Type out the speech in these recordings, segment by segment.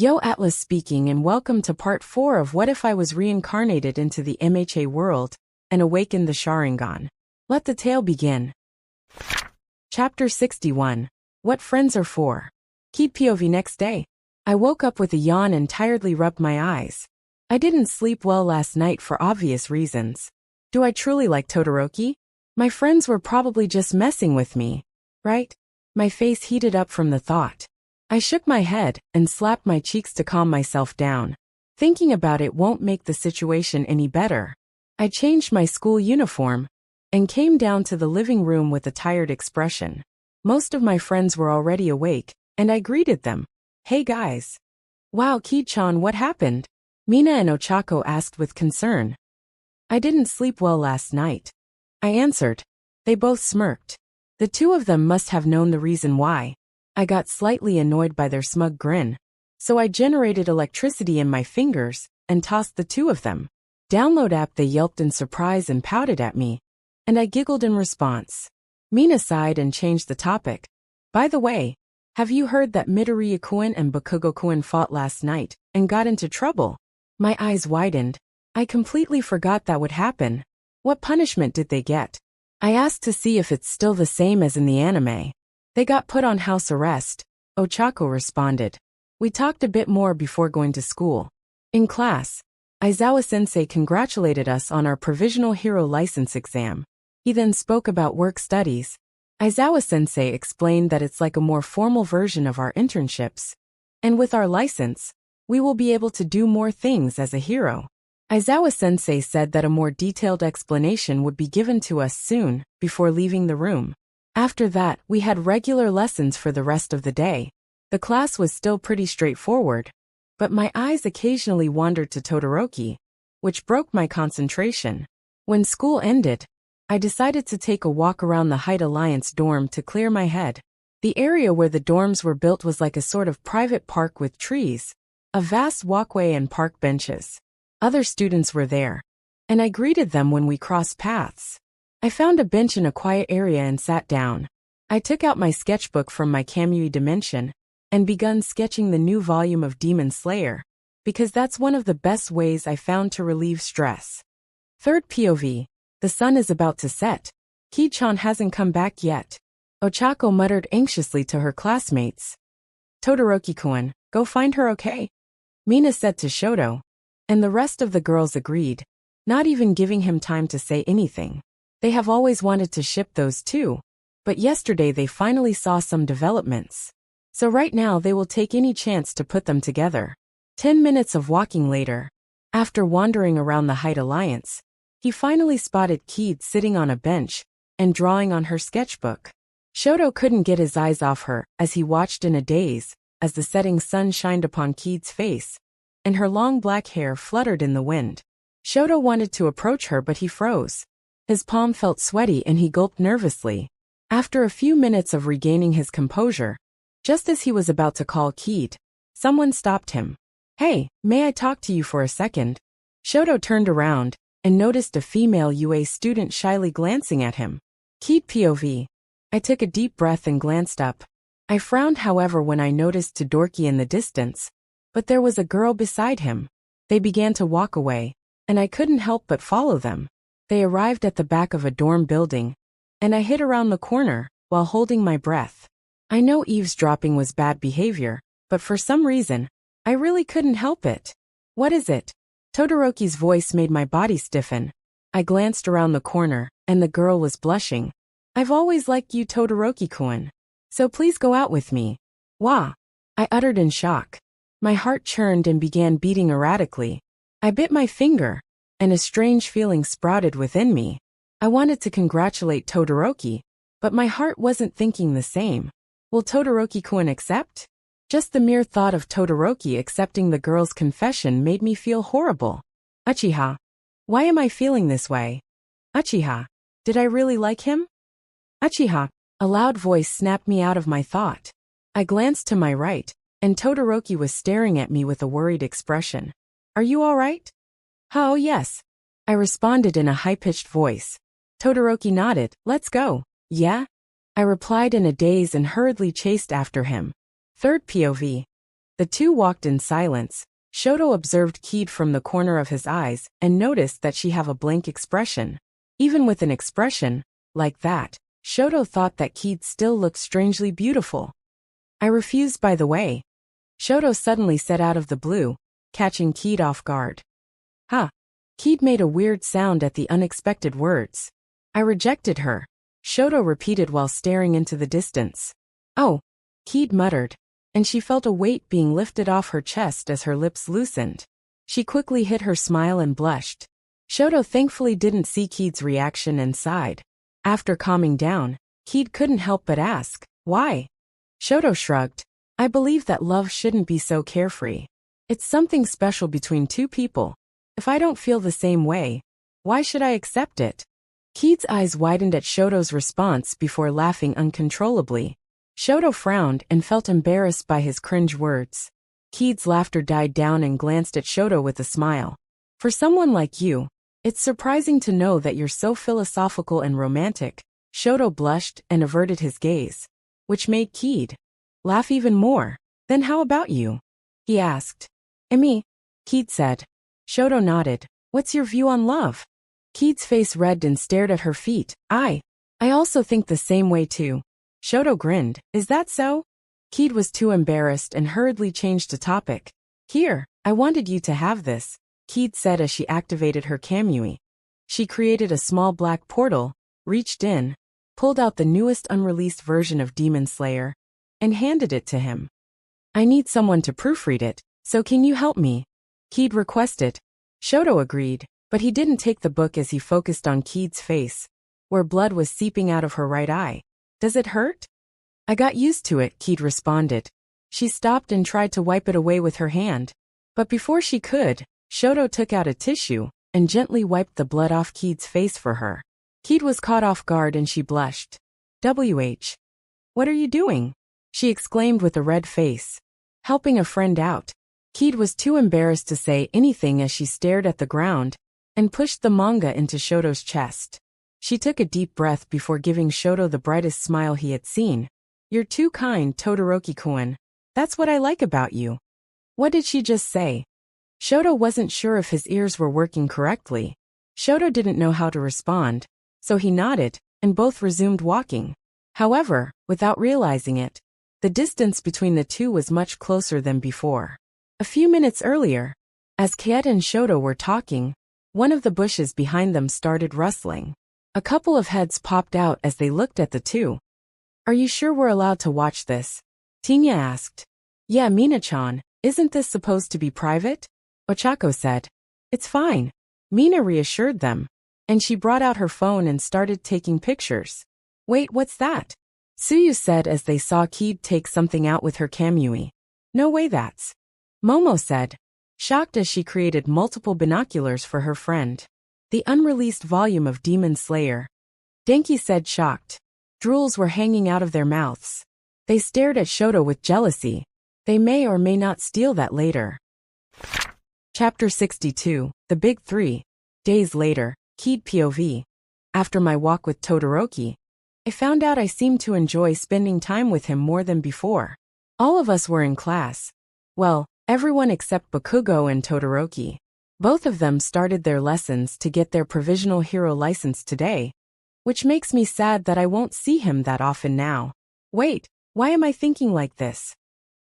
Yo, Atlas speaking, and welcome to part 4 of What If I Was Reincarnated into the MHA world and awakened the Sharingan. Let the tale begin. Chapter 61. What Friends Are For. Key POV. Next day, I woke up with a yawn and tiredly rubbed my eyes. I didn't sleep well last night for obvious reasons. Do I truly like Todoroki? My friends were probably just messing with me, right? My face heated up from the thought. I shook my head and slapped my cheeks to calm myself down. Thinking about it won't make the situation any better. I changed my school uniform and came down to the living room with a tired expression. Most of my friends were already awake, and I greeted them. Hey guys. Wow, Ki-chan, what happened? Mina and Ochako asked with concern. I didn't sleep well last night, I answered. They both smirked. The two of them must have known the reason why. I got slightly annoyed by their smug grin, so I generated electricity in my fingers and tossed the two of them. Download app. They yelped in surprise and pouted at me, and I giggled in response. Mina sighed and changed the topic. By the way, have you heard that Midoriya-kun and Bakugo-kun fought last night and got into trouble? My eyes widened. I completely forgot that would happen. What punishment did they get? I asked to see if it's still the same as in the anime. They got put on house arrest, Ochako responded. We talked a bit more before going to school. In class, Aizawa-sensei congratulated us on our provisional hero license exam. He then spoke about work studies. Aizawa-sensei explained that it's like a more formal version of our internships. And with our license, we will be able to do more things as a hero. Aizawa-sensei said that a more detailed explanation would be given to us soon, before leaving the room. After that, we had regular lessons for the rest of the day. The class was still pretty straightforward, but my eyes occasionally wandered to Todoroki, which broke my concentration. When school ended, I decided to take a walk around the Height Alliance dorm to clear my head. The area where the dorms were built was like a sort of private park with trees, a vast walkway and park benches. Other students were there, and I greeted them when we crossed paths. I found a bench in a quiet area and sat down. I took out my sketchbook from my Kamui dimension and begun sketching the new volume of Demon Slayer, because that's one of the best ways I found to relieve stress. Third POV. The sun is about to set. Ki-chan hasn't come back yet. Ochako muttered anxiously to her classmates. Todoroki-kun, go find her, okay? Mina said to Shoto. And the rest of the girls agreed, not even giving him time to say anything. They have always wanted to ship those two, but yesterday they finally saw some developments. So right now they will take any chance to put them together. 10 minutes of walking later, after wandering around the Height Alliance, he finally spotted Kaede sitting on a bench and drawing on her sketchbook. Shoto couldn't get his eyes off her as he watched in a daze as the setting sun shined upon Kaede's face, and her long black hair fluttered in the wind. Shoto wanted to approach her, but he froze. His palm felt sweaty and he gulped nervously. After a few minutes of regaining his composure, just as he was about to call Kaede, someone stopped him. Hey, may I talk to you for a second? Shoto turned around and noticed a female UA student shyly glancing at him. Kaede POV. I took a deep breath and glanced up. I frowned, however, when I noticed Todoroki in the distance, but there was a girl beside him. They began to walk away, and I couldn't help but follow them. They arrived at the back of a dorm building, and I hid around the corner while holding my breath. I know eavesdropping was bad behavior, but for some reason, I really couldn't help it. What is it? Todoroki's voice made my body stiffen. I glanced around the corner, and the girl was blushing. I've always liked you, Todoroki-kun. So please go out with me. Wah! I uttered in shock. My heart churned and began beating erratically. I bit my finger, and a strange feeling sprouted within me. I wanted to congratulate Todoroki, but my heart wasn't thinking the same. Will Todoroki-kun accept? Just the mere thought of Todoroki accepting the girl's confession made me feel horrible. Uchiha. Why am I feeling this way? Uchiha. Did I really like him? Uchiha. A loud voice snapped me out of my thought. I glanced to my right, and Todoroki was staring at me with a worried expression. Are you all right? Oh, yes. I responded in a high-pitched voice. Todoroki nodded. Let's go. Yeah? I replied in a daze and hurriedly chased after him. Third POV. The two walked in silence. Shoto observed Kaede from the corner of his eyes and noticed that she have a blank expression. Even with an expression like that, Shoto thought that Kaede still looked strangely beautiful. I refused, by the way, Shoto suddenly said out of the blue, catching Kaede off guard. Huh. Kaede made a weird sound at the unexpected words. I rejected her, Shoto repeated while staring into the distance. Oh, Kaede muttered, and she felt a weight being lifted off her chest as her lips loosened. She quickly hid her smile and blushed. Shoto thankfully didn't see Kaede's reaction and sighed. After calming down, Kaede couldn't help but ask, why? Shoto shrugged. I believe that love shouldn't be so carefree. It's something special between two people. If I don't feel the same way, why should I accept it? Kaede's eyes widened at Shoto's response before laughing uncontrollably. Shoto frowned and felt embarrassed by his cringe words. Kaede's laughter died down and glanced at Shoto with a smile. For someone like you, it's surprising to know that you're so philosophical and romantic. Shoto blushed and averted his gaze, which made Kaede laugh even more. Then how about you? He asked. Me, Kaede said. Shoto nodded. What's your view on love? Kaede's face reddened and stared at her feet. I also think the same way too. Shoto grinned. Is that so? Kaede was too embarrassed and hurriedly changed the topic. Here, I wanted you to have this, Kaede said as she activated her kamui. She created a small black portal, reached in, pulled out the newest unreleased version of Demon Slayer, and handed it to him. I need someone to proofread it, so can you help me? Kaede requested. Shoto agreed, but he didn't take the book as he focused on Kaede's face, where blood was seeping out of her right eye. Does it hurt? I got used to it, Kaede responded. She stopped and tried to wipe it away with her hand. But before she could, Shoto took out a tissue and gently wiped the blood off Kaede's face for her. Kaede was caught off guard and she blushed. What are you doing? She exclaimed with a red face. Helping a friend out. Kaede was too embarrassed to say anything as she stared at the ground and pushed the manga into Shoto's chest. She took a deep breath before giving Shoto the brightest smile he had seen. You're too kind, Todoroki-kun. That's what I like about you. What did she just say? Shoto wasn't sure if his ears were working correctly. Shoto didn't know how to respond, so he nodded, and both resumed walking. However, without realizing it, the distance between the two was much closer than before. A few minutes earlier, as Kaede and Shoto were talking, one of the bushes behind them started rustling. A couple of heads popped out as they looked at the two. Are you sure we're allowed to watch this? Tinya asked. Yeah, Mina-chan, isn't this supposed to be private? Ochako said. It's fine. Mina reassured them, and she brought out her phone and started taking pictures. Wait, what's that? Tsuyu said as they saw Kaede take something out with her kamui. No way that's. Momo said, shocked as she created multiple binoculars for her friend. The unreleased volume of Demon Slayer. Denki said, shocked. Drools were hanging out of their mouths. They stared at Shoto with jealousy. They may or may not steal that later. Chapter 62, The Big Three. Days later, Kaede POV. After my walk with Todoroki, I found out I seemed to enjoy spending time with him more than before. All of us were in class. Well, everyone except Bakugo and Todoroki. Both of them started their lessons to get their provisional hero license today, which makes me sad that I won't see him that often now. Wait, why am I thinking like this?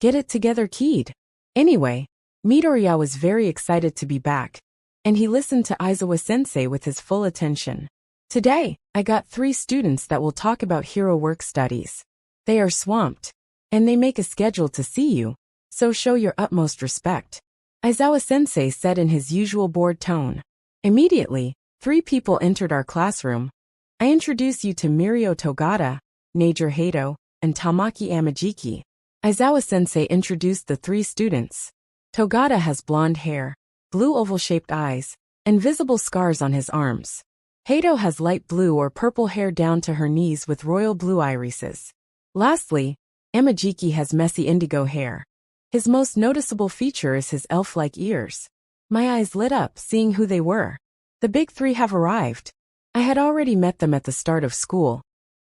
Get it together, Kaede. Anyway, Midoriya was very excited to be back, and he listened to Aizawa-sensei with his full attention. Today, I got 3 students that will talk about hero work studies. They are swamped, and they make a schedule to see you, so show your utmost respect. Aizawa-sensei said in his usual bored tone. Immediately, 3 people entered our classroom. I introduce you to Mirio Togata, Neijiro Hato, and Tamaki Amajiki. Aizawa-sensei introduced the 3 students. Togata has blonde hair, blue oval-shaped eyes, and visible scars on his arms. Hato has light blue or purple hair down to her knees with royal blue irises. Lastly, Amajiki has messy indigo hair. His most noticeable feature is his elf-like ears. My eyes lit up seeing who they were. The big 3 have arrived. I had already met them at the start of school,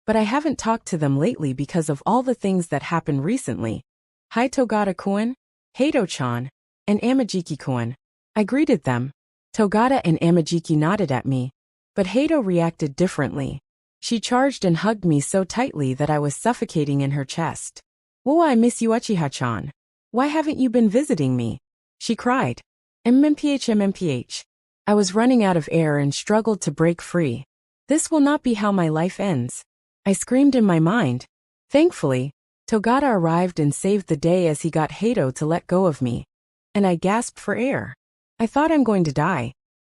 but I haven't talked to them lately because of all the things that happened recently. Hi Togata-kun? Hato-chan, and Amajiki-kun. I greeted them. Togata and Amajiki nodded at me, but Hato reacted differently. She charged and hugged me so tightly that I was suffocating in her chest. "Whoa, I miss you, Uchiha-chan. Why haven't you been visiting me?" she cried. MMPH. I was running out of air and struggled to break free. This will not be how my life ends, I screamed in my mind. Thankfully, Togata arrived and saved the day as he got Hato to let go of me. And I gasped for air. I thought I'm going to die,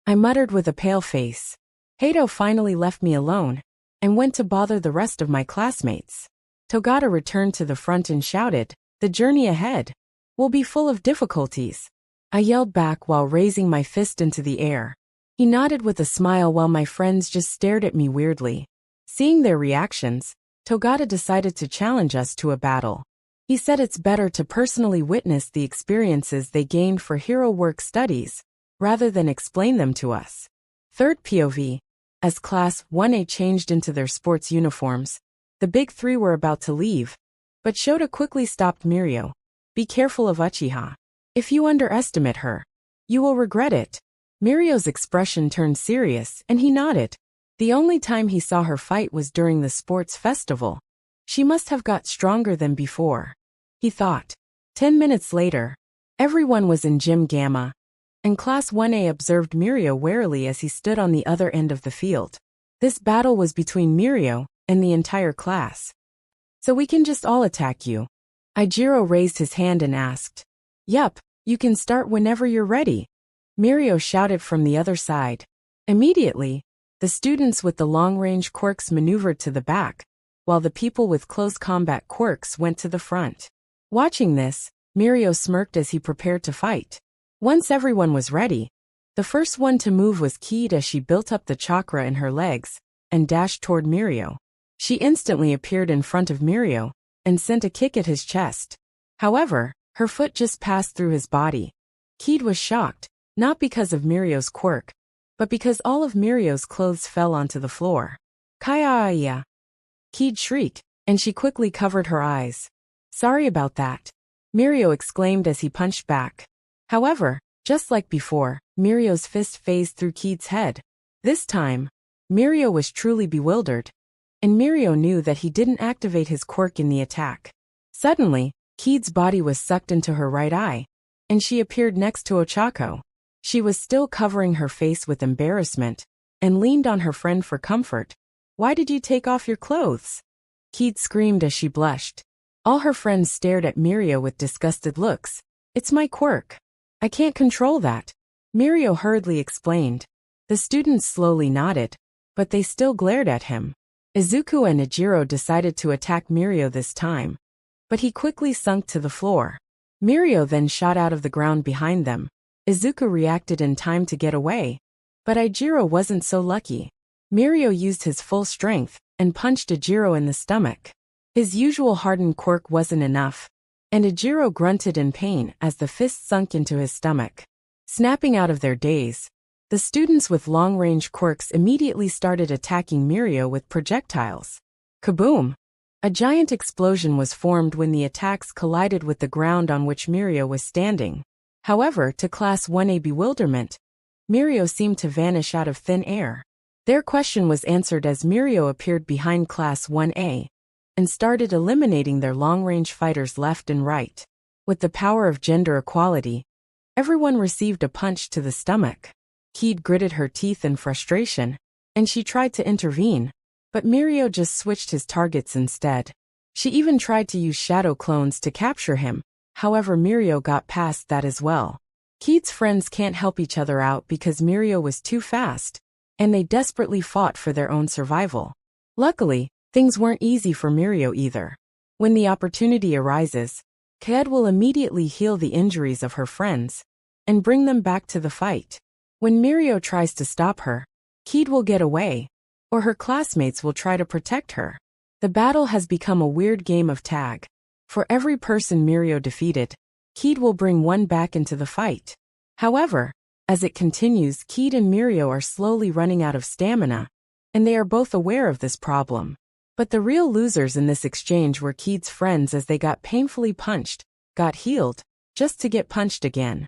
I muttered with a pale face. Hato finally left me alone and went to bother the rest of my classmates. Togata returned to the front and shouted, "The journey ahead will be full of difficulties." I yelled back while raising my fist into the air. He nodded with a smile while my friends just stared at me weirdly. Seeing their reactions, Togata decided to challenge us to a battle. He said it's better to personally witness the experiences they gained for hero work studies, rather than explain them to us. Third POV. As Class 1A changed into their sports uniforms, the big three were about to leave, but Shota quickly stopped Mirio. "Be careful of Uchiha. If you underestimate her, you will regret it." Mirio's expression turned serious and he nodded. The only time he saw her fight was during the sports festival. She must have got stronger than before, he thought. 10 minutes later, everyone was in Gym Gamma, and Class 1A observed Mirio warily as he stood on the other end of the field. This battle was between Mirio and the entire class. "So we can just all attack you?" Ijiro raised his hand and asked. "Yup, you can start whenever you're ready," Mirio shouted from the other side. Immediately, the students with the long-range quirks maneuvered to the back, while the people with close combat quirks went to the front. Watching this, Mirio smirked as he prepared to fight. Once everyone was ready, the first one to move was Kaede as she built up the chakra in her legs and dashed toward Mirio. She instantly appeared in front of Mirio and sent a kick at his chest. However, her foot just passed through his body. Kaede was shocked, not because of Mirio's quirk, but because all of Mirio's clothes fell onto the floor. "Kaya!" Kaede shrieked, and she quickly covered her eyes. "Sorry about that," Mirio exclaimed as he punched back. However, just like before, Mirio's fist phased through Kaede's head. This time, Mirio was truly bewildered, and Mirio knew that he didn't activate his quirk in the attack. Suddenly, Kaede's body was sucked into her right eye, and she appeared next to Ochako. She was still covering her face with embarrassment, and leaned on her friend for comfort. "Why did you take off your clothes?" Kaede screamed as she blushed. All her friends stared at Mirio with disgusted looks. "It's my quirk. I can't control that," Mirio hurriedly explained. The students slowly nodded, but they still glared at him. Izuku and Ijiro decided to attack Mirio this time, but he quickly sunk to the floor. Mirio then shot out of the ground behind them. Izuku reacted in time to get away, but Ijiro wasn't so lucky. Mirio used his full strength and punched Ijiro in the stomach. His usual hardened quirk wasn't enough, and Ijiro grunted in pain as the fist sunk into his stomach. Snapping out of their daze, the students with long-range quirks immediately started attacking Mirio with projectiles. Kaboom! A giant explosion was formed when the attacks collided with the ground on which Mirio was standing. However, to Class 1A bewilderment, Mirio seemed to vanish out of thin air. Their question was answered as Mirio appeared behind Class 1A and started eliminating their long-range fighters left and right. With the power of gender equality, everyone received a punch to the stomach. Kaede gritted her teeth in frustration, and she tried to intervene, but Mirio just switched his targets instead. She even tried to use shadow clones to capture him, however Mirio got past that as well. Kaede's friends can't help each other out because Mirio was too fast, and they desperately fought for their own survival. Luckily, things weren't easy for Mirio either. When the opportunity arises, Kaede will immediately heal the injuries of her friends and bring them back to the fight. When Mirio tries to stop her, Kaede will get away, or her classmates will try to protect her. The battle has become a weird game of tag. For every person Mirio defeated, Kaede will bring one back into the fight. However, as it continues, Kaede and Mirio are slowly running out of stamina, and they are both aware of this problem. But the real losers in this exchange were Kaede's friends as they got painfully punched, got healed, just to get punched again.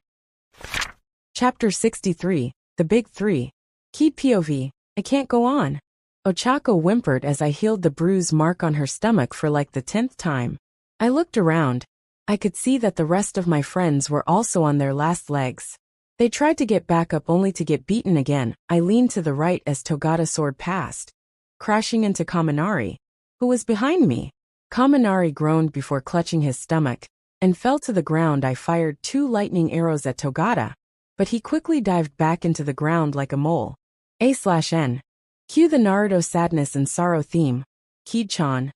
Chapter 63, The Big Three. Kaede POV, I can't go on. Ochako whimpered as I healed the bruise mark on her stomach for like the 10th time. I looked around. I could see that the rest of my friends were also on their last legs. They tried to get back up only to get beaten again. I leaned to the right as Togata soared past, crashing into Kaminari, who was behind me. Kaminari groaned before clutching his stomach, and fell to the ground. I fired 2 lightning arrows at Togata, but he quickly dived back into the ground like a mole. A/N. Cue the Naruto sadness and sorrow theme. Kaede-chan.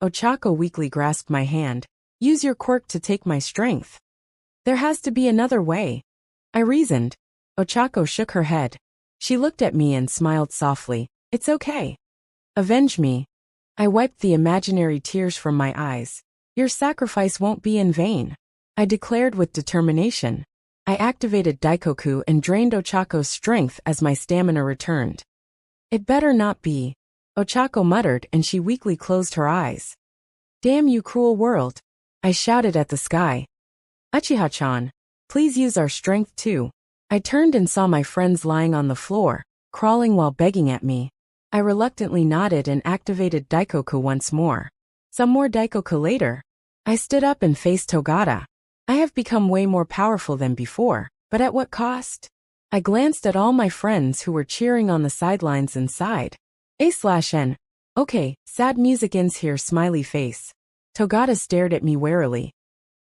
Ochako weakly grasped my hand. Use your quirk to take my strength. There has to be another way, I reasoned. Ochako shook her head. She looked at me and smiled softly. It's okay. Avenge me. I wiped the imaginary tears from my eyes. Your sacrifice won't be in vain, I declared with determination. I activated Daikoku and drained Ochako's strength as my stamina returned. It better not be, Ochako muttered, and she weakly closed her eyes. Damn you, cruel world, I shouted at the sky. Uchiha-chan, please use our strength too. I turned and saw my friends lying on the floor, crawling while begging at me. I reluctantly nodded and activated Daikoku once more. Some more Daikoku later. I stood up and faced Togata. I have become way more powerful than before, but at what cost? I glanced at all my friends who were cheering on the sidelines and sighed. A/N. Okay, sad music ends here, smiley face. Togata stared at me warily.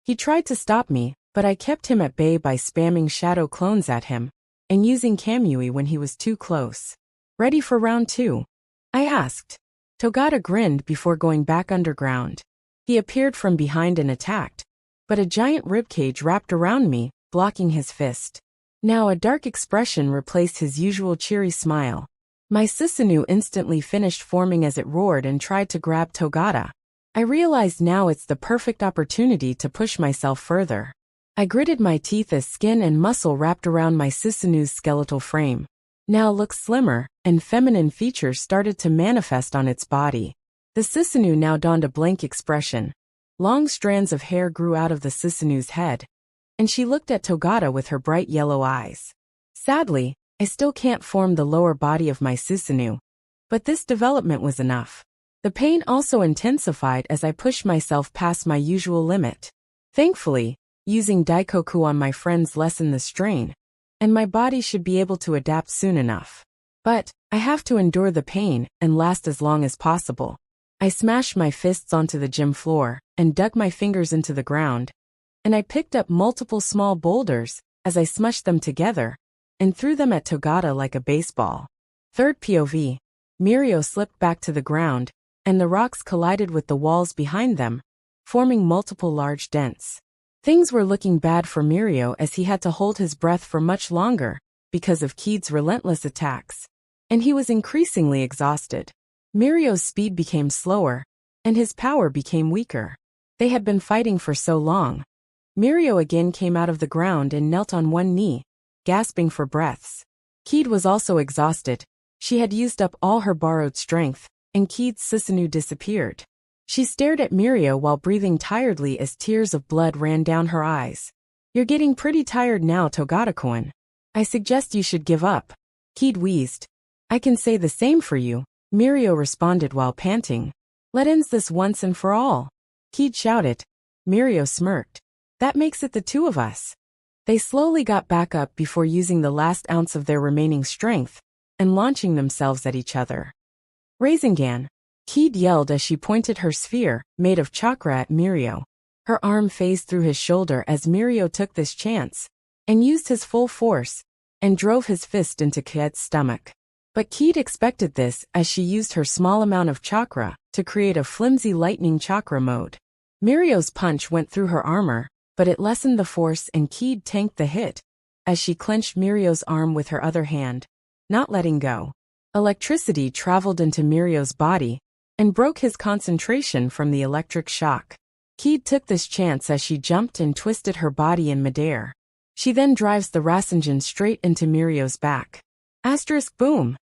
He tried to stop me, but I kept him at bay by spamming shadow clones at him, and using Kamui when he was too close. Ready for round 2? I asked. Togata grinned before going back underground. He appeared from behind and attacked, but a giant ribcage wrapped around me, blocking his fist. Now a dark expression replaced his usual cheery smile. My Susanoo instantly finished forming as it roared and tried to grab Togata. I realized now it's the perfect opportunity to push myself further. I gritted my teeth as skin and muscle wrapped around my Susanoo's skeletal frame. Now looked slimmer, and feminine features started to manifest on its body. The Susanoo now donned a blank expression. Long strands of hair grew out of the Susanoo's head, and she looked at Togata with her bright yellow eyes. Sadly, I still can't form the lower body of my Susanoo, but this development was enough. The pain also intensified as I pushed myself past my usual limit. Thankfully, using Daikoku on my friends lessened the strain, and my body should be able to adapt soon enough. But I have to endure the pain and last as long as possible. I smashed my fists onto the gym floor and dug my fingers into the ground, and I picked up multiple small boulders as I smushed them together and threw them at Togata like a baseball. Third POV. Mirio slipped back to the ground, and the rocks collided with the walls behind them, forming multiple large dents. Things were looking bad for Mirio as he had to hold his breath for much longer because of Kaede's relentless attacks, and he was increasingly exhausted. Mirio's speed became slower, and his power became weaker. They had been fighting for so long. Mirio again came out of the ground and knelt on one knee, gasping for breaths. Kaede was also exhausted. She had used up all her borrowed strength, and Kaede's Susanoo disappeared. She stared at Mirio while breathing tiredly as tears of blood ran down her eyes. You're getting pretty tired now, Togata-kun. I suggest you should give up. Kaede wheezed. I can say the same for you, Mirio responded while panting. Let ends this once and for all. Kaede shouted. Mirio smirked. That makes it the two of us. They slowly got back up before using the last ounce of their remaining strength and launching themselves at each other. Rasengan, Kaede yelled as she pointed her sphere, made of chakra, at Mirio. Her arm phased through his shoulder as Mirio took this chance and used his full force and drove his fist into Kaede's stomach. But Kaede expected this as she used her small amount of chakra to create a flimsy lightning chakra mode. Mirio's punch went through her armor, but it lessened the force and Kaede tanked the hit as she clenched Mirio's arm with her other hand, not letting go. Electricity traveled into Mirio's body and broke his concentration from the electric shock. Kaede took this chance as she jumped and twisted her body in midair. She then drives the Rasengan straight into Mirio's back. Asterisk boom.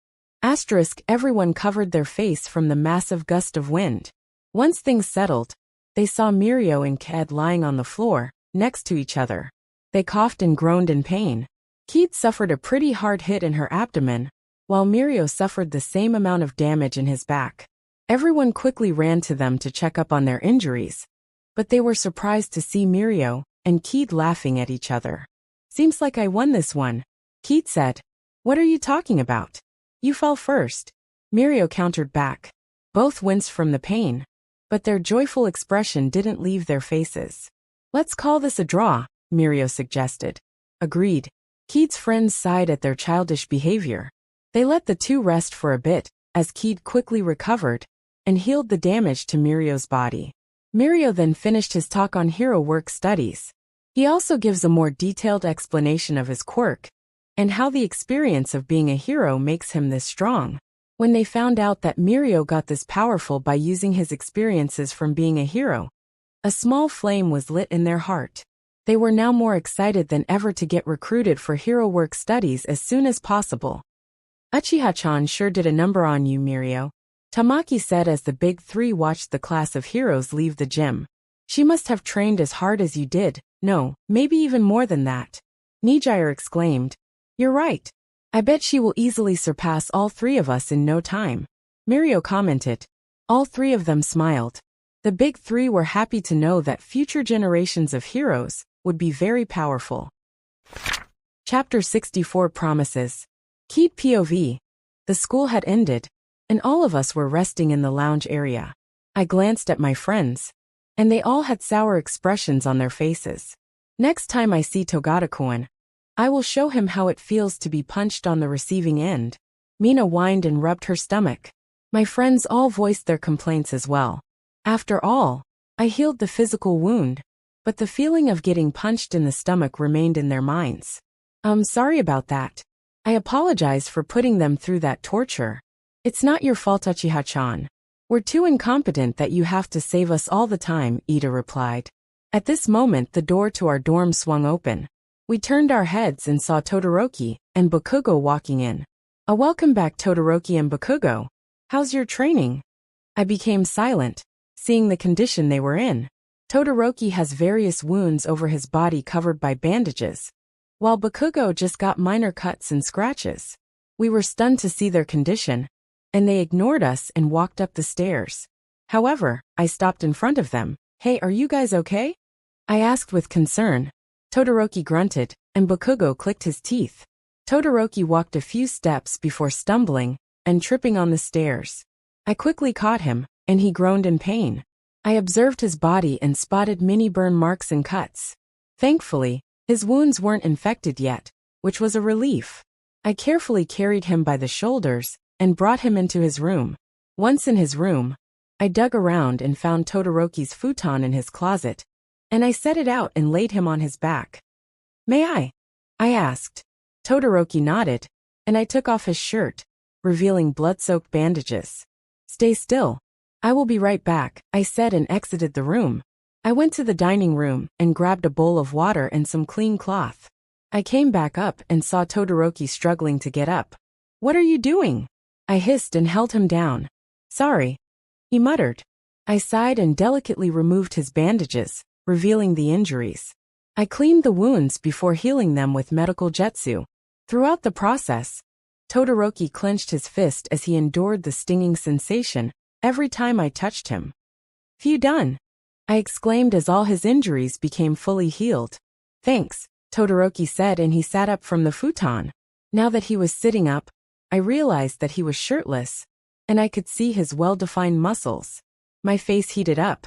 Asterisk everyone covered their face from the massive gust of wind. Once things settled, they saw Mirio and Kaede lying on the floor, next to each other. They coughed and groaned in pain. Kaede suffered a pretty hard hit in her abdomen, while Mirio suffered the same amount of damage in his back. Everyone quickly ran to them to check up on their injuries, but they were surprised to see Mirio and Kaede laughing at each other. "Seems like I won this one," Kaede said. "What are you talking about? You fell first," Mirio countered back. Both winced from the pain, but their joyful expression didn't leave their faces. "Let's call this a draw," Mirio suggested. Agreed. Kaede's friends sighed at their childish behavior. They let the two rest for a bit, as Kaede quickly recovered and healed the damage to Mirio's body. Mirio then finished his talk on hero work studies. He also gives a more detailed explanation of his quirk and how the experience of being a hero makes him this strong. When they found out that Mirio got this powerful by using his experiences from being a hero, a small flame was lit in their heart. They were now more excited than ever to get recruited for hero work studies as soon as possible. "Uchiha-chan sure did a number on you, Mirio," Tamaki said as the big three watched the class of heroes leave the gym. "She must have trained as hard as you did, no, maybe even more than that," Nijire exclaimed. "You're right. I bet she will easily surpass all three of us in no time," Mirio commented. All three of them smiled. The big three were happy to know that future generations of heroes would be very powerful. Chapter 64 Promises. Kaede POV. The school had ended, and all of us were resting in the lounge area. I glanced at my friends, and they all had sour expressions on their faces. Next time I see Togata-kun, I will show him how it feels to be punched on the receiving end. Mina whined and rubbed her stomach. My friends all voiced their complaints as well. After all, I healed the physical wound, but the feeling of getting punched in the stomach remained in their minds. Sorry about that. I apologize for putting them through that torture. It's not your fault, Uchiha-chan. We're too incompetent that you have to save us all the time, Ida replied. At this moment the door to our dorm swung open. We turned our heads and saw Todoroki and Bakugo walking in. Welcome back, Todoroki and Bakugo. How's your training? I became silent, seeing the condition they were in. Todoroki has various wounds over his body covered by bandages, while Bakugo just got minor cuts and scratches. We were stunned to see their condition, and they ignored us and walked up the stairs. However, I stopped in front of them. "Hey, are you guys okay?" I asked with concern. Todoroki grunted, and Bakugo clicked his teeth. Todoroki walked a few steps before stumbling and tripping on the stairs. I quickly caught him, and he groaned in pain. I observed his body and spotted many burn marks and cuts. Thankfully, his wounds weren't infected yet, which was a relief. I carefully carried him by the shoulders and brought him into his room. Once in his room, I dug around and found Todoroki's futon in his closet, and I set it out and laid him on his back. "May I?" I asked. Todoroki nodded, and I took off his shirt, revealing blood-soaked bandages. "Stay still. I will be right back," I said and exited the room. I went to the dining room and grabbed a bowl of water and some clean cloth. I came back up and saw Todoroki struggling to get up. "What are you doing?" I hissed and held him down. "Sorry," he muttered. I sighed and delicately removed his bandages, revealing the injuries. I cleaned the wounds before healing them with medical jutsu. Throughout the process, Todoroki clenched his fist as he endured the stinging sensation every time I touched him. "Phew, done," I exclaimed as all his injuries became fully healed. "Thanks," Todoroki said, and he sat up from the futon. Now that he was sitting up, I realized that he was shirtless, and I could see his well-defined muscles. My face heated up,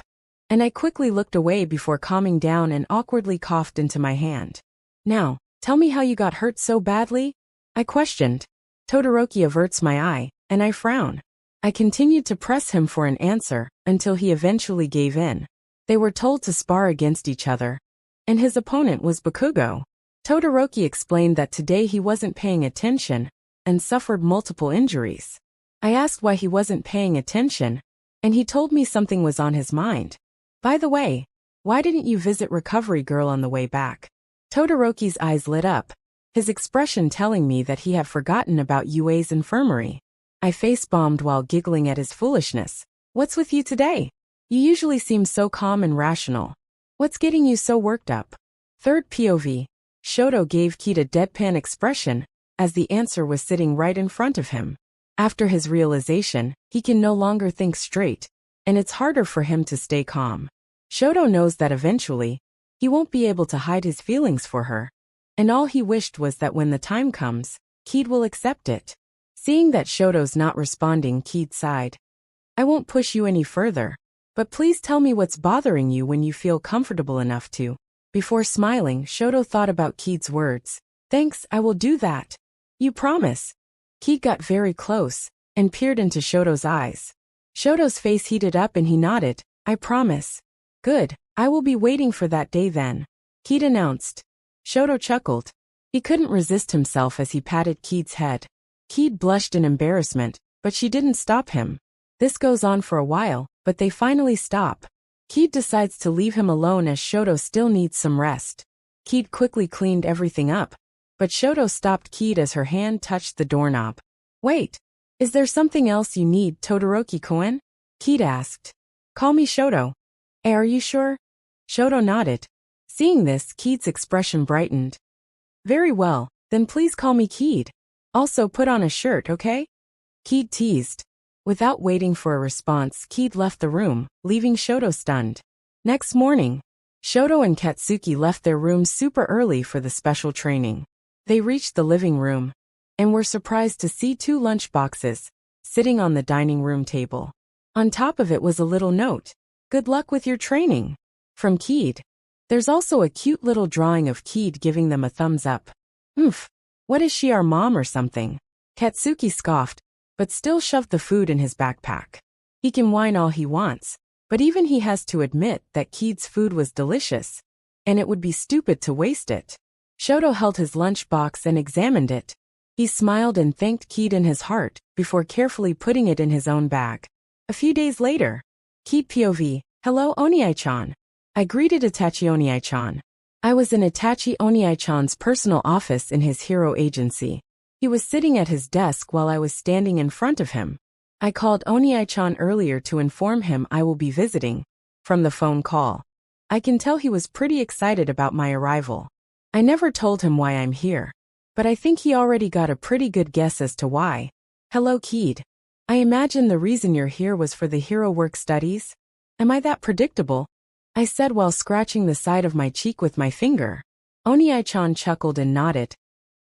and I quickly looked away before calming down and awkwardly coughed into my hand. "Now, tell me how you got hurt so badly?" I questioned. Todoroki averts my eye, and I frown. I continued to press him for an answer until he eventually gave in. They were told to spar against each other, and his opponent was Bakugo. Todoroki explained that today he wasn't paying attention and suffered multiple injuries. I asked why he wasn't paying attention, and he told me something was on his mind. "By the way, why didn't you visit Recovery Girl on the way back?" Todoroki's eyes lit up, his expression telling me that he had forgotten about UA's infirmary. I face-bombed while giggling at his foolishness. "What's with you today? You usually seem so calm and rational. What's getting you so worked up?" Third POV. Shoto gave Kaede a deadpan expression, as the answer was sitting right in front of him. After his realization, he can no longer think straight, and it's harder for him to stay calm. Shoto knows that eventually, he won't be able to hide his feelings for her, and all he wished was that when the time comes, Kaede will accept it. Seeing that Shoto's not responding, Kaede sighed. I won't push you any further, but please tell me what's bothering you when you feel comfortable enough to. Before smiling, Shoto thought about Kaede's words. Thanks, I will do that. You promise? Kaede got very close, and peered into Shoto's eyes. Shoto's face heated up and he nodded. I promise. Good, I will be waiting for that day then. Kaede announced. Shoto chuckled. He couldn't resist himself as he patted Kaede's head. Kaede blushed in embarrassment, but she didn't stop him. This goes on for a while, but they finally stop. Kaede decides to leave him alone as Shoto still needs some rest. Kaede quickly cleaned everything up, but Shoto stopped Kaede as her hand touched the doorknob. Wait, is there something else you need, Todoroki-kun? Kaede asked. Call me Shoto. Are you sure? Shoto nodded. Seeing this, Kaede's expression brightened. Very well, then please call me Kaede. Also put on a shirt, okay? Kaede teased. Without waiting for a response, Kaede left the room, leaving Shoto stunned. Next morning, Shoto and Katsuki left their rooms super early for the special training. They reached the living room, and were surprised to see 2 lunchboxes, sitting on the dining room table. On top of it was a little note. Good luck with your training. From Kaede. There's also a cute little drawing of Kaede giving them a thumbs up. What is she, our mom or something? Katsuki scoffed, but still shoved the food in his backpack. He can whine all he wants, but even he has to admit that Kaede's food was delicious, and it would be stupid to waste it. Shoto held his lunchbox and examined it. He smiled and thanked Kaede in his heart, before carefully putting it in his own bag. A few days later, Kaede POV, hello Oniai-chan. I greeted Itachi Oniai-chan. I was in Itachi Oniai-chan's personal office in his hero agency. He was sitting at his desk while I was standing in front of him. I called Oniai-chan earlier to inform him I will be visiting. From the phone call, I can tell he was pretty excited about my arrival. I never told him why I'm here, but I think he already got a pretty good guess as to why. Hello Kaede. I imagine the reason you're here was for the hero work studies? Am I that predictable? I said while scratching the side of my cheek with my finger. Oniai-chan chuckled and nodded.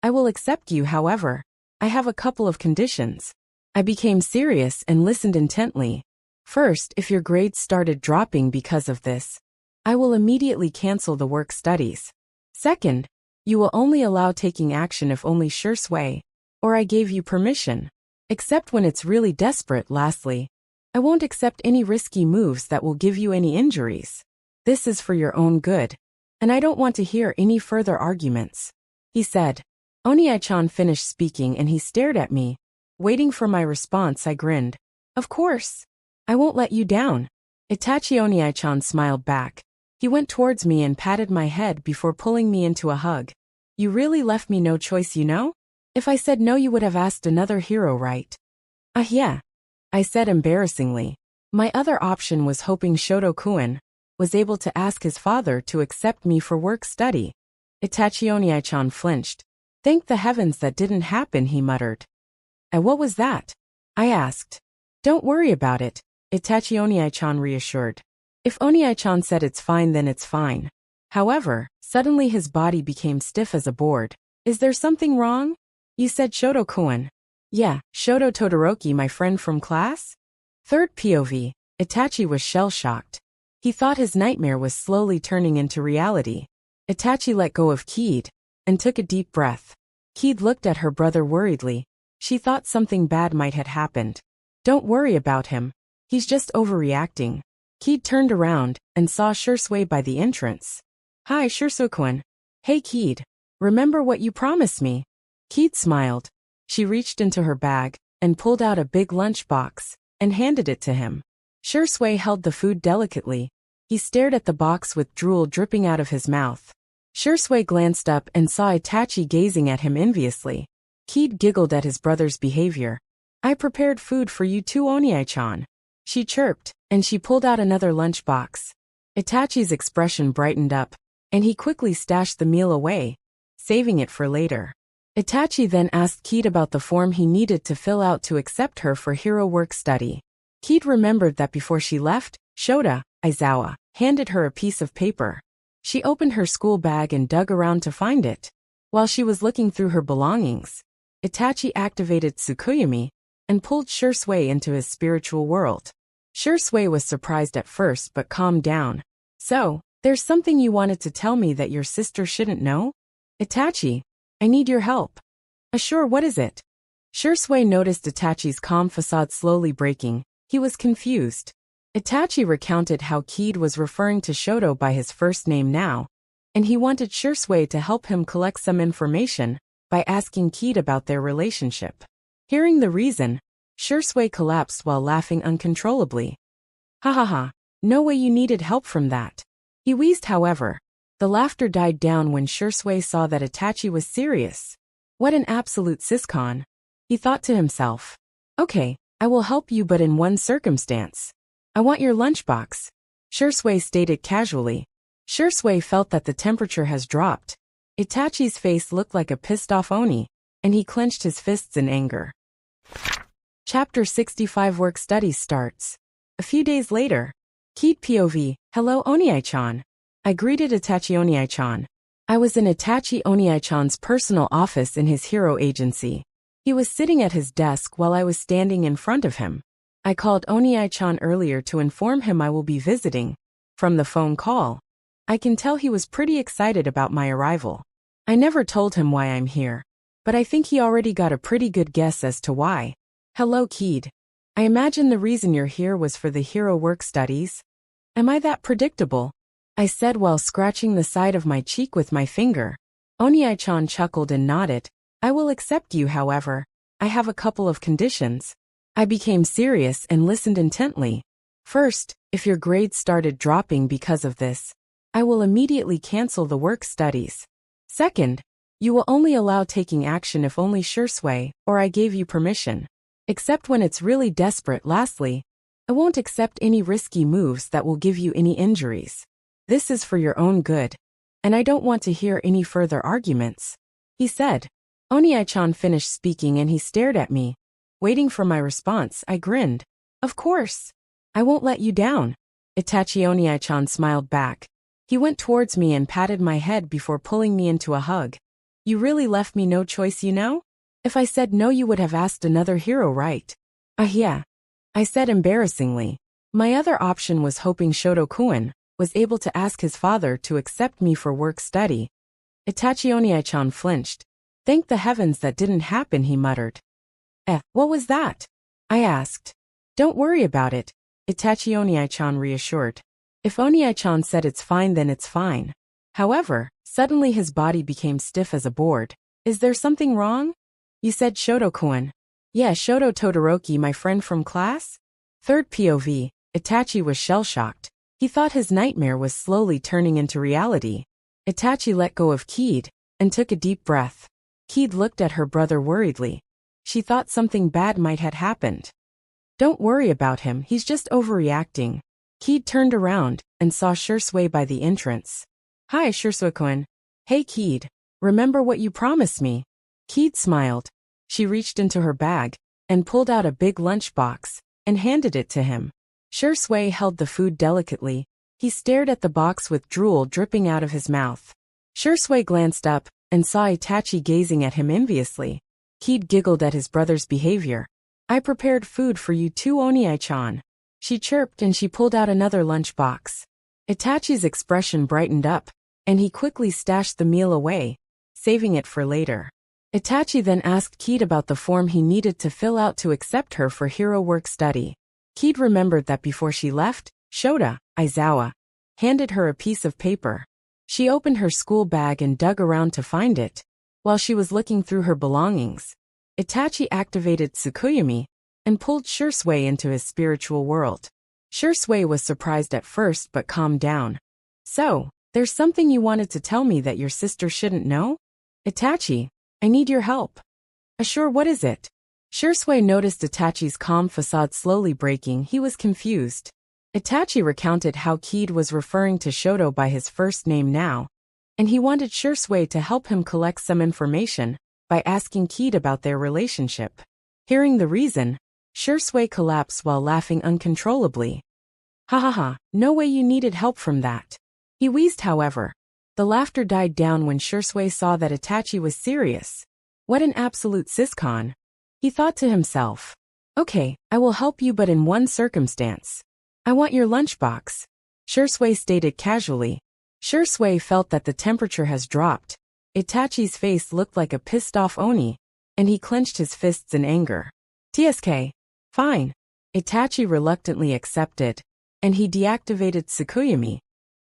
I will accept you, however. I have a couple of conditions. I became serious and listened intently. First, if your grades started dropping because of this, I will immediately cancel the work studies. Second, you will only allow taking action if only sure sway, or I gave you permission. Except when it's really desperate. Lastly, I won't accept any risky moves that will give you any injuries. This is for your own good, and I don't want to hear any further arguments. He said. Oniai-chan finished speaking and he stared at me. Waiting for my response, I grinned. Of course. I won't let you down. Itachi Oniai-chan smiled back. He went towards me and patted my head before pulling me into a hug. You really left me no choice, you know? If I said no, you would have asked another hero, right? Yeah. I said embarrassingly. My other option was hoping Shoto-kun was able to ask his father to accept me for work study. Itachi Oniai-chan flinched. Thank the heavens that didn't happen, he muttered. And what was that? I asked. Don't worry about it, Itachi Oniai-chan reassured. If Oniai-chan said it's fine, then it's fine. However, suddenly his body became stiff as a board. Is there something wrong? You said Shoto-kun. Yeah, Shoto Todoroki, my friend from class? Third POV, Itachi was shell-shocked. He thought his nightmare was slowly turning into reality. Itachi let go of Kaede and took a deep breath. Kaede looked at her brother worriedly. She thought something bad might have happened. Don't worry about him. He's just overreacting. Kaede turned around and saw Shursui by the entrance. Hi, Shursui-kun. Hey Kaede. Remember what you promised me? Kaede smiled. She reached into her bag and pulled out a big lunchbox and handed it to him. Shursui held the food delicately. He stared at the box with drool dripping out of his mouth. Shursui glanced up and saw Itachi gazing at him enviously. Kaede giggled at his brother's behavior. I prepared food for you too, Oniai-chan. She chirped, and she pulled out another lunchbox. Itachi's expression brightened up, and he quickly stashed the meal away, saving it for later. Itachi then asked Kaede about the form he needed to fill out to accept her for hero work study. Kaede remembered that before she left, Aizawa handed her a piece of paper. She opened her school bag and dug around to find it. While she was looking through her belongings, Itachi activated Tsukuyomi and pulled Shui into his spiritual world. Shui was surprised at first but calmed down. "So, there's something you wanted to tell me that your sister shouldn't know? Itachi, I need your help." "Sure, what is it?" Shui noticed Itachi's calm facade slowly breaking. He was confused. Itachi recounted how Kaede was referring to Shoto by his first name now, and he wanted Shui to help him collect some information by asking Kaede about their relationship. Hearing the reason, Shui collapsed while laughing uncontrollably. "Ha ha ha, no way you needed help from that." He wheezed, however. The laughter died down when Shui saw that Itachi was serious. What an absolute siscon. He thought to himself. "Okay, I will help you, but in one circumstance. I want your lunchbox," Shui stated casually. Shui felt that the temperature has dropped. Itachi's face looked like a pissed-off Oni, and he clenched his fists in anger. Chapter 65 Work Studies starts. A few days later. Kaede POV, "Hello Oniai-chan." I greeted Itachi. "Oniai-chan." I was in Itachi Oniai-chan's personal office in his hero agency. He was sitting at his desk while I was standing in front of him. I called Oniai-chan earlier to inform him I will be visiting. From the phone call, I can tell he was pretty excited about my arrival. I never told him why I'm here, but I think he already got a pretty good guess as to why. "Hello Kaede. I imagine the reason you're here was for the hero work studies. Am I that predictable?" I said while scratching the side of my cheek with my finger. Oniai-chan chuckled and nodded. "I will accept you, however. I have a couple of conditions." I became serious and listened intently. "First, if your grades started dropping because of this, I will immediately cancel the work studies. Second, you will only allow taking action if only Shui or I gave you permission. Except when it's really desperate. Lastly, I won't accept any risky moves that will give you any injuries. This is for your own good, and I don't want to hear any further arguments," he said. Oniai-chan finished speaking and he stared at me. Waiting for my response, I grinned. "Of course. I won't let you down." Itachi. Oniai-chan smiled back. He went towards me and patted my head before pulling me into a hug. "You really left me no choice, you know? If I said no, you would have asked another hero, right?" Yeah," I said embarrassingly. My other option was hoping Shoto-kun was able to ask his father to accept me for work study. Itachi. Oniai-chan flinched. "Thank the heavens that didn't happen," he muttered. What was that?" I asked. "Don't worry about it," Itachi. Oniai-chan reassured. "If Oniai-chan said it's fine, then it's fine." However, suddenly his body became stiff as a board. "Is there something wrong?" "You said Shoto-kun." "Yeah, Shoto Todoroki, my friend from class?" Third POV, Itachi was shell-shocked. He thought his nightmare was slowly turning into reality. Itachi let go of Kaede and took a deep breath. Kaede looked at her brother worriedly. She thought something bad might have happened. "Don't worry about him, he's just overreacting." Kaede turned around and saw Shui by the entrance. "Hi, Shui-kun." "Hey Kaede, remember what you promised me?" Kaede smiled. She reached into her bag and pulled out a big lunchbox and handed it to him. Shui held the food delicately. He stared at the box with drool dripping out of his mouth. Shui glanced up and saw Itachi gazing at him enviously. Kaede giggled at his brother's behavior. "I prepared food for you too, Oniai-chan." She chirped and she pulled out another lunchbox. Itachi's expression brightened up, and he quickly stashed the meal away, saving it for later. Itachi then asked Kaede about the form he needed to fill out to accept her for hero work study. Kaede remembered that before she left, Aizawa handed her a piece of paper. She opened her school bag and dug around to find it. While she was looking through her belongings, Itachi activated Tsukuyomi and pulled Shui into his spiritual world. Shui was surprised at first but calmed down. "So, there's something you wanted to tell me that your sister shouldn't know? Itachi, I need your help." Sure, what is it?" Shui noticed Itachi's calm facade slowly breaking. He was confused. Itachi recounted how Kaede was referring to Shoto by his first name now, and he wanted Shursui to help him collect some information by asking Kaede about their relationship. Hearing the reason, Shursui collapsed while laughing uncontrollably. Ha ha ha, no way you needed help from that. He wheezed however. The laughter died down when Shursui saw that Itachi was serious. What an absolute siscon. He thought to himself. Okay, I will help you but in one circumstance. I want your lunchbox. Shursui stated casually. Shursui felt that the temperature has dropped. Itachi's face looked like a pissed-off Oni, and he clenched his fists in anger. TSK. Fine. Itachi reluctantly accepted, and he deactivated Tsukuyomi,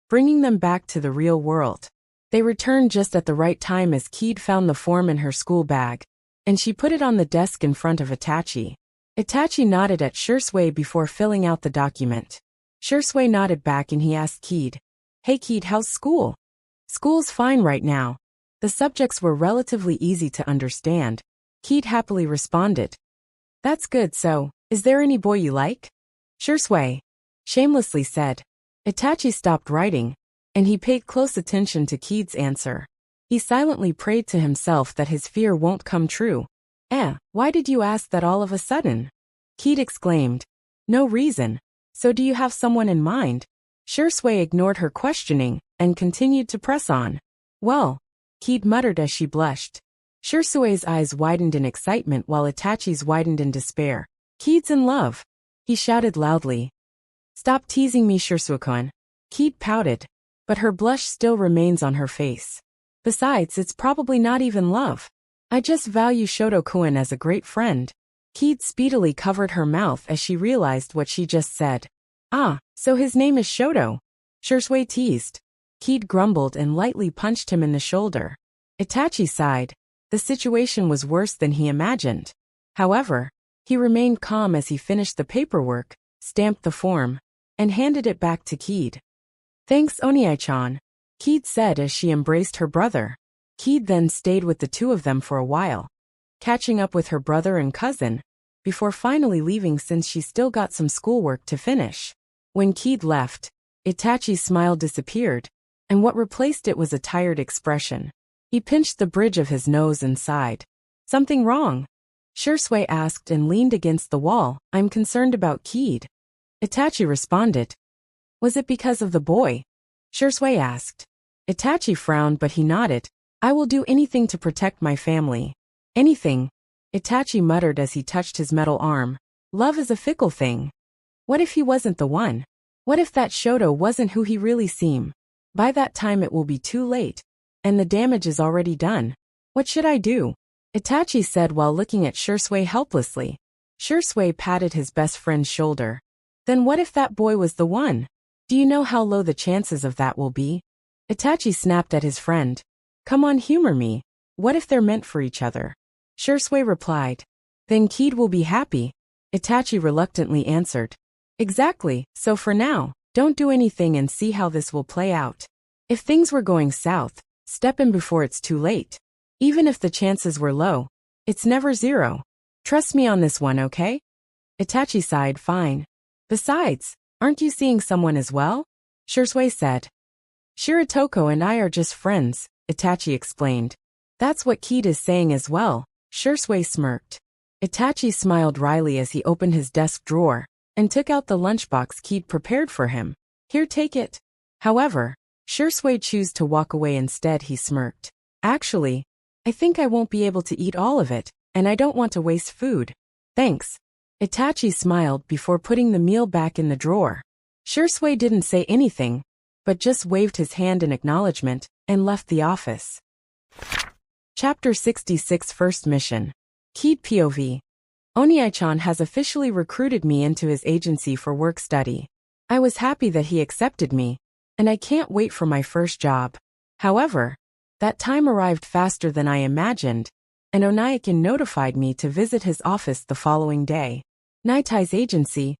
bringing them back to the real world. They returned just at the right time as Kaede found the form in her school bag, and she put it on the desk in front of Itachi. Itachi nodded at Shursui before filling out the document. Shursui nodded back and he asked Kaede, Hey Kaede, how's school? School's fine right now. The subjects were relatively easy to understand. Kaede happily responded. That's good, so, is there any boy you like? Shursui shamelessly said. Itachi stopped writing, and he paid close attention to Kaede's answer. He silently prayed to himself that his fear won't come true. Why did you ask that all of a sudden? Kaede exclaimed. No reason. So do you have someone in mind? Shursui ignored her questioning and continued to press on. Well, Kaede muttered as she blushed. Shursui's eyes widened in excitement while Itachi's widened in despair. Kaede's in love. He shouted loudly. Stop teasing me, Shursui-kun. Kaede pouted, but her blush still remains on her face. Besides, it's probably not even love. I just value Shoto-kun as a great friend. Kaede speedily covered her mouth as she realized what she just said. Ah, so his name is Shoto. Shursui teased. Kaede grumbled and lightly punched him in the shoulder. Itachi sighed. The situation was worse than he imagined. However, he remained calm as he finished the paperwork, stamped the form, and handed it back to Kaede. Thanks, Oniai-chan, Kaede said as she embraced her brother. Kaede then stayed with the two of them for a while, catching up with her brother and cousin, before finally leaving since she still got some schoolwork to finish. When Kaede left, Itachi's smile disappeared, and what replaced it was a tired expression. He pinched the bridge of his nose and sighed. Something wrong? Shursui asked and leaned against the wall. I'm concerned about Kaede. Itachi responded. Was it because of the boy? Shursui asked. Itachi frowned but he nodded. I will do anything to protect my family. Anything? Itachi muttered as he touched his metal arm. Love is a fickle thing. What if he wasn't the one? What if that Shoto wasn't who he really seemed? By that time it will be too late, and the damage is already done. What should I do? Itachi said while looking at Shursui helplessly. Shursui patted his best friend's shoulder. Then what if that boy was the one? Do you know how low the chances of that will be? Itachi snapped at his friend. Come on, humor me. What if they're meant for each other? Shursui replied. Then Kaede will be happy. Itachi reluctantly answered. Exactly, so for now, don't do anything and see how this will play out. If things were going south, step in before it's too late. Even if the chances were low, it's never zero. Trust me on this one, okay? Itachi sighed. Fine. Besides, aren't you seeing someone as well? Shursui said. Shiratoko and I are just friends, Itachi explained. That's what Kaede is saying as well. Shursui smirked. Itachi smiled wryly as he opened his desk drawer and took out the lunchbox Kaede prepared for him. Here, take it. However, Shursui chose to walk away instead. He smirked. Actually, I think I won't be able to eat all of it, and I don't want to waste food. Thanks. Itachi smiled before putting the meal back in the drawer. Shursui didn't say anything, but just waved his hand in acknowledgement and left the office. Chapter 66 First Mission. Kaede POV. Oniai-chan has officially recruited me into his agency for work study. I was happy that he accepted me, and I can't wait for my first job. However, that time arrived faster than I imagined, and Oniai-chan notified me to visit his office the following day. Nightai's agency?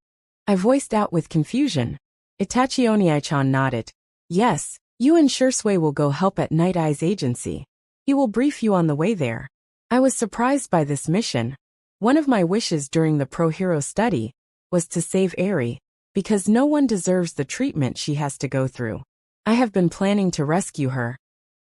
I voiced out with confusion. Itachi. Oniai-chan nodded. Yes, you and Shursui will go help at Nightai's agency. He will brief you on the way there. I was surprised by this mission. One of my wishes during the pro-hero study was to save Eri, because no one deserves the treatment she has to go through. I have been planning to rescue her.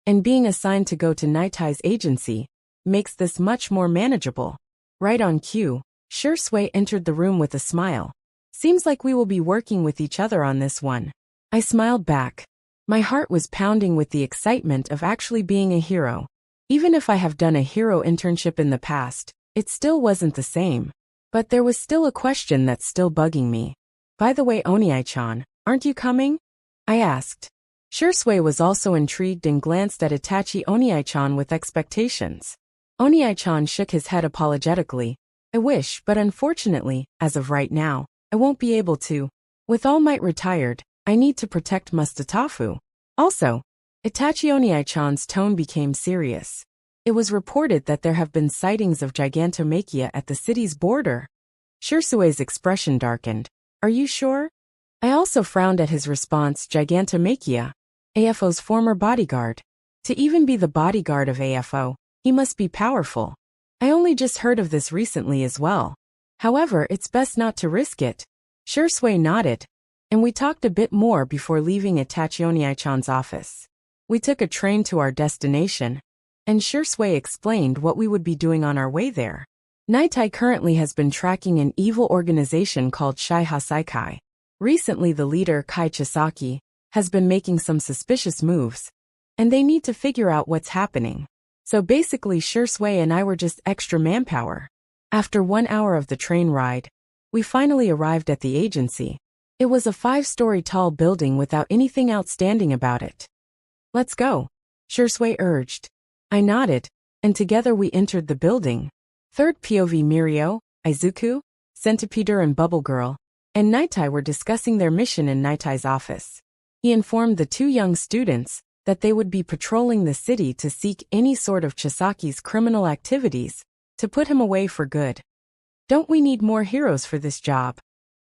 and being assigned to go to Nitai's agency makes this much more manageable. Right on cue, Shui entered the room with a smile. Seems like we will be working with each other on this one. I smiled back. My heart was pounding with the excitement of actually being a hero. Even if I have done a hero internship in the past, it still wasn't the same. But there was still a question that's still bugging me. By the way, Oniai-chan, aren't you coming? I asked. Shui was also intrigued and glanced at Itachi Oniai-chan with expectations. Oniai-chan shook his head apologetically. I wish, but unfortunately, as of right now, I won't be able to. With All Might retired, I need to protect Mustatafu. Also, Itachi Oniai-chan's tone became serious. It was reported that there have been sightings of Gigantomachia at the city's border. Shusui's expression darkened. Are you sure? I also frowned at his response. Gigantomachia, AFO's former bodyguard. To even be the bodyguard of AFO, he must be powerful. I only just heard of this recently as well. However, it's best not to risk it. Shui nodded, and we talked a bit more before leaving Itachi Oniai-chan's office. We took a train to our destination, and Shui explained what we would be doing on our way there. Nitai currently has been tracking an evil organization called Shiha Saikai. Recently the leader, Kai Chisaki, has been making some suspicious moves, and they need to figure out what's happening. So basically Shui and I were just extra manpower. After 1 hour of the train ride, we finally arrived at the agency. It was a 5-story tall building without anything outstanding about it. Let's go, Shui urged. I nodded, and together we entered the building. Third POV Mirio, Izuku, Centipeder and Bubble Girl, and Nitai were discussing their mission in Nitai's office. He informed the 2 young students that they would be patrolling the city to seek any sort of Chisaki's criminal activities, to put him away for good. Don't we need more heroes for this job?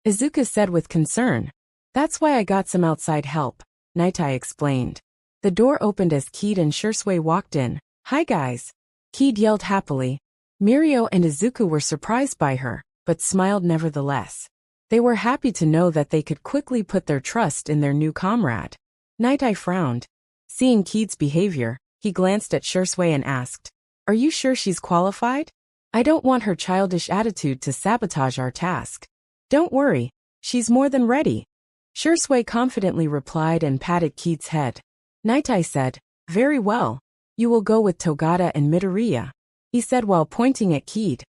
Izuku said with concern. That's why I got some outside help, Nitai explained. The door opened as Kaede and Shui walked in. Hi guys. Kaede yelled happily. Mirio and Izuku were surprised by her, but smiled nevertheless. They were happy to know that they could quickly put their trust in their new comrade. Nitai frowned. Seeing Kaede's behavior, he glanced at Shui and asked, Are you sure she's qualified? I don't want her childish attitude to sabotage our task. Don't worry, she's more than ready. Shui confidently replied and patted Kaede's head. Nitai said, Very well. You will go with Togata and Midoriya, he said while pointing at Kaede.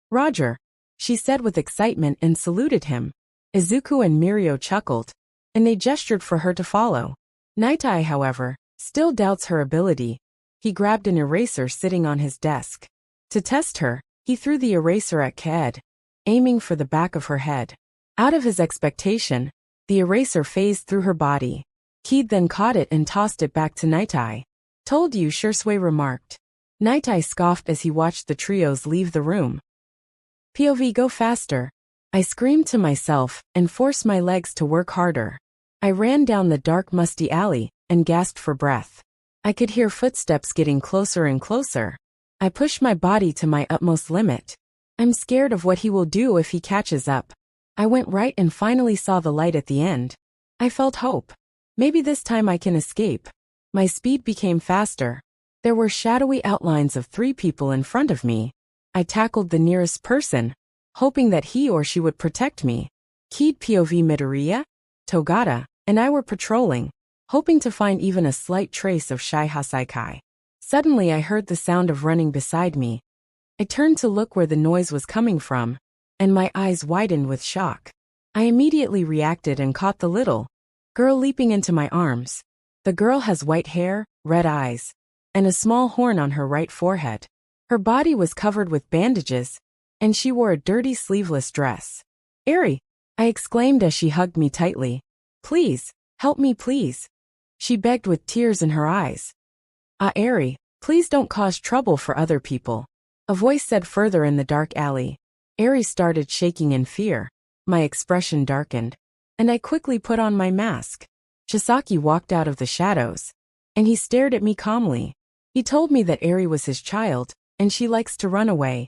Roger, she said with excitement and saluted him. Izuku and Mirio chuckled, and they gestured for her to follow. Nitai, however, still doubts her ability. He grabbed an eraser sitting on his desk. To test her, he threw the eraser at Kaede, aiming for the back of her head. Out of his expectation, the eraser phased through her body. Kaede then caught it and tossed it back to Nitai. Told you, Shui remarked. Nitai scoffed as he watched the trios leave the room. POV go faster. I screamed to myself and forced my legs to work harder. I ran down the dark musty alley and gasped for breath. I could hear footsteps getting closer and closer. I pushed my body to my utmost limit. I'm scared of what he will do if he catches up. I went right and finally saw the light at the end. I felt hope. Maybe this time I can escape. My speed became faster. There were shadowy outlines of 3 people in front of me. I tackled the nearest person, hoping that he or she would protect me. Kaede POV Midoriya, Togata, and I were patrolling, hoping to find even a slight trace of Shiha Saikai. Suddenly I heard the sound of running beside me. I turned to look where the noise was coming from, and my eyes widened with shock. I immediately reacted and caught the little girl leaping into my arms. The girl has white hair, red eyes, and a small horn on her right forehead. Her body was covered with bandages, and she wore a dirty sleeveless dress. Eri, I exclaimed as she hugged me tightly. Please, help me please. She begged with tears in her eyes. Eri, please don't cause trouble for other people, a voice said further in the dark alley. Eri started shaking in fear. My expression darkened, and I quickly put on my mask. Chisaki walked out of the shadows, and he stared at me calmly. He told me that Eri was his child, and she likes to run away.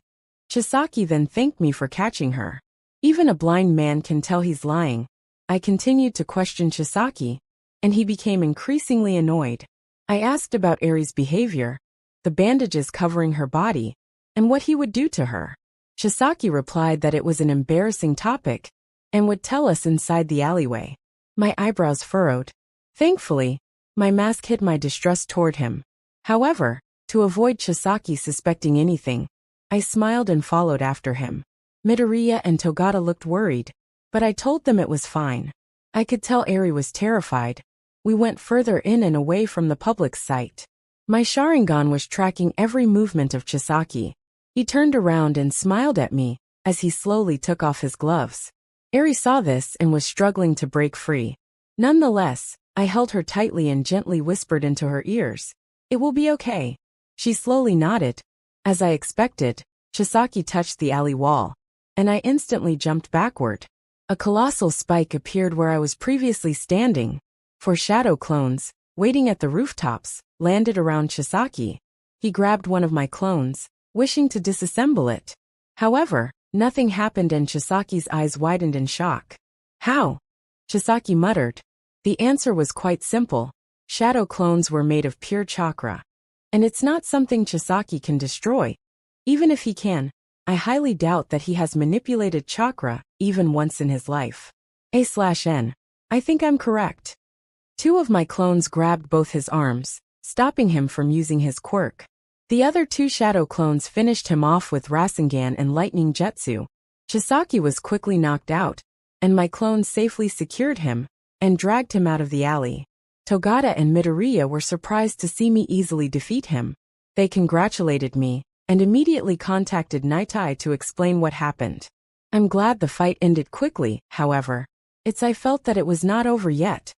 Chisaki then thanked me for catching her. Even a blind man can tell he's lying. I continued to question Chisaki, and he became increasingly annoyed. I asked about Eri's behavior, the bandages covering her body, and what he would do to her. Chisaki replied that it was an embarrassing topic and would tell us inside the alleyway. My eyebrows furrowed. Thankfully, my mask hid my distrust toward him. However, to avoid Chisaki suspecting anything, I smiled and followed after him. Midoriya and Togata looked worried, but I told them it was fine. I could tell Eri was terrified. We went further in and away from the public's sight. My Sharingan was tracking every movement of Chisaki. He turned around and smiled at me as he slowly took off his gloves. Eri saw this and was struggling to break free. Nonetheless, I held her tightly and gently whispered into her ears, "It will be okay." She slowly nodded. As I expected, Chisaki touched the alley wall, and I instantly jumped backward. A colossal spike appeared where I was previously standing. Four shadow clones, waiting at the rooftops, landed around Chisaki. He grabbed one of my clones, wishing to disassemble it. However, nothing happened and Chisaki's eyes widened in shock. "How?" Chisaki muttered. The answer was quite simple. Shadow clones were made of pure chakra. And it's not something Chisaki can destroy. Even if he can, I highly doubt that he has manipulated chakra even once in his life. A/N. I think I'm correct. Two of my clones grabbed both his arms, stopping him from using his quirk. The other two shadow clones finished him off with Rasengan and Lightning Jutsu. Chisaki was quickly knocked out, and my clones safely secured him and dragged him out of the alley. Togata and Midoriya were surprised to see me easily defeat him. They congratulated me and immediately contacted Nightai to explain what happened. I'm glad the fight ended quickly, however. I felt that it was not over yet.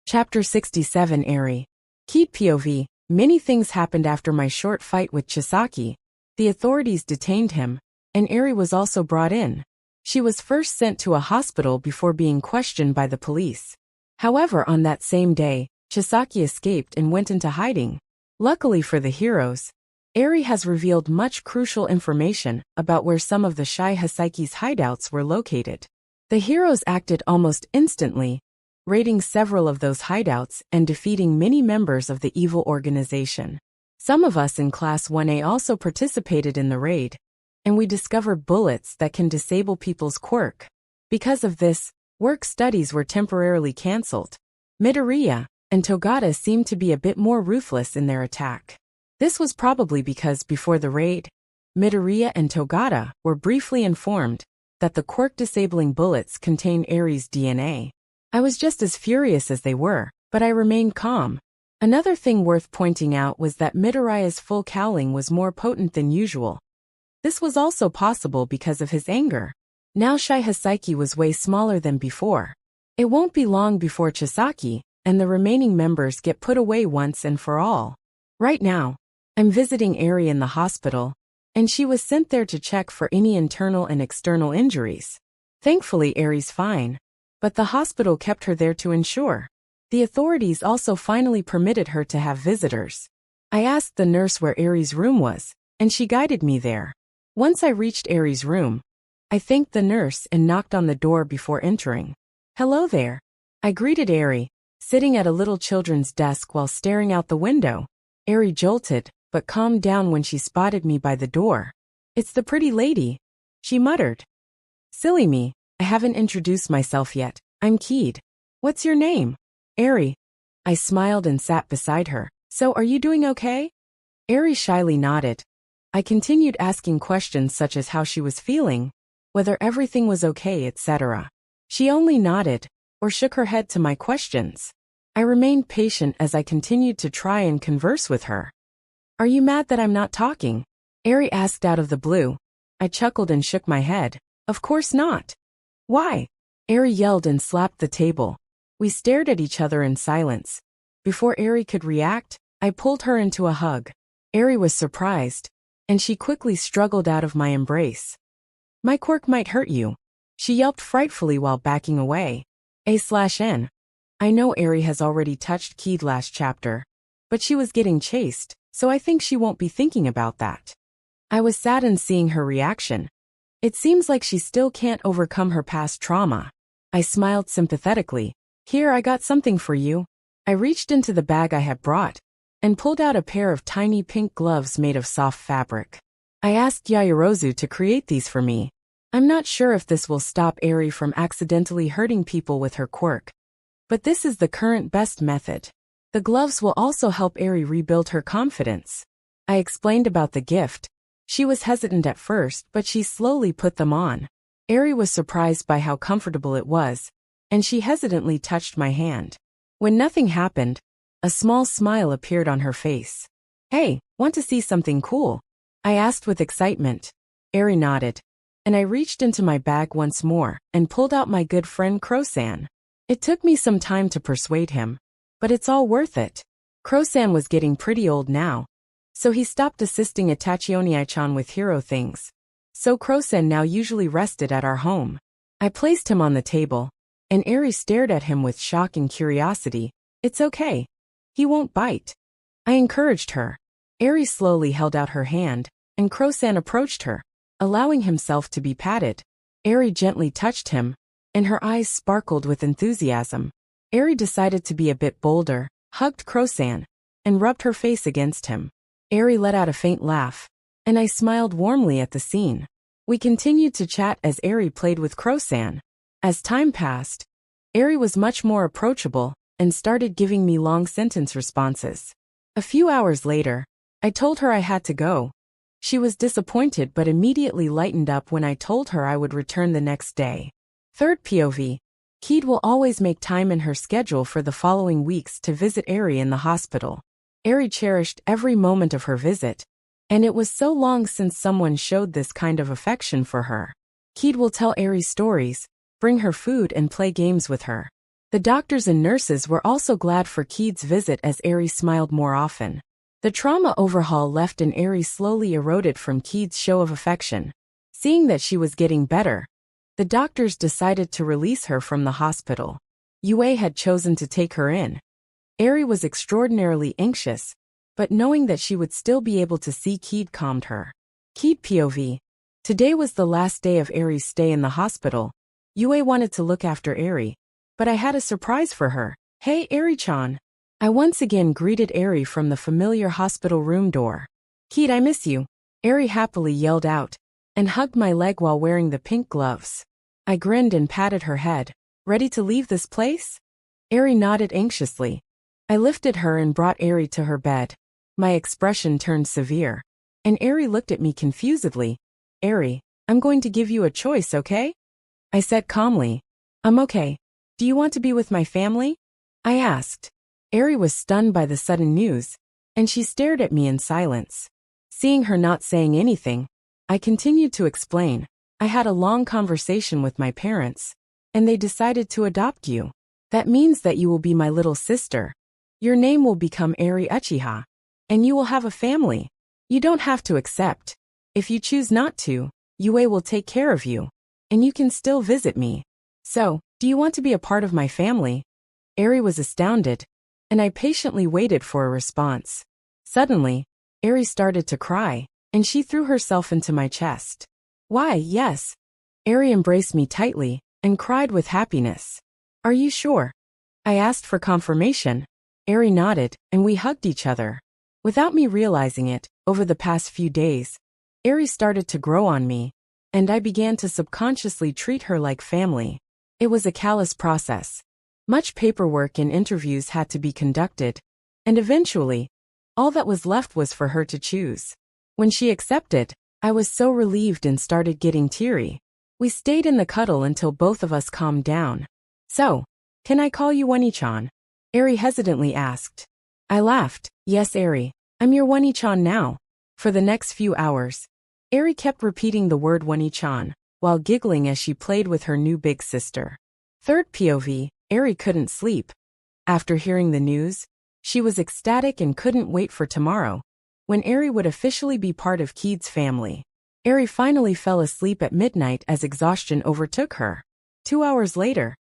Chapter 67 Eri. Key POV. Many things happened after my short fight with Chisaki. The authorities detained him, and Eri was also brought in. She was first sent to a hospital before being questioned by the police. However, on that same day, Chisaki escaped and went into hiding. Luckily for the heroes, Eri has revealed much crucial information about where some of the Shai Hasaiki's hideouts were located. The heroes acted almost instantly, raiding several of those hideouts and defeating many members of the evil organization. Some of us in Class 1A also participated in the raid, and we discovered bullets that can disable people's quirk. Because of this, work studies were temporarily cancelled. Midoriya and Togata seemed to be a bit more ruthless in their attack. This was probably because before the raid, Midoriya and Togata were briefly informed that the quirk-disabling bullets contained Eri's DNA. I was just as furious as they were, but I remained calm. Another thing worth pointing out was that Midoriya's full cowling was more potent than usual. This was also possible because of his anger. Now Shai Hasaiki was way smaller than before. It won't be long before Chisaki and the remaining members get put away once and for all. Right now, I'm visiting Eri in the hospital, and she was sent there to check for any internal and external injuries. Thankfully, Eri's fine, but the hospital kept her there to ensure. The authorities also finally permitted her to have visitors. I asked the nurse where Eri's room was, and she guided me there. Once I reached Eri's room, I thanked the nurse and knocked on the door before entering. "Hello there." I greeted Eri, sitting at a little children's desk while staring out the window. Eri jolted, but calmed down when she spotted me by the door. "It's the pretty lady," she muttered. "Silly me, I haven't introduced myself yet. I'm Kaede. What's your name?" "Eri." I smiled and sat beside her. "So are you doing okay?" Eri shyly nodded. I continued asking questions such as how she was feeling, whether everything was okay, etc. She only nodded, or shook her head to my questions. I remained patient as I continued to try and converse with her. "Are you mad that I'm not talking?" Eri asked out of the blue. I chuckled and shook my head. "Of course not." "Why?" Eri yelled and slapped the table. We stared at each other in silence. Before Eri could react, I pulled her into a hug. Eri was surprised, and she quickly struggled out of my embrace. "My quirk might hurt you." She yelped frightfully while backing away. A/N. I know Eri has already touched Kaede last chapter, but she was getting chased, so I think she won't be thinking about that. I was saddened seeing her reaction. It seems like she still can't overcome her past trauma. I smiled sympathetically. "Here, I got something for you." I reached into the bag I had brought and pulled out a pair of tiny pink gloves made of soft fabric. I asked Yaoyorozu to create these for me. I'm not sure if this will stop Eri from accidentally hurting people with her quirk, but this is the current best method. The gloves will also help Eri rebuild her confidence. I explained about the gift. She was hesitant at first, but she slowly put them on. Eri was surprised by how comfortable it was, and she hesitantly touched my hand. When nothing happened, a small smile appeared on her face. Hey, want to see something cool? I asked with excitement. Eri nodded, and I reached into my bag once more and pulled out my good friend Crow-san. It took me some time to persuade him, but it's all worth it. Crow-san was getting pretty old now, so he stopped assisting Itachione-chan with hero things. So Crow-san now usually rested at our home. I placed him on the table, and Eri stared at him with shock and curiosity. It's okay. He won't bite. I encouraged her. Eri slowly held out her hand, and Crow-san approached her, allowing himself to be patted. Eri gently touched him, and her eyes sparkled with enthusiasm. Eri decided to be a bit bolder, hugged Crow-san, and rubbed her face against him. Eri let out a faint laugh, and I smiled warmly at the scene. We continued to chat as Eri played with Crow-san. As time passed, Eri was much more approachable and started giving me long sentence responses. A few hours later, I told her I had to go. She was disappointed but immediately lightened up when I told her I would return the next day. Third POV. Kaede will always make time in her schedule for the following weeks to visit Eri in the hospital. Eri cherished every moment of her visit, and it was so long since someone showed this kind of affection for her. Kaede will tell Eri stories, bring her food and play games with her. The doctors and nurses were also glad for Kaede's visit as Eri smiled more often. The trauma overhaul left and Eri slowly eroded from Kaede's show of affection. Seeing that she was getting better, the doctors decided to release her from the hospital. Yue had chosen to take her in. Eri was extraordinarily anxious, but knowing that she would still be able to see Kaede calmed her. Kaede POV. Today was the last day of Eri's stay in the hospital. Yue wanted to look after Eri, but I had a surprise for her. Hey Eri-chan. I once again greeted Eri from the familiar hospital room door. Kaede, I miss you. Eri happily yelled out, and hugged my leg while wearing the pink gloves. I grinned and patted her head. Ready to leave this place? Eri nodded anxiously. I lifted her and brought Eri to her bed. My expression turned severe, and Eri looked at me confusedly. Eri, I'm going to give you a choice, okay? I said calmly. I'm okay. Do you want to be with my family? I asked. Eri was stunned by the sudden news, and she stared at me in silence. Seeing her not saying anything, I continued to explain. I had a long conversation with my parents, and they decided to adopt you. That means that you will be my little sister. Your name will become Eri Uchiha, and you will have a family. You don't have to accept. If you choose not to, Yue will take care of you, and you can still visit me. So, do you want to be a part of my family? Eri was astounded, and I patiently waited for a response. Suddenly, Eri started to cry, and she threw herself into my chest. Why, yes. Eri embraced me tightly, and cried with happiness. Are you sure? I asked for confirmation. Eri nodded, and we hugged each other. Without me realizing it, over the past few days, Eri started to grow on me, and I began to subconsciously treat her like family. It was a callous process. Much paperwork and interviews had to be conducted, and eventually, all that was left was for her to choose. When she accepted, I was so relieved and started getting teary. We stayed in the cuddle until both of us calmed down. So, can I call you Wani-chan? Eri hesitantly asked. I laughed. Yes, Eri. I'm your Wani-chan now. For the next few hours, Eri kept repeating the word Wani-chan, while giggling as she played with her new big sister. Third POV, Eri couldn't sleep. After hearing the news, she was ecstatic and couldn't wait for tomorrow, when Eri would officially be part of Kaede's family. Eri finally fell asleep at midnight as exhaustion overtook her. 2 hours later,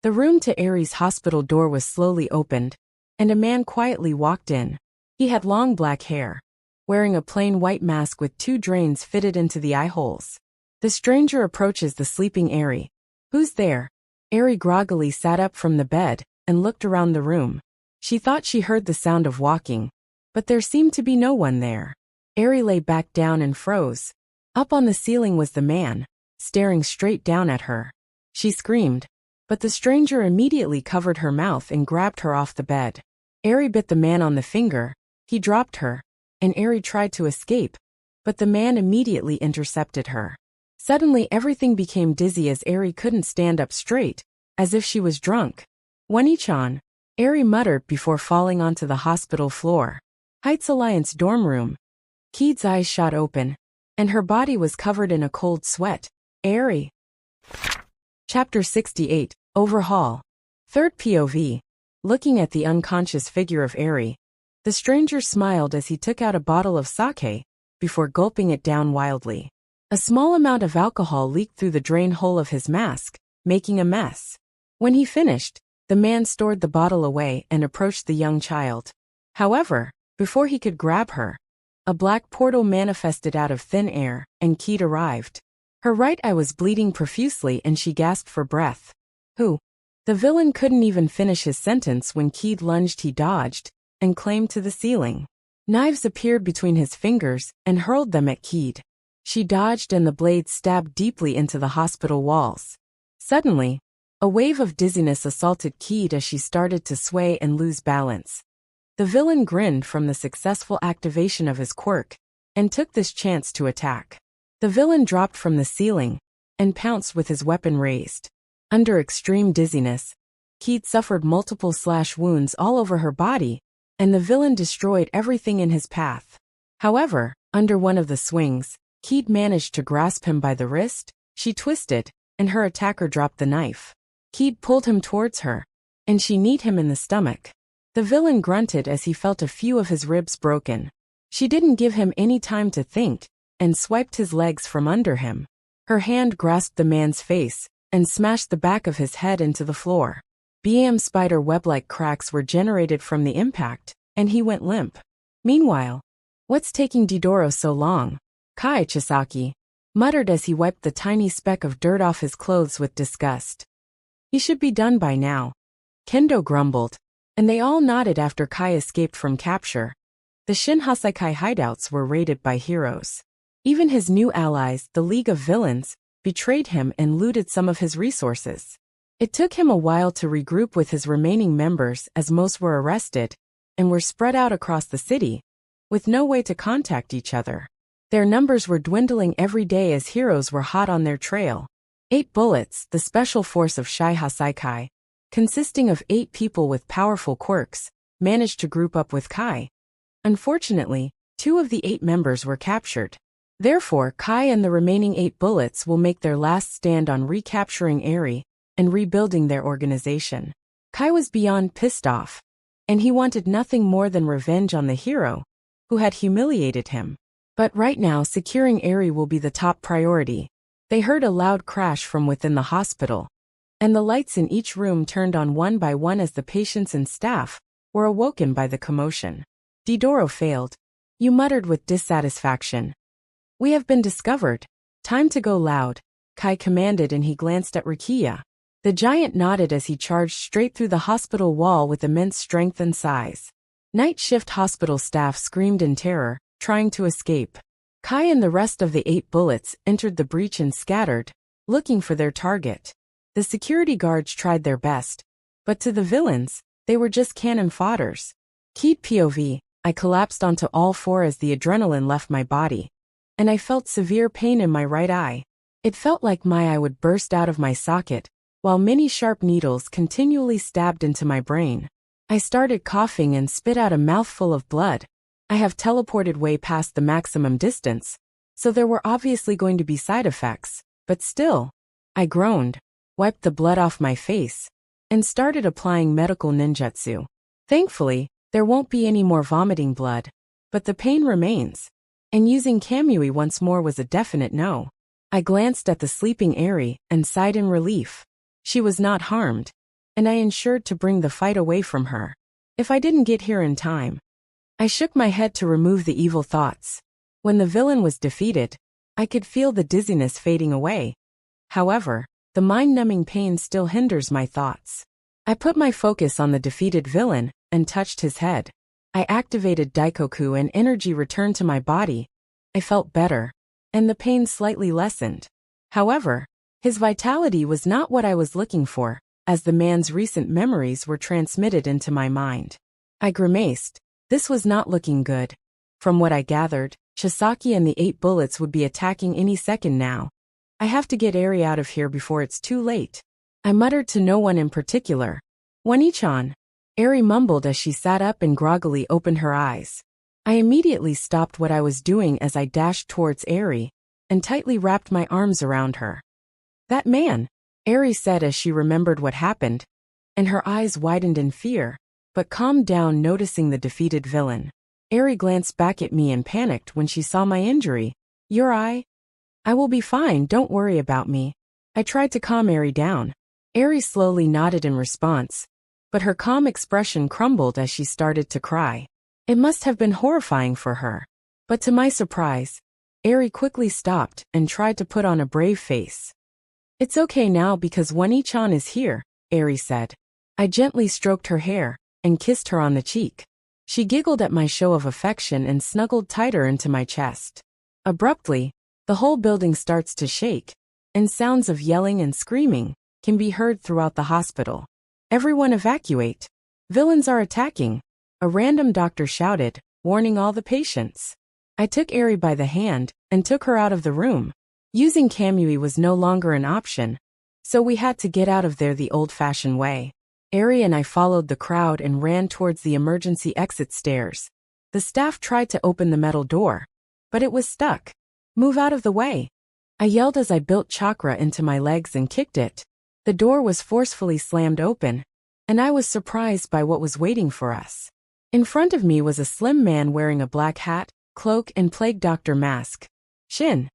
the room to Eri's hospital door was slowly opened, and a man quietly walked in. He had long black hair, wearing a plain white mask with 2 drains fitted into the eye holes. The stranger approaches the sleeping Eri. Who's there? Eri groggily sat up from the bed and looked around the room. She thought she heard the sound of walking, but there seemed to be no one there. Eri lay back down and froze. Up on the ceiling was the man, staring straight down at her. She screamed, but the stranger immediately covered her mouth and grabbed her off the bed. Eri bit the man on the finger. He dropped her, and Eri tried to escape, but the man immediately intercepted her. Suddenly everything became dizzy as Eri couldn't stand up straight, as if she was drunk. "Wani-chan," Eri muttered before falling onto the hospital floor. Heights Alliance dorm room. Kaede's eyes shot open, and her body was covered in a cold sweat. Eri. Chapter 68, Overhaul. Third POV. Looking at the unconscious figure of Eri, the stranger smiled as he took out a bottle of sake, before gulping it down wildly. A small amount of alcohol leaked through the drain hole of his mask, making a mess. When he finished, the man stored the bottle away and approached the young child. However, before he could grab her, a black portal manifested out of thin air, and Kaede arrived. Her right eye was bleeding profusely and she gasped for breath. "Who?" The villain couldn't even finish his sentence when Kaede lunged. He dodged, and claimed to the ceiling. Knives appeared between his fingers and hurled them at Kaede. She dodged and the blades stabbed deeply into the hospital walls. Suddenly, a wave of dizziness assaulted Kaede as she started to sway and lose balance. The villain grinned from the successful activation of his quirk, and took this chance to attack. The villain dropped from the ceiling, and pounced with his weapon raised. Under extreme dizziness, Kaede suffered multiple slash wounds all over her body, and the villain destroyed everything in his path. However, under one of the swings, Kaede managed to grasp him by the wrist. She twisted, and her attacker dropped the knife. Kaede pulled him towards her, and she kneed him in the stomach. The villain grunted as he felt a few of his ribs broken. She didn't give him any time to think, and swiped his legs from under him. Her hand grasped the man's face, and smashed the back of his head into the floor. BM spider web-like cracks were generated from the impact, and he went limp. Meanwhile, "What's taking Todoroki so long?" Chisaki muttered as he wiped the tiny speck of dirt off his clothes with disgust. "He should be done by now," Kendo grumbled, and they all nodded after Kai escaped from capture. The Shinhasaikai hideouts were raided by heroes. Even his new allies, the League of Villains, betrayed him and looted some of his resources. It took him a while to regroup with his remaining members as most were arrested, and were spread out across the city, with no way to contact each other. Their numbers were dwindling every day as heroes were hot on their trail. 8 Bullets, the special force of Shinhasaikai, consisting of 8 people with powerful quirks, managed to group up with Kai. Unfortunately, 2 of the 8 members were captured. Therefore, Kai and the remaining 8 Bullets will make their last stand on recapturing Eri and rebuilding their organization. Kai was beyond pissed off, and he wanted nothing more than revenge on the hero, who had humiliated him. But right now securing Eri will be the top priority. They heard a loud crash from within the hospital, and the lights in each room turned on one by one as the patients and staff were awoken by the commotion. Todoroki failed. You muttered with dissatisfaction. "We have been discovered. Time to go loud," Kai commanded, and he glanced at Rikiya. The giant nodded as he charged straight through the hospital wall with immense strength and size. Night shift hospital staff screamed in terror, trying to escape. Kai and the rest of the 8 Bullets entered the breach and scattered, looking for their target. The security guards tried their best, but to the villains, they were just cannon fodders. Kaede POV, I collapsed onto all 4 as the adrenaline left my body, and I felt severe pain in my right eye. It felt like my eye would burst out of my socket, while many sharp needles continually stabbed into my brain. I started coughing and spit out a mouthful of blood. I have teleported way past the maximum distance, so there were obviously going to be side effects, but still. I groaned, wiped the blood off my face, and started applying medical ninjutsu. Thankfully, there won't be any more vomiting blood, but the pain remains, and using Kamui once more was a definite no. I glanced at the sleeping Eri and sighed in relief. She was not harmed, and I ensured to bring the fight away from her, if I didn't get here in time. I shook my head to remove the evil thoughts. When the villain was defeated, I could feel the dizziness fading away. However, the mind-numbing pain still hinders my thoughts. I put my focus on the defeated villain and touched his head. I activated Daikoku and energy returned to my body. I felt better, and the pain slightly lessened. However, his vitality was not what I was looking for, as the man's recent memories were transmitted into my mind. I grimaced. This was not looking good. From what I gathered, Chisaki and the 8 bullets would be attacking any second now. I have to get Eri out of here before it's too late. I muttered to no one in particular. Wani-chan. Eri mumbled as she sat up and groggily opened her eyes. I immediately stopped what I was doing as I dashed towards Eri and tightly wrapped my arms around her. That man, Eri said as she remembered what happened, and her eyes widened in fear, but calmed down noticing the defeated villain. Eri glanced back at me and panicked when she saw my injury. Your eye? I will be fine, don't worry about me. I tried to calm Eri down. Eri slowly nodded in response, but her calm expression crumbled as she started to cry. It must have been horrifying for her. But to my surprise, Eri quickly stopped and tried to put on a brave face. It's okay now because Wani-chan is here, Eri said. I gently stroked her hair and kissed her on the cheek. She giggled at my show of affection and snuggled tighter into my chest. Abruptly, the whole building starts to shake, and sounds of yelling and screaming can be heard throughout the hospital. Everyone evacuate. Villains are attacking. A random doctor shouted, warning all the patients. I took Eri by the hand and took her out of the room. Using Kamui was no longer an option, so we had to get out of there the old-fashioned way. Eri and I followed the crowd and ran towards the emergency exit stairs. The staff tried to open the metal door, but it was stuck. Move out of the way. I yelled as I built chakra into my legs and kicked it. The door was forcefully slammed open, and I was surprised by what was waiting for us. In front of me was a slim man wearing a black hat, cloak and plague doctor mask. Shin!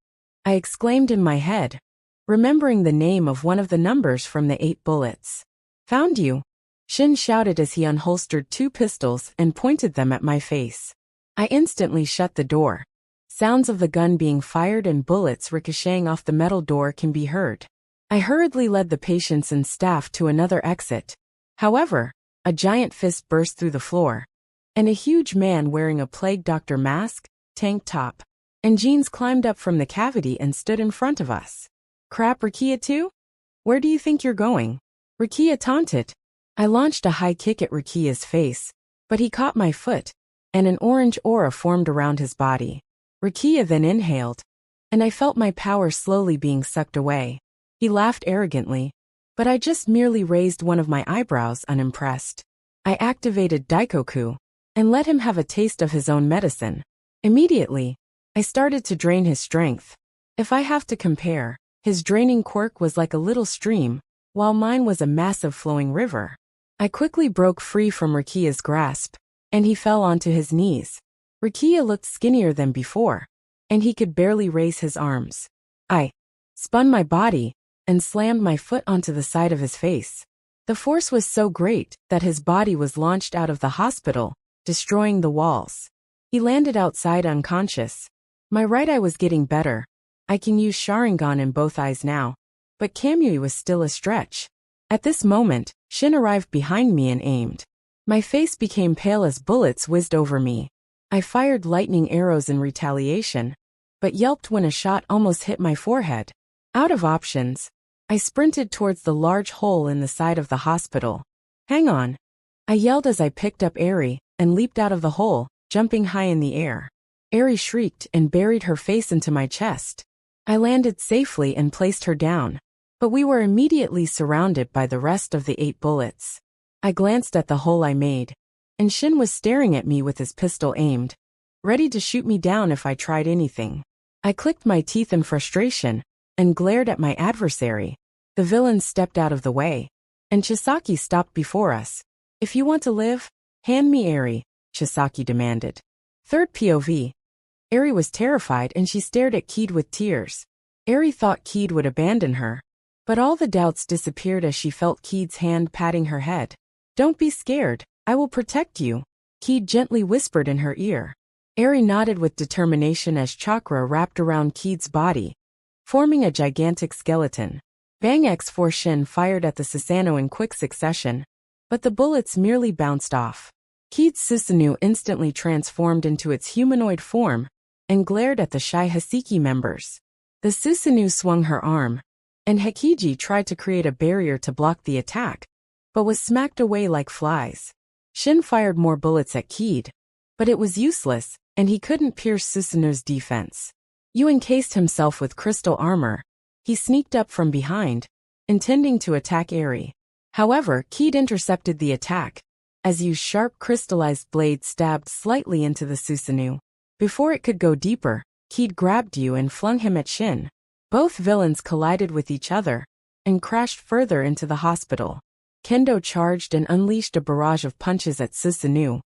I exclaimed in my head, remembering the name of one of the numbers from the 8 bullets. Found you! Shin shouted as he unholstered 2 pistols and pointed them at my face. I instantly shut the door. Sounds of the gun being fired and bullets ricocheting off the metal door can be heard. I hurriedly led the patients and staff to another exit. However, a giant fist burst through the floor, and a huge man wearing a plague doctor mask, tank top, and jeans climbed up from the cavity and stood in front of us. Crap, Rukia too? Where do you think you're going? Rukia taunted. I launched a high kick at Rukia's face, but he caught my foot, and an orange aura formed around his body. Rukia then inhaled, and I felt my power slowly being sucked away. He laughed arrogantly, but I just merely raised one of my eyebrows unimpressed. I activated Daikoku, and let him have a taste of his own medicine. Immediately, I started to drain his strength. If I have to compare, his draining quirk was like a little stream, while mine was a massive flowing river. I quickly broke free from Rukia's grasp, and he fell onto his knees. Rukia looked skinnier than before, and he could barely raise his arms. I spun my body and slammed my foot onto the side of his face. The force was so great that his body was launched out of the hospital, destroying the walls. He landed outside unconscious. My right eye was getting better. I can use Sharingan in both eyes now, but Kamui was still a stretch. At this moment, Shin arrived behind me and aimed. My face became pale as bullets whizzed over me. I fired lightning arrows in retaliation, but yelped when a shot almost hit my forehead. Out of options, I sprinted towards the large hole in the side of the hospital. Hang on! I yelled as I picked up Eri and leaped out of the hole, jumping high in the air. Eri shrieked and buried her face into my chest. I landed safely and placed her down, but we were immediately surrounded by the rest of the 8 bullets. I glanced at the hole I made, and Shin was staring at me with his pistol aimed, ready to shoot me down if I tried anything. I clicked my teeth in frustration and glared at my adversary. The villain stepped out of the way, and Chisaki stopped before us. If you want to live, hand me Eri, Chisaki demanded. Third POV. Eri was terrified and she stared at Kaede with tears. Eri thought Kaede would abandon her, but all the doubts disappeared as she felt Kaede's hand patting her head. Don't be scared, I will protect you, Kaede gently whispered in her ear. Eri nodded with determination as chakra wrapped around Kaede's body, forming a gigantic skeleton. Bang X4 Shin fired at the Susanoo in quick succession, but the bullets merely bounced off. Keed's Susanoo instantly transformed into its humanoid form and glared at the shy Haseki members. The Susanoo swung her arm, and Hekiji tried to create a barrier to block the attack, but was smacked away like flies. Shin fired more bullets at Keed, but it was useless, and he couldn't pierce Susanoo's defense. Yu encased himself with crystal armor. He sneaked up from behind, intending to attack Eri. However, Keed intercepted the attack, as Yu's sharp crystallized blade stabbed slightly into the Susanoo. Before it could go deeper, Keed grabbed Yu and flung him at Shin. Both villains collided with each other and crashed further into the hospital. Kendo charged and unleashed a barrage of punches at Susanoo.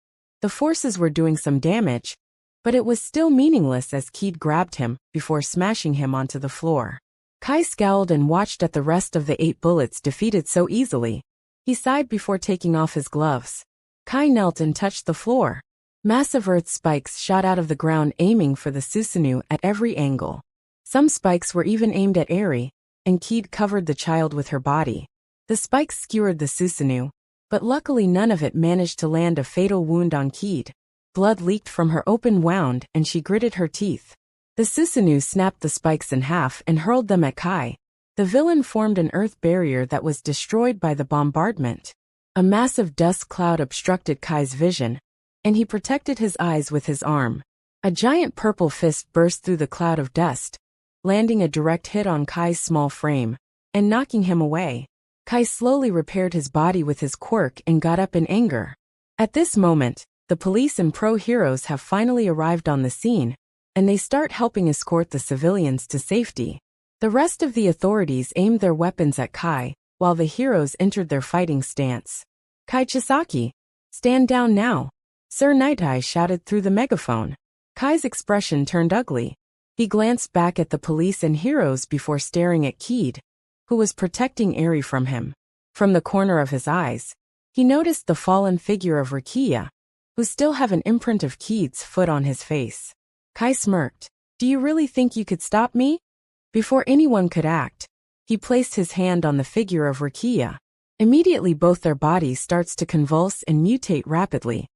The forces were doing some damage, but it was still meaningless as Keed grabbed him before smashing him onto the floor. Kai scowled and watched at the rest of the 8 bullets defeated so easily. He sighed before taking off his gloves. Kai knelt and touched the floor. Massive earth spikes shot out of the ground aiming for the Susanoo at every angle. Some spikes were even aimed at Eri, and Keed covered the child with her body. The spikes skewered the Susanoo, but luckily none of it managed to land a fatal wound on Keed. Blood leaked from her open wound and she gritted her teeth. The Susanoo snapped the spikes in half and hurled them at Kai. The villain formed an earth barrier that was destroyed by the bombardment. A massive dust cloud obstructed Kai's vision, and he protected his eyes with his arm. A giant purple fist burst through the cloud of dust, landing a direct hit on Kai's small frame, and knocking him away. Kai slowly repaired his body with his quirk and got up in anger. At this moment, the police and pro-heroes have finally arrived on the scene, and they start helping escort the civilians to safety. The rest of the authorities aimed their weapons at Kai, while the heroes entered their fighting stance. "Kai Chisaki, stand down now," Sir Nightai shouted through the megaphone. Kai's expression turned ugly. He glanced back at the police and heroes before staring at Keed, who was protecting Eri from him. From the corner of his eyes, he noticed the fallen figure of Rikiya, who still have an imprint of Keed's foot on his face. Kai smirked. "Do you really think you could stop me?" Before anyone could act, he placed his hand on the figure of Rikiya. Immediately both their bodies starts to convulse and mutate rapidly.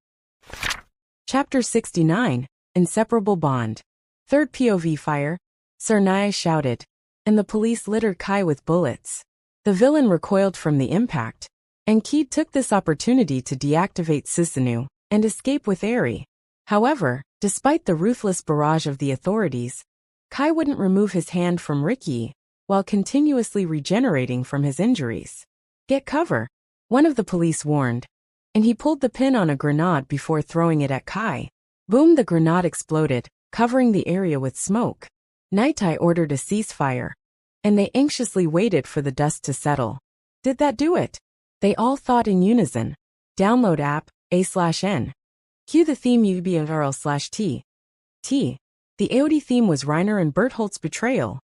Chapter 69, Inseparable Bond. Third POV fire, Sir Nai shouted, and the police littered Kai with bullets. The villain recoiled from the impact, and Keed took this opportunity to deactivate Susanoo and escape with Eri. However, despite the ruthless barrage of the authorities, Kai wouldn't remove his hand from Ricky, while continuously regenerating from his injuries. "Get cover," one of the police warned, and he pulled the pin on a grenade before throwing it at Kai. Boom! The grenade exploded, covering the area with smoke. Nightai ordered a ceasefire, and they anxiously waited for the dust to settle. Did that do it? They all thought in unison. Download app, A/N. Cue the theme UBRL/T. The Aoki theme was Reiner and Bertholdt's betrayal.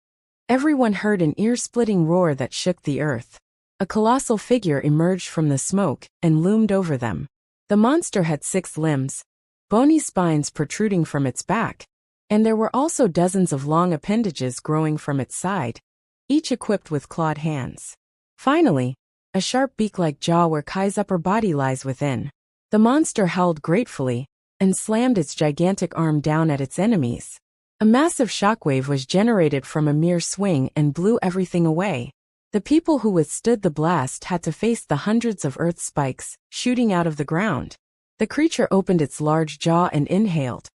Everyone heard an ear-splitting roar that shook the earth. A colossal figure emerged from the smoke and loomed over them. The monster had 6 limbs, bony spines protruding from its back, and there were also dozens of long appendages growing from its side, each equipped with clawed hands. Finally, a sharp beak-like jaw where Kai's upper body lies within. The monster howled gratefully and slammed its gigantic arm down at its enemies. A massive shockwave was generated from a mere swing and blew everything away. The people who withstood the blast had to face the hundreds of earth spikes shooting out of the ground. The creature opened its large jaw and inhaled.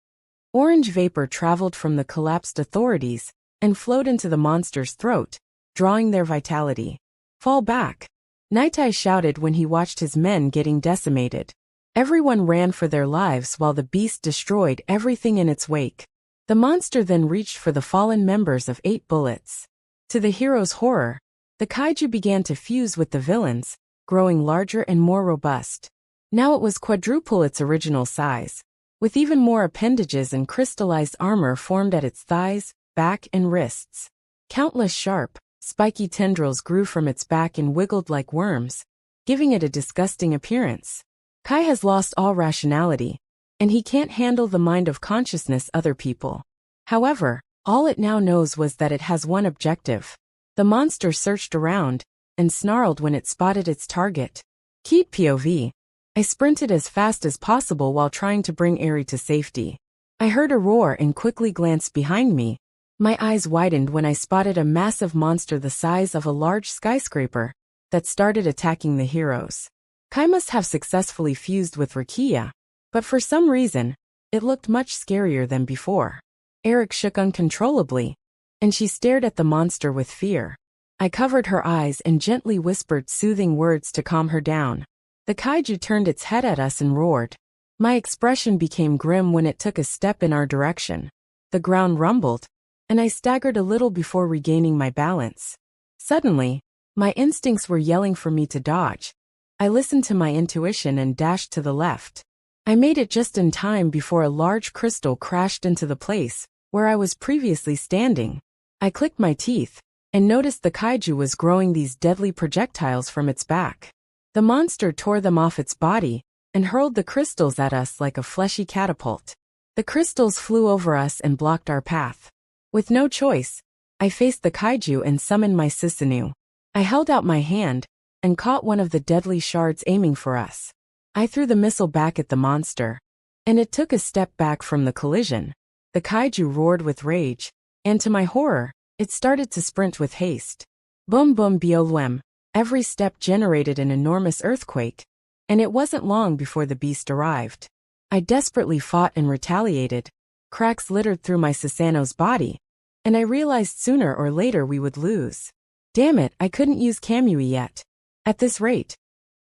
Orange vapor traveled from the collapsed authorities and flowed into the monster's throat, drawing their vitality. "Fall back," Nightai shouted when he watched his men getting decimated. Everyone ran for their lives while the beast destroyed everything in its wake. The monster then reached for the fallen members of 8 bullets. To the hero's horror, the kaiju began to fuse with the villains, growing larger and more robust. Now it was quadruple its original size, with even more appendages and crystallized armor formed at its thighs, back, and wrists. Countless sharp, spiky tendrils grew from its back and wiggled like worms, giving it a disgusting appearance. Kai has lost all rationality, and he can't handle the mind of consciousness other people. However, all it now knows was that it has one objective. The monster searched around and snarled when it spotted its target. Keed POV. I sprinted as fast as possible while trying to bring Eri to safety. I heard a roar and quickly glanced behind me. My eyes widened when I spotted a massive monster the size of a large skyscraper that started attacking the heroes. Kai must have successfully fused with Rukia, but for some reason, it looked much scarier than before. Eric shook uncontrollably, and she stared at the monster with fear. I covered her eyes and gently whispered soothing words to calm her down. The kaiju turned its head at us and roared. My expression became grim when it took a step in our direction. The ground rumbled, and I staggered a little before regaining my balance. Suddenly, my instincts were yelling for me to dodge. I listened to my intuition and dashed to the left. I made it just in time before a large crystal crashed into the place where I was previously standing. I clicked my teeth and noticed the kaiju was growing these deadly projectiles from its back. The monster tore them off its body and hurled the crystals at us like a fleshy catapult. The crystals flew over us and blocked our path. With no choice, I faced the kaiju and summoned my Susanoo. I held out my hand and caught one of the deadly shards aiming for us. I threw the missile back at the monster, and it took a step back from the collision. The kaiju roared with rage, and to my horror, it started to sprint with haste. Boom boom bioluem. Every step generated an enormous earthquake, and it wasn't long before the beast arrived. I desperately fought and retaliated. Cracks littered through my Susanoo's body, and I realized sooner or later we would lose. Damn it, I couldn't use Kamui yet. At this rate,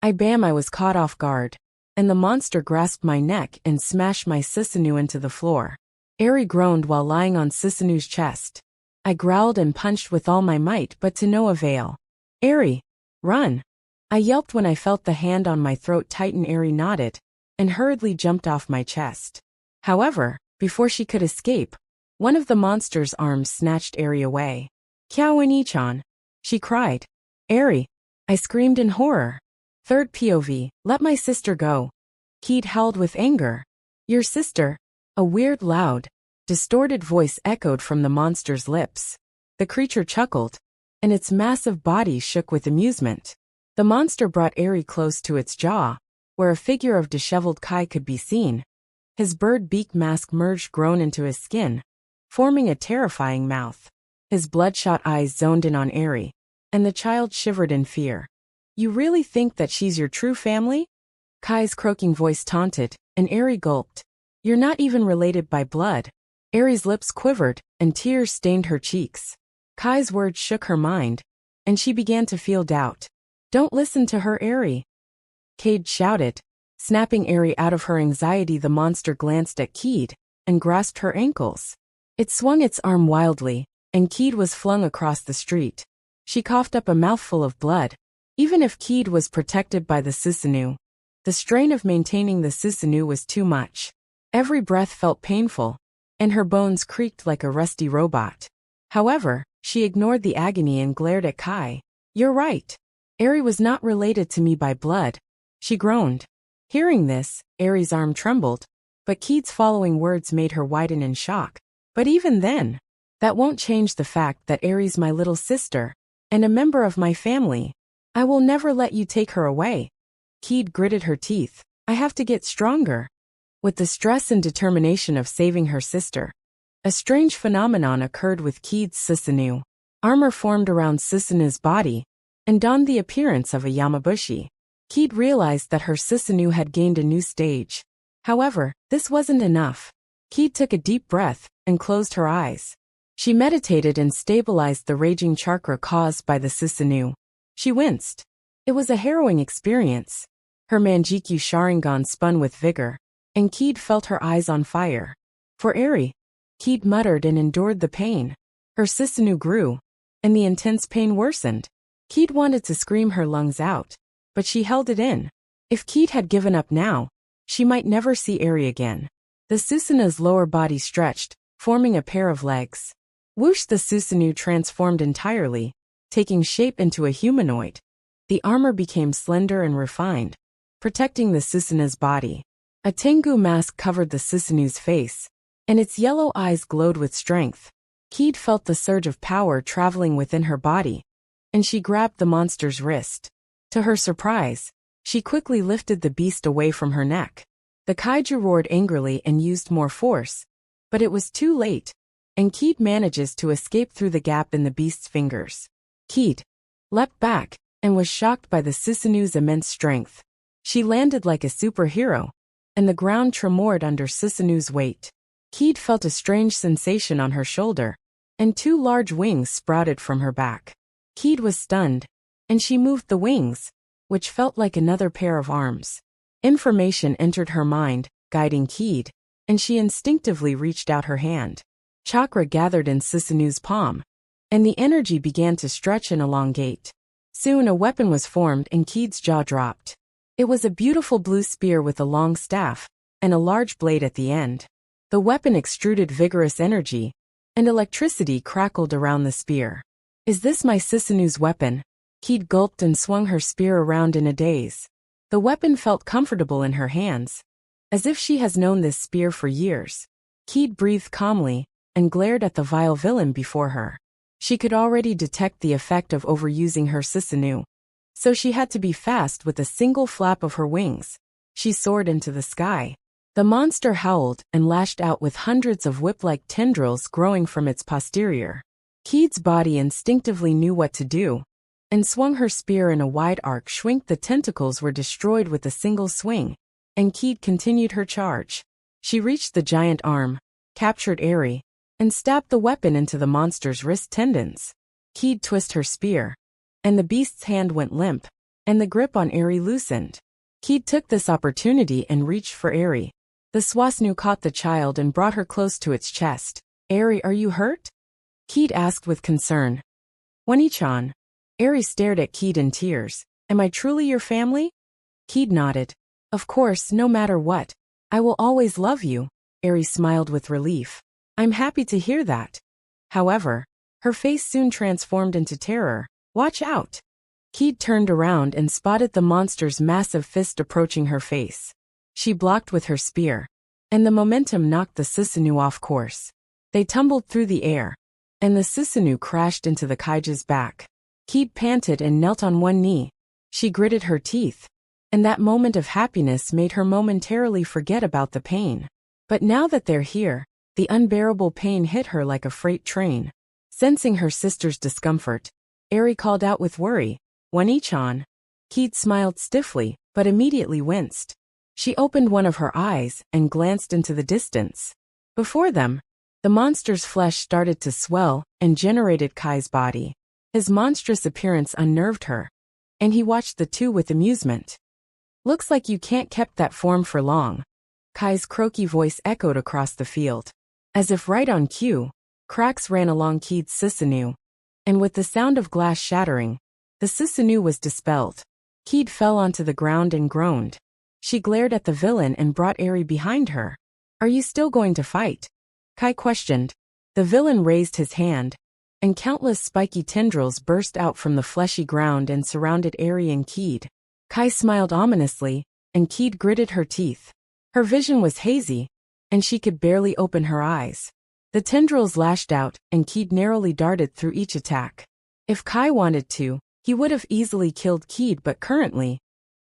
I was caught off guard, and the monster grasped my neck and smashed my Susanoo into the floor. Eri groaned while lying on Susanoo's chest. I growled and punched with all my might, but to no avail. Eri, run! I yelped when I felt the hand on my throat tighten. Eri nodded and hurriedly jumped off my chest. However, before she could escape, one of the monster's arms snatched Eri away. Kyaoini-chan, she cried. Eri, I screamed in horror. Third POV, let my sister go. Kaede howled with anger. Your sister? A weird, loud, distorted voice echoed from the monster's lips. The creature chuckled, and its massive body shook with amusement. The monster brought Eri close to its jaw, where a figure of disheveled Kai could be seen. His bird beak mask merged grown into his skin, forming a terrifying mouth. His bloodshot eyes zoned in on Eri, and the child shivered in fear. You really think that she's your true family? Kai's croaking voice taunted, and Eri gulped. You're not even related by blood. Eri's lips quivered, and tears stained her cheeks. Kai's words shook her mind, and she began to feel doubt. Don't listen to her, Eri. Kaede shouted. Snapping Eri out of her anxiety, the monster glanced at Kaede and grasped her ankles. It swung its arm wildly, and Kaede was flung across the street. She coughed up a mouthful of blood. Even if Kaede was protected by the Susanoo, the strain of maintaining the Susanoo was too much. Every breath felt painful, and her bones creaked like a rusty robot. However, she ignored the agony and glared at Kai. You're right. Eri was not related to me by blood. She groaned. Hearing this, Eri's arm trembled, but Kaede's following words made her widen in shock. But even then, that won't change the fact that Eri's my little sister, and a member of my family. I will never let you take her away. Kaede gritted her teeth. I have to get stronger. With the stress and determination of saving her sister, a strange phenomenon occurred with Kaede's Susanoo. Armor formed around Susanoo's body and donned the appearance of a Yamabushi. Kaede realized that her Susanoo had gained a new stage. However, this wasn't enough. Kaede took a deep breath and closed her eyes. She meditated and stabilized the raging chakra caused by the Susanoo. She winced. It was a harrowing experience. Her Manjikyu Sharingan spun with vigor, and Kaede felt her eyes on fire. For Eri, Kaede muttered and endured the pain. Her Susanoo grew, and the intense pain worsened. Kaede wanted to scream her lungs out, but she held it in. If Kaede had given up now, she might never see Eri again. The Susanoo's lower body stretched, forming a pair of legs. Whoosh! The Susanoo transformed entirely, taking shape into a humanoid. The armor became slender and refined, protecting the Susanoo's body. A Tengu mask covered the Susanoo's face, and its yellow eyes glowed with strength. Kaede felt the surge of power traveling within her body, and she grabbed the monster's wrist. To her surprise, She quickly lifted the beast away from her neck. The kaiju roared angrily and used more force, but it was too late, and Kaede manages to escape through the gap in the beast's fingers. Kaede leapt back and was shocked by the Susanu's immense strength. She landed like a superhero, and the ground tremored under Susanu's weight. Kaede felt a strange sensation on her shoulder, and two large wings sprouted from her back. Kaede was stunned, and she moved the wings, which felt like another pair of arms. Information entered her mind, guiding Kaede, and she instinctively reached out her hand. Chakra gathered in Susanu's palm, and the energy began to stretch and elongate. Soon a weapon was formed and Kaede's jaw dropped. It was a beautiful blue spear with a long staff, and a large blade at the end. The weapon extruded vigorous energy, and electricity crackled around the spear. "Is this my Susanu's weapon?" Kaede gulped and swung her spear around in a daze. The weapon felt comfortable in her hands, as if she has known this spear for years. Kaede breathed calmly, and glared at the vile villain before her. She could already detect the effect of overusing her Susanu, so she had to be fast with a single flap of her wings. She soared into the sky. The monster howled and lashed out with hundreds of whip-like tendrils growing from its posterior. Kaede's body instinctively knew what to do, and swung her spear in a wide arc. The tentacles were destroyed with a single swing, and Kaede continued her charge. She reached the giant arm, captured Aiha, and stabbed the weapon into the monster's wrist tendons. Kaede twisted her spear, and the beast's hand went limp, and the grip on Aiha loosened. Kaede took this opportunity and reached for Aiha. The Suasanu caught the child and brought her close to its chest. "Aiha, are you hurt?" Kaede asked with concern. "Wani-chan." Aiha stared at Kaede in tears. "Am I truly your family?" Kaede nodded. "Of course, no matter what. I will always love you." Aiha smiled with relief. "I'm happy to hear that." However, her face soon transformed into terror. "Watch out!" Kaede turned around and spotted the monster's massive fist approaching her face. She blocked with her spear, and the momentum knocked the Susanu off course. They tumbled through the air, and the Susanu crashed into the kaiju's back. Kaede panted and knelt on one knee. She gritted her teeth, and that moment of happiness made her momentarily forget about the pain. But now that they're here, the unbearable pain hit her like a freight train. Sensing her sister's discomfort, Aiha called out with worry, "Wani-chan." Kaede smiled stiffly, but immediately winced. She opened one of her eyes and glanced into the distance. Before them, the monster's flesh started to swell and generated Kai's body. His monstrous appearance unnerved her, and he watched the two with amusement. "Looks like you can't keep that form for long." Kai's croaky voice echoed across the field. As if right on cue, cracks ran along Kaede's Susanu, and with the sound of glass shattering, the Susanu was dispelled. Kaede fell onto the ground and groaned. She glared at the villain and brought Aiha behind her. "Are you still going to fight?" Kai questioned. The villain raised his hand, and countless spiky tendrils burst out from the fleshy ground and surrounded Aiha and Kaede. Kai smiled ominously, and Kaede gritted her teeth. Her vision was hazy, and she could barely open her eyes. The tendrils lashed out, and Kaede narrowly darted through each attack. If Kai wanted to, he would have easily killed Kaede, but currently,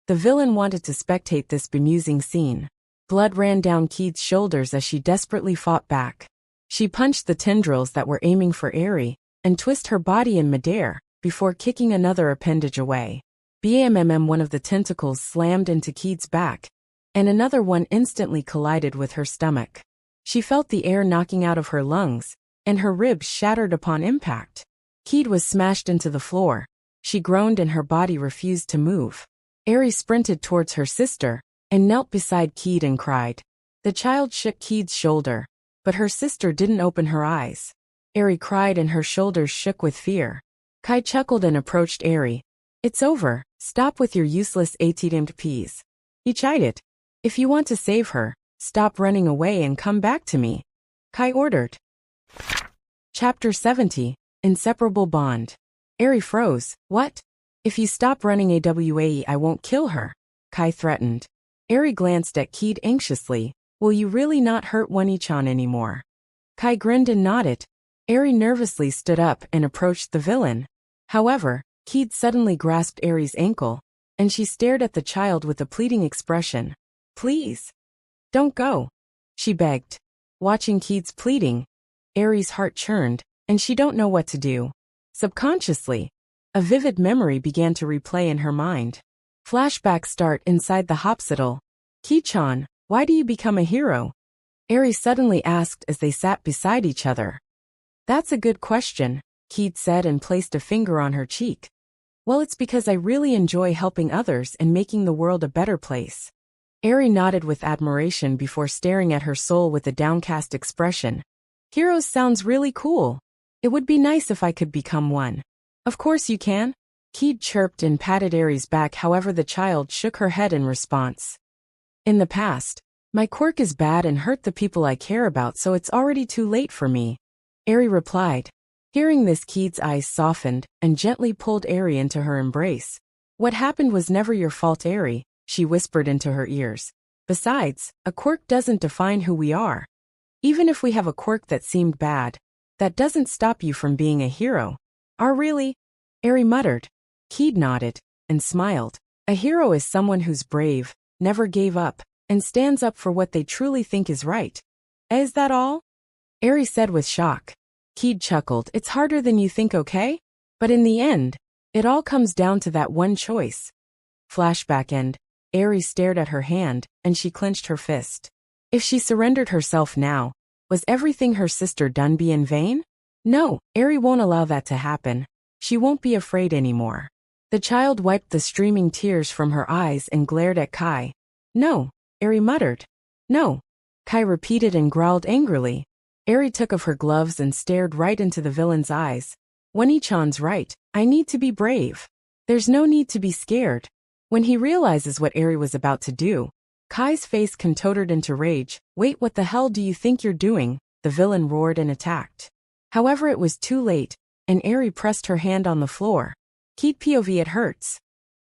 the villain wanted to spectate this bemusing scene. Blood ran down Kaede's shoulders as she desperately fought back. She punched the tendrils that were aiming for Aiha, and twisted her body in midair, before kicking another appendage away. One of the tentacles slammed into Kaede's back, and another one instantly collided with her stomach. She felt the air knocking out of her lungs, and her ribs shattered upon impact. Kaede was smashed into the floor. She groaned and her body refused to move. Aiha sprinted towards her sister, and knelt beside Kaede and cried. The child shook Kaede's shoulder, but her sister didn't open her eyes. Aiha cried and her shoulders shook with fear. Kai chuckled and approached Aiha. "It's over, stop with your useless ATMPs. He chided. "If you want to save her, stop running away and come back to me," Kai ordered. Chapter 70, Inseparable Bond. Aiha froze. "What? If you stop running AWAE, I won't kill her," Kai threatened. Aiha glanced at Kaede anxiously. "Will you really not hurt Wani-chan anymore?" Kai grinned and nodded. Aiha nervously stood up and approached the villain. However, Kaede suddenly grasped Aiha's ankle, and she stared at the child with a pleading expression. Please. Don't go. She begged. Watching Kaede's pleading, Eri's heart churned, and she don't know what to do. Subconsciously, a vivid memory began to replay in her mind. Flashbacks start inside the hospital. Kaede-chan, why do you become a hero? Eri suddenly asked as they sat beside each other. That's a good question, Kaede said and placed a finger on her cheek. Well, it's because I really enjoy helping others and making the world a better place. Eri nodded with admiration before staring at her soul with a downcast expression. Heroes sounds really cool. It would be nice if I could become one. Of course you can. Kaede chirped and patted Eri's back, however the child shook her head in response. In the past, my quirk is bad and hurt the people I care about, so it's already too late for me. Eri replied. Hearing this, Kaede's eyes softened and gently pulled Eri into her embrace. What happened was never your fault, Eri, she whispered into her ears. Besides, a quirk doesn't define who we are. Even if we have a quirk that seemed bad, that doesn't stop you from being a hero. Really? Eri muttered. Kaede nodded and smiled. A hero is someone who's brave, never gave up, and stands up for what they truly think is right. Is that all? Eri said with shock. Kaede chuckled. It's harder than you think, okay? But in the end, it all comes down to that one choice. Flashback end. Eri stared at her hand, and she clenched her fist. If she surrendered herself now, was everything her sister done be in vain? No, Eri won't allow that to happen. She won't be afraid anymore. The child wiped the streaming tears from her eyes and glared at Kai. No, Eri muttered. No. Kai repeated and growled angrily. Eri took off her gloves and stared right into the villain's eyes. Wani-chan's right, I need to be brave. There's no need to be scared. When he realizes what Eri was about to do, Kai's face contorted into rage. Wait, what the hell do you think you're doing? The villain roared and attacked. However, it was too late, and Eri pressed her hand on the floor. Kaede POV, it hurts.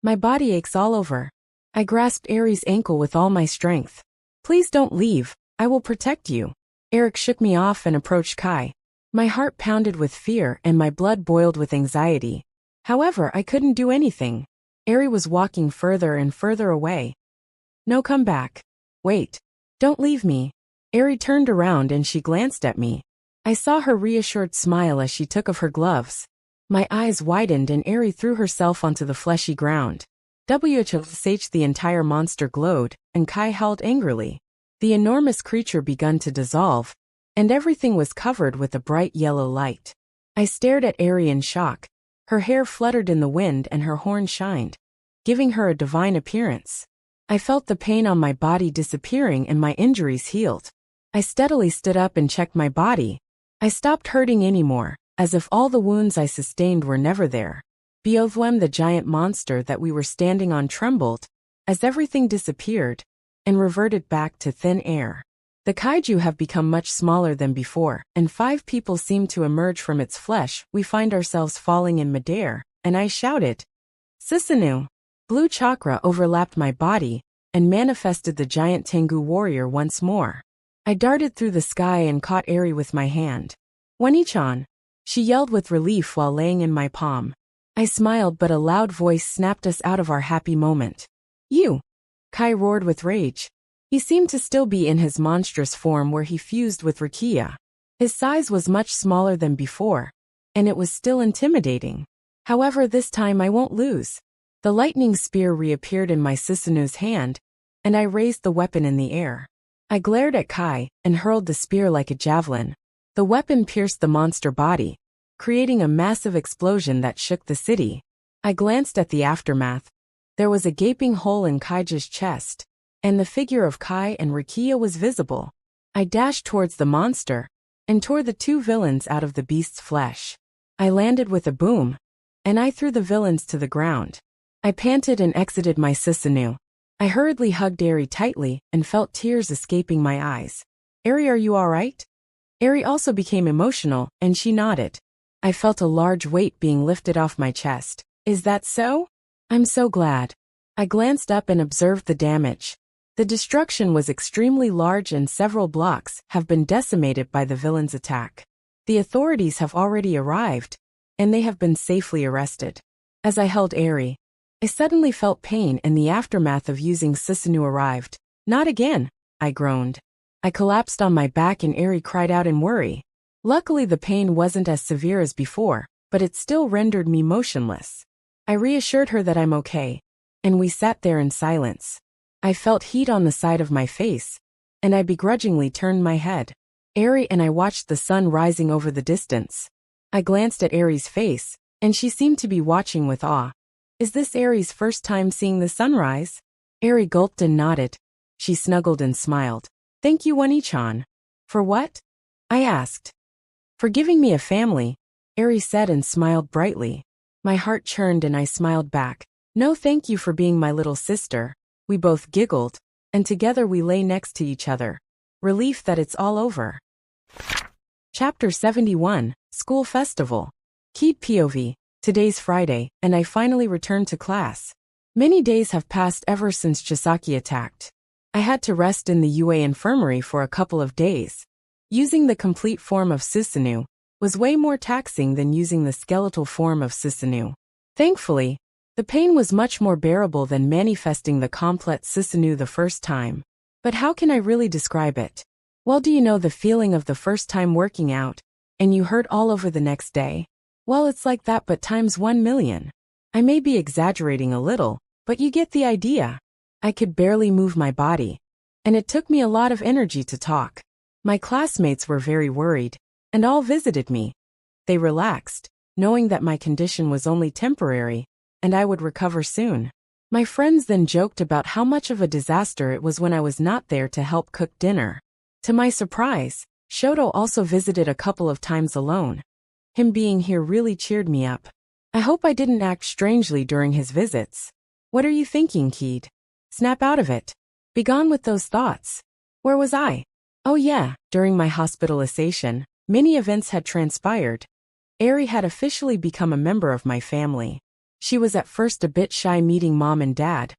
My body aches all over. I grasped Eri's ankle with all my strength. Please don't leave, I will protect you. Eric shook me off and approached Kai. My heart pounded with fear and my blood boiled with anxiety. However, I couldn't do anything. Eri was walking further and further away. No, come back. Wait. Don't leave me. Eri turned around and she glanced at me. I saw her reassured smile as she took off her gloves. My eyes widened and Eri threw herself onto the fleshy ground. WHH, the entire monster glowed, and Kai howled angrily. The enormous creature began to dissolve, and everything was covered with a bright yellow light. I stared at Eri in shock. Her hair fluttered in the wind and her horn shined, giving her a divine appearance. I felt the pain on my body disappearing and my injuries healed. I steadily stood up and checked my body. I stopped hurting anymore, as if all the wounds I sustained were never there. Beowulm, the giant monster that we were standing on, trembled, as everything disappeared, and reverted back to thin air. The kaiju have become much smaller than before, and 5 people seem to emerge from its flesh. We find ourselves falling in midair, and I shouted, Susanoo! Blue chakra overlapped my body, and manifested the giant Tengu warrior once more. I darted through the sky and caught Eri with my hand. Wani-chan! She yelled with relief while laying in my palm. I smiled, but a loud voice snapped us out of our happy moment. You! Kai roared with rage. He seemed to still be in his monstrous form where he fused with Rakia. His size was much smaller than before, and it was still intimidating. However, this time I won't lose. The lightning spear reappeared in my Susanoo's hand, and I raised the weapon in the air. I glared at Kai and hurled the spear like a javelin. The weapon pierced the monster body, creating a massive explosion that shook the city. I glanced at the aftermath. There was a gaping hole in Kai's chest, and the figure of Kai and Rakia was visible. I dashed towards the monster, and tore the 2 villains out of the beast's flesh. I landed with a boom, and I threw the villains to the ground. I panted and exited my Susanoo. I hurriedly hugged Eri tightly and felt tears escaping my eyes. Eri, are you alright? Eri also became emotional, and she nodded. I felt a large weight being lifted off my chest. Is that so? I'm so glad. I glanced up and observed the damage. The destruction was extremely large and several blocks have been decimated by the villain's attack. The authorities have already arrived, and they have been safely arrested. As I held Eri, I suddenly felt pain and the aftermath of using Susanoo arrived. Not again, I groaned. I collapsed on my back and Eri cried out in worry. Luckily the pain wasn't as severe as before, but it still rendered me motionless. I reassured her that I'm okay, and we sat there in silence. I felt heat on the side of my face, and I begrudgingly turned my head. Eri and I watched the sun rising over the distance. I glanced at Eri's face, and she seemed to be watching with awe. Is this Eri's first time seeing the sunrise? Eri gulped and nodded. She snuggled and smiled. Thank you, Oni-chan. For what? I asked. For giving me a family, Eri said and smiled brightly. My heart churned and I smiled back. No, thank you for being my little sister. We both giggled, and together we lay next to each other. Relief that it's all over. Chapter 71, School Festival. Kaede POV. Today's Friday, and I finally returned to class. Many days have passed ever since Chisaki attacked. I had to rest in the UA Infirmary for a couple of days. Using the complete form of Susanoo was way more taxing than using the skeletal form of Susanoo. Thankfully, the pain was much more bearable than manifesting the complete Susanoo the first time. But how can I really describe it? Well, do you know the feeling of the first time working out, and you hurt all over the next day? Well, it's like that but times 1,000,000. I may be exaggerating a little, but you get the idea. I could barely move my body, and it took me a lot of energy to talk. My classmates were very worried, and all visited me. They relaxed, knowing that my condition was only temporary, and I would recover soon. My friends then joked about how much of a disaster it was when I was not there to help cook dinner. To my surprise, Shoto also visited a couple of times alone. Him being here really cheered me up. I hope I didn't act strangely during his visits. What are you thinking, Kaede? Snap out of it. Be gone with those thoughts. Where was I? Oh yeah, during my hospitalization, many events had transpired. Eri had officially become a member of my family. She was at first a bit shy meeting mom and dad,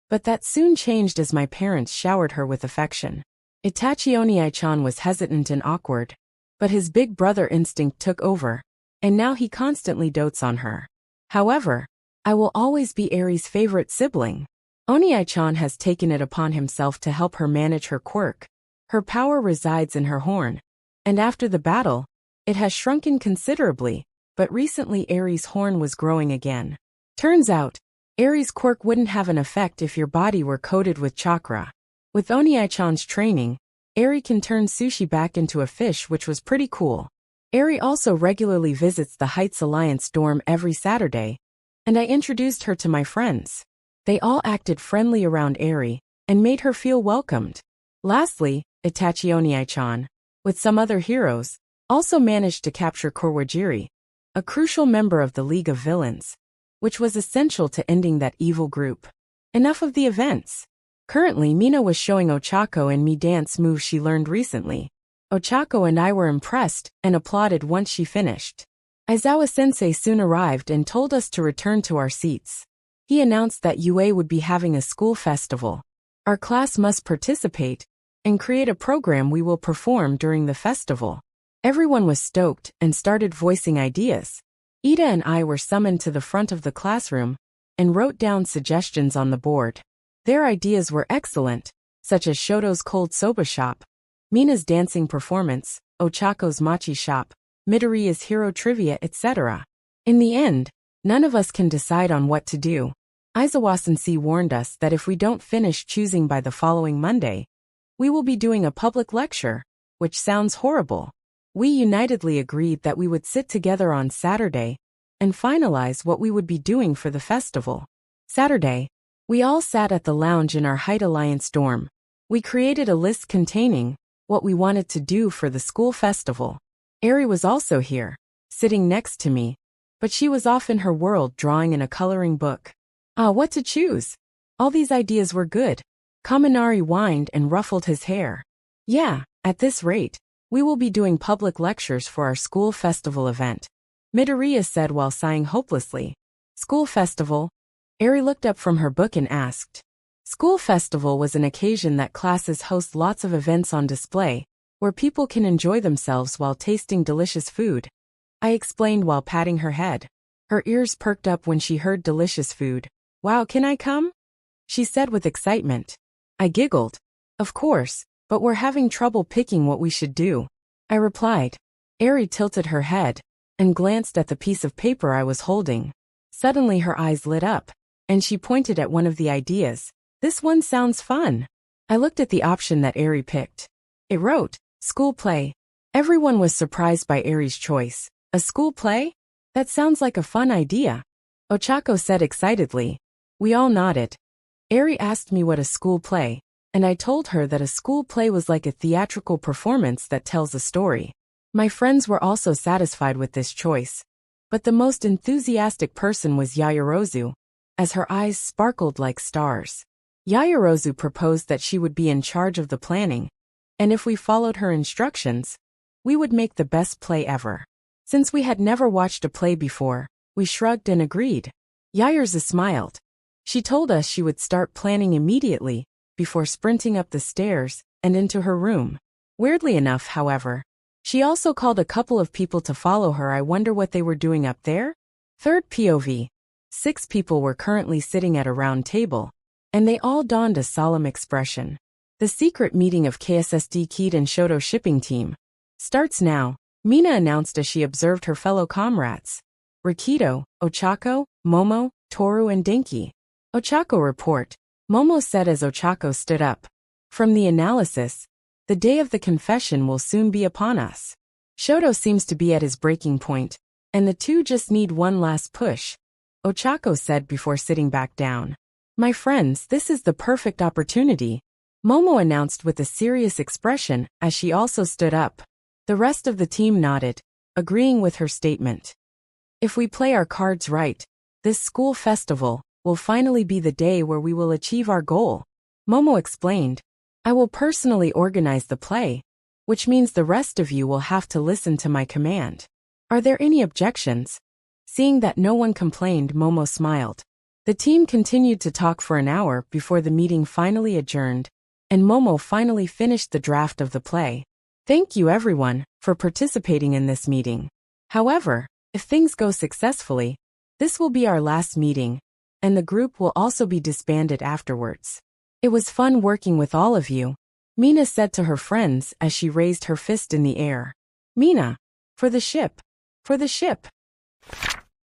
but that soon changed as my parents showered her with affection. Itachi Oniai-chan was hesitant and awkward, but his big brother instinct took over, and now he constantly dotes on her. However, I will always be Eri's favorite sibling. Oniai-chan has taken it upon himself to help her manage her quirk. Her power resides in her horn, and after the battle, it has shrunken considerably, but recently Eri's horn was growing again. Turns out, Eri's quirk wouldn't have an effect if your body were coated with chakra. With Oniai-chan's training, Eri can turn sushi back into a fish, which was pretty cool. Eri also regularly visits the Heights Alliance dorm every Saturday, and I introduced her to my friends. They all acted friendly around Eri, and made her feel welcomed. Lastly, Itachi Oniai-chan, with some other heroes, also managed to capture Kawajiri, a crucial member of the League of Villains, which was essential to ending that evil group. Enough of the events. Currently, Mina was showing Ochako and me dance moves she learned recently. Ochako and I were impressed and applauded once she finished. Aizawa-sensei soon arrived and told us to return to our seats. He announced that UA would be having a school festival. Our class must participate and create a program we will perform during the festival. Everyone was stoked and started voicing ideas. Ida and I were summoned to the front of the classroom and wrote down suggestions on the board. Their ideas were excellent, such as Shoto's cold soba shop, Mina's dancing performance, Ochako's mochi shop, Midoriya's hero trivia, etc. In the end, none of us can decide on what to do. Aizawa-sensei warned us that if we don't finish choosing by the following Monday, we will be doing a public lecture, which sounds horrible. We unitedly agreed that we would sit together on Saturday and finalize what we would be doing for the festival. Saturday, we all sat at the lounge in our Height Alliance dorm. We created a list containing what we wanted to do for the school festival. Eri was also here, sitting next to me, but she was off in her world drawing in a coloring book. What to choose? All these ideas were good. Kaminari whined and ruffled his hair. Yeah, at this rate, we will be doing public lectures for our school festival event, Midoriya said while sighing hopelessly. School festival? Eri looked up from her book and asked. School festival was an occasion that classes host lots of events on display, where people can enjoy themselves while tasting delicious food. I explained while patting her head. Her ears perked up when she heard delicious food. Wow, can I come? She said with excitement. I giggled. Of course, but we're having trouble picking what we should do. I replied. Eri tilted her head and glanced at the piece of paper I was holding. Suddenly her eyes lit up, and she pointed at one of the ideas. This one sounds fun. I looked at the option that Eri picked. It wrote, school play. Everyone was surprised by Eri's choice. A school play? That sounds like a fun idea. Ochako said excitedly. We all nodded. Eri asked me what a school play, and I told her that a school play was like a theatrical performance that tells a story. My friends were also satisfied with this choice. But the most enthusiastic person was Yaoyorozu, as her eyes sparkled like stars. Yaoyorozu proposed that she would be in charge of the planning, and if we followed her instructions, we would make the best play ever. Since we had never watched a play before, we shrugged and agreed. Yaoyorozu smiled. She told us she would start planning immediately, before sprinting up the stairs and into her room. Weirdly enough, however, she also called a couple of people to follow her. I wonder what they were doing up there? Third POV. 6 people were currently sitting at a round table, and they all donned a solemn expression. The secret meeting of KSSD Kid and Shoto shipping team starts now, Mina announced as she observed her fellow comrades. Rikido, Ochako, Momo, Toru and Denki. Ochako report, Momo said as Ochako stood up. From the analysis, the day of the confession will soon be upon us. Shoto seems to be at his breaking point, and the two just need one last push, Ochako said before sitting back down. My friends, this is the perfect opportunity, Momo announced with a serious expression as she also stood up. The rest of the team nodded, agreeing with her statement. If we play our cards right, this school festival will finally be the day where we will achieve our goal, Momo explained. I will personally organize the play, which means the rest of you will have to listen to my command. Are there any objections? Seeing that no one complained, Momo smiled. The team continued to talk for an hour before the meeting finally adjourned, and Momo finally finished the draft of the play. Thank you everyone for participating in this meeting. However, if things go successfully, this will be our last meeting, and the group will also be disbanded afterwards. It was fun working with all of you, Mina said to her friends as she raised her fist in the air. Mina, for the ship. For the ship.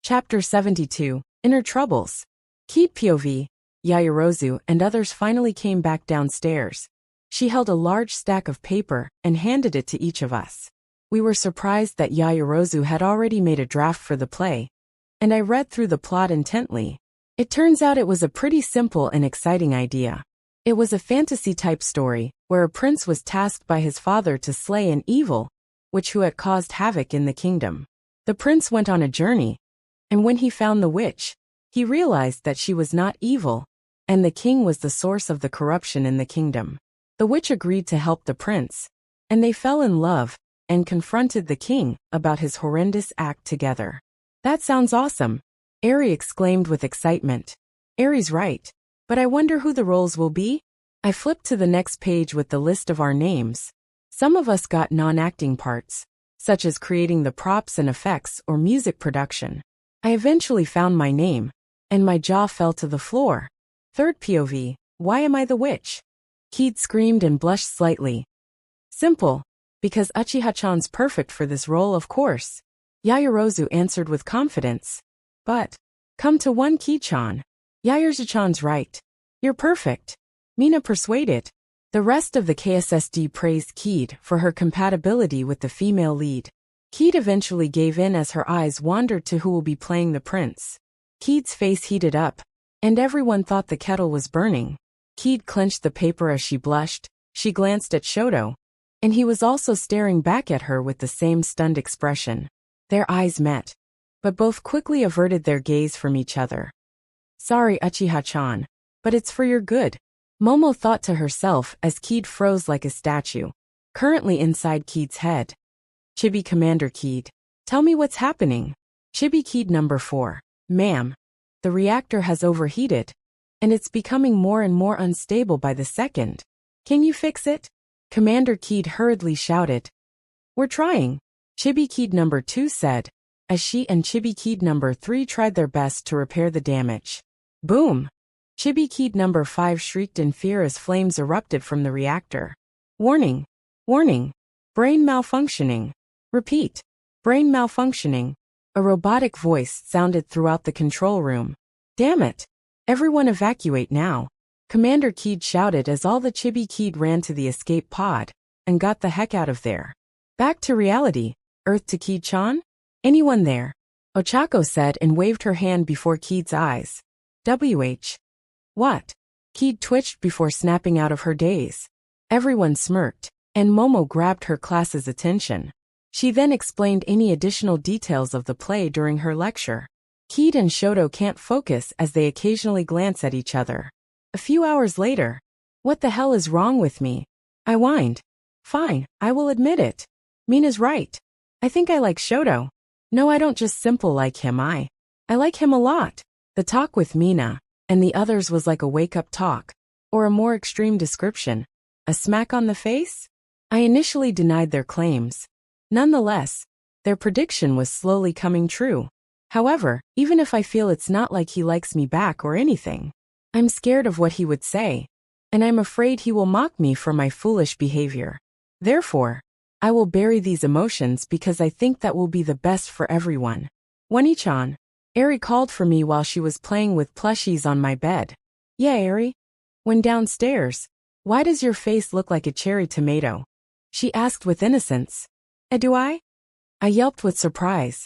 Chapter 72, Inner Troubles. Kid POV, Yaoyorozu and others finally came back downstairs. She held a large stack of paper and handed it to each of us. We were surprised that Yaoyorozu had already made a draft for the play, and I read through the plot intently. It turns out it was a pretty simple and exciting idea. It was a fantasy-type story, where a prince was tasked by his father to slay an evil witch who had caused havoc in the kingdom. The prince went on a journey, and when he found the witch, he realized that she was not evil, and the king was the source of the corruption in the kingdom. The witch agreed to help the prince, and they fell in love, and confronted the king about his horrendous act together. That sounds awesome, Eri exclaimed with excitement. Eri's right. But I wonder who the roles will be? I flipped to the next page with the list of our names. Some of us got non-acting parts, such as creating the props and effects or music production. I eventually found my name, and my jaw fell to the floor. Third POV, why am I the witch? Kid screamed and blushed slightly. Simple, because Uchiha-chan's perfect for this role, of course. Yaoyorozu answered with confidence. But, come to one, Kid-chan. Yaoyorozu-chan's right. You're perfect. Mina persuaded. The rest of the KSSD praised Kid for her compatibility with the female lead. Kid eventually gave in as her eyes wandered to who will be playing the prince. Kid's face heated up, and everyone thought the kettle was burning. Kid clenched the paper as she blushed. She glanced at Shoto, and he was also staring back at her with the same stunned expression. Their eyes met, but both quickly averted their gaze from each other. Sorry, Uchiha-chan, but it's for your good, Momo thought to herself as Kid froze like a statue. Currently inside Kid's head. Chibi Commander Kid. Tell me what's happening. Chibi Kid number 4. Ma'am. The reactor has overheated, and it's becoming more and more unstable by the second. Can you fix it? Commander Kid hurriedly shouted. We're trying, Chibi Kid number 2 said, as she and Chibi Kid number 3 tried their best to repair the damage. Boom! Chibi Kid number 5 shrieked in fear as flames erupted from the reactor. Warning! Warning! Brain malfunctioning. Repeat. Brain malfunctioning. A robotic voice sounded throughout the control room. Damn it! Everyone evacuate now. Commander Kid shouted as all the Chibi Kid ran to the escape pod and got the heck out of there. Back to reality. Earth to Kid-chan? Anyone there? Ochako said and waved her hand before Kid's eyes. WH. What? Kid twitched before snapping out of her daze. Everyone smirked, and Momo grabbed her class's attention. She then explained any additional details of the play during her lecture. Kid and Shoto can't focus as they occasionally glance at each other. A few hours later. What the hell is wrong with me? I whined. Fine, I will admit it. Mina's right. I think I like Shoto. No, I don't just simple like him, I like him a lot. The talk with Mina and the others was like a wake-up talk, or a more extreme description. A smack on the face? I initially denied their claims. Nonetheless, their prediction was slowly coming true. However, even if I feel it's not like he likes me back or anything, I'm scared of what he would say, and I'm afraid he will mock me for my foolish behavior. Therefore, I will bury these emotions because I think that will be the best for everyone. Wani-chan. Eri called for me while she was playing with plushies on my bed. Yeah, Eri? When downstairs. Why does your face look like a cherry tomato? She asked with innocence. Do I? I yelped with surprise.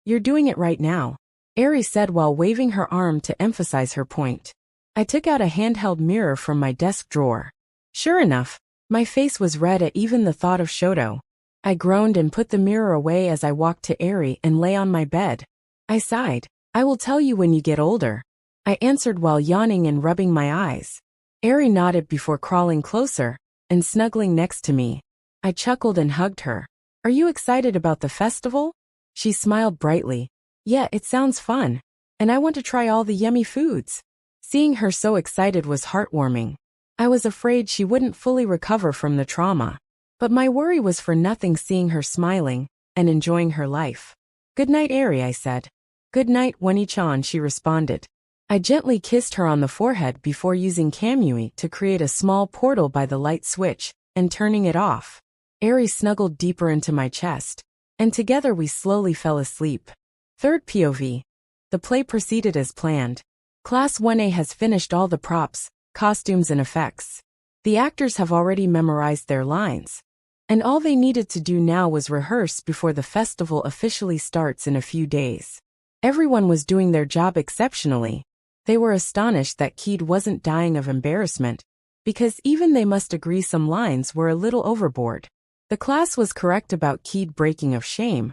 You're doing it right now, Eri said while waving her arm to emphasize her point. I took out a handheld mirror from my desk drawer. Sure enough, my face was red at even the thought of Shoto. I groaned and put the mirror away as I walked to Eri and lay on my bed. I sighed. I will tell you when you get older, I answered while yawning and rubbing my eyes. Eri nodded before crawling closer and snuggling next to me. I chuckled and hugged her. Are you excited about the festival? She smiled brightly. Yeah, it sounds fun. And I want to try all the yummy foods. Seeing her so excited was heartwarming. I was afraid she wouldn't fully recover from the trauma. But my worry was for nothing seeing her smiling and enjoying her life. Good night, Eri, I said. Good night, Wani-chan, she responded. I gently kissed her on the forehead before using Kamui to create a small portal by the light switch and turning it off. Eri snuggled deeper into my chest, and together we slowly fell asleep. Third POV. The play proceeded as planned. Class 1A has finished all the props, costumes and effects. The actors have already memorized their lines, and all they needed to do now was rehearse before the festival officially starts in a few days. Everyone was doing their job exceptionally. They were astonished that Kid wasn't dying of embarrassment, because even they must agree some lines were a little overboard. The class was correct about Kid breaking of shame,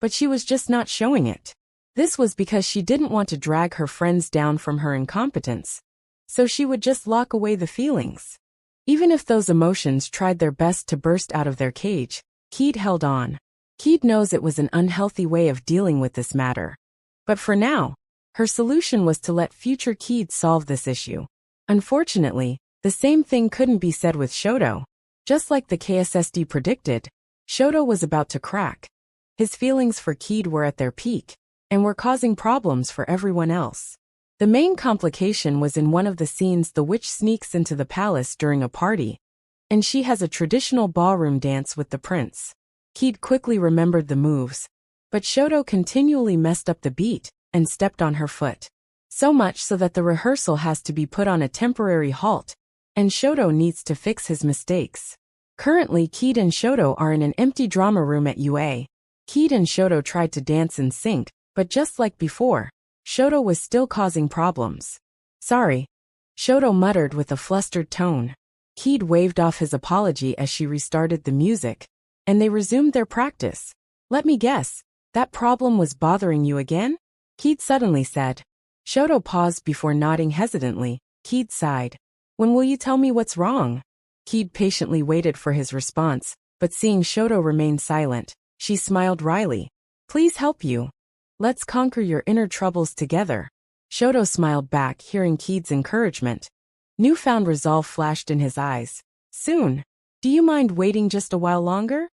but she was just not showing it. This was because she didn't want to drag her friends down from her incompetence, so she would just lock away the feelings. Even if those emotions tried their best to burst out of their cage, Kid held on. Kid knows it was an unhealthy way of dealing with this matter. But for now, her solution was to let future Kid solve this issue. Unfortunately, the same thing couldn't be said with Shoto. Just like the KSSD predicted, Shoto was about to crack. His feelings for Kid were at their peak, and were causing problems for everyone else. The main complication was in one of the scenes the witch sneaks into the palace during a party, and she has a traditional ballroom dance with the prince. Kid quickly remembered the moves, but Shoto continually messed up the beat and stepped on her foot. So much so that the rehearsal has to be put on a temporary halt, and Shoto needs to fix his mistakes. Currently, Kid and Shoto are in an empty drama room at UA. Kid and Shoto tried to dance in sync, but just like before, Shoto was still causing problems. Sorry, Shoto muttered with a flustered tone. Kid waved off his apology as she restarted the music, and they resumed their practice. Let me guess, that problem was bothering you again? Kid suddenly said. Shoto paused before nodding hesitantly. Kid sighed. When will you tell me what's wrong? Kid patiently waited for his response, but seeing Shoto remain silent, she smiled wryly. Please help you. Let's conquer your inner troubles together. Shoto smiled back, hearing Kid's encouragement. Newfound resolve flashed in his eyes. Soon. Do you mind waiting just a while longer?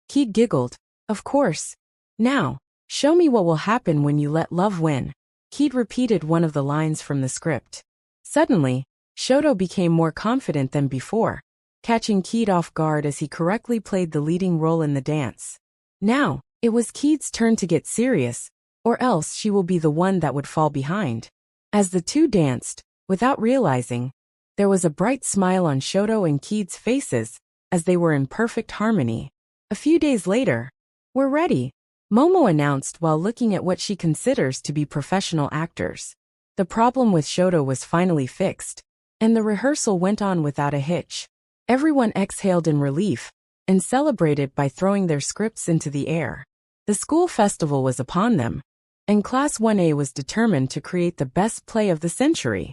Kid giggled. Of course. Now, show me what will happen when you let love win. Kaede repeated one of the lines from the script. Suddenly, Shoto became more confident than before, catching Kaede off guard as he correctly played the leading role in the dance. Now, it was Kaede's turn to get serious, or else she will be the one that would fall behind. As the two danced, without realizing, there was a bright smile on Shoto and Kaede's faces, as they were in perfect harmony. A few days later, "We're ready," Momo announced while looking at what she considers to be professional actors. The problem with Shoto was finally fixed, and the rehearsal went on without a hitch. Everyone exhaled in relief, and celebrated by throwing their scripts into the air. The school festival was upon them, and Class 1A was determined to create the best play of the century.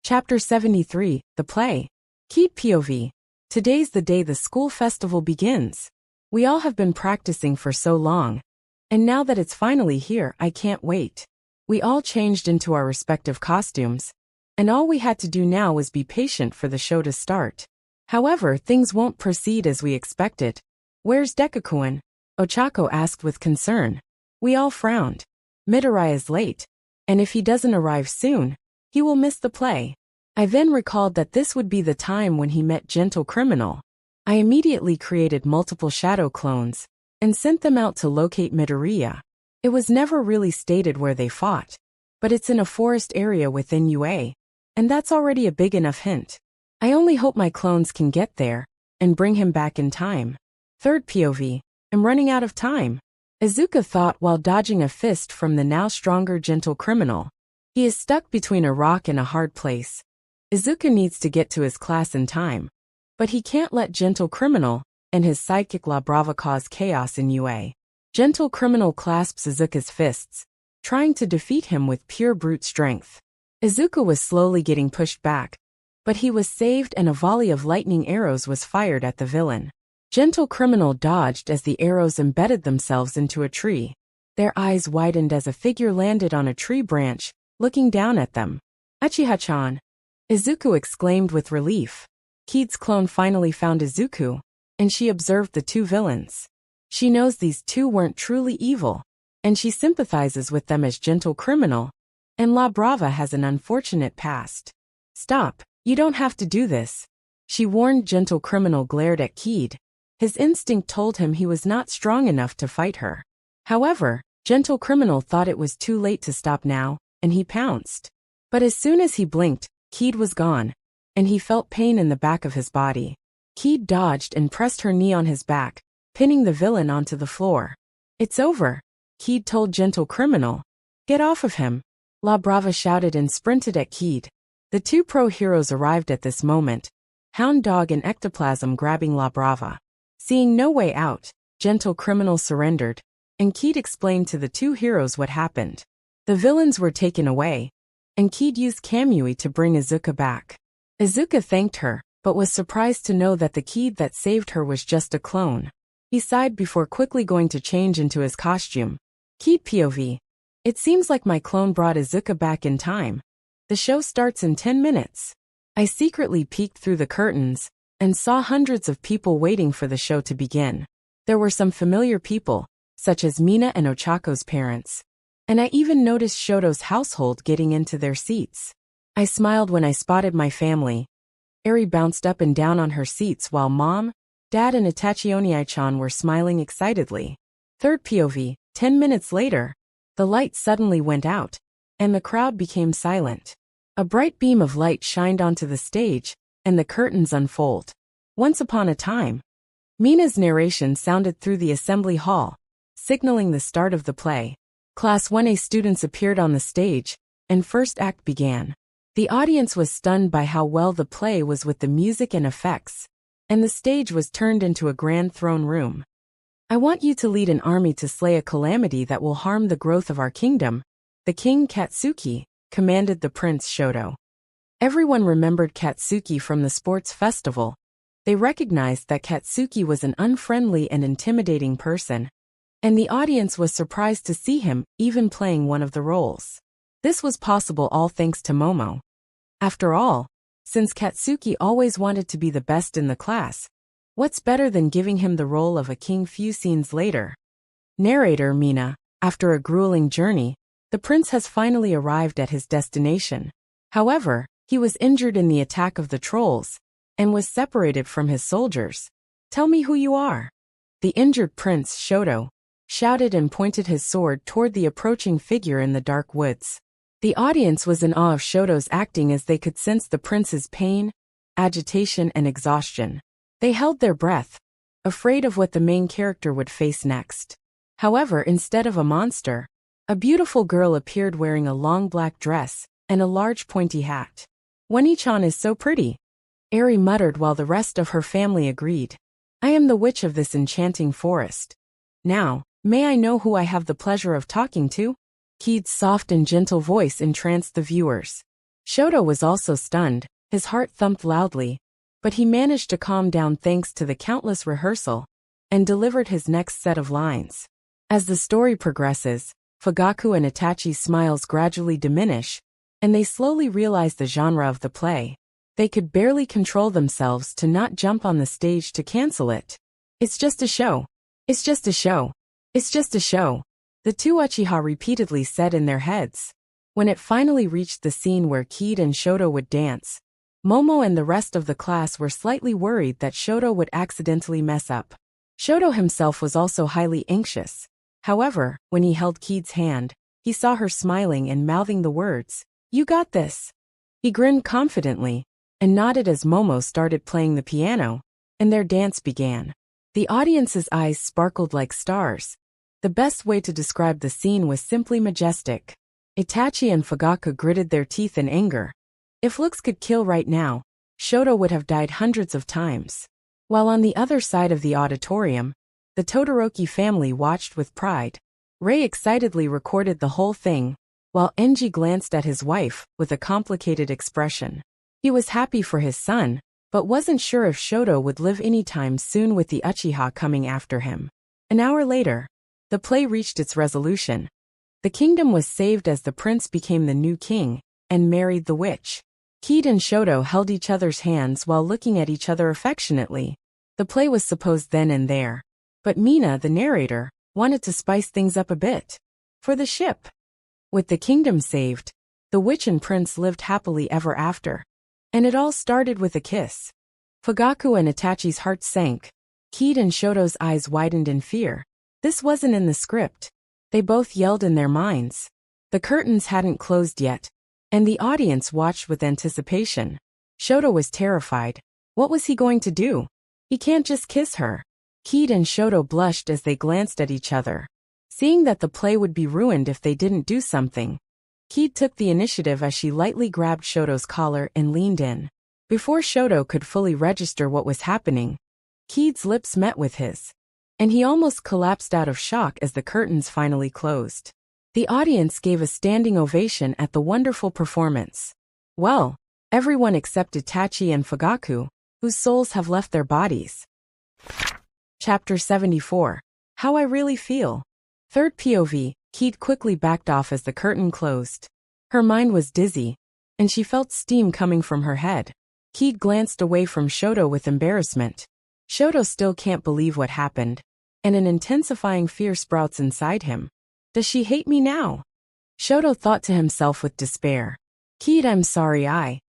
Chapter 73, The Play. Kaede POV. Today's the day the school festival begins. We all have been practicing for so long, and now that it's finally here, I can't wait. We all changed into our respective costumes, and all we had to do now was be patient for the show to start. However, things won't proceed as we expected. "Where's Dekakuin?" Ochako asked with concern. We all frowned. Midori is late, and if he doesn't arrive soon, he will miss the play. I then recalled that this would be the time when he met Gentle Criminal. I immediately created multiple shadow clones, and sent them out to locate Midoriya. It was never really stated where they fought, but it's in a forest area within UA, and that's already a big enough hint. I only hope my clones can get there, and bring him back in time. Third POV. I'm running out of time, Izuka thought while dodging a fist from the now stronger Gentle Criminal. He is stuck between a rock and a hard place. Izuka needs to get to his class in time, but he can't let Gentle Criminal and his sidekick La Brava cause chaos in UA. Gentle Criminal clasps Izuka's fists, trying to defeat him with pure brute strength. Izuka was slowly getting pushed back, but he was saved and a volley of lightning arrows was fired at the villain. Gentle Criminal dodged as the arrows embedded themselves into a tree. Their eyes widened as a figure landed on a tree branch, looking down at them. "Uchiha-chan!" Izuku exclaimed with relief. Kaede's clone finally found Izuku, and she observed the two villains. She knows these two weren't truly evil, and she sympathizes with them as Gentle Criminal, and La Brava has an unfortunate past. "Stop, you don't have to do this," she warned. Gentle Criminal glared at Kaede. His instinct told him he was not strong enough to fight her. However, Gentle Criminal thought it was too late to stop now, and he pounced. But as soon as he blinked, Kaede was gone, and he felt pain in the back of his body. Kaede dodged and pressed her knee on his back, pinning the villain onto the floor. "It's over," Kaede told Gentle Criminal. "Get off of him," La Brava shouted and sprinted at Kaede. The two pro heroes arrived at this moment, Hound Dog and Ectoplasm grabbing La Brava. Seeing no way out, Gentle Criminal surrendered, and Kaede explained to the two heroes what happened. The villains were taken away, and Kaede used Kamui to bring Izuka back. Izuka thanked her, but was surprised to know that the Kaede that saved her was just a clone. He sighed before quickly going to change into his costume. Kaede POV. It seems like my clone brought Izuka back in time. The show starts in 10 minutes. I secretly peeked through the curtains, and saw hundreds of people waiting for the show to begin. There were some familiar people, such as Mina and Ochako's parents. And I even noticed Shoto's household getting into their seats. I smiled when I spotted my family. Eri bounced up and down on her seats while Mom, Dad and Itachione-chan were smiling excitedly. Third POV, 10 minutes later, the light suddenly went out, and the crowd became silent. A bright beam of light shined onto the stage, and the curtains unfold. Once upon a time. Mina's narration sounded through the assembly hall, signaling the start of the play. Class 1A students appeared on the stage, and first act began. The audience was stunned by how well the play was with the music and effects, and the stage was turned into a grand throne room. "I want you to lead an army to slay a calamity that will harm the growth of our kingdom, the King Katsuki," commanded the Prince Shoto. Everyone remembered Katsuki from the sports festival. They recognized that Katsuki was an unfriendly and intimidating person, and the audience was surprised to see him even playing one of the roles. This was possible all thanks to Momo. After all, since Katsuki always wanted to be the best in the class, what's better than giving him the role of a king few scenes later? Narrator Mina. After a grueling journey, The prince has finally arrived at his destination. However, he was injured in the attack of the trolls and was separated from his soldiers. Tell me who you are. The injured prince, Shoto, shouted and pointed his sword toward the approaching figure in the dark woods. The audience was in awe of Shoto's acting as they could sense the prince's pain, agitation, and exhaustion. They held their breath, afraid of what the main character would face next. However, instead of a monster, a beautiful girl appeared wearing a long black dress and a large pointy hat. Wani-chan is so pretty, Eri muttered while the rest of her family agreed. I am the witch of this enchanting forest. Now, may I know who I have the pleasure of talking to? Kaede's soft and gentle voice entranced the viewers. Shoto was also stunned, his heart thumped loudly, but he managed to calm down thanks to the countless rehearsal and delivered his next set of lines. As the story progresses, Fugaku and Itachi's smiles gradually diminish, and they slowly realize the genre of the play. They could barely control themselves to not jump on the stage to cancel it. It's just a show. It's just a show. It's just a show. The two Uchiha repeatedly said in their heads. When it finally reached the scene where Kaede and Shoto would dance, Momo and the rest of the class were slightly worried that Shoto would accidentally mess up. Shoto himself was also highly anxious. However, when he held Kaede's hand, he saw her smiling and mouthing the words, "You got this." He grinned confidently and nodded as Momo started playing the piano, and their dance began. The audience's eyes sparkled like stars. The best way to describe the scene was simply majestic. Itachi and Fugaku gritted their teeth in anger. If looks could kill right now, Shoto would have died hundreds of times. While on the other side of the auditorium, the Todoroki family watched with pride. Rei excitedly recorded the whole thing, while Enji glanced at his wife with a complicated expression. He was happy for his son, but wasn't sure if Shoto would live anytime soon with the Uchiha coming after him. An hour later, the play reached its resolution. The kingdom was saved as the prince became the new king and married the witch. Kaede and Shoto held each other's hands while looking at each other affectionately. The play was supposed then and there, but Mina, the narrator, wanted to spice things up a bit. For the ship. With the kingdom saved, the witch and prince lived happily ever after. And it all started with a kiss. Fugaku and Itachi's hearts sank. Kaede and Shoto's eyes widened in fear. This wasn't in the script. They both yelled in their minds. The curtains hadn't closed yet, and the audience watched with anticipation. Shoto was terrified. What was he going to do? He can't just kiss her. Kaede and Shoto blushed as they glanced at each other, seeing that the play would be ruined if they didn't do something. Kaede took the initiative as she lightly grabbed Shoto's collar and leaned in. Before Shoto could fully register what was happening, Kaede's lips met with his, and he almost collapsed out of shock as the curtains finally closed. The audience gave a standing ovation at the wonderful performance. Well, everyone except Itachi and Fugaku, whose souls have left their bodies. Chapter 74. How I Really Feel. Third POV, Kaede quickly backed off as the curtain closed. Her mind was dizzy, and she felt steam coming from her head. Kaede glanced away from Shoto with embarrassment. Shoto still can't believe what happened, and an intensifying fear sprouts inside him. Does she hate me now? Shoto thought to himself with despair. Kaede, I'm sorry,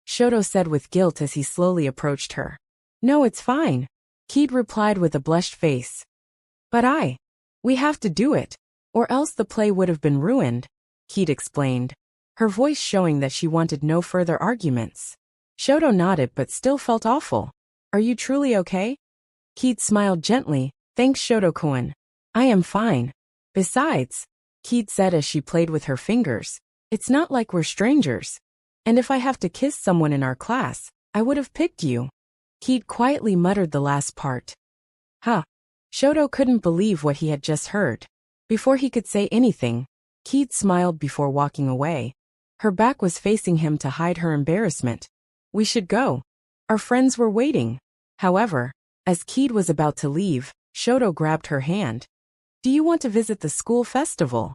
Shoto said with guilt as he slowly approached her. No, it's fine, Kaede replied with a blushed face. But we have to do it, or else the play would have been ruined, Kaede explained, her voice showing that she wanted no further arguments. Shoto nodded but still felt awful. Are you truly okay? Kaede smiled gently. Thanks, Shoto-kun. I am fine. Besides, Kaede said as she played with her fingers, it's not like we're strangers. And if I have to kiss someone in our class, I would have picked you. Kaede quietly muttered the last part. Huh. Shoto couldn't believe what he had just heard. Before he could say anything, Kaede smiled before walking away. Her back was facing him to hide her embarrassment. We should go. Our friends were waiting. However, as Kaede was about to leave, Shoto grabbed her hand. Do you want to visit the school festival?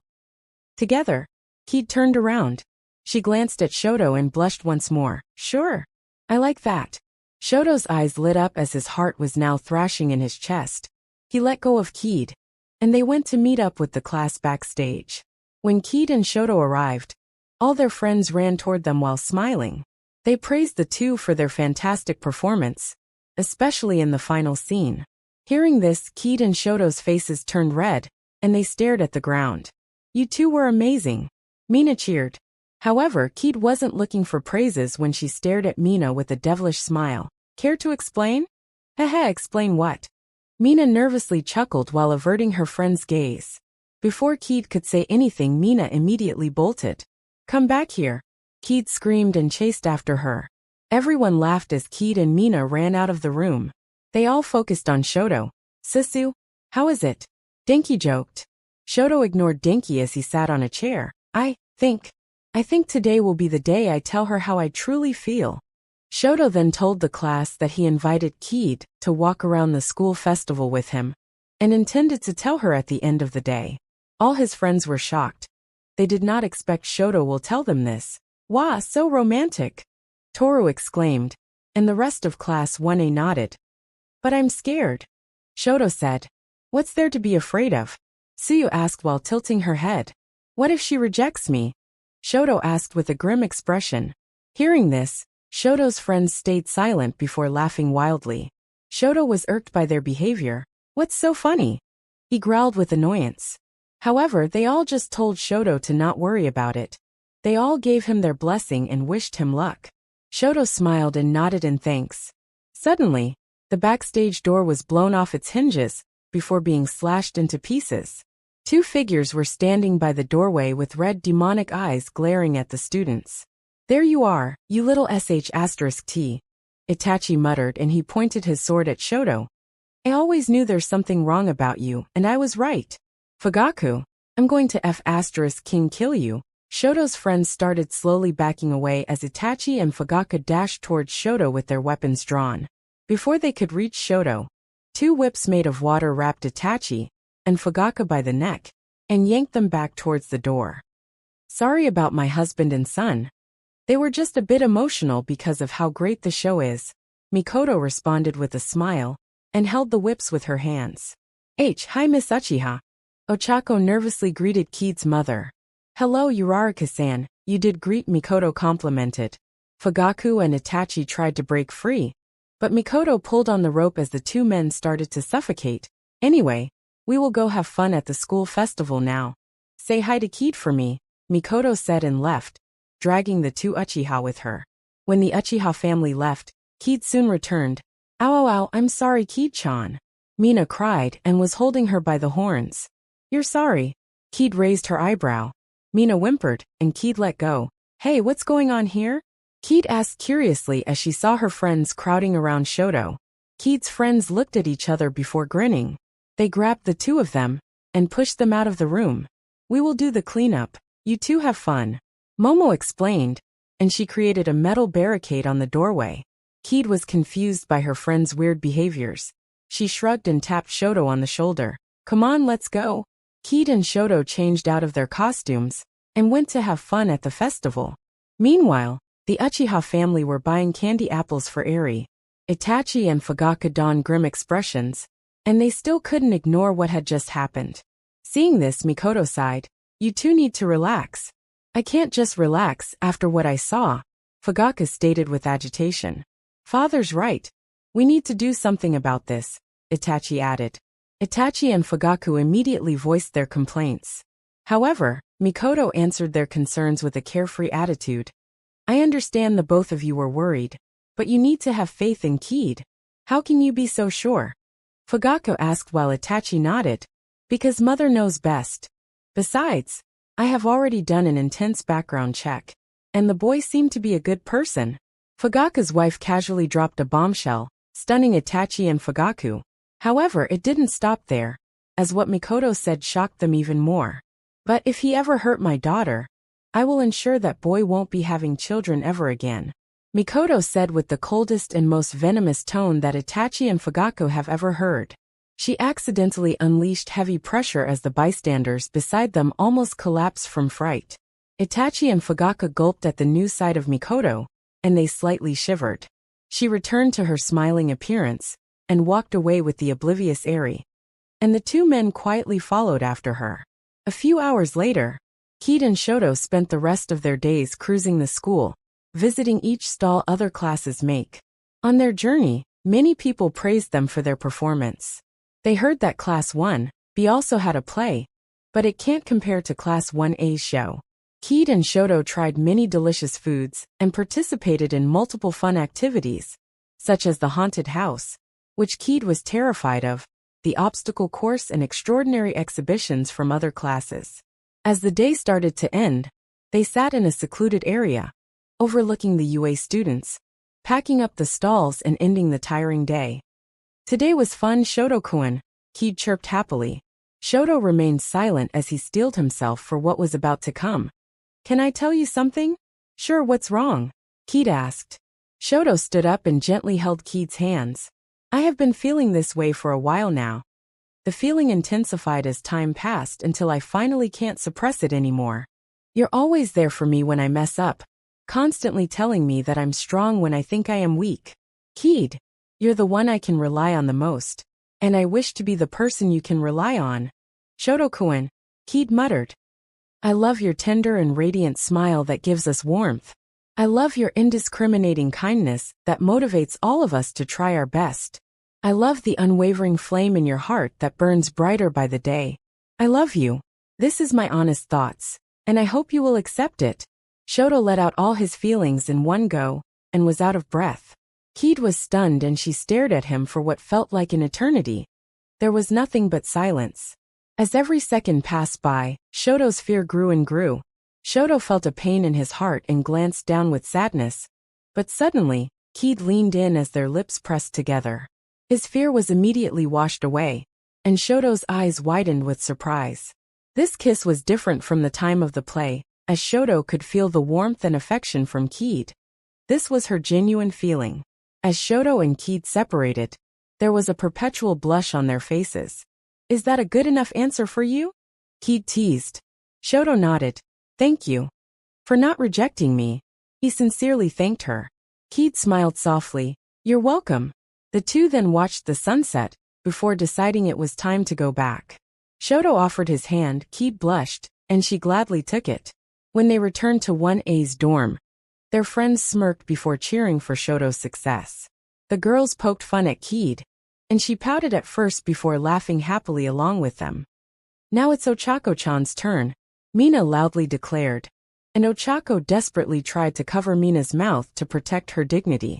Together. Kaede turned around. She glanced at Shoto and blushed once more. Sure. I like that. Shoto's eyes lit up as his heart was now thrashing in his chest. He let go of Kaede, and they went to meet up with the class backstage. When Kaede and Shoto arrived, all their friends ran toward them while smiling. They praised the two for their fantastic performance, especially in the final scene. Hearing this, Kaede and Shoto's faces turned red, and they stared at the ground. You two were amazing. Mina cheered. However, Kaede wasn't looking for praises when she stared at Mina with a devilish smile. Care to explain? Haha, explain what? Mina nervously chuckled while averting her friend's gaze. Before Kaede could say anything, Mina immediately bolted. Come back here. Kaede screamed and chased after her. Everyone laughed as Kaede and Mina ran out of the room. They all focused on Shoto. Susu, how is it? Denki joked. Shoto ignored Denki as he sat on a chair. I think today will be the day I tell her how I truly feel. Shoto then told the class that he invited Kaede to walk around the school festival with him, and intended to tell her at the end of the day. All his friends were shocked. They did not expect Shoto will tell them this. Wow, so romantic! Toru exclaimed, and the rest of class 1A nodded. But I'm scared, Shoto said. What's there to be afraid of? Suyu asked while tilting her head. What if she rejects me? Shoto asked with a grim expression. Hearing this, Shoto's friends stayed silent before laughing wildly. Shoto was irked by their behavior. What's so funny? He growled with annoyance. However, they all just told Shoto to not worry about it. They all gave him their blessing and wished him luck. Shoto smiled and nodded in thanks. Suddenly, the backstage door was blown off its hinges before being slashed into pieces. Two figures were standing by the doorway with red demonic eyes glaring at the students. There you are, you little sh*t. Itachi muttered and he pointed his sword at Shoto. I always knew there's something wrong about you, and I was right. Fugaku, I'm going to F***king kill you. Shoto's friends started slowly backing away as Itachi and Fugaku dashed towards Shoto with their weapons drawn. Before they could reach Shoto, two whips made of water wrapped Itachi and Fugaku by the neck and yanked them back towards the door. Sorry about my husband and son. They were just a bit emotional because of how great the show is. Mikoto responded with a smile and held the whips with her hands. Hi Miss Uchiha. Ochako nervously greeted Kaede's mother. Hello Uraraka-san, you did greet, Mikoto complimented. Fugaku and Itachi tried to break free, but Mikoto pulled on the rope as the two men started to suffocate. Anyway, we will go have fun at the school festival now. Say hi to Kaede for me, Mikoto said and left, dragging the two Uchiha with her. When the Uchiha family left, Kaede soon returned. Ow, I'm sorry Kaede-chan. Mina cried and was holding her by the horns. You're sorry? Kaede raised her eyebrow. Mina whimpered, and Kaede let go. Hey, what's going on here? Kaede asked curiously as she saw her friends crowding around Shoto. Kaede's friends looked at each other before grinning. They grabbed the two of them and pushed them out of the room. We will do the cleanup. You two have fun. Momo explained, and she created a metal barricade on the doorway. Kaede was confused by her friends' weird behaviors. She shrugged and tapped Shoto on the shoulder. Come on, let's go. Kaede and Shoto changed out of their costumes and went to have fun at the festival. Meanwhile, the Uchiha family were buying candy apples for Eri. Itachi and Fugaku donned grim expressions, and they still couldn't ignore what had just happened. Seeing this, Mikoto sighed. You two need to relax. I can't just relax after what I saw, Fugaku stated with agitation. Father's right. We need to do something about this, Itachi added. Itachi and Fugaku immediately voiced their complaints. However, Mikoto answered their concerns with a carefree attitude. I understand the both of you were worried, but you need to have faith in Kaede. How can you be so sure? Fugaku asked while Itachi nodded. Because mother knows best. Besides, I have already done an intense background check, and the boy seemed to be a good person. Fugaku's wife casually dropped a bombshell, stunning Itachi and Fugaku. However, it didn't stop there, as what Mikoto said shocked them even more. But if he ever hurt my daughter, I will ensure that boy won't be having children ever again, Mikoto said with the coldest and most venomous tone that Itachi and Fugaku have ever heard. She accidentally unleashed heavy pressure as the bystanders beside them almost collapsed from fright. Itachi and Fugaku gulped at the new sight of Mikoto, and they slightly shivered. She returned to her smiling appearance and walked away with the oblivious Eri. And the two men quietly followed after her. A few hours later, Kaede and Shoto spent the rest of their days cruising the school, visiting each stall other classes make. On their journey, many people praised them for their performance. They heard that Class 1B also had a play, but it can't compare to Class 1A's show. Kaede and Shoto tried many delicious foods and participated in multiple fun activities, such as the haunted house, which Kaede was terrified of, the obstacle course and extraordinary exhibitions from other classes. As the day started to end, they sat in a secluded area, overlooking the UA students, packing up the stalls and ending the tiring day. Today was fun, Shoto-kun, Kaede chirped happily. Shoto remained silent as he steeled himself for what was about to come. Can I tell you something? Sure, what's wrong? Kaede asked. Shoto stood up and gently held Kaede's hands. I have been feeling this way for a while now. The feeling intensified as time passed until I finally can't suppress it anymore. You're always there for me when I mess up, constantly telling me that I'm strong when I think I am weak. Kaede, you're the one I can rely on the most, and I wish to be the person you can rely on. Shoto-kun, Kaede muttered. I love your tender and radiant smile that gives us warmth. I love your indiscriminating kindness that motivates all of us to try our best. I love the unwavering flame in your heart that burns brighter by the day. I love you. This is my honest thoughts, and I hope you will accept it. Shoto let out all his feelings in one go, and was out of breath. Kaede was stunned and she stared at him for what felt like an eternity. There was nothing but silence. As every second passed by, Shoto's fear grew and grew. Shoto felt a pain in his heart and glanced down with sadness. But suddenly, Kaede leaned in as their lips pressed together. His fear was immediately washed away, and Shoto's eyes widened with surprise. This kiss was different from the time of the play, as Shoto could feel the warmth and affection from Kaede. This was her genuine feeling. As Shoto and Kaede separated, there was a perpetual blush on their faces. Is that a good enough answer for you? Kaede teased. Shoto nodded. Thank you for not rejecting me. He sincerely thanked her. Kaede smiled softly. You're welcome. The two then watched the sunset, before deciding it was time to go back. Shoto offered his hand, Kaede blushed, and she gladly took it. When they returned to 1A's dorm, their friends smirked before cheering for Shoto's success. The girls poked fun at Kaede, and she pouted at first before laughing happily along with them. Now it's Ochako-chan's turn, Mina loudly declared, and Ochako desperately tried to cover Mina's mouth to protect her dignity.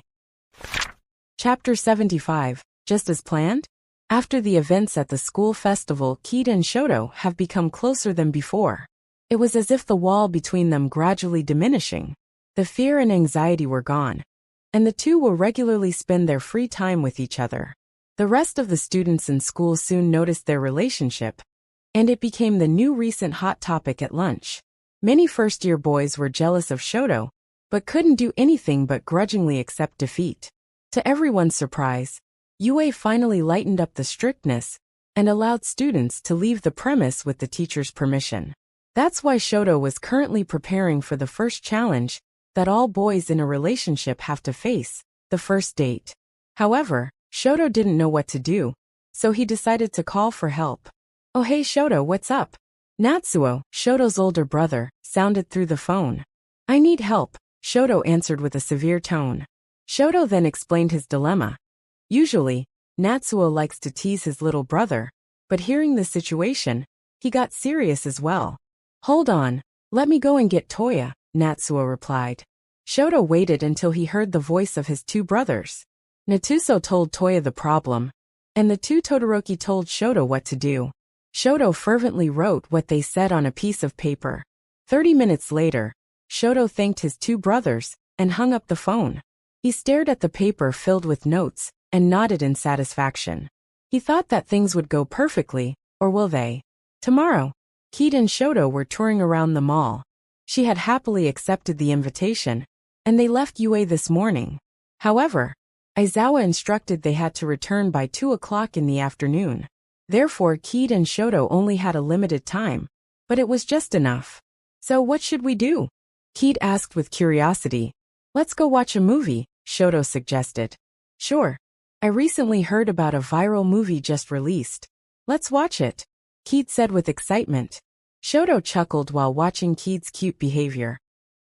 Chapter 75, just as planned? After the events at the school festival, Kaede and Shoto have become closer than before. It was as if the wall between them gradually diminishing. The fear and anxiety were gone, and the two will regularly spend their free time with each other. The rest of the students in school soon noticed their relationship, and it became the new recent hot topic at lunch. Many first-year boys were jealous of Shoto, but couldn't do anything but grudgingly accept defeat. To everyone's surprise, UA finally lightened up the strictness and allowed students to leave the premise with the teacher's permission. That's why Shoto was currently preparing for the first challenge that all boys in a relationship have to face, the first date. However, Shoto didn't know what to do, so he decided to call for help. Oh hey Shoto, what's up? Natsuo, Shoto's older brother, sounded through the phone. I need help, Shoto answered with a severe tone. Shoto then explained his dilemma. Usually, Natsuo likes to tease his little brother, but hearing the situation, he got serious as well. Hold on, let me go and get Toya, Natsuo replied. Shoto waited until he heard the voice of his two brothers. Natsuo told Toya the problem, and the two Todoroki told Shoto what to do. Shoto fervently wrote what they said on a piece of paper. 30 minutes later, Shoto thanked his two brothers and hung up the phone. He stared at the paper filled with notes and nodded in satisfaction. He thought that things would go perfectly, or will they? Tomorrow, Kaede and Shoto were touring around the mall. She had happily accepted the invitation, and they left UA this morning. However, Aizawa instructed they had to return by 2 o'clock in the afternoon. Therefore, Kaede and Shoto only had a limited time, but it was just enough. So what should we do? Kaede asked with curiosity. Let's go watch a movie, Shoto suggested. Sure. I recently heard about a viral movie just released. Let's watch it, Kaede said with excitement. Shoto chuckled while watching Kaede's cute behavior.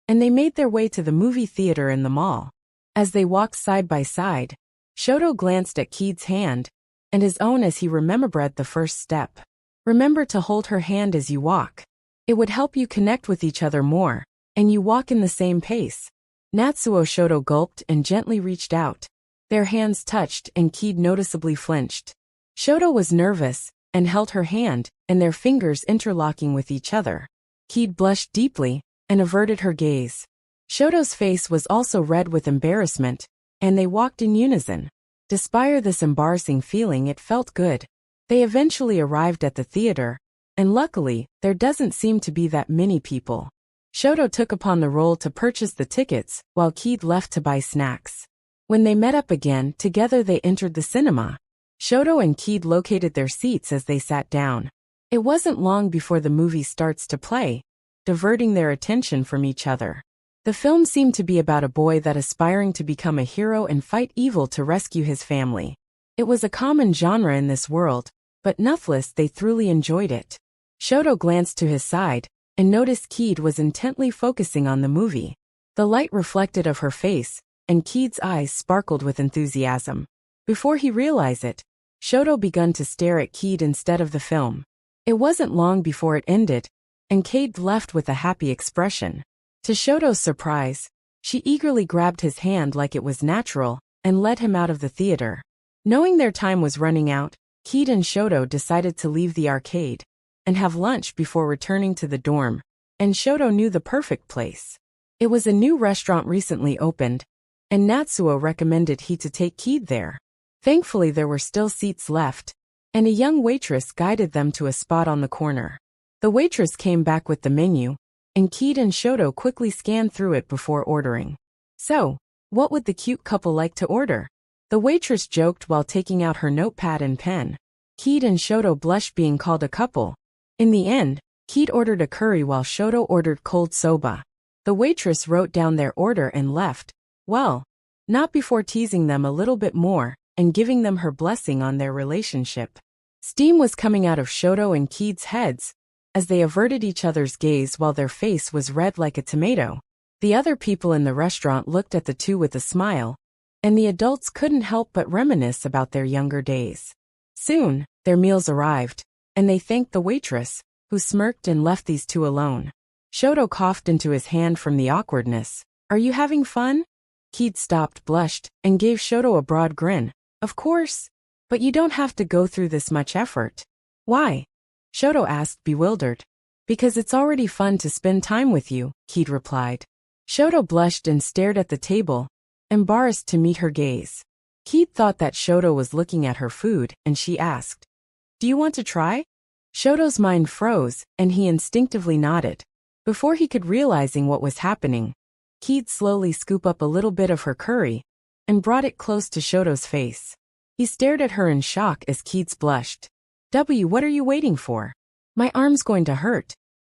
And they made their way to the movie theater in the mall. As they walked side by side, Shoto glanced at Kaede's hand, and his own as he remembered the first step. Remember to hold her hand as you walk. It would help you connect with each other more, and you walk in the same pace. Natsuo. Shoto gulped and gently reached out. Their hands touched and Kaede noticeably flinched. Shoto was nervous, and held her hand, and their fingers interlocking with each other. Kaede blushed deeply, and averted her gaze. Shoto's face was also red with embarrassment, and they walked in unison. Despite this embarrassing feeling, it felt good. They eventually arrived at the theater, and luckily, there doesn't seem to be that many people. Shoto took upon the role to purchase the tickets, while Kaede left to buy snacks. When they met up again, together they entered the cinema. Shoto and Kaede located their seats as they sat down. It wasn't long before the movie starts to play, diverting their attention from each other. The film seemed to be about a boy that aspiring to become a hero and fight evil to rescue his family. It was a common genre in this world, but nonetheless they thoroughly enjoyed it. Shoto glanced to his side, and noticed Kaede was intently focusing on the movie. The light reflected of her face, and Kaede's eyes sparkled with enthusiasm. Before he realized it, Shoto began to stare at Kaede instead of the film. It wasn't long before it ended, and Kaede left with a happy expression. To Shoto's surprise, she eagerly grabbed his hand like it was natural, and led him out of the theater. Knowing their time was running out, Kaede and Shoto decided to leave the arcade and have lunch before returning to the dorm, and Shoto knew the perfect place. It was a new restaurant recently opened, and Natsuo recommended he to take Kaede there. Thankfully there were still seats left, and a young waitress guided them to a spot on the corner. The waitress came back with the menu, and Kaede and Shoto quickly scanned through it before ordering. So, what would the cute couple like to order? The waitress joked while taking out her notepad and pen. Kaede and Shoto blushed being called a couple. In the end, Kaede ordered a curry while Shoto ordered cold soba. The waitress wrote down their order and left. Well, not before teasing them a little bit more, and giving them her blessing on their relationship. Steam was coming out of Shoto and Kaede's heads, as they averted each other's gaze while their face was red like a tomato. The other people in the restaurant looked at the two with a smile, and the adults couldn't help but reminisce about their younger days. Soon, their meals arrived, and they thanked the waitress, who smirked and left these two alone. Shoto coughed into his hand from the awkwardness. Are you having fun? Kaede stopped, blushed, and gave Shoto a broad grin. Of course. But you don't have to go through this much effort. Why? Shoto asked, bewildered. Because it's already fun to spend time with you, Kaede replied. Shoto blushed and stared at the table, embarrassed to meet her gaze. Kaede thought that Shoto was looking at her food, and she asked, Do you want to try? Shoto's mind froze, and he instinctively nodded. Before he could realizing what was happening, Kaede slowly scooped up a little bit of her curry, and brought it close to Shoto's face. He stared at her in shock as Kaede blushed. What are you waiting for? My arm's going to hurt,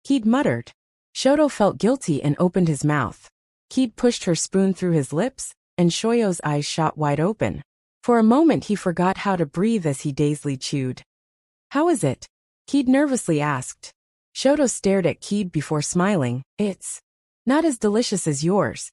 Kaede muttered. Shoto felt guilty and opened his mouth. Kaede pushed her spoon through his lips, and Shoyo's eyes shot wide open. For a moment he forgot how to breathe as he dazedly chewed. How is it? Kaede nervously asked. Shoto stared at Kaede before smiling. It's not as delicious as yours.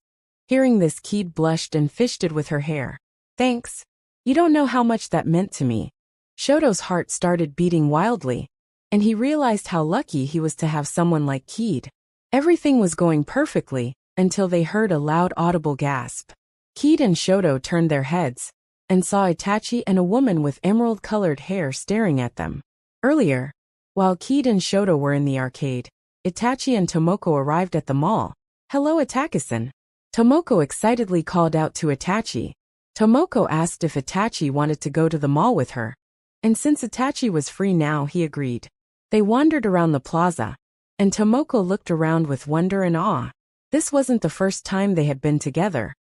Hearing this, Kaede blushed and fished it with her hair. Thanks. You don't know how much that meant to me. Shoto's heart started beating wildly, and he realized how lucky he was to have someone like Kaede. Everything was going perfectly, until they heard a loud audible gasp. Kaede and Shoto turned their heads, and saw Itachi and a woman with emerald-colored hair staring at them. Earlier, while Kaede and Shoto were in the arcade, Itachi and Tomoko arrived at the mall. Hello, Itachi-san. Tomoko excitedly called out to Itachi. Tomoko asked if Itachi wanted to go to the mall with her, and since Itachi was free now, he agreed. They wandered around the plaza, and Tomoko looked around with wonder and awe. This wasn't the first time they had been together.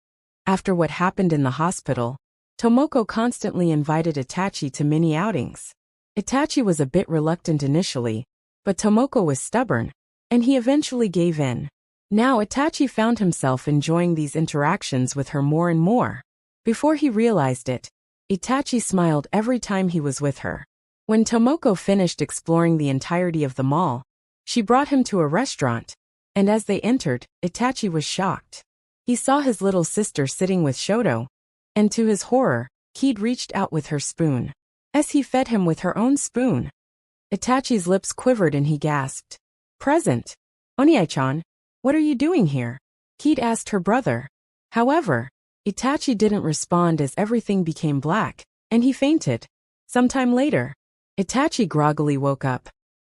After what happened in the hospital, Tomoko constantly invited Itachi to mini outings. Itachi was a bit reluctant initially, but Tomoko was stubborn, and he eventually gave in. Now Itachi found himself enjoying these interactions with her more and more. Before he realized it, Itachi smiled every time he was with her. When Tomoko finished exploring the entirety of the mall, She brought him to a restaurant, and as they entered, Itachi was shocked. He saw his little sister sitting with Shoto, and to his horror, Kaede reached out with her spoon. As he fed him with her own spoon, Itachi's lips quivered and he gasped. Present. Oniai-chan, what are you doing here? Kaede asked her brother. However, Itachi didn't respond as everything became black, and he fainted. Sometime later, Itachi groggily woke up,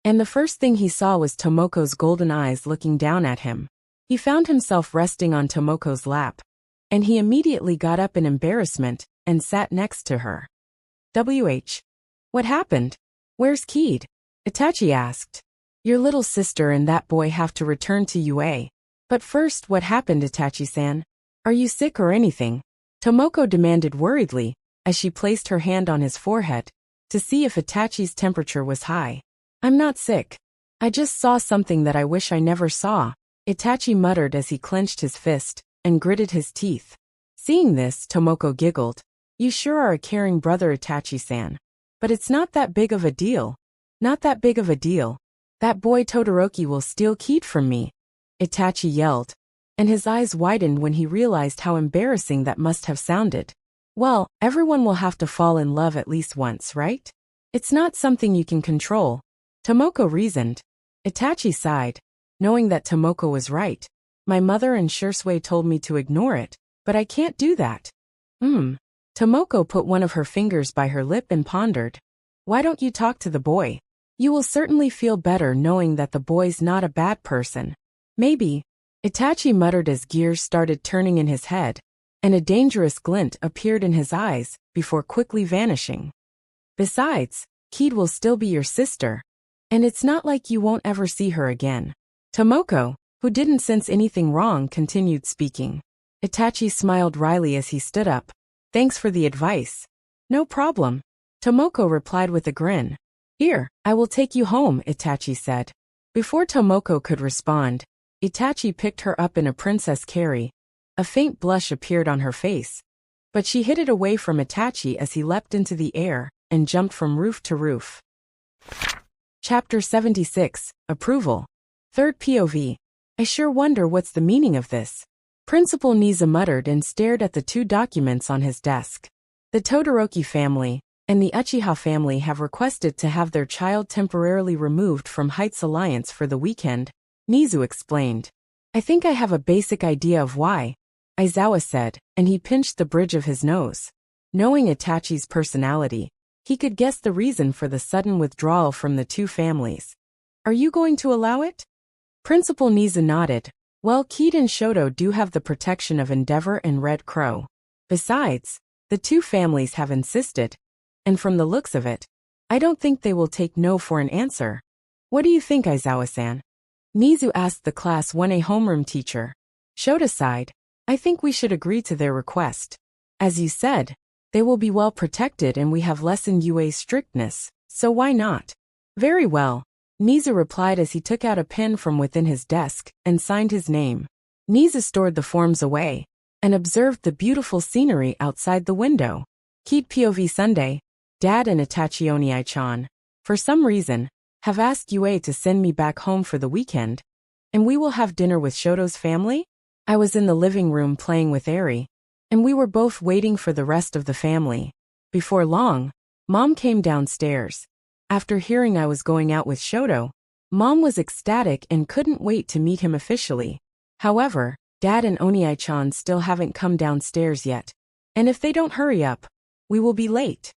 and the first thing he saw was Tomoko's golden eyes looking down at him. He found himself resting on Tomoko's lap, and he immediately got up in embarrassment and sat next to her. What happened? Where's Kaede? Itachi asked. Your little sister and that boy have to return to UA. But first, what happened, Itachi-san? Are you sick or anything? Tomoko demanded worriedly, as she placed her hand on his forehead, to see if Itachi's temperature was high. I'm not sick. I just saw something that I wish I never saw, Itachi muttered as he clenched his fist and gritted his teeth. Seeing this, Tomoko giggled. You sure are a caring brother, Itachi-san. But it's not that big of a deal. Not that big of a deal. That boy Todoroki will steal Kaede from me, Itachi yelled, and his eyes widened when he realized how embarrassing that must have sounded. Well, everyone will have to fall in love at least once, right? It's not something you can control, Tomoko reasoned. Itachi sighed, knowing that Tomoko was right. My mother and Shursui told me to ignore it, but I can't do that. Tomoko put one of her fingers by her lip and pondered. Why don't you talk to the boy? You will certainly feel better knowing that the boy's not a bad person. Maybe, Itachi muttered as gears started turning in his head, and a dangerous glint appeared in his eyes before quickly vanishing. Besides, Kaede will still be your sister, and it's not like you won't ever see her again. Tomoko, who didn't sense anything wrong, continued speaking. Itachi smiled wryly as he stood up. Thanks for the advice. No problem. Tomoko replied with a grin. Here, I will take you home, Itachi said. Before Tomoko could respond, Itachi picked her up in a princess carry. A faint blush appeared on her face, but she hid it away from Itachi as he leapt into the air and jumped from roof to roof. Chapter 76, Approval. Third POV. I sure wonder what's the meaning of this. Principal Niza muttered and stared at the two documents on his desk. The Todoroki family and the Uchiha family have requested to have their child temporarily removed from Heights Alliance for the weekend, Nizu explained. I think I have a basic idea of why, Aizawa said, and he pinched the bridge of his nose. Knowing Itachi's personality, he could guess the reason for the sudden withdrawal from the two families. Are you going to allow it? Principal Nizu nodded. Well, Kaede and Shoto do have the protection of Endeavor and Red Crow. Besides, the two families have insisted, and from the looks of it, I don't think they will take no for an answer. What do you think, Aizawa-san? Nizu asked the Class 1A homeroom teacher. Shoto sighed. I think we should agree to their request. As you said, they will be well protected and we have lessened UA's strictness, so why not? Very well, Nizu replied as he took out a pen from within his desk and signed his name. Nizu stored the forms away and observed the beautiful scenery outside the window. Kaede POV Sunday. Dad and Itachi Oniai-chan, for some reason, have asked UA to send me back home for the weekend, and we will have dinner with Shoto's family? I was in the living room playing with Eri, and we were both waiting for the rest of the family. Before long, Mom came downstairs. After hearing I was going out with Shoto, Mom was ecstatic and couldn't wait to meet him officially. However, Dad and Oniai-chan still haven't come downstairs yet, and if they don't hurry up, we will be late.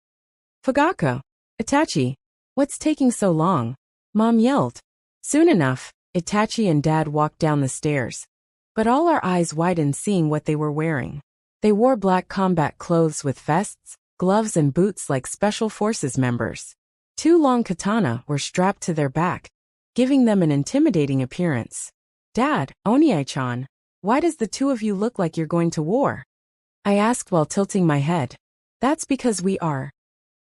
Fugako. Itachi. What's taking so long? Mom yelled. Soon enough, Itachi and Dad walked down the stairs. But all our eyes widened seeing what they were wearing. They wore black combat clothes with vests, gloves and boots like Special Forces members. Two long katana were strapped to their back, giving them an intimidating appearance. Dad, Oniai-chan, why does the two of you look like you're going to war? I asked while tilting my head. That's because we are,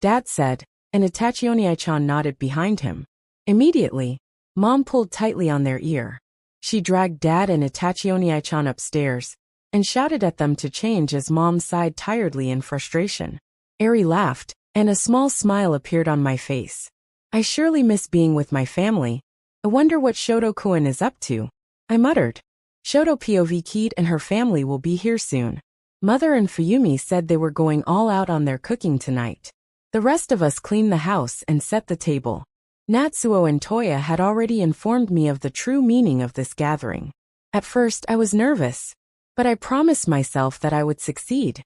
Dad said, and Itachi Oniai-chan nodded behind him. Immediately, Mom pulled tightly on their ear. She dragged Dad and Itachi Oniai-chan upstairs and shouted at them to change as Mom sighed tiredly in frustration. Eri laughed, and a small smile appeared on my face. I surely miss being with my family. I wonder what Shoto-kun is up to. I muttered. Shoto POV Kaede and her family will be here soon. Mother and Fuyumi said they were going all out on their cooking tonight. The rest of us cleaned the house and set the table. Natsuo and Toya had already informed me of the true meaning of this gathering. At first I was nervous, but I promised myself that I would succeed.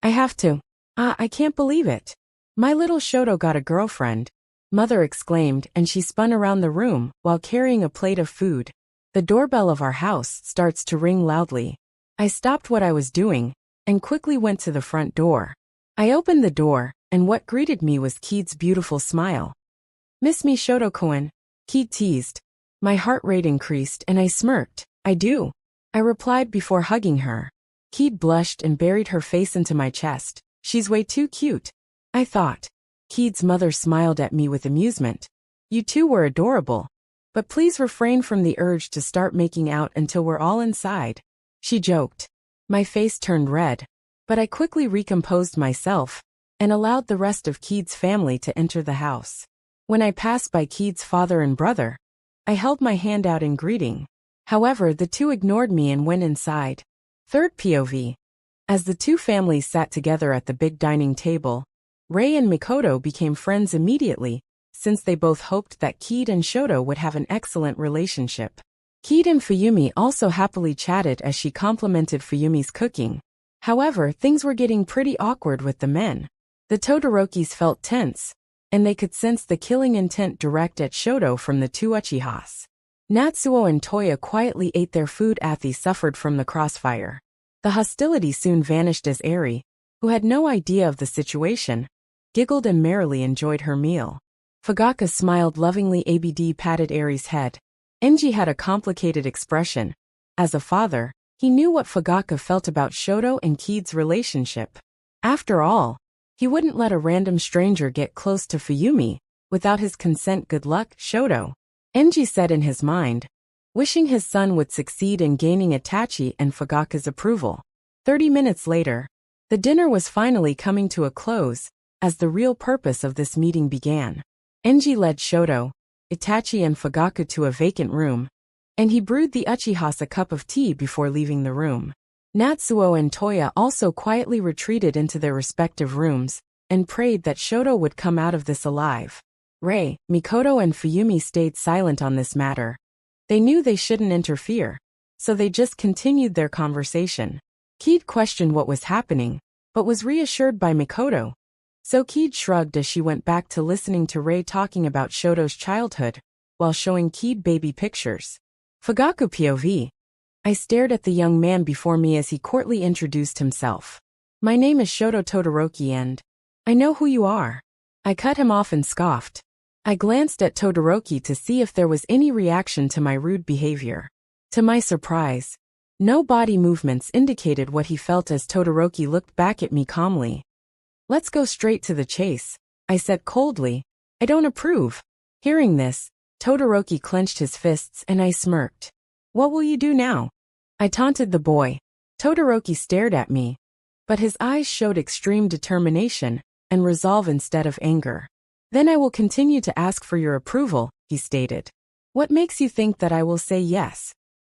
I have to. I can't believe it. My little Shoto got a girlfriend, Mother exclaimed, and she spun around the room while carrying a plate of food. The doorbell of our house starts to ring loudly. I stopped what I was doing and quickly went to the front door. I opened the door, and what greeted me was Kaede's beautiful smile. Miss me Shoto-kun, Kaede teased. My heart rate increased and I smirked. I do. I replied before hugging her. Kaede blushed and buried her face into my chest. She's way too cute, I thought. Kaede's mother smiled at me with amusement. You two were adorable. But please refrain from the urge to start making out until we're all inside, she joked. My face turned red, but I quickly recomposed myself and allowed the rest of Kaede's family to enter the house. When I passed by Kaede's father and brother, I held my hand out in greeting. However, the two ignored me and went inside. Third POV. As the two families sat together at the big dining table, Rei and Mikoto became friends immediately, since they both hoped that Kaede and Shoto would have an excellent relationship. Kaede and Fuyumi also happily chatted as she complimented Fuyumi's cooking. However, things were getting pretty awkward with the men. The Todorokis felt tense, and they could sense the killing intent direct at Shoto from the two Uchihas. Natsuo and Toya quietly ate their food as they suffered from the crossfire. The hostility soon vanished as Eri, who had no idea of the situation, giggled and merrily enjoyed her meal. Fugaka smiled lovingly. Abd patted Eri's head. Enji had a complicated expression. As a father, he knew what Fugaka felt about Shoto and Kaede's relationship. After all, he wouldn't let a random stranger get close to Fuyumi without his consent. Good luck, Shoto, Enji said in his mind, wishing his son would succeed in gaining Itachi and Fugaka's approval. 30 minutes later, the dinner was finally coming to a close, as the real purpose of this meeting began. Enji led Shoto, Itachi and Fugaka to a vacant room, and he brewed the Uchihas a cup of tea before leaving the room. Natsuo and Toya also quietly retreated into their respective rooms, and prayed that Shoto would come out of this alive. Rei, Mikoto and Fuyumi stayed silent on this matter. They knew they shouldn't interfere, so they just continued their conversation. Kaede questioned what was happening, but was reassured by Mikoto. So Kaede shrugged as she went back to listening to Rei talking about Shoto's childhood, while showing Kaede baby pictures. Fugaku POV. I stared at the young man before me as he courtly introduced himself. My name is Shoto Todoroki and I know who you are. I cut him off and scoffed. I glanced at Todoroki to see if there was any reaction to my rude behavior. To my surprise, no body movements indicated what he felt as Todoroki looked back at me calmly. Let's go straight to the chase, I said coldly. I don't approve. Hearing this, Todoroki clenched his fists and I smirked. What will you do now? I taunted the boy. Todoroki stared at me, but his eyes showed extreme determination and resolve instead of anger. Then I will continue to ask for your approval, he stated. What makes you think that I will say yes?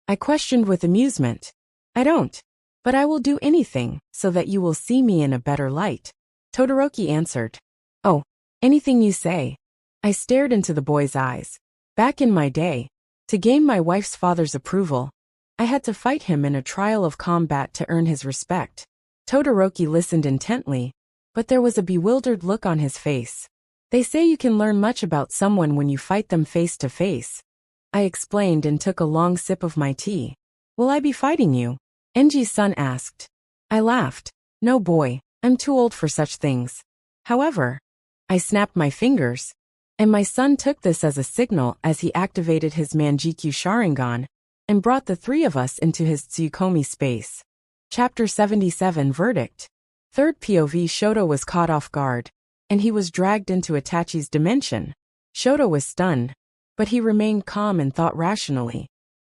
I questioned with amusement. I don't. But I will do anything so that you will see me in a better light, Todoroki answered. Oh, anything you say. I stared into the boy's eyes. Back in my day, to gain my wife's father's approval, I had to fight him in a trial of combat to earn his respect. Todoroki listened intently, but there was a bewildered look on his face. They say you can learn much about someone when you fight them face to face, I explained and took a long sip of my tea. Will I be fighting you? Enji's son asked. I laughed. No boy, I'm too old for such things. However, I snapped my fingers, and my son took this as a signal as he activated his Manjikyu Sharingan and brought the three of us into his Tsuyokomi space. Chapter 77 Verdict. Third POV. Shoto was caught off guard, and he was dragged into Itachi's dimension. Shoto was stunned, but he remained calm and thought rationally.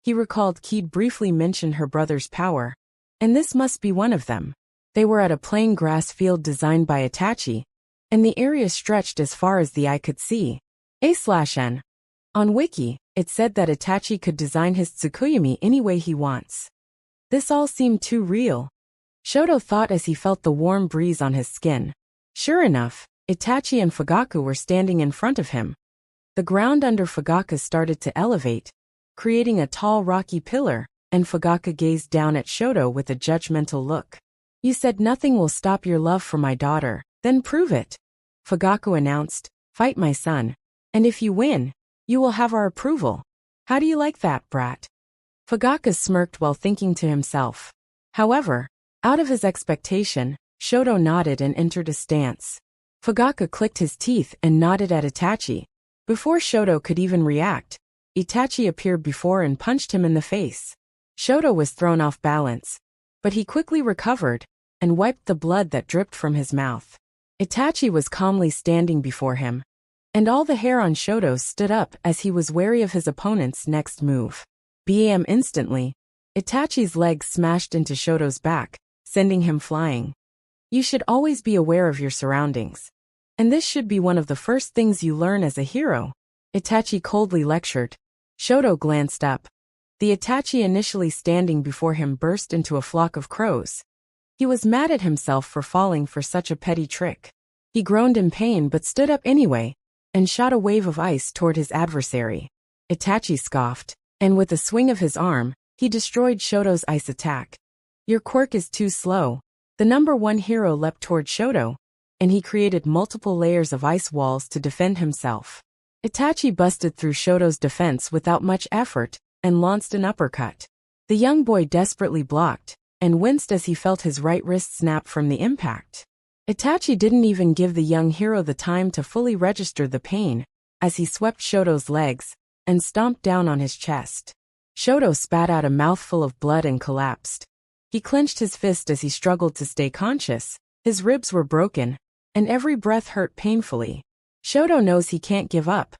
He recalled Kaede briefly mentioned her brother's power, and this must be one of them. They were at a plain grass field designed by Itachi, and the area stretched as far as the eye could see. A/N. On Wiki, It said that Itachi could design his Tsukuyomi any way he wants. This all seemed too real. Shoto thought as he felt the warm breeze on his skin. Sure enough, Itachi and Fugaku were standing in front of him. The ground under Fugaku started to elevate, creating a tall rocky pillar, and Fugaku gazed down at Shoto with a judgmental look. You said nothing will stop your love for my daughter, then prove it. Fugaku announced, fight my son. And if you win, you will have our approval. How do you like that, brat? Fugaku smirked while thinking to himself. However, out of his expectation, Shoto nodded and entered a stance. Fugaku clicked his teeth and nodded at Itachi. Before Shoto could even react, Itachi appeared before and punched him in the face. Shoto was thrown off balance, but he quickly recovered and wiped the blood that dripped from his mouth. Itachi was calmly standing before him, and all the hair on Shoto stood up as he was wary of his opponent's next move. Bam! Instantly, Itachi's legs smashed into Shoto's back, sending him flying. You should always be aware of your surroundings. And this should be one of the first things you learn as a hero, Itachi coldly lectured. Shoto glanced up. The Itachi initially standing before him burst into a flock of crows. He was mad at himself for falling for such a petty trick. He groaned in pain but stood up anyway, and shot a wave of ice toward his adversary. Itachi scoffed, and with a swing of his arm, he destroyed Shoto's ice attack. Your quirk is too slow. The number one hero leapt toward Shoto, and he created multiple layers of ice walls to defend himself. Itachi busted through Shoto's defense without much effort, and launched an uppercut. The young boy desperately blocked, and winced as he felt his right wrist snap from the impact. Itachi didn't even give the young hero the time to fully register the pain, as he swept Shoto's legs, and stomped down on his chest. Shoto spat out a mouthful of blood and collapsed. He clenched his fist as he struggled to stay conscious. His ribs were broken, and every breath hurt painfully. Shoto knows he can't give up.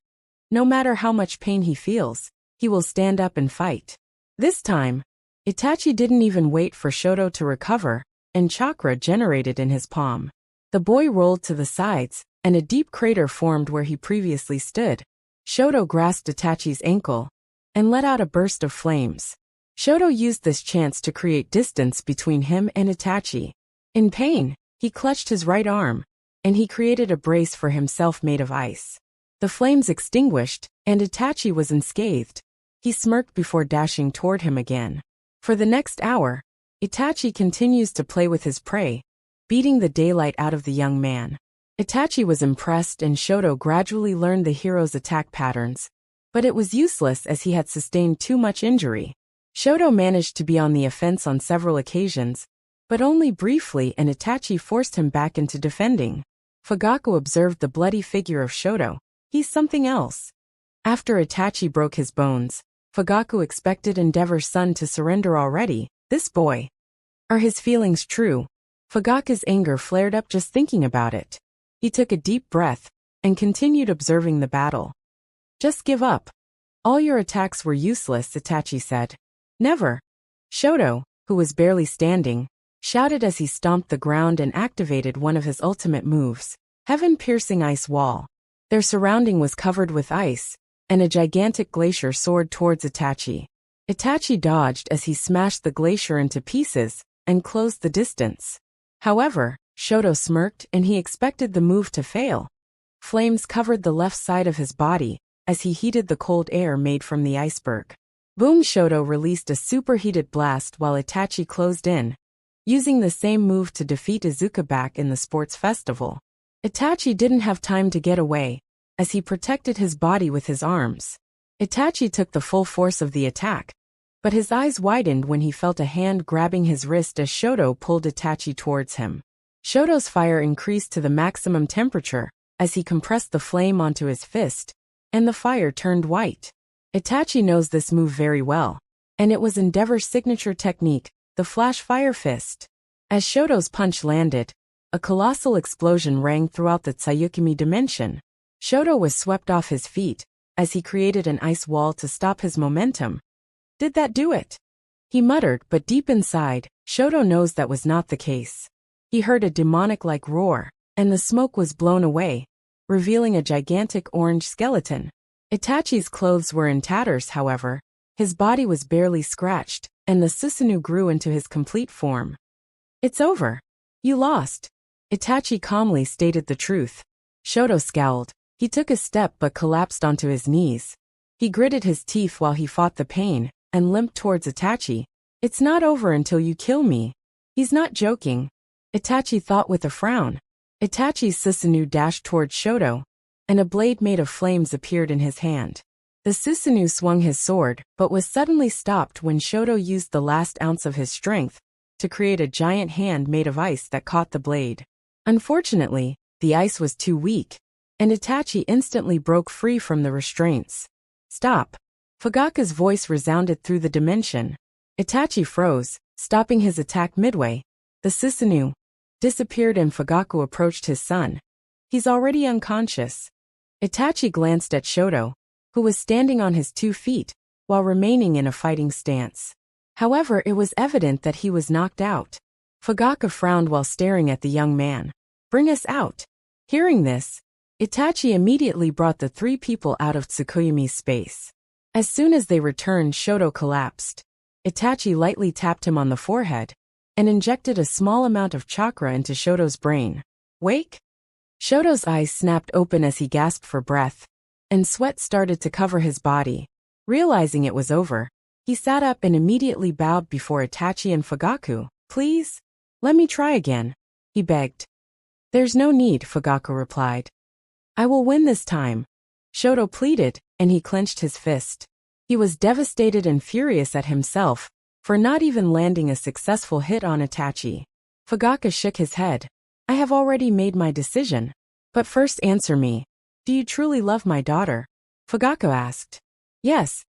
No matter how much pain he feels, he will stand up and fight. This time, Itachi didn't even wait for Shoto to recover, and chakra generated in his palm. The boy rolled to the sides, and a deep crater formed where he previously stood. Shoto grasped Itachi's ankle, and let out a burst of flames. Shoto used this chance to create distance between him and Itachi. In pain, he clutched his right arm, and he created a brace for himself made of ice. The flames extinguished, and Itachi was unscathed. He smirked before dashing toward him again. For the next hour, Itachi continues to play with his prey, beating the daylight out of the young man. Itachi was impressed and Shoto gradually learned the hero's attack patterns, but it was useless as he had sustained too much injury. Shoto managed to be on the offense on several occasions, but only briefly, and Itachi forced him back into defending. Fugaku observed the bloody figure of Shoto. He's something else. After Itachi broke his bones, Fugaku expected Endeavor's son to surrender already. This boy. Are his feelings true? Fugaku's anger flared up just thinking about it. He took a deep breath and continued observing the battle. Just give up. All your attacks were useless, Itachi said. Never. Shoto, who was barely standing, shouted as he stomped the ground and activated one of his ultimate moves, heaven-piercing ice wall. Their surrounding was covered with ice, and a gigantic glacier soared towards Itachi. Itachi dodged as he smashed the glacier into pieces and closed the distance. However, Shoto smirked and he expected the move to fail. Flames covered the left side of his body as he heated the cold air made from the iceberg. Boom! Shoto released a superheated blast while Itachi closed in, using the same move to defeat Izuka back in the sports festival. Itachi didn't have time to get away, as he protected his body with his arms. Itachi took the full force of the attack, but his eyes widened when he felt a hand grabbing his wrist as Shoto pulled Itachi towards him. Shoto's fire increased to the maximum temperature as he compressed the flame onto his fist, and the fire turned white. Itachi knows this move very well, and it was Endeavor's signature technique, the flash fire fist. As Shoto's punch landed, a colossal explosion rang throughout the Tsuyukimi dimension. Shoto was swept off his feet, as he created an ice wall to stop his momentum. Did that do it? He muttered, but deep inside, Shoto knows that was not the case. He heard a demonic-like roar, and the smoke was blown away, revealing a gigantic orange skeleton. Itachi's clothes were in tatters, however. His body was barely scratched, and the Susanoo grew into his complete form. It's over. You lost. Itachi calmly stated the truth. Shoto scowled. He took a step but collapsed onto his knees. He gritted his teeth while he fought the pain, and limped towards Itachi. It's not over until you kill me. He's not joking. Itachi thought with a frown. Itachi's Susanoo dashed towards Shoto, and a blade made of flames appeared in his hand. The Susanoo swung his sword, but was suddenly stopped when Shoto used the last ounce of his strength to create a giant hand made of ice that caught the blade. Unfortunately, the ice was too weak, and Itachi instantly broke free from the restraints. Stop! Fugaku's voice resounded through the dimension. Itachi froze, stopping his attack midway. The Susanoo disappeared and Fugaku approached his son. He's already unconscious. Itachi glanced at Shoto, who was standing on his 2 feet, while remaining in a fighting stance. However, it was evident that he was knocked out. Fugaku frowned while staring at the young man. Bring us out. Hearing this, Itachi immediately brought the 3 people out of Tsukuyomi's space. As soon as they returned, Shoto collapsed. Itachi lightly tapped him on the forehead and injected a small amount of chakra into Shoto's brain. Wake? Shoto's eyes snapped open as he gasped for breath, and sweat started to cover his body. Realizing it was over, he sat up and immediately bowed before Itachi and Fugaku. Please? Let me try again, he begged. There's no need, Fugaku replied. I will win this time, Shoto pleaded, and he clenched his fist. He was devastated and furious at himself for not even landing a successful hit on Itachi. Fugaku shook his head. I have already made my decision. But first answer me. Do you truly love my daughter? Fugaku asked. Yes,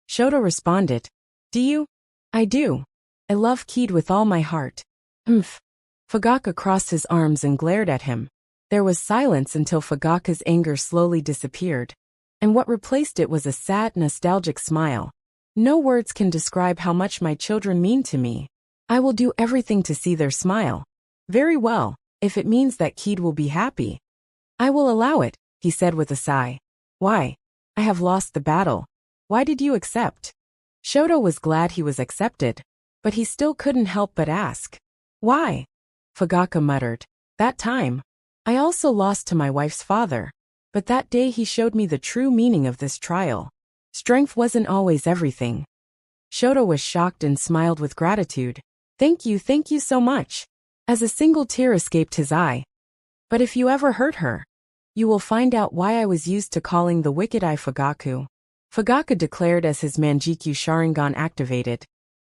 Shoto responded. Do you? I do. I love Kaede with all my heart. Fugaku crossed his arms and glared at him. There was silence until Fugaku's anger slowly disappeared, and what replaced it was a sad, nostalgic smile. No words can describe how much my children mean to me. I will do everything to see their smile. Very well, if it means that Kaede will be happy. I will allow it, he said with a sigh. Why? I have lost the battle. Why did you accept? Shoto was glad he was accepted, but he still couldn't help but ask. Why? Fugaku muttered. That time, I also lost to my wife's father, but that day he showed me the true meaning of this trial. Strength wasn't always everything. Shoto was shocked and smiled with gratitude. Thank you so much. As a single tear escaped his eye. But if you ever hurt her, you will find out why I was used to calling the wicked eye Fugaku. Fugaku declared as his Manjikyu Sharingan activated,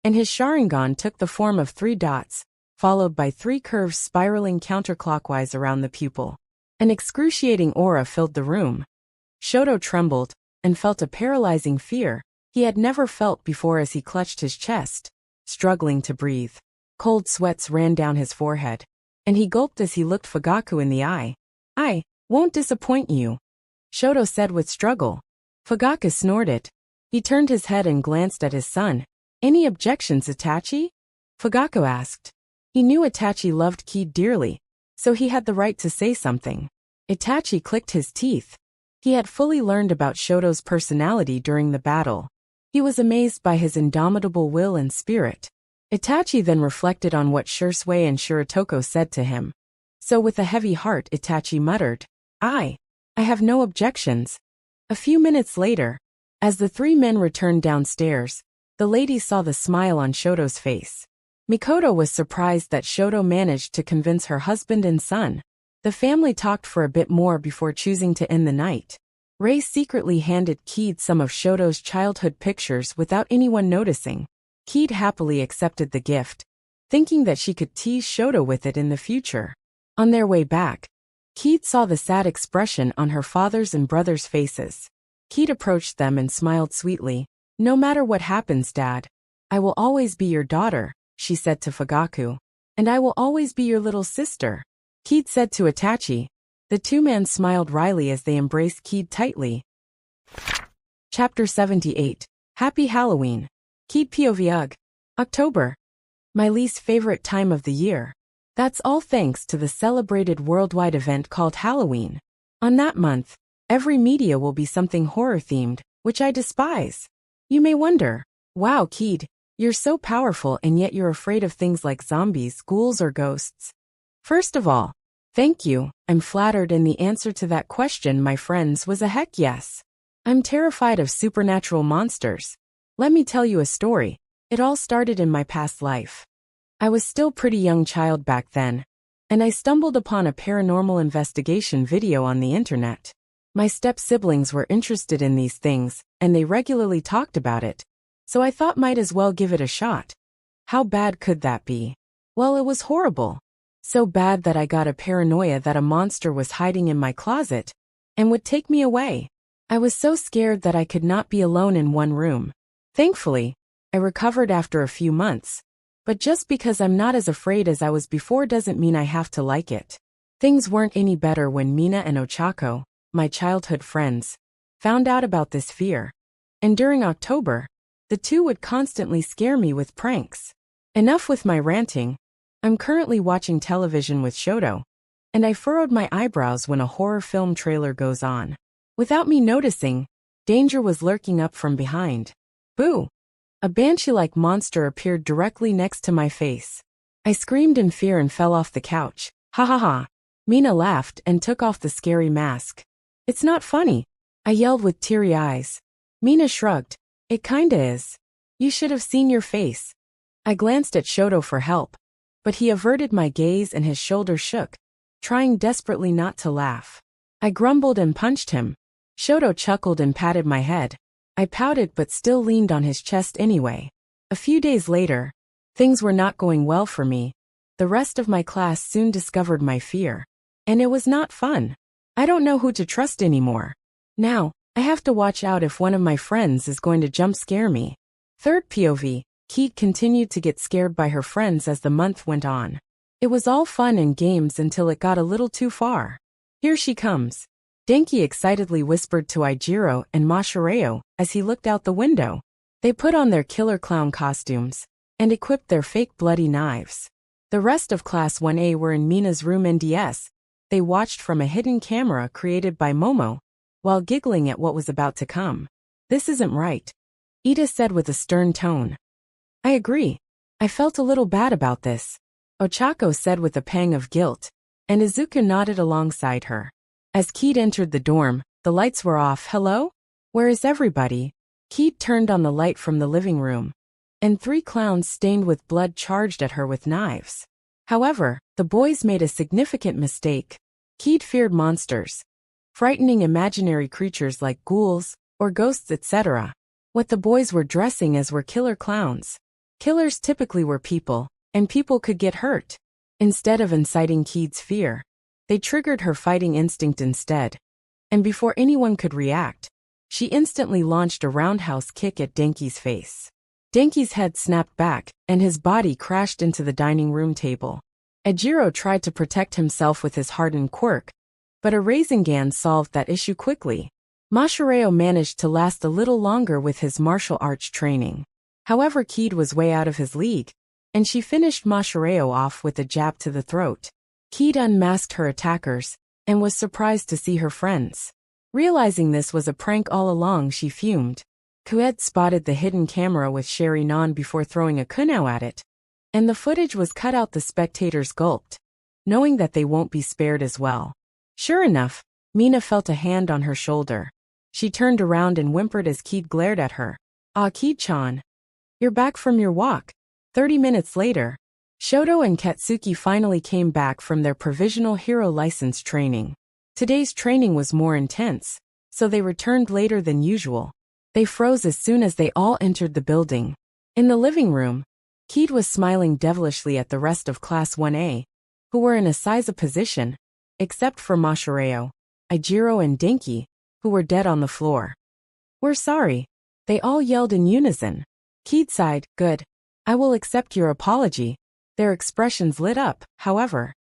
and his Sharingan took the form of 3 dots, followed by 3 curves spiraling counterclockwise around the pupil. An excruciating aura filled the room. Shoto trembled and felt a paralyzing fear he had never felt before as he clutched his chest, struggling to breathe. Cold sweats ran down his forehead, and he gulped as he looked Fugaku in the eye. I won't disappoint you, Shoto said with struggle. Fugaku snorted. He turned his head and glanced at his son. Any objections, Itachi? Fugaku asked. He knew Itachi loved Kaede dearly, so he had the right to say something. Itachi clicked his teeth. He had fully learned about Shoto's personality during the battle. He was amazed by his indomitable will and spirit. Itachi then reflected on what Shursui and Shiratoko said to him. So with a heavy heart, Itachi muttered, I have no objections. A few minutes later, as the 3 men returned downstairs, the lady saw the smile on Shoto's face. Mikoto was surprised that Shoto managed to convince her husband and son. The family talked for a bit more before choosing to end the night. Rei secretly handed Kaede some of Shoto's childhood pictures without anyone noticing. Kaede happily accepted the gift, thinking that she could tease Shoto with it in the future. On their way back, Kaede saw the sad expression on her father's and brother's faces. Kaede approached them and smiled sweetly. No matter what happens, Dad, I will always be your daughter, she said to Fugaku. And I will always be your little sister, Kaede said to Itachi. The 2 men smiled wryly as they embraced Kaede tightly. Chapter 78. Happy Halloween. Kaede POV. October. My least favorite time of the year. That's all thanks to the celebrated worldwide event called Halloween. On that month, Every media will be something horror-themed, which I despise. You may wonder, wow, Kaede, you're so powerful and yet you're afraid of things like zombies, ghouls, or ghosts. First of all, thank you, I'm flattered, and the answer to that question, my friends, was a heck yes. I'm terrified of supernatural monsters. Let me tell you a story. It all started in my past life. I was still pretty young child back then, and I stumbled upon a paranormal investigation video on the internet. My step-siblings were interested in these things, and they regularly talked about it, so I thought might as well give it a shot. How bad could that be? Well, it was horrible. So bad that I got a paranoia that a monster was hiding in my closet and would take me away. I was so scared that I could not be alone in one room. Thankfully, I recovered after a few months, but just because I'm not as afraid as I was before doesn't mean I have to like it. Things weren't any better when Mina and Ochako, my childhood friends, found out about this fear. And during October, the two would constantly scare me with pranks. Enough with my ranting. I'm currently watching television with Shoto, and I furrowed my eyebrows when a horror film trailer goes on. Without me noticing, danger was lurking up from behind. Boo! A banshee-like monster appeared directly next to my face. I screamed in fear and fell off the couch. Ha ha ha. Mina laughed and took off the scary mask. It's not funny, I yelled with teary eyes. Mina shrugged. It kinda is. You should have seen your face. I glanced at Shoto for help, but he averted my gaze and his shoulders shook, trying desperately not to laugh. I grumbled and punched him. Shoto chuckled and patted my head. I pouted but still leaned on his chest anyway. A few days later, things were not going well for me. The rest of my class soon discovered my fear, and it was not fun. I don't know who to trust anymore. Now, I have to watch out if one of my friends is going to jump scare me. Third POV, Kaede continued to get scared by her friends as the month went on. It was all fun and games until it got a little too far. Here she comes. Denki excitedly whispered to Ijiro and Mashareo as he looked out the window. They put on their killer clown costumes and equipped their fake bloody knives. The rest of Class 1A were in Mina's room NDS. They watched from a hidden camera created by Momo, while giggling at what was about to come. This isn't right, Ida said with a stern tone. I agree. I felt a little bad about this, Ochako said with a pang of guilt, and Izuku nodded alongside her. As Kaede entered the dorm, the lights were off. Hello? Where is everybody? Kaede turned on the light from the living room, and 3 clowns stained with blood charged at her with knives. However, the boys made a significant mistake. Kaede feared monsters, frightening imaginary creatures like ghouls or ghosts, etc. What the boys were dressing as were killer clowns. Killers typically were people, and people could get hurt. Instead of inciting Kaede's fear, they triggered her fighting instinct instead. And before anyone could react, she instantly launched a roundhouse kick at Denki's face. Denki's head snapped back, and his body crashed into the dining room table. Ejiro tried to protect himself with his hardened quirk, but a Rasengan solved that issue quickly. Mashareo managed to last a little longer with his martial arts training. However, Kaede was way out of his league, and she finished Mashareo off with a jab to the throat. Kaede unmasked her attackers, and was surprised to see her friends. Realizing this was a prank all along, she fumed. Kaede spotted the hidden camera with Sharingan before throwing a kunao at it, and the footage was cut out. The spectators gulped, knowing that they won't be spared as well. Sure enough, Mina felt a hand on her shoulder. She turned around and whimpered as Kaede glared at her. Ah, Kaede-chan. You're back from your walk. 30 minutes later, Shoto and Katsuki finally came back from their provisional hero license training. Today's training was more intense, so they returned later than usual. They froze as soon as they all entered the building. In the living room, Kaede was smiling devilishly at the rest of Class 1A, who were in a Seiza position, except for Mashareo, Ijiro and Denki, who were dead on the floor. We're sorry, they all yelled in unison. Kaede sighed. Good. I will accept your apology. Their expressions lit up, however.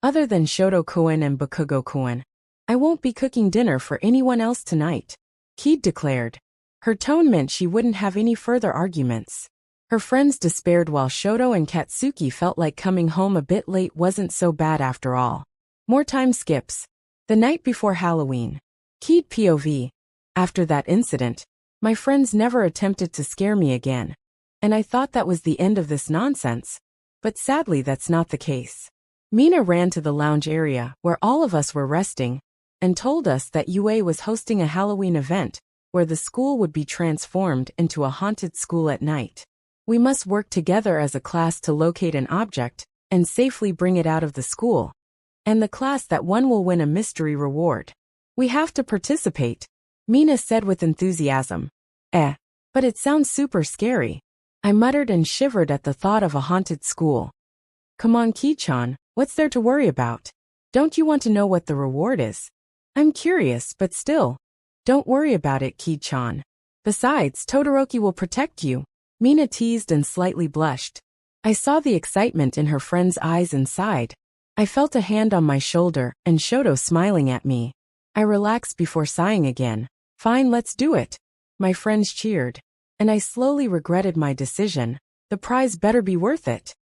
Other than Shoto-kun and Bakugo-kun, I won't be cooking dinner for anyone else tonight, Kaede declared. Her tone meant she wouldn't have any further arguments. Her friends despaired while Shoto and Katsuki felt like coming home a bit late wasn't so bad after all. More time skips. The night before Halloween, Keyed POV. After that incident, my friends never attempted to scare me again. And I thought that was the end of this nonsense. But sadly that's not the case. Mina ran to the lounge area where all of us were resting and told us that UA was hosting a Halloween event where the school would be transformed into a haunted school at night. We must work together as a class to locate an object and safely bring it out of the school. And the class that won will win a mystery reward. We have to participate, Mina said with enthusiasm. But it sounds super scary. I muttered and shivered at the thought of a haunted school. Come on, Ki-chan, what's there to worry about? Don't you want to know what the reward is? I'm curious, but still. Don't worry about it, Ki-chan. Besides, Todoroki will protect you, Mina teased and slightly blushed. I saw the excitement in her friend's eyes and sighed. I felt a hand on my shoulder and Shoto smiling at me. I relaxed before sighing again. Fine, let's do it. My friends cheered. And I slowly regretted my decision. The prize better be worth it.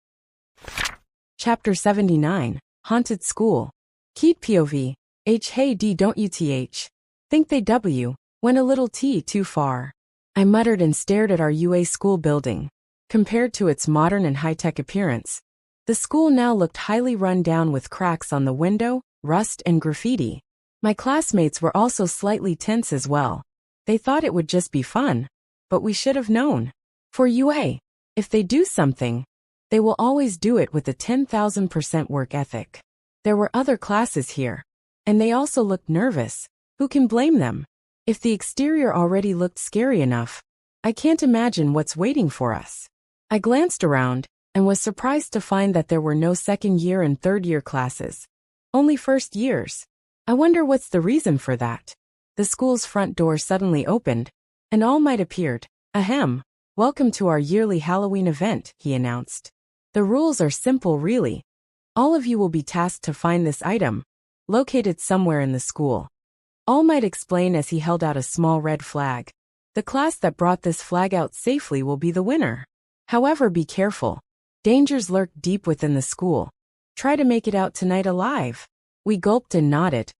Chapter 79. Haunted School. Keyed POV. Hey D don't you th. Think they W. Went a little T too far. I muttered and stared at our UA school building. Compared to its modern and high-tech appearance, the school now looked highly run down with cracks on the window, rust and graffiti. My classmates were also slightly tense as well. They thought it would just be fun. But we should have known. For UA, if they do something, they will always do it with a 10,000% work ethic. There were other classes here. And they also looked nervous. Who can blame them? If the exterior already looked scary enough, I can't imagine what's waiting for us. I glanced around and was surprised to find that there were no second-year and third-year classes. Only first years. I wonder what's the reason for that. The school's front door suddenly opened, and All Might appeared. Ahem. Welcome to our yearly Halloween event, he announced. The rules are simple really. All of you will be tasked to find this item, located somewhere in the school. All Might explained as he held out a small red flag. The class that brought this flag out safely will be the winner. However, be careful. Dangers lurk deep within the school. Try to make it out tonight alive. We gulped and nodded.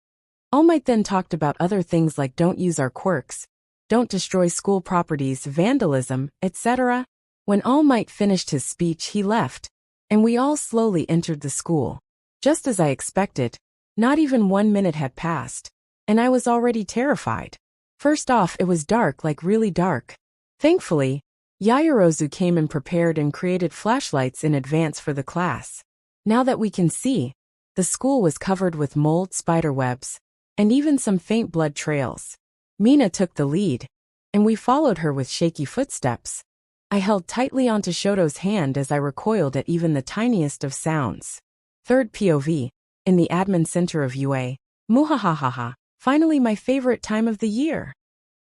All Might then talked about other things like don't use our quirks, don't destroy school properties, vandalism, etc. When All Might finished his speech, he left, and we all slowly entered the school. Just as I expected, not even 1 minute had passed, and I was already terrified. First off, it was dark, like really dark. Thankfully, Yaoyorozu came and prepared and created flashlights in advance for the class. Now that we can see, the school was covered with mold, spiderwebs, and even some faint blood trails. Mina took the lead, and we followed her with shaky footsteps. I held tightly onto Shoto's hand as I recoiled at even the tiniest of sounds. Third POV. In the admin center of UA. Muhahahaha. Finally my favorite time of the year.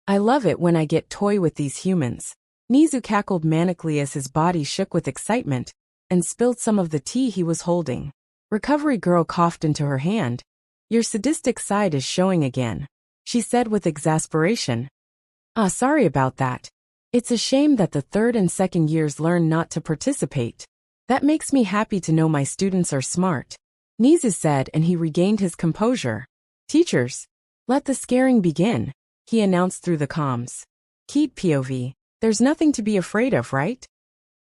I love it when I get toy with these humans. Nizu cackled manically as his body shook with excitement, and spilled some of the tea he was holding. Recovery Girl coughed into her hand. Your sadistic side is showing again, she said with exasperation. Sorry about that. It's a shame that the third and second years learn not to participate. That makes me happy to know my students are smart, Nizu said, and he regained his composure. Teachers, let the scaring begin, he announced through the comms. Keyed POV. There's nothing to be afraid of, right?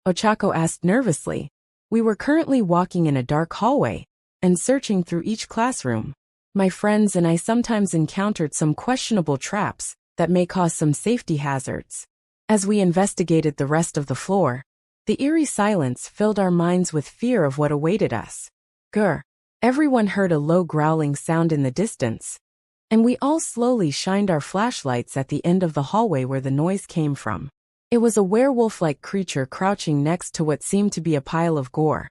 Ochako asked nervously. We were currently walking in a dark hallway and searching through each classroom. My friends and I sometimes encountered some questionable traps that may cause some safety hazards. As we investigated the rest of the floor, the eerie silence filled our minds with fear of what awaited us. Grr. Everyone heard a low growling sound in the distance, and we all slowly shined our flashlights at the end of the hallway where the noise came from. It was a werewolf-like creature crouching next to what seemed to be a pile of gore,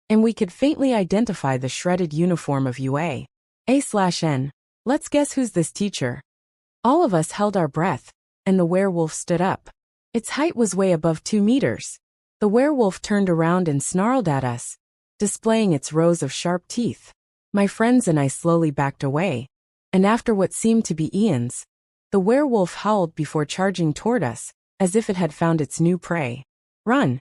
and we could faintly identify the shredded uniform of UA. A/N. Let's guess who's this teacher. All of us held our breath, and the werewolf stood up. Its height was way above 2 meters. The werewolf turned around and snarled at us, displaying its rows of sharp teeth. My friends and I slowly backed away, and after what seemed to be eons, the werewolf howled before charging toward us, as if it had found its new prey. Run!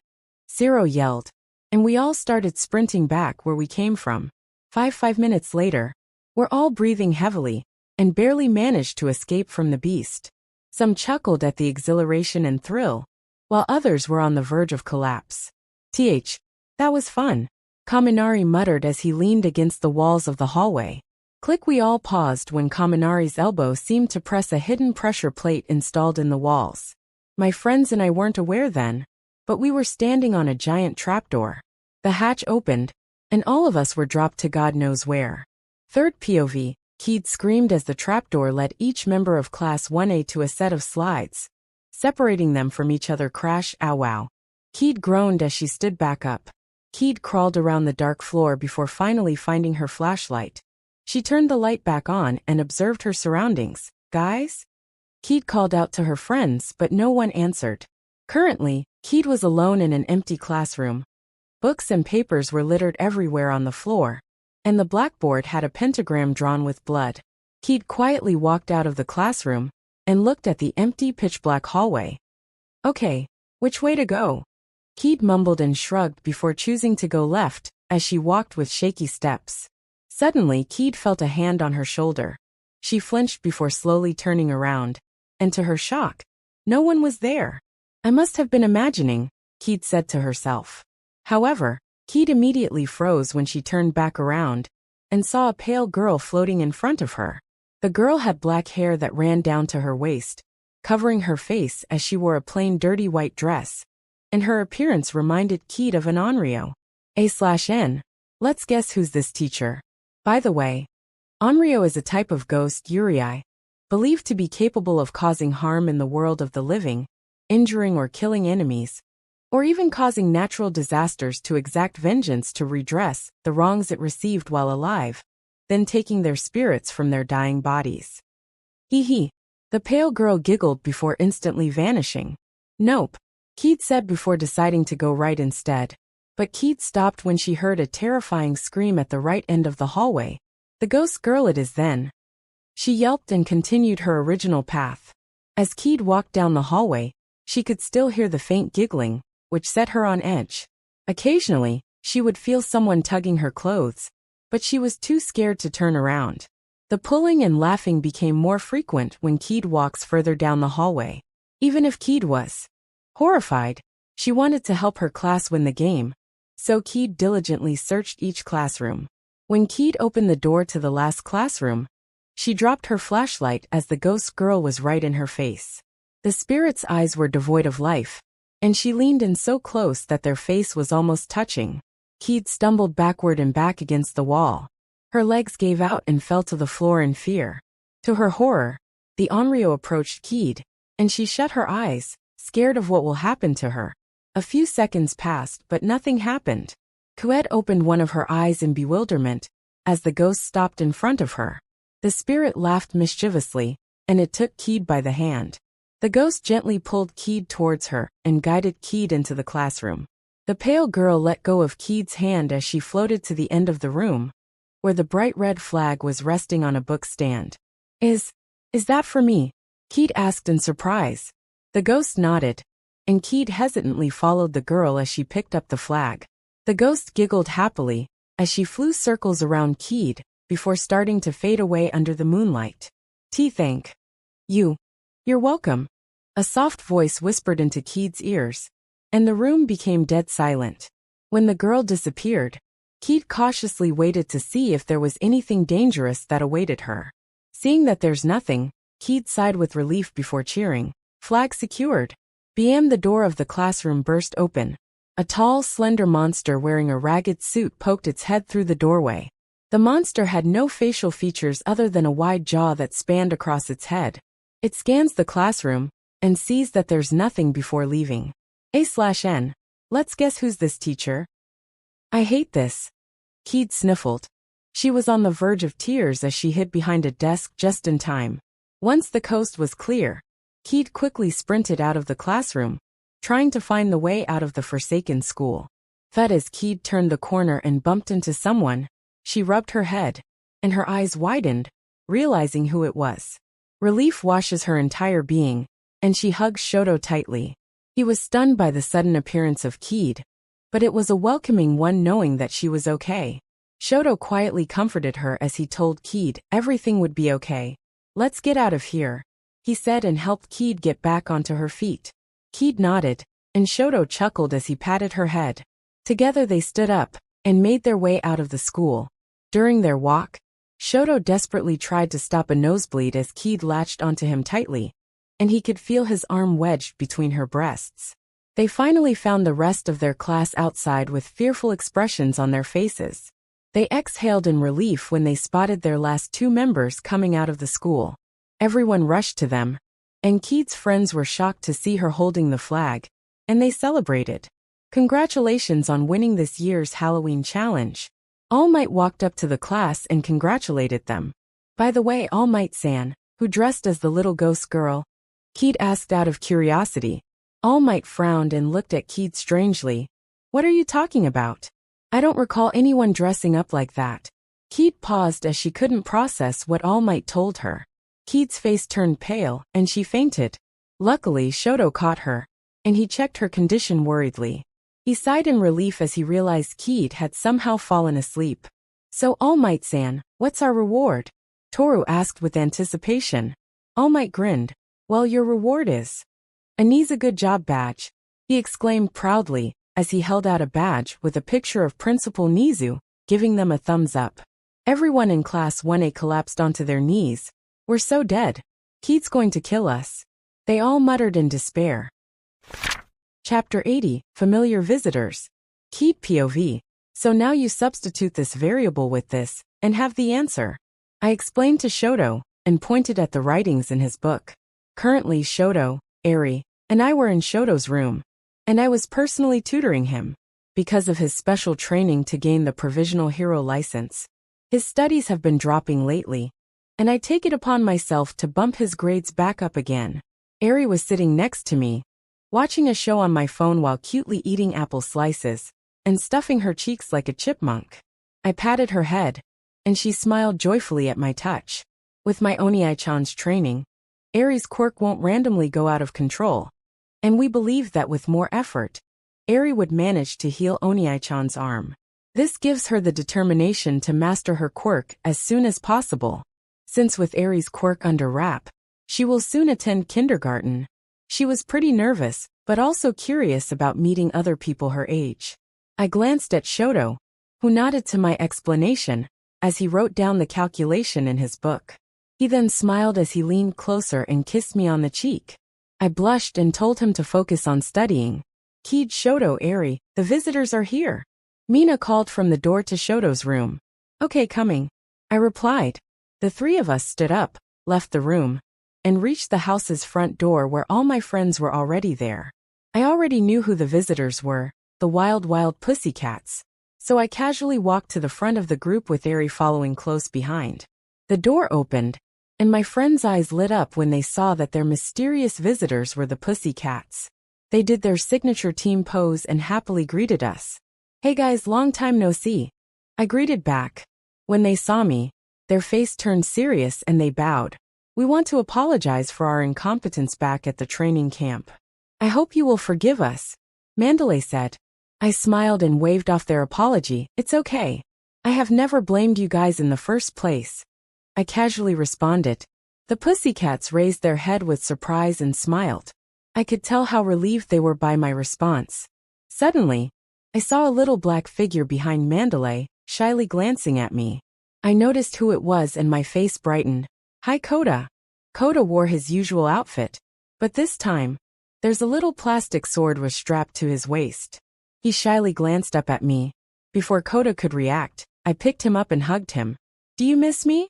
Zero yelled, and we all started sprinting back where we came from. 5 minutes later, we're all breathing heavily, and barely managed to escape from the beast. Some chuckled at the exhilaration and thrill, while others were on the verge of collapse. That was fun, Kaminari muttered as he leaned against the walls of the hallway. Click. We all paused when Kaminari's elbow seemed to press a hidden pressure plate installed in the walls. My friends and I weren't aware then, but we were standing on a giant trapdoor. The hatch opened, and all of us were dropped to God knows where. Third POV, Kaede screamed as the trapdoor led each member of Class 1A to a set of slides, separating them from each other. Crash. Ow wow. Kaede groaned as she stood back up. Kaede crawled around the dark floor before finally finding her flashlight. She turned the light back on and observed her surroundings. Guys? Kaede called out to her friends, but no one answered. Currently, Kaede was alone in an empty classroom. Books and papers were littered everywhere on the floor, and the blackboard had a pentagram drawn with blood. Kaede quietly walked out of the classroom and looked at the empty pitch-black hallway. Okay, which way to go? Kaede mumbled and shrugged before choosing to go left as she walked with shaky steps. Suddenly, Kaede felt a hand on her shoulder. She flinched before slowly turning around, and to her shock, no one was there. I must have been imagining, Kaede said to herself. However, Kaede immediately froze when she turned back around and saw a pale girl floating in front of her. The girl had black hair that ran down to her waist, covering her face as she wore a plain dirty white dress, and her appearance reminded Kaede of an Onryo. A/N. Let's guess who's this teacher. By the way, Onryo is a type of ghost Yurei, believed to be capable of causing harm in the world of the living, injuring or killing enemies, or even causing natural disasters to exact vengeance to redress the wrongs it received while alive, then taking their spirits from their dying bodies. Hee. The pale girl giggled before instantly vanishing. Nope, Kaede said before deciding to go right instead. But Kaede stopped when she heard a terrifying scream at the right end of the hallway. The ghost girl it is then. She yelped and continued her original path. As Kaede walked down the hallway, she could still hear the faint giggling, which set her on edge. Occasionally, she would feel someone tugging her clothes, but she was too scared to turn around. The pulling and laughing became more frequent when Kaede walks further down the hallway. Even if Kaede was horrified, she wanted to help her class win the game, so Kaede diligently searched each classroom. When Kaede opened the door to the last classroom, she dropped her flashlight as the ghost girl was right in her face. The spirit's eyes were devoid of life, and she leaned in so close that their face was almost touching. Kaede stumbled backward and back against the wall. Her legs gave out and fell to the floor in fear. To her horror, the Onryo approached Kaede, and she shut her eyes, scared of what will happen to her. A few seconds passed, but nothing happened. Kaede opened one of her eyes in bewilderment as the ghost stopped in front of her. The spirit laughed mischievously, and it took Kaede by the hand. The ghost gently pulled Kaede towards her and guided Kaede into the classroom. The pale girl let go of Kaede's hand as she floated to the end of the room, where the bright red flag was resting on a book stand. Is that for me? Kaede asked in surprise. The ghost nodded, and Kaede hesitantly followed the girl as she picked up the flag. The ghost giggled happily as she flew circles around Kaede before starting to fade away under the moonlight. Thank you. You're welcome. A soft voice whispered into Kaede's ears, and the room became dead silent. When the girl disappeared, Kaede cautiously waited to see if there was anything dangerous that awaited her. Seeing that there's nothing, Kaede sighed with relief before cheering. Flag secured. Bam! The door of the classroom burst open. A tall, slender monster wearing a ragged suit poked its head through the doorway. The monster had no facial features other than a wide jaw that spanned across its head. It scans the classroom and sees that there's nothing before leaving. A/N. Let's guess who's this teacher. I hate this. Kaede sniffled. She was on the verge of tears as she hid behind a desk just in time. Once the coast was clear, Kaede quickly sprinted out of the classroom, trying to find the way out of the forsaken school. But as Kaede turned the corner and bumped into someone, she rubbed her head, and her eyes widened, realizing who it was. Relief washes her entire being, and she hugged Shoto tightly. He was stunned by the sudden appearance of Kaede, but it was a welcoming one knowing that she was okay. Shoto quietly comforted her as he told Kaede everything would be okay. Let's get out of here, he said and helped Kaede get back onto her feet. Kaede nodded, and Shoto chuckled as he patted her head. Together they stood up and made their way out of the school. During their walk, Shoto desperately tried to stop a nosebleed as Kaede latched onto him tightly, and he could feel his arm wedged between her breasts. They finally found the rest of their class outside with fearful expressions on their faces. They exhaled in relief when they spotted their last two members coming out of the school. Everyone rushed to them, and Kaede's friends were shocked to see her holding the flag, and they celebrated. Congratulations on winning this year's Halloween challenge. All Might walked up to the class and congratulated them. By the way, All Might-san, who dressed as the little ghost girl? Kaede asked out of curiosity. All Might frowned and looked at Kaede strangely. What are you talking about? I don't recall anyone dressing up like that. Kaede paused as she couldn't process what All Might told her. Kaede's face turned pale, and she fainted. Luckily, Shoto caught her, and he checked her condition worriedly. He sighed in relief as he realized Kaede had somehow fallen asleep. So All Might-san, what's our reward? Toru asked with anticipation. All Might grinned. Well, your reward is a Niza Good Job badge, he exclaimed proudly, as he held out a badge with a picture of Principal Nizu, giving them a thumbs up. Everyone in Class 1A collapsed onto their knees. We're so dead. Kaede's going to kill us. They all muttered in despair. Chapter 80, Familiar Visitors. Kaede POV. So now you substitute this variable with this, and have the answer. I explained to Shoto, and pointed at the writings in his book. Currently Shoto, Eri, and I were in Shoto's room, and I was personally tutoring him, because of his special training to gain the provisional hero license. His studies have been dropping lately, and I take it upon myself to bump his grades back up again. Eri was sitting next to me, watching a show on my phone while cutely eating apple slices, and stuffing her cheeks like a chipmunk. I patted her head, and she smiled joyfully at my touch. With my Oni-chan's training, Eri's quirk won't randomly go out of control, and we believed that with more effort, Eri would manage to heal Oni-chan's arm. This gives her the determination to master her quirk as soon as possible. Since with Eri's quirk under wrap, she will soon attend kindergarten. She was pretty nervous, but also curious about meeting other people her age. I glanced at Shoto, who nodded to my explanation, as he wrote down the calculation in his book. He then smiled as he leaned closer and kissed me on the cheek. I blushed and told him to focus on studying. Kaede, Shoto, Eri, the visitors are here. Mina called from the door to Shoto's room. Okay, coming, I replied. The three of us stood up, left the room, and reached the house's front door where all my friends were already there. I already knew who the visitors were, the wild pussycats, so I casually walked to the front of the group with Eri following close behind. The door opened, and my friends' eyes lit up when they saw that their mysterious visitors were the pussycats. They did their signature team pose and happily greeted us. Hey guys, long time no see. I greeted back. When they saw me, their face turned serious and they bowed. We want to apologize for our incompetence back at the training camp. I hope you will forgive us, Mandalay said. I smiled and waved off their apology. It's okay. I have never blamed you guys in the first place, I casually responded. The pussycats raised their head with surprise and smiled. I could tell how relieved they were by my response. Suddenly, I saw a little black figure behind Mandalay, shyly glancing at me. I noticed who it was and my face brightened. Hi Koda. Koda wore his usual outfit, but this time, there's a little plastic sword was strapped to his waist. He shyly glanced up at me. Before Koda could react, I picked him up and hugged him. Do you miss me?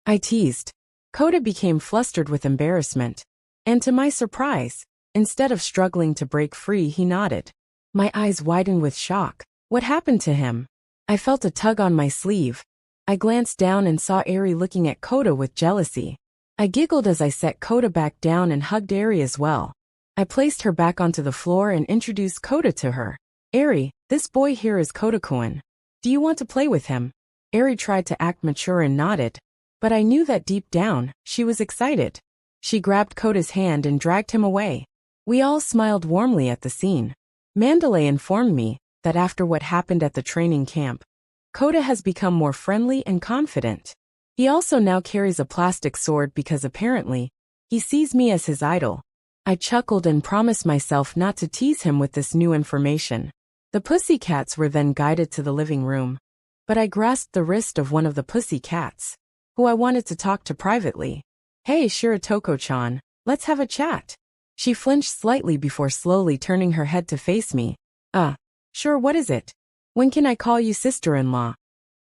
I teased. Koda became flustered with embarrassment, and to my surprise, instead of struggling to break free, he nodded. My eyes widened with shock. What happened to him? I felt a tug on my sleeve. I glanced down and saw Eri looking at Koda with jealousy. I giggled as I set Koda back down and hugged Eri as well. I placed her back onto the floor and introduced Koda to her. Eri, this boy here is Koda-kun. Do you want to play with him? Eri tried to act mature and nodded, but I knew that deep down, she was excited. She grabbed Koda's hand and dragged him away. We all smiled warmly at the scene. Mandalay informed me that after what happened at the training camp, Koda has become more friendly and confident. He also now carries a plastic sword because apparently, he sees me as his idol. I chuckled and promised myself not to tease him with this new information. The pussycats were then guided to the living room. But I grasped the wrist of one of the pussycats, who I wanted to talk to privately. Hey Shiratoko-chan, let's have a chat. She flinched slightly before slowly turning her head to face me. Sure, what is it? When can I call you sister-in-law?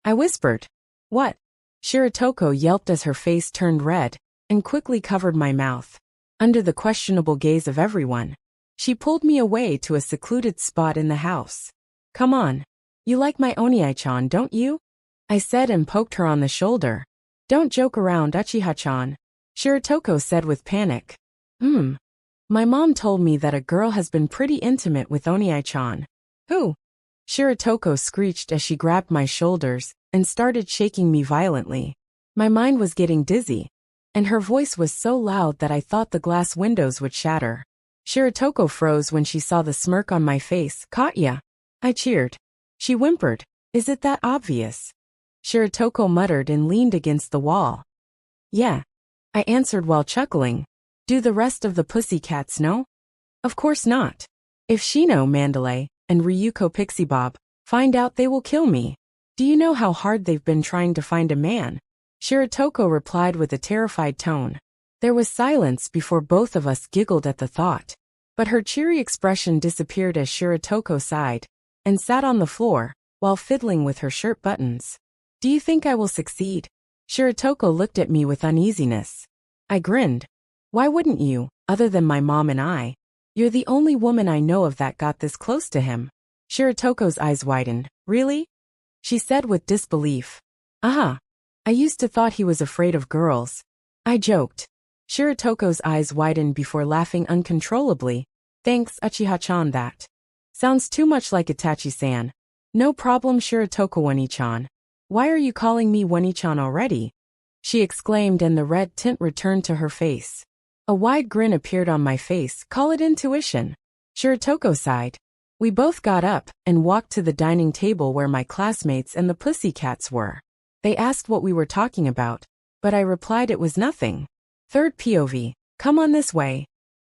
I whispered. What? Shiratoko yelped as her face turned red, and quickly covered my mouth. Under the questionable gaze of everyone, she pulled me away to a secluded spot in the house. Come on. You like my Oniai-chan, don't you? I said and poked her on the shoulder. Don't joke around, Uchiha-chan, Shiratoko said with panic. My mom told me that a girl has been pretty intimate with Oniai-chan. Who? Shiratoko screeched as she grabbed my shoulders and started shaking me violently. My mind was getting dizzy, and her voice was so loud that I thought the glass windows would shatter. Shiratoko froze when she saw the smirk on my face. Katya. I cheered. She whimpered. Is it that obvious? Shiratoko muttered and leaned against the wall. Yeah. I answered while chuckling. Do the rest of the pussycats know? Of course not. If Shino, Mandalay, and Ryuko Pixie Bob find out, they will kill me. Do you know how hard they've been trying to find a man? Shiratoko replied with a terrified tone. There was silence before both of us giggled at the thought. But her cheery expression disappeared as Shiratoko sighed and sat on the floor while fiddling with her shirt buttons. Do you think I will succeed? Shiratoko looked at me with uneasiness. I grinned. Why wouldn't you, other than my mom and I? You're the only woman I know of that got this close to him. Shiratoko's eyes widened. Really? She said with disbelief. I used to thought he was afraid of girls. I joked. Shiratoko's eyes widened before laughing uncontrollably. Thanks, Uchiha-chan, that sounds too much like Itachi-san. No problem, Shiratoko Wani-chan. Why are you calling me Wani-chan already? She exclaimed, and the red tint returned to her face. A wide grin appeared on my face. Call it intuition. Shiratoko sighed. We both got up and walked to the dining table where my classmates and the pussycats were. They asked what we were talking about, but I replied it was nothing. Third POV. Come on this way.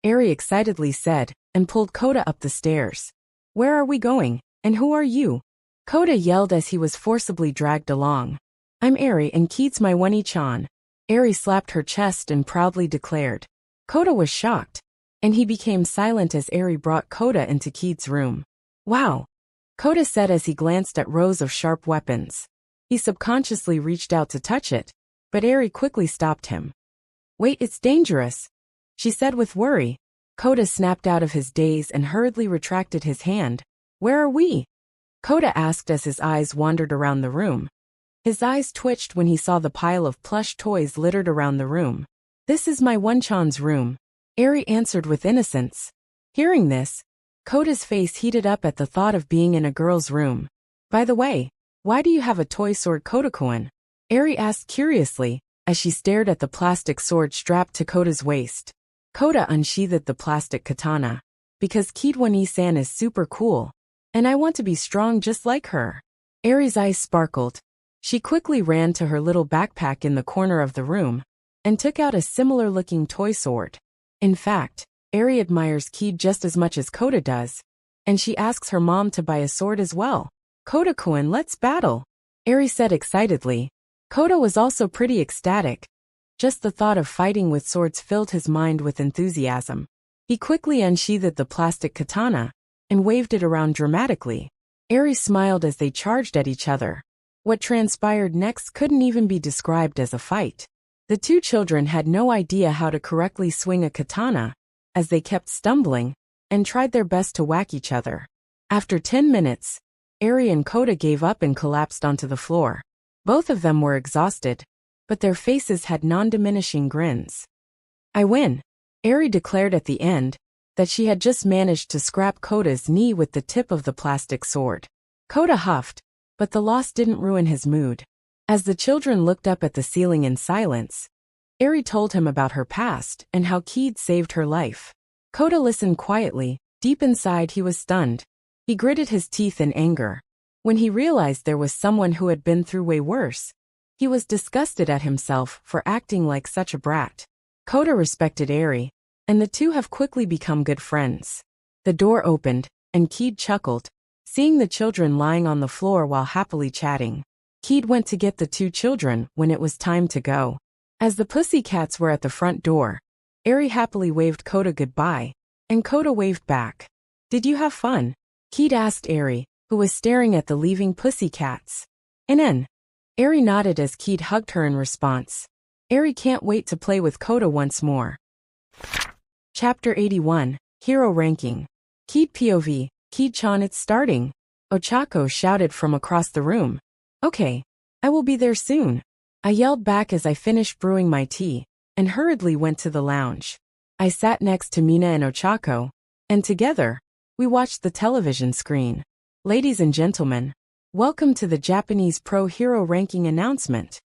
Eri excitedly said, and pulled Koda up the stairs. Where are we going, and who are you? Koda yelled as he was forcibly dragged along. I'm Eri, and Keats my Wani-chan. Eri slapped her chest and proudly declared. Koda was shocked, and he became silent as Eri brought Koda into Keats' room. Wow, Koda said as he glanced at rows of sharp weapons. He subconsciously reached out to touch it, but Eri quickly stopped him. Wait, it's dangerous, she said with worry. Koda snapped out of his daze and hurriedly retracted his hand. Where are we? Koda asked as his eyes wandered around the room. His eyes twitched when he saw the pile of plush toys littered around the room. This is my One-chan's room, Eri answered with innocence. Hearing this, Koda's face heated up at the thought of being in a girl's room. By the way, why do you have a toy sword, Koda-kun? Eri asked curiously, as she stared at the plastic sword strapped to Koda's waist. Koda unsheathed the plastic katana. Because Kidwani-san is super cool, and I want to be strong just like her. Eri's eyes sparkled. She quickly ran to her little backpack in the corner of the room and took out a similar-looking toy sword. In fact, Eri admires Kid just as much as Koda does, and she asks her mom to buy a sword as well. Koda-kun, let's battle, Eri said excitedly. Koda was also pretty ecstatic. Just the thought of fighting with swords filled his mind with enthusiasm. He quickly unsheathed the plastic katana and waved it around dramatically. Eri smiled as they charged at each other. What transpired next couldn't even be described as a fight. The two children had no idea how to correctly swing a katana, as they kept stumbling and tried their best to whack each other. After 10 minutes, Eri and Koda gave up and collapsed onto the floor. Both of them were exhausted, but their faces had non-diminishing grins. I win, Eri declared at the end, that she had just managed to scrap Koda's knee with the tip of the plastic sword. Koda huffed, but the loss didn't ruin his mood. As the children looked up at the ceiling in silence, Eri told him about her past and how Kid saved her life. Koda listened quietly. Deep inside he was stunned. He gritted his teeth in anger. When he realized there was someone who had been through way worse, He was disgusted at himself for acting like such a brat. Kota respected Eri, and the two have quickly become good friends. The door opened, and Kaede chuckled, seeing the children lying on the floor while happily chatting. Kaede went to get the two children when it was time to go. As the pussycats were at the front door, Eri happily waved Kota goodbye, and Kota waved back. "Did you have fun?" Kaede asked Eri, who was staring at the leaving pussycats. "NN." Eri nodded as Kaede hugged her in response. Eri can't wait to play with Kota once more. Chapter 81, Hero Ranking. Kaede POV, Kaede-chan, it's starting. Ochako shouted from across the room. "Okay, I will be there soon." I yelled back as I finished brewing my tea, and hurriedly went to the lounge. I sat next to Mina and Ochako, and together, we watched the television screen. "Ladies and gentlemen, welcome to the Japanese Pro Hero Ranking announcement."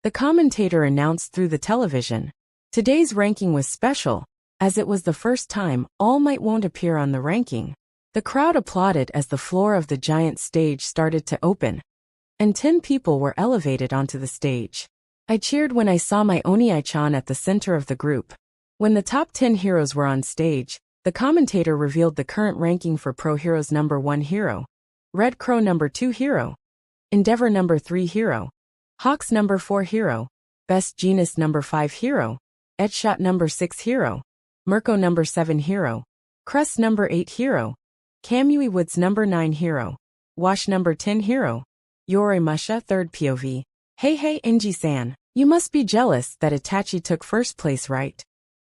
The commentator announced through the television. Today's ranking was special, as it was the first time All Might won't appear on the ranking. The crowd applauded as the floor of the giant stage started to open, and 10 people were elevated onto the stage. I cheered when I saw my Oni-chan at the center of the group. When the top 10 heroes were on stage, the commentator revealed the current ranking for Pro Heroes: number 1 hero, Red Crow number 2 hero, Endeavor number 3 hero, Hawks number 4 hero, Best Genus number 5 hero, Edgeshot number 6 hero, Mirko number 7 hero, Crust number 8 hero, Kamui Woods number 9 hero, Wash number 10 hero, Yoremusha 3rd POV. Hey Enji-san, you must be jealous that Itachi took first place, right?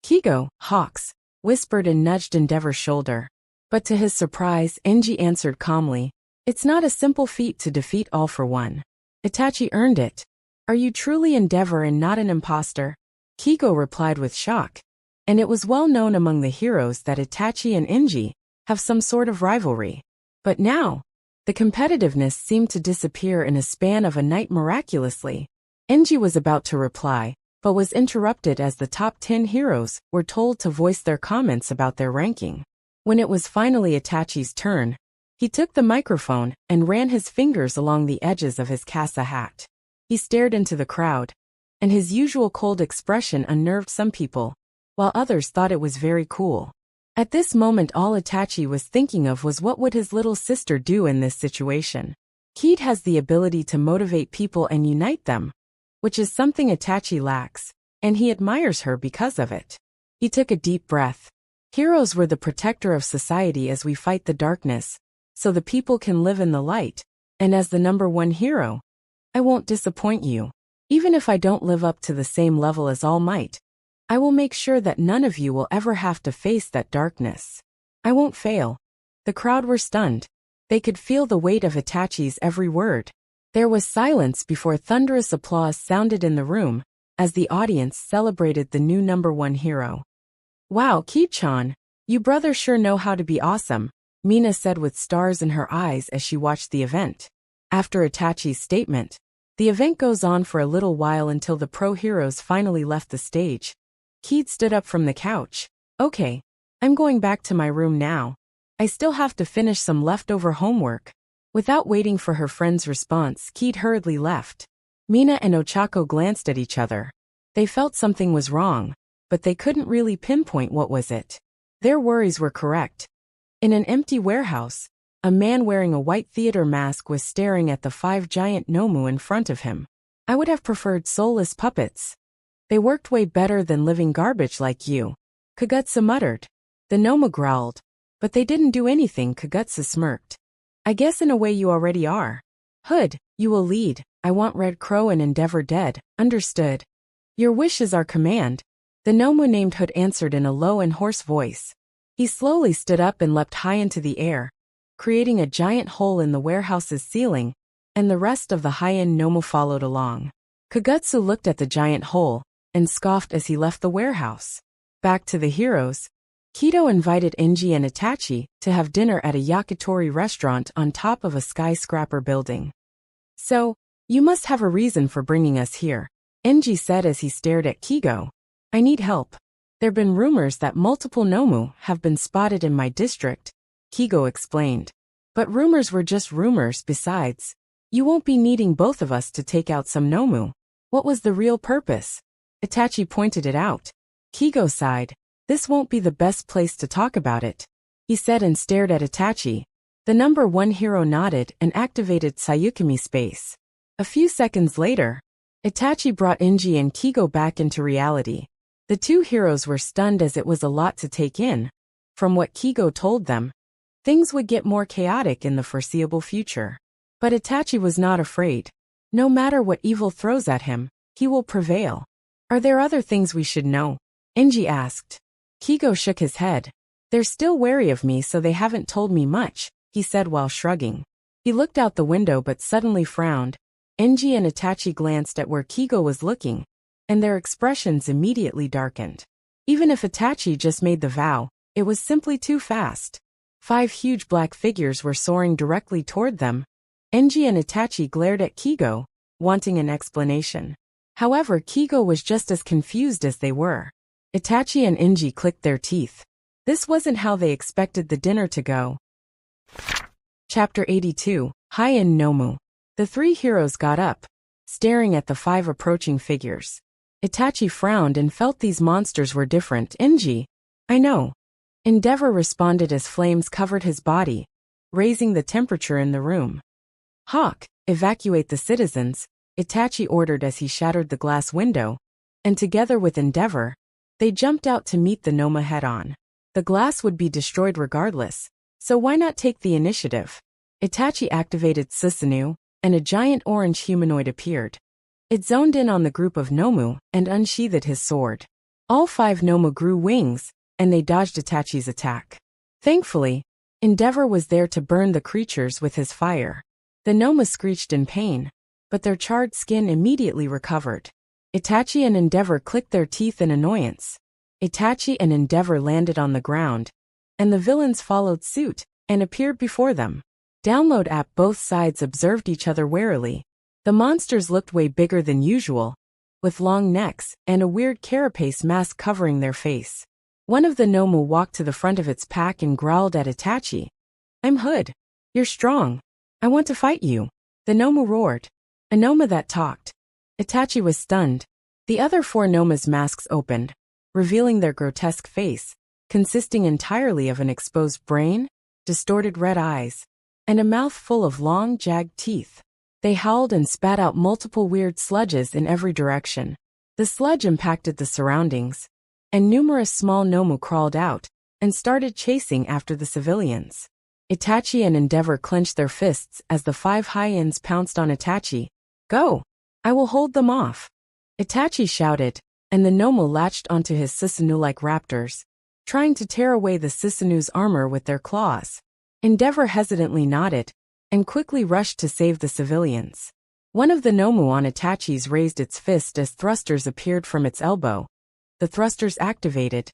Kigo, Hawks, whispered and nudged Endeavor's shoulder. But to his surprise, Enji answered calmly, "It's not a simple feat to defeat All for One. Itachi earned it. Are you truly Endeavor and not an imposter?" Kigo replied with shock. And it was well known among the heroes that Itachi and Enji have some sort of rivalry. But now, the competitiveness seemed to disappear in a span of a night miraculously. Enji was about to reply, but was interrupted as the top 10 heroes were told to voice their comments about their ranking. When it was finally Itachi's turn, he took the microphone and ran his fingers along the edges of his casa hat. He stared into the crowd, and his usual cold expression unnerved some people, while others thought it was very cool. At this moment, all Itachi was thinking of was what would his little sister do in this situation. Kaede has the ability to motivate people and unite them, which is something Itachi lacks, and he admires her because of it. He took a deep breath. Heroes were the protector of society as we fight the darkness, so the people can live in the light, and as the number 1 hero, I won't disappoint you. Even if I don't live up to the same level as All Might, I will make sure that none of you will ever have to face that darkness. I won't fail. The crowd were stunned. They could feel the weight of Itachi's every word. There was silence before thunderous applause sounded in the room, as the audience celebrated the new number 1 hero. "Wow, Kaede-chan, you brothers sure know how to be awesome," Mina said with stars in her eyes as she watched the event. After Itachi's statement, the event goes on for a little while until the pro heroes finally left the stage. Kaede stood up from the couch. "Okay, I'm going back to my room now. I still have to finish some leftover homework." Without waiting for her friend's response, Kaede hurriedly left. Mina and Ochako glanced at each other. They felt something was wrong, but they couldn't really pinpoint what was it. Their worries were correct. In an empty warehouse, a man wearing a white theater mask was staring at the 5 giant Nomu in front of him. "I would have preferred soulless puppets. They worked way better than living garbage like you," Kagutsu muttered. The Nomu growled. "But they didn't do anything," Kagutsu smirked. "I guess in a way you already are. Hood, you will lead. I want Red Crow and Endeavor dead, understood?" "Your wish is our command," the Nomu named Hood answered in a low and hoarse voice. He slowly stood up and leapt high into the air, creating a giant hole in the warehouse's ceiling, and the rest of the high-end Nomu followed along. Kagutsu looked at the giant hole, and scoffed as he left the warehouse. Back to the heroes, Kido invited Enji and Itachi to have dinner at a yakitori restaurant on top of a skyscraper building. "So, you must have a reason for bringing us here," Enji said as he stared at Kigo. "I need help. There've been rumors that multiple Nomu have been spotted in my district," Kigo explained. "But rumors were just rumors. Besides, you won't be needing both of us to take out some Nomu. What was the real purpose? Itachi pointed it out. Kigo sighed. This won't be the best place to talk about it, he said and stared at Itachi. The number 1 hero nodded and activated Sayukimi space. A few seconds later, Itachi brought Inji and Kigo back into reality. The two heroes were stunned as it was a lot to take in. From what Kigo told them, things would get more chaotic in the foreseeable future. But Itachi was not afraid. No matter what evil throws at him, he will prevail. Are there other things we should know? Inji asked. Kigo shook his head. They're still wary of me, so they haven't told me much, he said while shrugging. He looked out the window but suddenly frowned. Inji and Itachi glanced at where Kigo was looking, and their expressions immediately darkened. Even if Itachi just made the vow, it was simply too fast. 5 huge black figures were soaring directly toward them. Inji and Itachi glared at Kigo, wanting an explanation. However, Kigo was just as confused as they were. Itachi and Inji clicked their teeth. This wasn't how they expected the dinner to go. Chapter 82, Heian Nomu. The 3 heroes got up, staring at the 5 approaching figures. Itachi frowned and felt these monsters were different. Inji, I know. Endeavor responded as flames covered his body, raising the temperature in the room. Hawk, evacuate the citizens, Itachi ordered as he shattered the glass window, and together with Endeavor, they jumped out to meet the Noma head-on. The glass would be destroyed regardless, so why not take the initiative? Itachi activated Susanoo, and a giant orange humanoid appeared. It zoned in on the group of Nomu and unsheathed his sword. All 5 Nomu grew wings, and they dodged Itachi's attack. Thankfully, Endeavor was there to burn the creatures with his fire. The Nomu screeched in pain, but their charred skin immediately recovered. Itachi and Endeavor clicked their teeth in annoyance. Itachi and Endeavor landed on the ground, and the villains followed suit and appeared before them. Download app. Both sides observed each other warily. The monsters looked way bigger than usual, with long necks and a weird carapace mask covering their face. One of the Nomu walked to the front of its pack and growled at Itachi. I'm Hood. You're strong. I want to fight you. The Nomu roared. A Noma that talked. Itachi was stunned. The other 4 Noma's masks opened, revealing their grotesque face, consisting entirely of an exposed brain, distorted red eyes, and a mouth full of long, jagged teeth. They howled and spat out multiple weird sludges in every direction. The sludge impacted the surroundings, and numerous small Nomu crawled out and started chasing after the civilians. Itachi and Endeavor clenched their fists as the 5 Hyens pounced on Itachi. Go! I will hold them off. Itachi shouted, and the Nomu latched onto his Susanoo like raptors, trying to tear away the Susanoo's armor with their claws. Endeavor hesitantly nodded, and quickly rushed to save the civilians. One of the Nomu on Itachi's raised its fist as thrusters appeared from its elbow. The thrusters activated,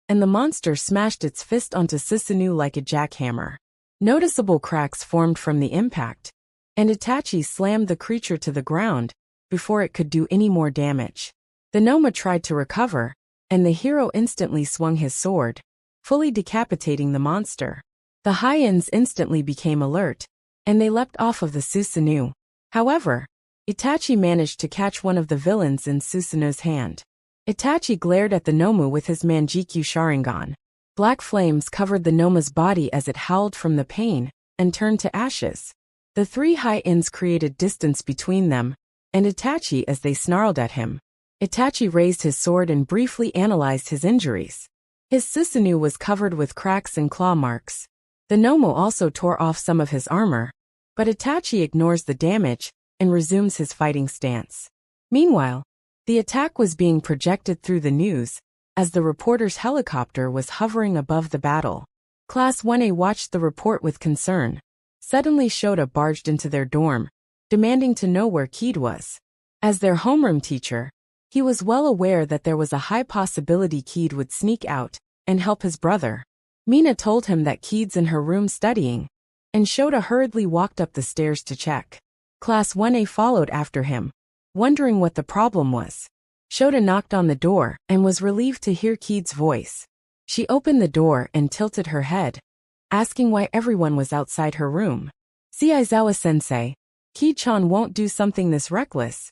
and the monster smashed its fist onto Susanoo like a jackhammer. Noticeable cracks formed from the impact, and Itachi slammed the creature to the ground before it could do any more damage. The Noma tried to recover, and the hero instantly swung his sword, fully decapitating the monster. The Hyens instantly became alert, and they leapt off of the Susanoo. However, Itachi managed to catch one of the villains in Susanoo's hand. Itachi glared at the Nomu with his Manjikyu Sharingan. Black flames covered the Noma's body as it howled from the pain and turned to ashes. The 3 Hyens created distance between them and Itachi as they snarled at him. Itachi raised his sword and briefly analyzed his injuries. His Susanoo was covered with cracks and claw marks. The Nomu also tore off some of his armor, but Itachi ignores the damage and resumes his fighting stance. Meanwhile, the attack was being projected through the news, as the reporter's helicopter was hovering above the battle. Class 1A watched the report with concern. Suddenly Shota barged into their dorm, demanding to know where Kaede was. As their homeroom teacher, he was well aware that there was a high possibility Kaede would sneak out and help his brother. Mina told him that Kaede's in her room studying, and Shota hurriedly walked up the stairs to check. Class 1A followed after him, wondering what the problem was. Shota knocked on the door and was relieved to hear Kaede's voice. She opened the door and tilted her head, asking why everyone was outside her room. See Aizawa-sensei, Kaede-chan won't do something this reckless.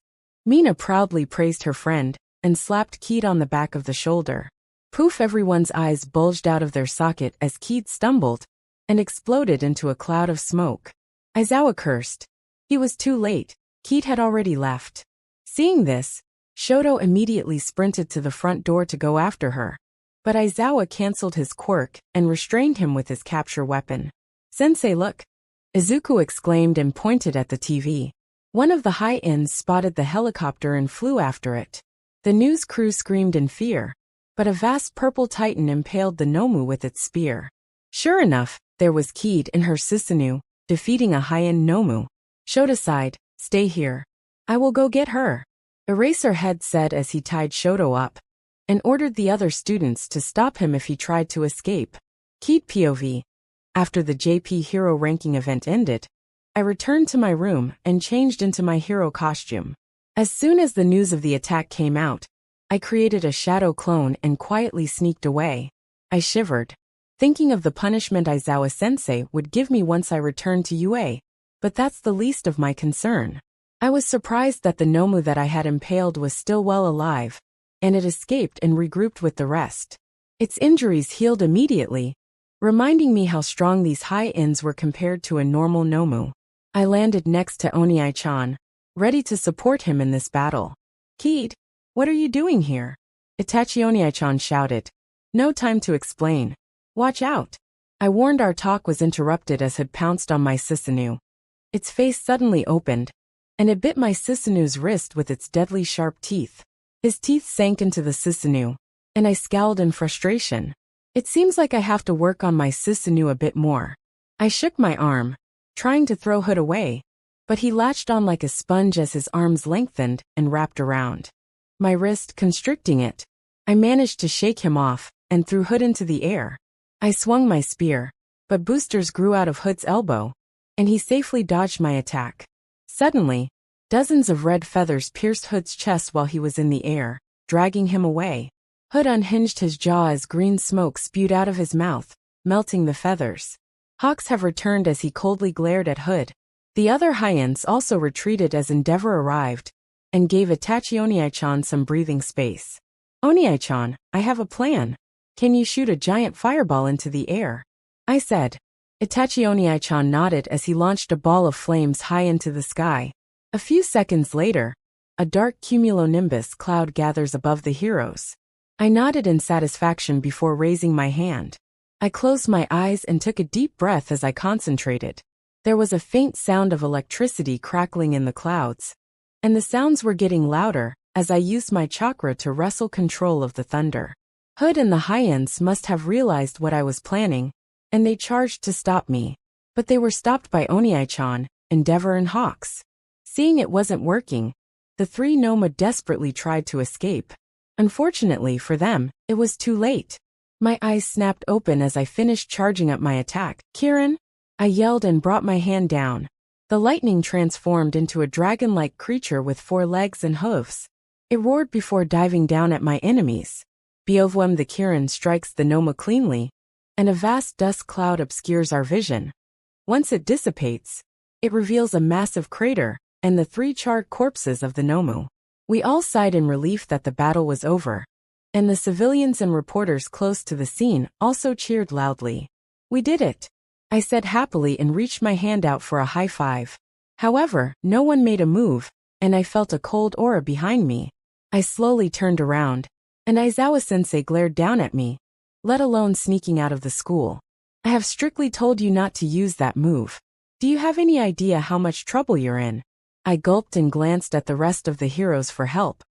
Mina proudly praised her friend and slapped Kaede on the back of the shoulder. Poof! Everyone's eyes bulged out of their socket as Kaede stumbled and exploded into a cloud of smoke. Aizawa cursed. He was too late. Kaede had already left. Seeing this, Shoto immediately sprinted to the front door to go after her. But Aizawa cancelled his quirk and restrained him with his capture weapon. Sensei, look! Izuku exclaimed and pointed at the TV. One of the high-ends spotted the helicopter and flew after it. The news crew screamed in fear, but a vast purple titan impaled the Nomu with its spear. Sure enough, there was Kaede and her Susanoo, defeating a high-end Nomu. Shoto sighed, stay here. I will go get her. Eraserhead said as he tied Shoto up and ordered the other students to stop him if he tried to escape. Kaede POV. After the JP Hero ranking event ended, I returned to my room and changed into my hero costume. As soon as the news of the attack came out, I created a shadow clone and quietly sneaked away. I shivered, thinking of the punishment Aizawa-sensei would give me once I returned to UA, but that's the least of my concern. I was surprised that the Nomu that I had impaled was still well alive, and it escaped and regrouped with the rest. Its injuries healed immediately, reminding me how strong these high-ends were compared to a normal Nomu. I landed next to Oniai-chan, ready to support him in this battle. Kaede, what are you doing here? Itachi Oniai-chan shouted. No time to explain. Watch out. I warned our talk was interrupted as had pounced on my Susanoo. Its face suddenly opened, and it bit my Susanoo's wrist with its deadly sharp teeth. His teeth sank into the Susanoo, and I scowled in frustration. It seems like I have to work on my Susanoo a bit more. I shook my arm, trying to throw Hood away, but he latched on like a sponge as his arms lengthened and wrapped around my wrist, constricting it. I managed to shake him off and threw Hood into the air. I swung my spear, but boosters grew out of Hood's elbow, and he safely dodged my attack. Suddenly, dozens of red feathers pierced Hood's chest while he was in the air, dragging him away. Hood unhinged his jaw as green smoke spewed out of his mouth, melting the feathers. Hawks have returned as he coldly glared at Hood. The other high-ends also retreated as Endeavor arrived, and gave Itachi Oniai-chan some breathing space. Oniai-chan, I have a plan. Can you shoot a giant fireball into the air? I said. Itachi Oniai-chan nodded as he launched a ball of flames high into the sky. A few seconds later, a dark cumulonimbus cloud gathers above the heroes. I nodded in satisfaction before raising my hand. I closed my eyes and took a deep breath as I concentrated. There was a faint sound of electricity crackling in the clouds, and the sounds were getting louder as I used my chakra to wrestle control of the thunder. Hood and the high-ends must have realized what I was planning, and they charged to stop me. But they were stopped by Oniai-chan, Endeavor and Hawks. Seeing it wasn't working, the three Noma desperately tried to escape. Unfortunately for them, it was too late. My eyes snapped open as I finished charging up my attack. Kirin! I yelled and brought my hand down. The lightning transformed into a dragon-like creature with 4 legs and hooves. It roared before diving down at my enemies. Beovwem the Kirin strikes the Noma cleanly, and a vast dust cloud obscures our vision. Once it dissipates, it reveals a massive crater and the 3 charred corpses of the Nomu. We all sighed in relief that the battle was over, and the civilians and reporters close to the scene also cheered loudly. We did it, I said happily and reached my hand out for a high five. However, no one made a move, and I felt a cold aura behind me. I slowly turned around, and Aizawa-sensei glared down at me, let alone sneaking out of the school. I have strictly told you not to use that move. Do you have any idea how much trouble you're in? I gulped and glanced at the rest of the heroes for help,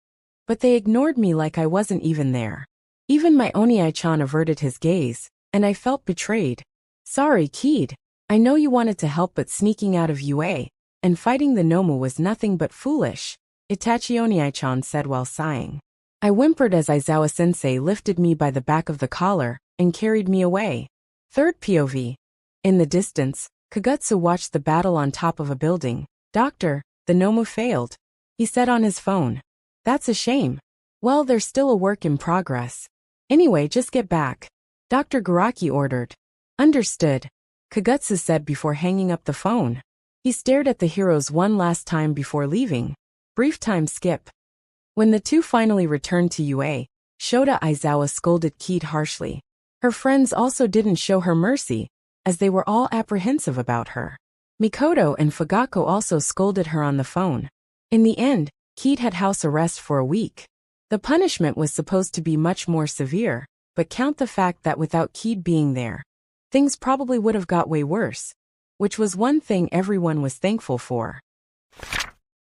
but they ignored me like I wasn't even there. Even my Oniai-chan averted his gaze, and I felt betrayed. Sorry, Kaede. I know you wanted to help, but sneaking out of UA and fighting the Nomu was nothing but foolish, Itachi Oniai-chan said while sighing. I whimpered as Aizawa-sensei lifted me by the back of the collar and carried me away. Third POV. In the distance, Kagutsu watched the battle on top of a building. Doctor, the Nomu failed, he said on his phone. That's a shame. Well, there's still a work in progress. Anyway, just get back, Dr. Garaki ordered. Understood, Kagutsu said before hanging up the phone. He stared at the heroes one last time before leaving, Brief time skip. When the two finally returned to UA, Shota Aizawa scolded Kaede harshly. Her friends also didn't show her mercy, as they were all apprehensive about her. Mikoto and Fugako also scolded her on the phone. In the end, Kaede had house arrest for a week. The punishment was supposed to be much more severe, but count the fact that without Kaede being there, things probably would have got way worse, which was one thing everyone was thankful for.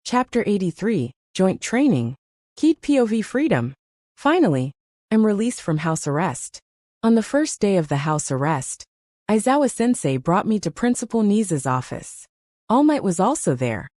Chapter 83, Joint Training. Kaede POV Freedom. Finally, I'm released from house arrest. On the first day of the house arrest, Aizawa-sensei brought me to Principal Nisa's office. All Might was also there,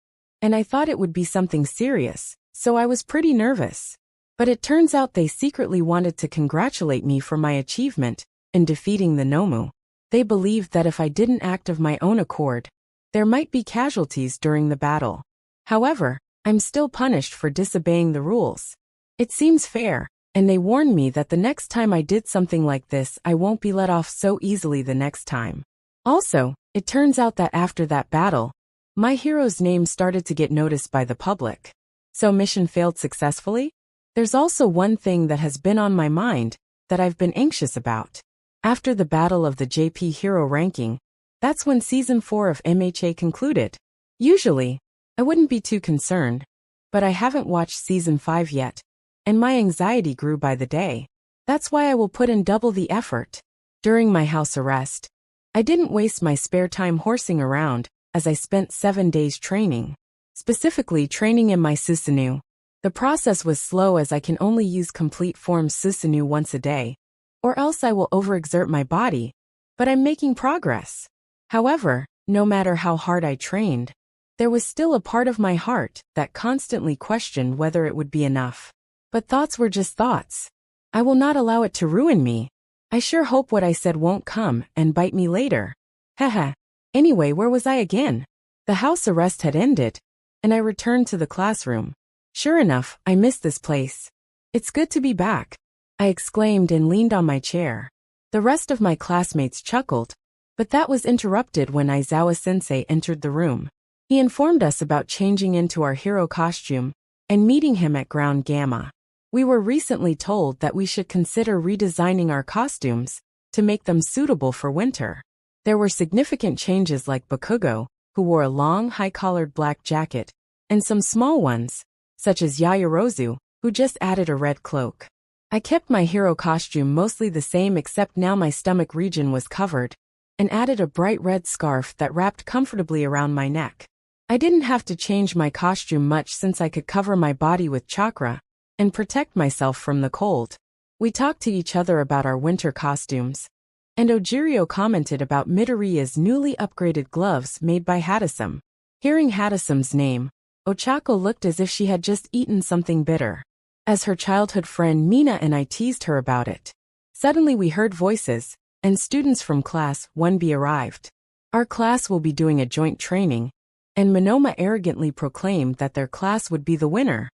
and I thought it would be something serious, so I was pretty nervous. But it turns out they secretly wanted to congratulate me for my achievement in defeating the Nomu. They believed that if I didn't act of my own accord, there might be casualties during the battle. However, I'm still punished for disobeying the rules. It seems fair, and they warned me that the next time I did something like this I won't be let off so easily the next time. Also, it turns out that after that battle, my hero's name started to get noticed by the public. So mission failed successfully? There's also one thing that has been on my mind that I've been anxious about. After the battle of the JP Hero ranking, that's when Season 4 of MHA concluded. Usually, I wouldn't be too concerned, but I haven't watched Season 5 yet, and my anxiety grew by the day. That's why I will put in double the effort. During my house arrest, I didn't waste my spare time horsing around, as I spent 7 days training. Specifically training in my Susanoo. The process was slow as I can only use complete form Susanoo once a day, or else I will overexert my body, but I'm making progress. However, no matter how hard I trained, there was still a part of my heart that constantly questioned whether it would be enough. But thoughts were just thoughts. I will not allow it to ruin me. I sure hope what I said won't come and bite me later. Haha. Anyway, where was I again? The house arrest had ended, and I returned to the classroom. Sure enough, I missed this place. It's good to be back, I exclaimed and leaned on my chair. The rest of my classmates chuckled, but that was interrupted when Aizawa-sensei entered the room. He informed us about changing into our hero costume and meeting him at Ground Gamma. We were recently told that we should consider redesigning our costumes to make them suitable for winter. There were significant changes like Bakugo, who wore a long, high-collared black jacket, and some small ones, such as Yaoyorozu, who just added a red cloak. I kept my hero costume mostly the same except now my stomach region was covered, and added a bright red scarf that wrapped comfortably around my neck. I didn't have to change my costume much since I could cover my body with chakra and protect myself from the cold. We talked to each other about our winter costumes, and Ojirio commented about Midoriya's newly upgraded gloves made by Hadasum. Hearing Hadasam's name, Ochako looked as if she had just eaten something bitter. As her childhood friend Mina and I teased her about it. Suddenly we heard voices, and students from Class 1B arrived. Our class will be doing a joint training, and Monoma arrogantly proclaimed that their class would be the winner.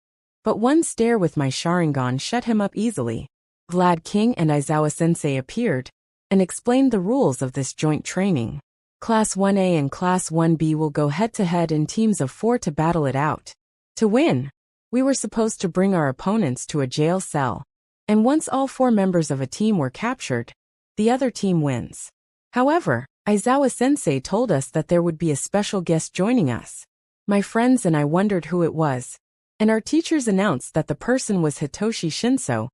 But one stare with my Sharingan shut him up easily. Glad King and Aizawa-sensei appeared, and explained the rules of this joint training. Class 1A and Class 1B will go head-to-head in teams of 4 to battle it out. To win, we were supposed to bring our opponents to a jail cell, and once all 4 members of a team were captured, the other team wins. However, Aizawa-sensei told us that there would be a special guest joining us. My friends and I wondered who it was, and our teachers announced that the person was Hitoshi Shinso,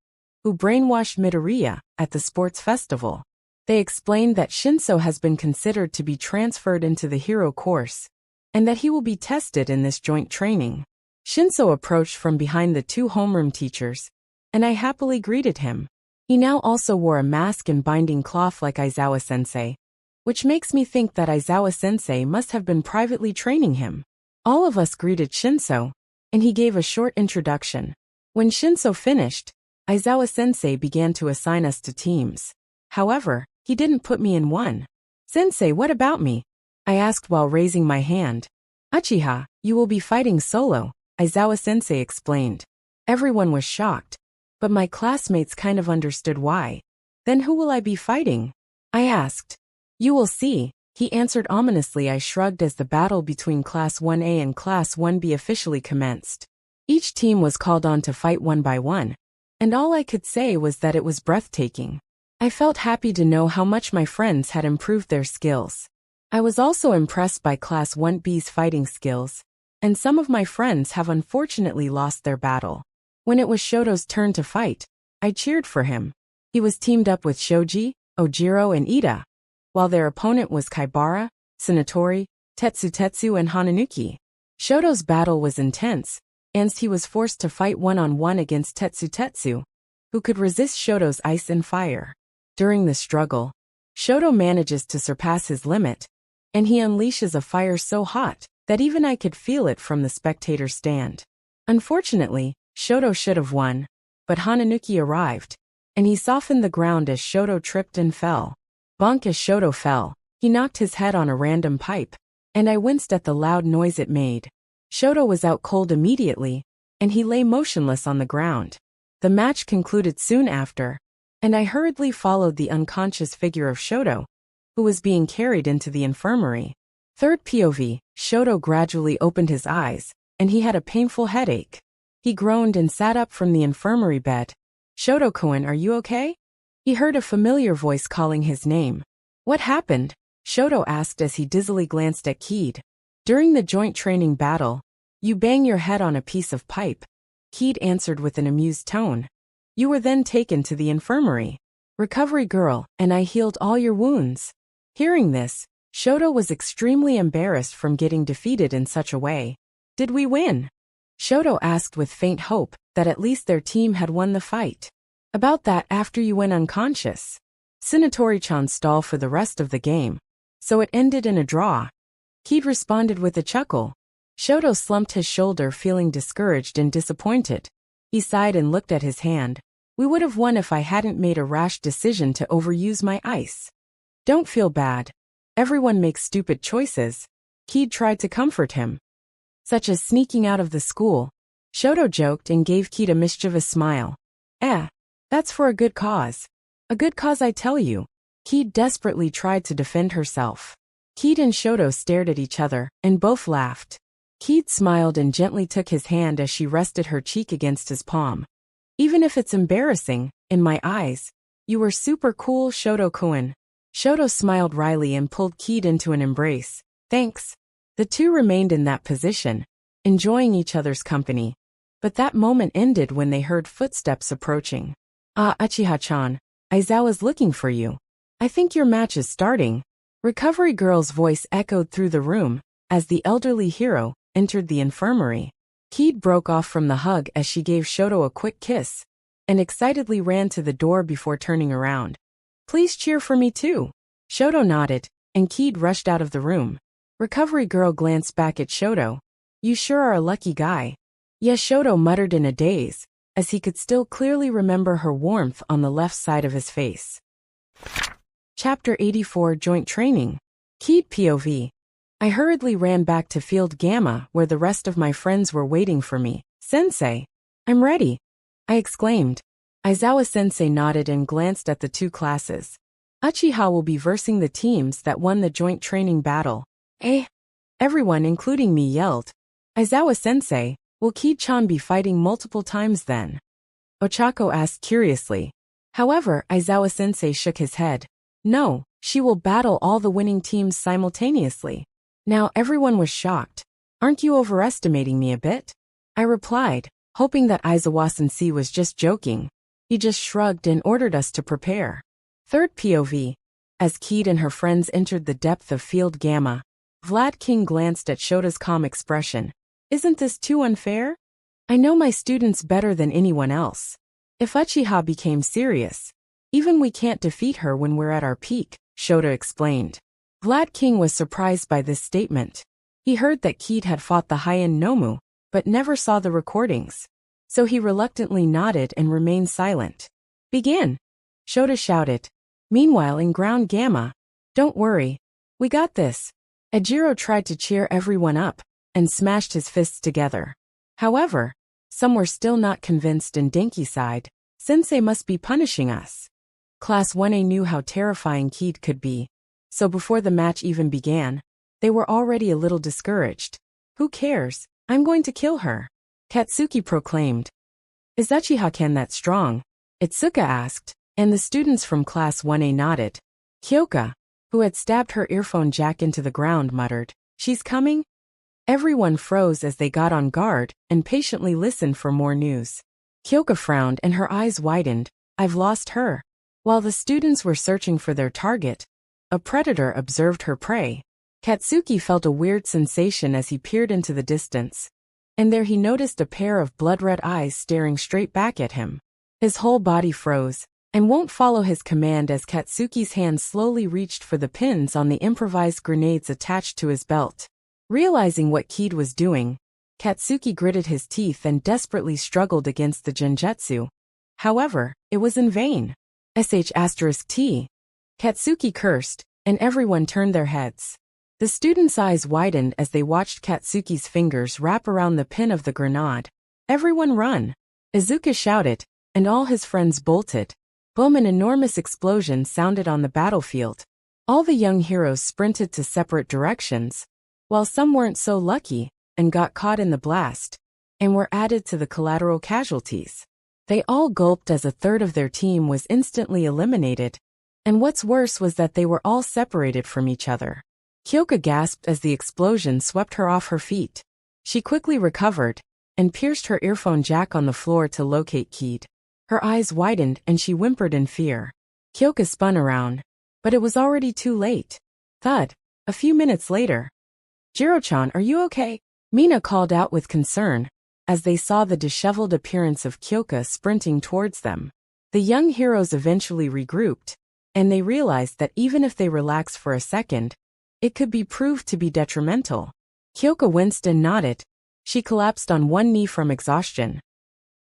who brainwashed Midoriya at the sports festival. They explained that Shinso has been considered to be transferred into the hero course, and that he will be tested in this joint training. Shinso approached from behind the 2 homeroom teachers, and I happily greeted him. He now also wore a mask and binding cloth like Aizawa-sensei, which makes me think that Aizawa-sensei must have been privately training him. All of us greeted Shinso, and he gave a short introduction. When Shinso finished, Aizawa-sensei began to assign us to teams. However, he didn't put me in one. Sensei, what about me? I asked while raising my hand. Uchiha, you will be fighting solo, Aizawa-sensei explained. Everyone was shocked, but my classmates kind of understood why. Then who will I be fighting? I asked. You will see, he answered ominously. I shrugged as the battle between Class 1A and Class 1B officially commenced. Each team was called on to fight one by one, and all I could say was that it was breathtaking. I felt happy to know how much my friends had improved their skills. I was also impressed by Class 1B's fighting skills, and some of my friends have unfortunately lost their battle. When it was Shoto's turn to fight, I cheered for him. He was teamed up with Shoji, Ojiro and Ida, while their opponent was Kaibara, Tsunatori, Tetsu and Hananuki. Shoto's battle was intense, and he was forced to fight one-on-one against Tetsu, who could resist Shoto's ice and fire. During the struggle, Shoto manages to surpass his limit, and he unleashes a fire so hot that even I could feel it from the spectator stand. Unfortunately, Shoto should have won, but Hananuki arrived, and he softened the ground as Shoto tripped and fell. Bonk! As Shoto fell, he knocked his head on a random pipe, and I winced at the loud noise it made. Shoto was out cold immediately, and he lay motionless on the ground. The match concluded soon after, and I hurriedly followed the unconscious figure of Shoto, who was being carried into the infirmary. Third POV, Shoto gradually opened his eyes, and he had a painful headache. He groaned and sat up from the infirmary bed. Shoto-kun, are you okay? He heard a familiar voice calling his name. What happened? Shoto asked as he dizzily glanced at Kaede. During the joint training battle, you bang your head on a piece of pipe. Kaede answered with an amused tone. You were then taken to the infirmary. Recovery girl, and I healed all your wounds. Hearing this, Shoto was extremely embarrassed from getting defeated in such a way. Did we win? Shoto asked with faint hope that at least their team had won the fight. About that after you went unconscious. Tsunatori-chan stalled for the rest of the game, so it ended in a draw. Kaede responded with a chuckle. Shoto slumped his shoulder, feeling discouraged and disappointed. He sighed and looked at his hand. We would have won if I hadn't made a rash decision to overuse my ice. Don't feel bad. Everyone makes stupid choices. Kaede tried to comfort him. Such as sneaking out of the school. Shoto joked and gave Kaede a mischievous smile. That's for a good cause. A good cause, I tell you. Kaede desperately tried to defend herself. Kaede and Shoto stared at each other, and both laughed. Kaede smiled and gently took his hand as she rested her cheek against his palm. Even if it's embarrassing, in my eyes, you were super cool, Shoto-kun. Shoto smiled wryly and pulled Kaede into an embrace. Thanks. The two remained in that position, enjoying each other's company. But that moment ended when they heard footsteps approaching. Uchiha-chan, Aizawa's looking for you. I think your match is starting. Recovery girl's voice echoed through the room as the elderly hero entered the infirmary. Kaede broke off from the hug as she gave Shoto a quick kiss and excitedly ran to the door before turning around. Please cheer for me too. Shoto nodded, and Kaede rushed out of the room. Recovery girl glanced back at Shoto. You sure are a lucky guy. Yes, Shoto muttered in a daze, as he could still clearly remember her warmth on the left side of his face. Chapter 84 Joint Training. Kaede POV. I hurriedly ran back to Field Gamma where the rest of my friends were waiting for me. Sensei. I'm ready, I exclaimed. Aizawa-sensei nodded and glanced at the two classes. Uchiha will be versing the teams that won the joint training battle. Everyone, including me, yelled. Aizawa-sensei, will Kaede-chan be fighting multiple times then? Ochako asked curiously. However, Aizawa-sensei shook his head. No, she will battle all the winning teams simultaneously. Now everyone was shocked. Aren't you overestimating me a bit? I replied, hoping that Aizawa-sensei was just joking. He just shrugged and ordered us to prepare. Third POV. As Kaede and her friends entered the depth of Field Gamma, Vlad King glanced at Shota's calm expression. Isn't this too unfair? I know my students better than anyone else. If Uchiha became serious, even we can't defeat her when we're at our peak, Shota explained. Vlad King was surprised by this statement. He heard that Kaede had fought the high-end Nomu, but never saw the recordings. So he reluctantly nodded and remained silent. Begin! Shota shouted. Meanwhile in Ground Gamma, don't worry, we got this. Ejiro tried to cheer everyone up and smashed his fists together. However, some were still not convinced and Denki sighed. Sensei must be punishing us. Class 1A knew how terrifying Kaede could be, so before the match even began, they were already a little discouraged. Who cares? I'm going to kill her. Katsuki proclaimed. Is Uchiha-ken that strong? Itsuka asked, and the students from Class 1A nodded. Kyoka, who had stabbed her earphone jack into the ground, muttered, She's coming? Everyone froze as they got on guard and patiently listened for more news. Kyoka frowned and her eyes widened. I've lost her. While the students were searching for their target, a predator observed her prey. Katsuki felt a weird sensation as he peered into the distance. And there he noticed a pair of blood-red eyes staring straight back at him. His whole body froze, and won't follow his command as Katsuki's hand slowly reached for the pins on the improvised grenades attached to his belt. Realizing what Kaede was doing, Katsuki gritted his teeth and desperately struggled against the genjutsu. However, it was in vain. *T. Katsuki cursed, and everyone turned their heads. The students' eyes widened as they watched Katsuki's fingers wrap around the pin of the grenade. Everyone run! Izuka shouted, and all his friends bolted. Boom! An enormous explosion sounded on the battlefield. All the young heroes sprinted to separate directions, while some weren't so lucky and got caught in the blast, and were added to the collateral casualties. They all gulped as a third of their team was instantly eliminated, and what's worse was that they were all separated from each other. Kyoka gasped as the explosion swept her off her feet. She quickly recovered and pierced her earphone jack on the floor to locate Kaede. Her eyes widened and she whimpered in fear. Kyoka spun around, but it was already too late. Thud. A few minutes later. Jiro-chan, are you okay? Mina called out with concern as they saw the disheveled appearance of Kyoka sprinting towards them. The young heroes eventually regrouped, and they realized that even if they relax for a second, it could be proved to be detrimental. Kyoka winced and nodded. She collapsed on one knee from exhaustion.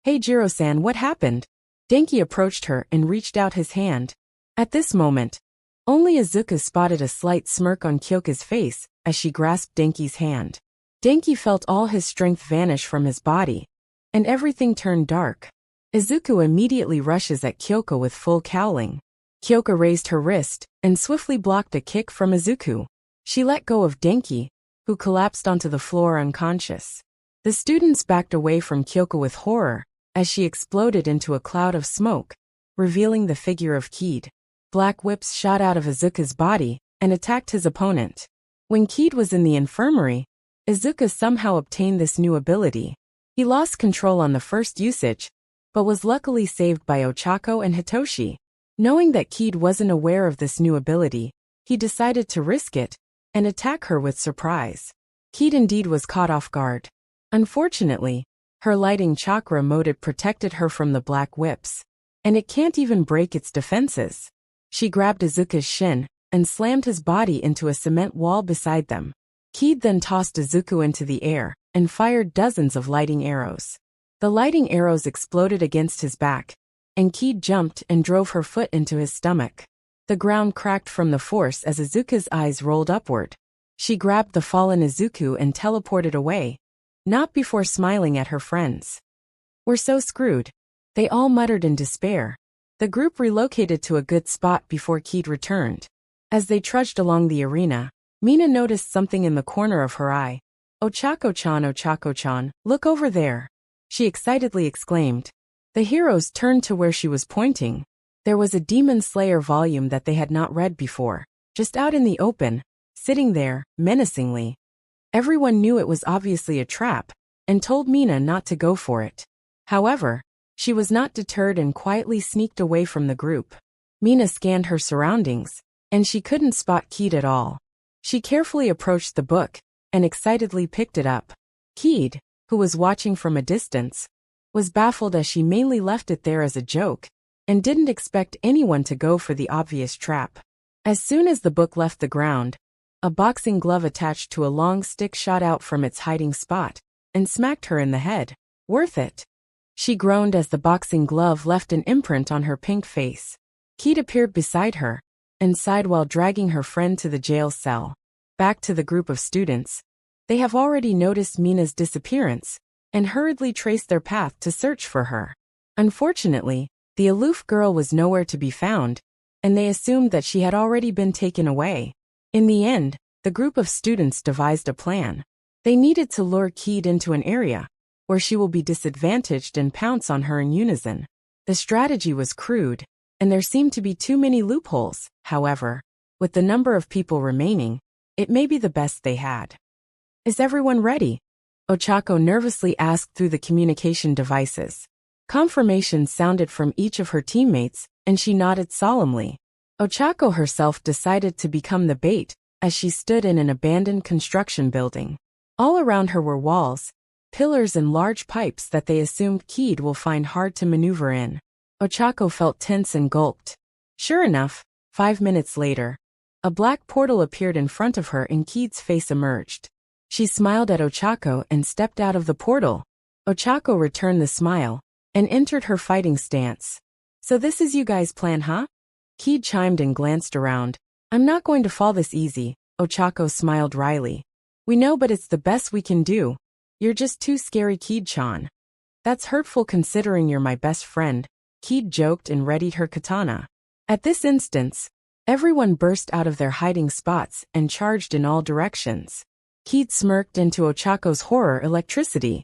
Hey Jiro-san, what happened? Denki approached her and reached out his hand. At this moment, only Izuka spotted a slight smirk on Kyoka's face as she grasped Denki's hand. Denki felt all his strength vanish from his body, and everything turned dark. Izuku immediately rushes at Kyoka with full cowling. Kyoka raised her wrist and swiftly blocked a kick from Izuku. She let go of Denki, who collapsed onto the floor unconscious. The students backed away from Kyoka with horror as she exploded into a cloud of smoke, revealing the figure of Kaede. Black whips shot out of Izuka's body and attacked his opponent. When Kaede was in the infirmary, Izuka somehow obtained this new ability. He lost control on the first usage, but was luckily saved by Ochako and Hitoshi. Knowing that Kaede wasn't aware of this new ability, he decided to risk it and attack her with surprise. Kaede indeed was caught off guard. Unfortunately, her lighting chakra motive protected her from the black whips, and it can't even break its defenses. She grabbed Izuka's shin and slammed his body into a cement wall beside them. Kaede then tossed Izuku into the air and fired dozens of lighting arrows. The lighting arrows exploded against his back, and Kaede jumped and drove her foot into his stomach. The ground cracked from the force as Izuka's eyes rolled upward. She grabbed the fallen Izuku and teleported away, not before smiling at her friends. We're so screwed. They all muttered in despair. The group relocated to a good spot before Kaede returned. As they trudged along the arena, Mina noticed something in the corner of her eye. Ochako-chan, look over there. She excitedly exclaimed. The heroes turned to where she was pointing. There was a Demon Slayer volume that they had not read before, just out in the open, sitting there, menacingly. Everyone knew it was obviously a trap, and told Mina not to go for it. However, she was not deterred and quietly sneaked away from the group. Mina scanned her surroundings, and she couldn't spot Kaede at all. She carefully approached the book, and excitedly picked it up. Kaede, who was watching from a distance, was baffled as she mainly left it there as a joke, and didn't expect anyone to go for the obvious trap. As soon as the book left the ground, a boxing glove attached to a long stick shot out from its hiding spot, and smacked her in the head. Worth it. She groaned as the boxing glove left an imprint on her pink face. Kaede appeared beside her, and sighed while dragging her friend to the jail cell. Back to the group of students. They have already noticed Mina's disappearance, and hurriedly traced their path to search for her. Unfortunately, the aloof girl was nowhere to be found, and they assumed that she had already been taken away. In the end, the group of students devised a plan. They needed to lure Kaede into an area or she will be disadvantaged and pounce on her in unison. The strategy was crude, and there seemed to be too many loopholes. However, with the number of people remaining, it may be the best they had. Is everyone ready? Ochako nervously asked through the communication devices. Confirmation sounded from each of her teammates, and she nodded solemnly. Ochako herself decided to become the bait, as she stood in an abandoned construction building. All around her were walls, pillars and large pipes that they assumed Kaede will find hard to maneuver in. Ochako felt tense and gulped. Sure enough, 5 minutes later, a black portal appeared in front of her and Kaede's face emerged. She smiled at Ochako and stepped out of the portal. Ochako returned the smile and entered her fighting stance. So this is you guys' plan, huh? Kaede chimed and glanced around. I'm not going to fall this easy, Ochako smiled wryly. We know, but it's the best we can do. You're just too scary, Kaede-chan. That's hurtful considering you're my best friend, Kaede joked and readied her katana. At this instance, everyone burst out of their hiding spots and charged in all directions. Kaede smirked into Ochako's horror. Electricity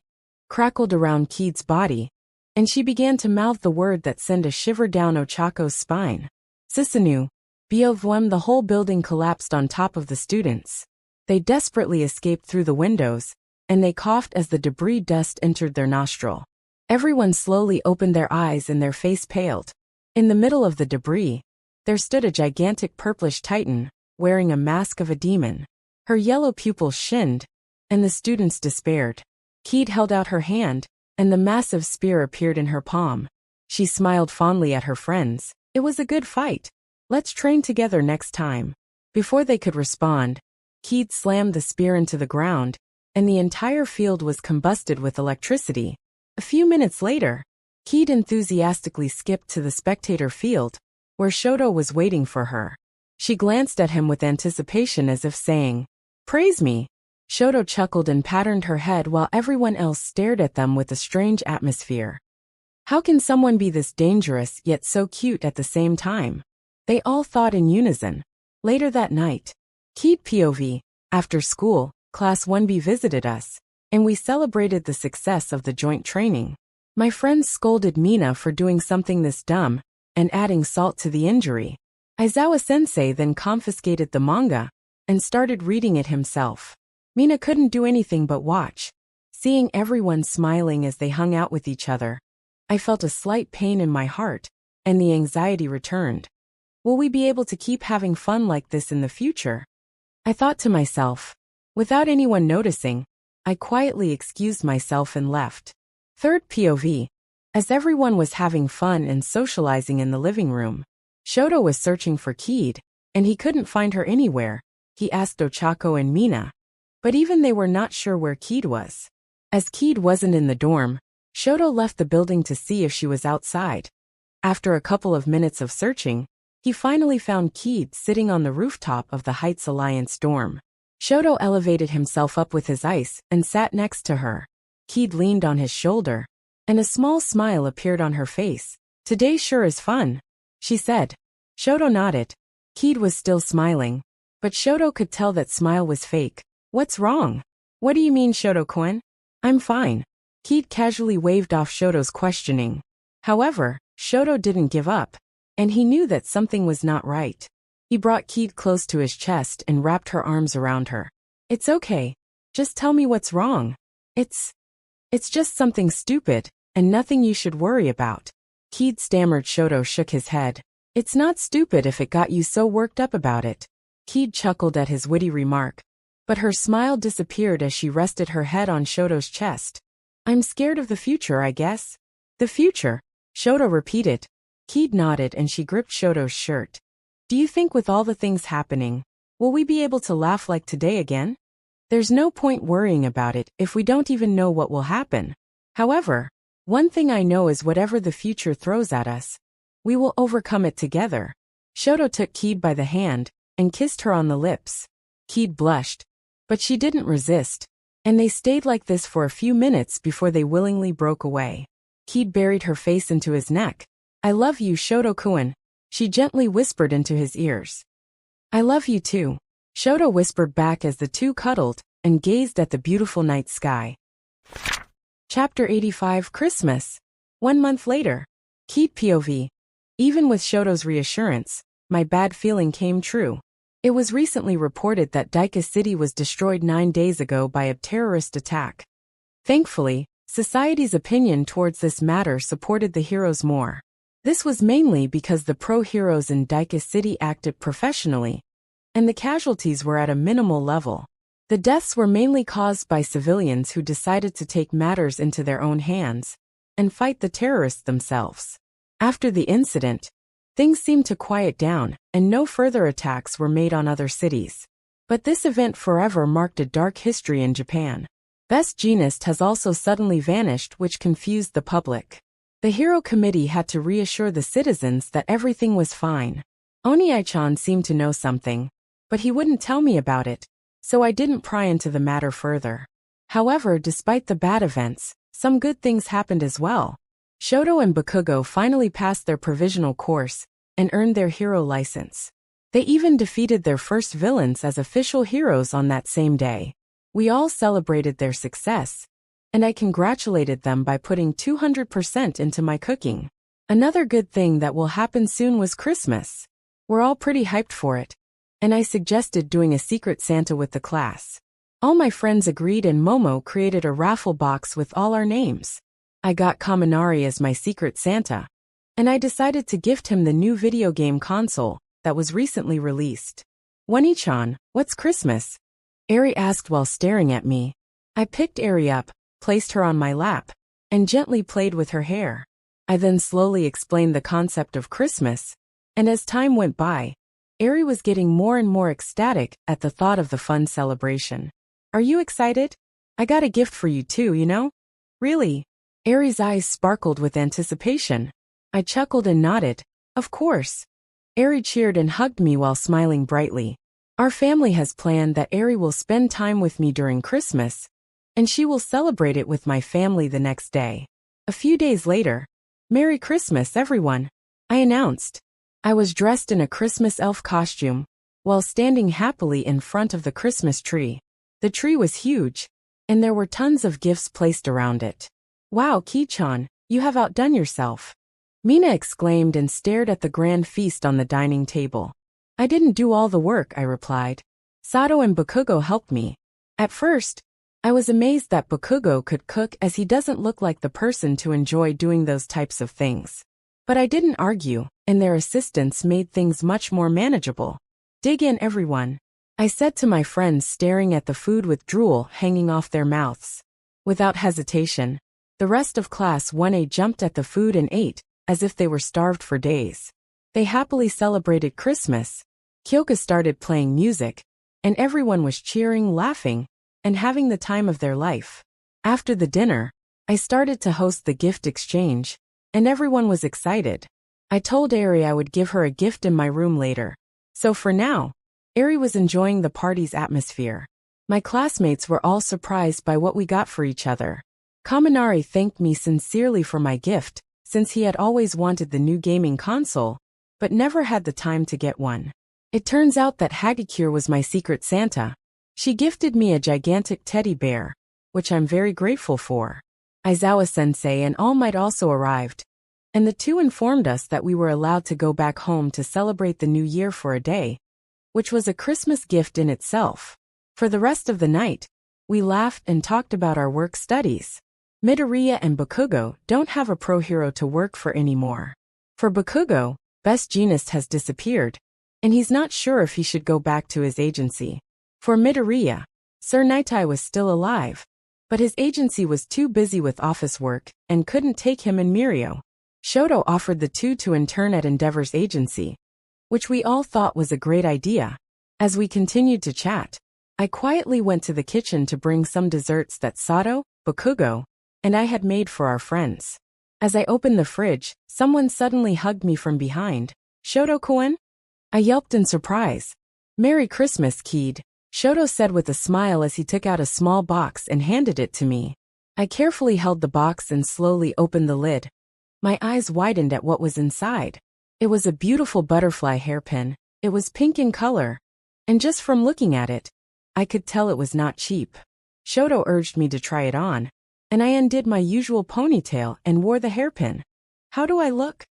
crackled around Kaede's body, and she began to mouth the word that sent a shiver down Ochako's spine. Sisanu, Biovwem. The whole building collapsed on top of the students. They desperately escaped through the windows, and they coughed as the debris dust entered their nostril. Everyone slowly opened their eyes and their face paled. In the middle of the debris, there stood a gigantic purplish titan, wearing a mask of a demon. Her yellow pupils shinned, and the students despaired. Kaede held out her hand, and the massive spear appeared in her palm. She smiled fondly at her friends. It was a good fight. Let's train together next time. Before they could respond, Kaede slammed the spear into the ground, and the entire field was combusted with electricity. A few minutes later, Kaede enthusiastically skipped to the spectator field, where Shoto was waiting for her. She glanced at him with anticipation as if saying, "Praise me." Shoto chuckled and patted her head while everyone else stared at them with a strange atmosphere. How can someone be this dangerous yet so cute at the same time? They all thought in unison. Later that night, Kaede POV, after school, Class 1B visited us, and we celebrated the success of the joint training. My friends scolded Mina for doing something this dumb and adding salt to the injury. Aizawa-sensei then confiscated the manga and started reading it himself. Mina couldn't do anything but watch. Seeing everyone smiling as they hung out with each other, I felt a slight pain in my heart, and the anxiety returned. Will we be able to keep having fun like this in the future? I thought to myself. Without anyone noticing, I quietly excused myself and left. Third POV. As everyone was having fun and socializing in the living room, Shoto was searching for Kaede, and he couldn't find her anywhere. He asked Ochako and Mina, but even they were not sure where Kaede was. As Kaede wasn't in the dorm, Shoto left the building to see if she was outside. After a couple of minutes of searching, he finally found Kaede sitting on the rooftop of the Heights Alliance dorm. Shoto elevated himself up with his ice and sat next to her. Kaede leaned on his shoulder, and a small smile appeared on her face. Today sure is fun, she said. Shoto nodded. Kaede was still smiling, but Shoto could tell that smile was fake. What's wrong? What do you mean, Shoto-kun? I'm fine. Kaede casually waved off Shoto's questioning. However, Shoto didn't give up, and he knew that something was not right. He brought Kaede close to his chest and wrapped her arms around her. It's okay. Just tell me what's wrong. It's just something stupid, and nothing you should worry about. Kaede stammered. Shoto shook his head. It's not stupid if it got you so worked up about it. Kaede chuckled at his witty remark, but her smile disappeared as she rested her head on Shoto's chest. I'm scared of the future, I guess. The future, Shoto repeated. Kaede nodded and she gripped Shoto's shirt. Do you think with all the things happening, will we be able to laugh like today again? There's no point worrying about it if we don't even know what will happen. However, one thing I know is whatever the future throws at us, we will overcome it together. Shoto took Kaede by the hand and kissed her on the lips. Kaede blushed, but she didn't resist, and they stayed like this for a few minutes before they willingly broke away. Kaede buried her face into his neck. I love you, Shoto-kun, she gently whispered into his ears. I love you too, Shoto whispered back as the two cuddled and gazed at the beautiful night sky. Chapter 85 Christmas. 1 month later. Keat POV. Even with Shoto's reassurance, my bad feeling came true. It was recently reported that Daika City was destroyed 9 days ago by a terrorist attack. Thankfully, society's opinion towards this matter supported the heroes more. This was mainly because the pro-heroes in Daika City acted professionally, and the casualties were at a minimal level. The deaths were mainly caused by civilians who decided to take matters into their own hands and fight the terrorists themselves. After the incident, things seemed to quiet down and no further attacks were made on other cities. But this event forever marked a dark history in Japan. Best Jeanist has also suddenly vanished, which confused the public. The Hero Committee had to reassure the citizens that everything was fine. Oniai-chan seemed to know something, but he wouldn't tell me about it, so I didn't pry into the matter further. However, despite the bad events, some good things happened as well. Shoto and Bakugo finally passed their provisional course and earned their hero license. They even defeated their first villains as official heroes on that same day. We all celebrated their success, and I congratulated them by putting 200% into my cooking. Another good thing that will happen soon was Christmas. We're all pretty hyped for it, and I suggested doing a secret Santa with the class. All my friends agreed and Momo created a raffle box with all our names. I got Kaminari as my secret Santa, and I decided to gift him the new video game console that was recently released. Wani-chan, what's Christmas? Eri asked while staring at me. I picked Eri up, placed her on my lap, and gently played with her hair. I then slowly explained the concept of Christmas, and as time went by, Eri was getting more and more ecstatic at the thought of the fun celebration. Are you excited? I got a gift for you too, you know? Really? Eri's eyes sparkled with anticipation. I chuckled and nodded. Of course. Eri cheered and hugged me while smiling brightly. Our family has planned that Eri will spend time with me during Christmas, and she will celebrate it with my family the next day. A few days later, Merry Christmas, everyone, I announced. I was dressed in a Christmas elf costume, while standing happily in front of the Christmas tree. The tree was huge, and there were tons of gifts placed around it. Wow, Ki-chan, you have outdone yourself. Mina exclaimed and stared at the grand feast on the dining table. I didn't do all the work, I replied. Sato and Bakugo helped me. At first, I was amazed that Bakugo could cook as he doesn't look like the person to enjoy doing those types of things. But I didn't argue, and their assistance made things much more manageable. Dig in, everyone, I said to my friends staring at the food with drool hanging off their mouths. Without hesitation, the rest of Class 1A jumped at the food and ate, as if they were starved for days. They happily celebrated Christmas. Kyoka started playing music, and everyone was cheering, laughing, and having the time of their life. After the dinner, I started to host the gift exchange, and everyone was excited. I told Eri I would give her a gift in my room later. So for now, Eri was enjoying the party's atmosphere. My classmates were all surprised by what we got for each other. Kaminari thanked me sincerely for my gift, since he had always wanted the new gaming console, but never had the time to get one. It turns out that Hagakure was my secret Santa. She gifted me a gigantic teddy bear, which I'm very grateful for. Aizawa-sensei and All Might also arrived, and the two informed us that we were allowed to go back home to celebrate the new year for a day, which was a Christmas gift in itself. For the rest of the night, we laughed and talked about our work studies. Midoriya and Bakugo don't have a pro hero to work for anymore. For Bakugo, Best Jeanist has disappeared, and he's not sure if he should go back to his agency. For Midoriya, Sir Nightai was still alive, but his agency was too busy with office work and couldn't take him and Mirio. Shoto offered the two to intern at Endeavor's agency, which we all thought was a great idea. As we continued to chat, I quietly went to the kitchen to bring some desserts that Sato, Bakugo, and I had made for our friends. As I opened the fridge, someone suddenly hugged me from behind. Shoto-kun? I yelped in surprise. Merry Christmas, kid, Shoto said with a smile as he took out a small box and handed it to me. I carefully held the box and slowly opened the lid. My eyes widened at what was inside. It was a beautiful butterfly hairpin. It was pink in color, and just from looking at it, I could tell it was not cheap. Shoto urged me to try it on. and I undid my usual ponytail and wore the hairpin. How do I look?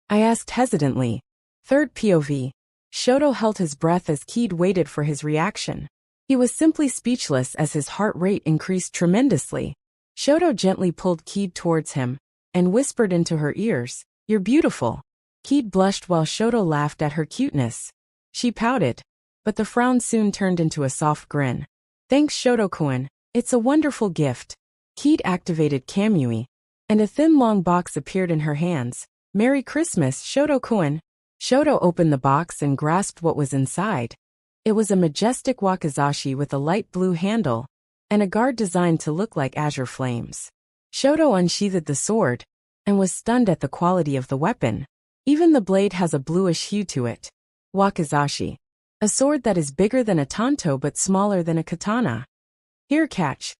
I asked hesitantly. Third POV. Shoto held his breath as Kaede waited for his reaction. He was simply speechless as his heart rate increased tremendously. Shoto gently pulled Kaede towards him and whispered into her ears, "You're beautiful." Kaede blushed while Shoto laughed at her cuteness. She pouted, but the frown soon turned into a soft grin. "Thanks, Shoto-kun. It's a wonderful gift." Kaede activated Kamui, and a thin long box appeared in her hands. "Merry Christmas, Shoto-kun." Shoto opened the box and grasped what was inside. It was a majestic wakizashi with a light blue handle and a guard designed to look like azure flames. Shoto unsheathed the sword and was stunned at the quality of the weapon. Even the blade has a bluish hue to it. Wakizashi. A sword that is bigger than a tanto but smaller than a katana. "Here, catch."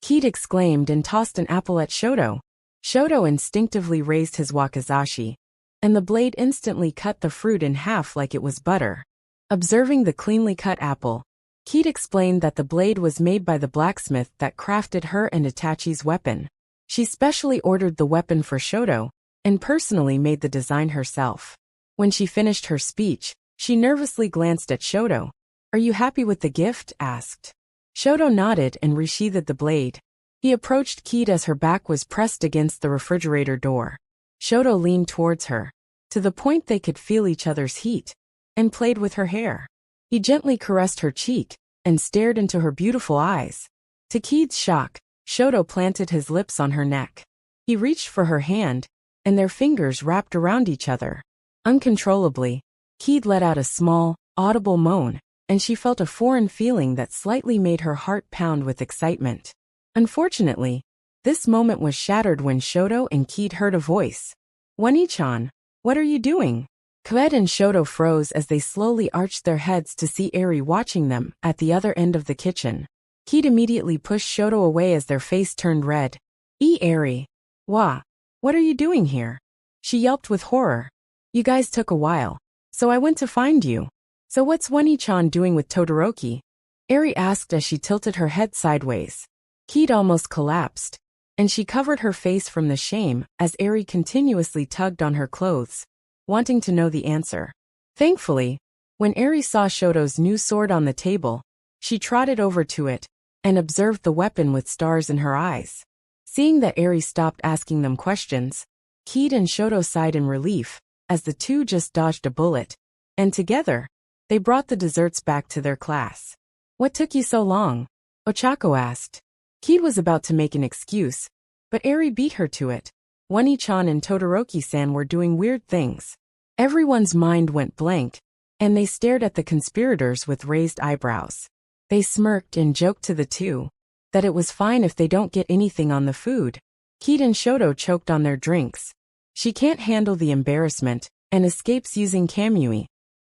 Kaede exclaimed and tossed an apple at Shoto. Shoto instinctively raised his wakizashi, and the blade instantly cut the fruit in half like it was butter. Observing the cleanly cut apple, Kaede explained that the blade was made by the blacksmith that crafted her and Itachi's weapon. She specially ordered the weapon for Shoto, and personally made the design herself. When she finished her speech, she nervously glanced at Shoto. "Are you happy with the gift?" asked. Shoto nodded and resheathed the blade. He approached Kaede as her back was pressed against the refrigerator door. Shoto leaned towards her, to the point they could feel each other's heat, and played with her hair. He gently caressed her cheek, and stared into her beautiful eyes. To Kaede's shock, Shoto planted his lips on her neck. He reached for her hand, and their fingers wrapped around each other. Uncontrollably, Kaede let out a small, audible moan, and she felt a foreign feeling that slightly made her heart pound with excitement. Unfortunately, this moment was shattered when Shoto and Kaede heard a voice. "Wani-chan, what are you doing?" Kaede and Shoto froze as they slowly arched their heads to see Eri watching them at the other end of the kitchen. Kaede immediately pushed Shoto away as their face turned red. Eri. What are you doing here?" She yelped with horror. "You guys took a while, so I went to find you." "So what's Wani-chan doing with Todoroki?" Eri asked as she tilted her head sideways. Kaede almost collapsed, and she covered her face from the shame as Eri continuously tugged on her clothes, wanting to know the answer. Thankfully, when Eri saw Shoto's new sword on the table, she trotted over to it and observed the weapon with stars in her eyes. Seeing that Eri stopped asking them questions, Kaede and Shoto sighed in relief as the two just dodged a bullet, and together, they brought the desserts back to their class. "What took you so long?" Ochako asked. Kaede was about to make an excuse, but Eri beat her to it. Wani-chan and Todoroki-san were doing weird things. Everyone's mind went blank, and they stared at the conspirators with raised eyebrows. They smirked and joked to the two that it was fine if they don't get anything on the food. Kaede and Shoto choked on their drinks. She can't handle the embarrassment and escapes using Kamui,